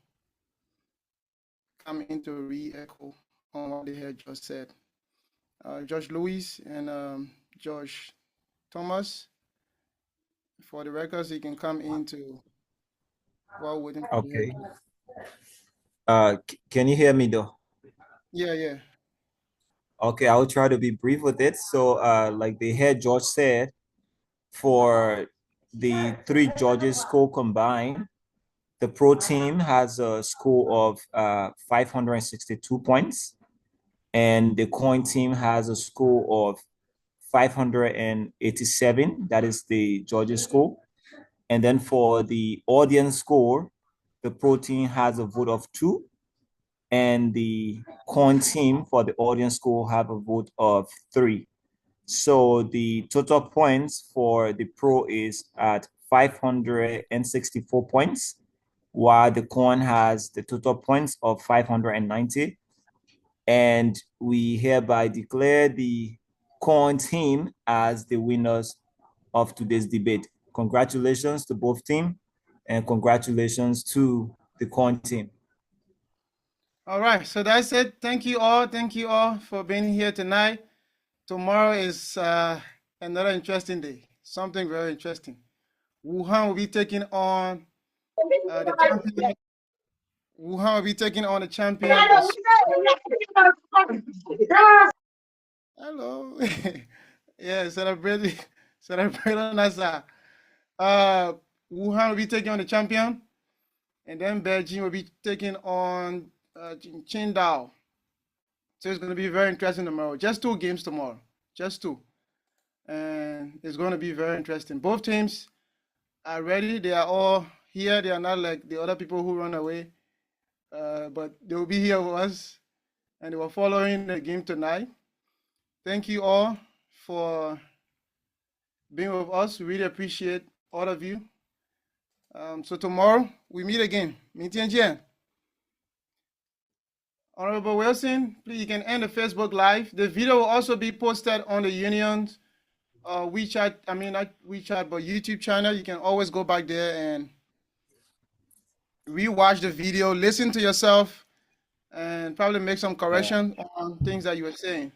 come in to re-echo on what they had just said. Judge Louis and Judge Thomas, for the records, you can come into while waiting for the
Okay.
head.
Can you hear me though?
Yeah.
Okay, I'll try to be brief with it. So, like the head judge said, for the three judges score combined, the pro team has a score of 562 points, and the coin team has a score of 587. That is the judges' score. And then for the audience score, the pro team has a vote of 2, and the coin team for the audience score have a vote of 3. So the total points for the pro is at 564 points, while the coin has the total points of 590. And we hereby declare the coin team as the winners of today's debate. Congratulations to both teams, and congratulations to the coin team.
All right, so that's it. Thank you all. Thank you all for being here tonight. Tomorrow is another interesting day. Something very interesting. Wuhan will be taking on the champion. Wuhan will be taking on the champion. Hello. Yeah, celebrate on that side. Wuhan will be taking on the champion, and then Beijing will be taking on Qingdao. So it's going to be very interesting tomorrow. Just 2 games tomorrow. Just 2. And it's going to be very interesting. Both teams are ready. They are all here. They are not like the other people who run away. But they will be here with us. And they were following the game tonight. Thank you all for being with us. We really appreciate all of you. So tomorrow we meet again. Honorable Wilson, please, you can end the Facebook Live. The video will also be posted on the union's WeChat, not WeChat, but YouTube channel. You can always go back there and rewatch the video, listen to yourself, and probably make some correction on things that you were saying.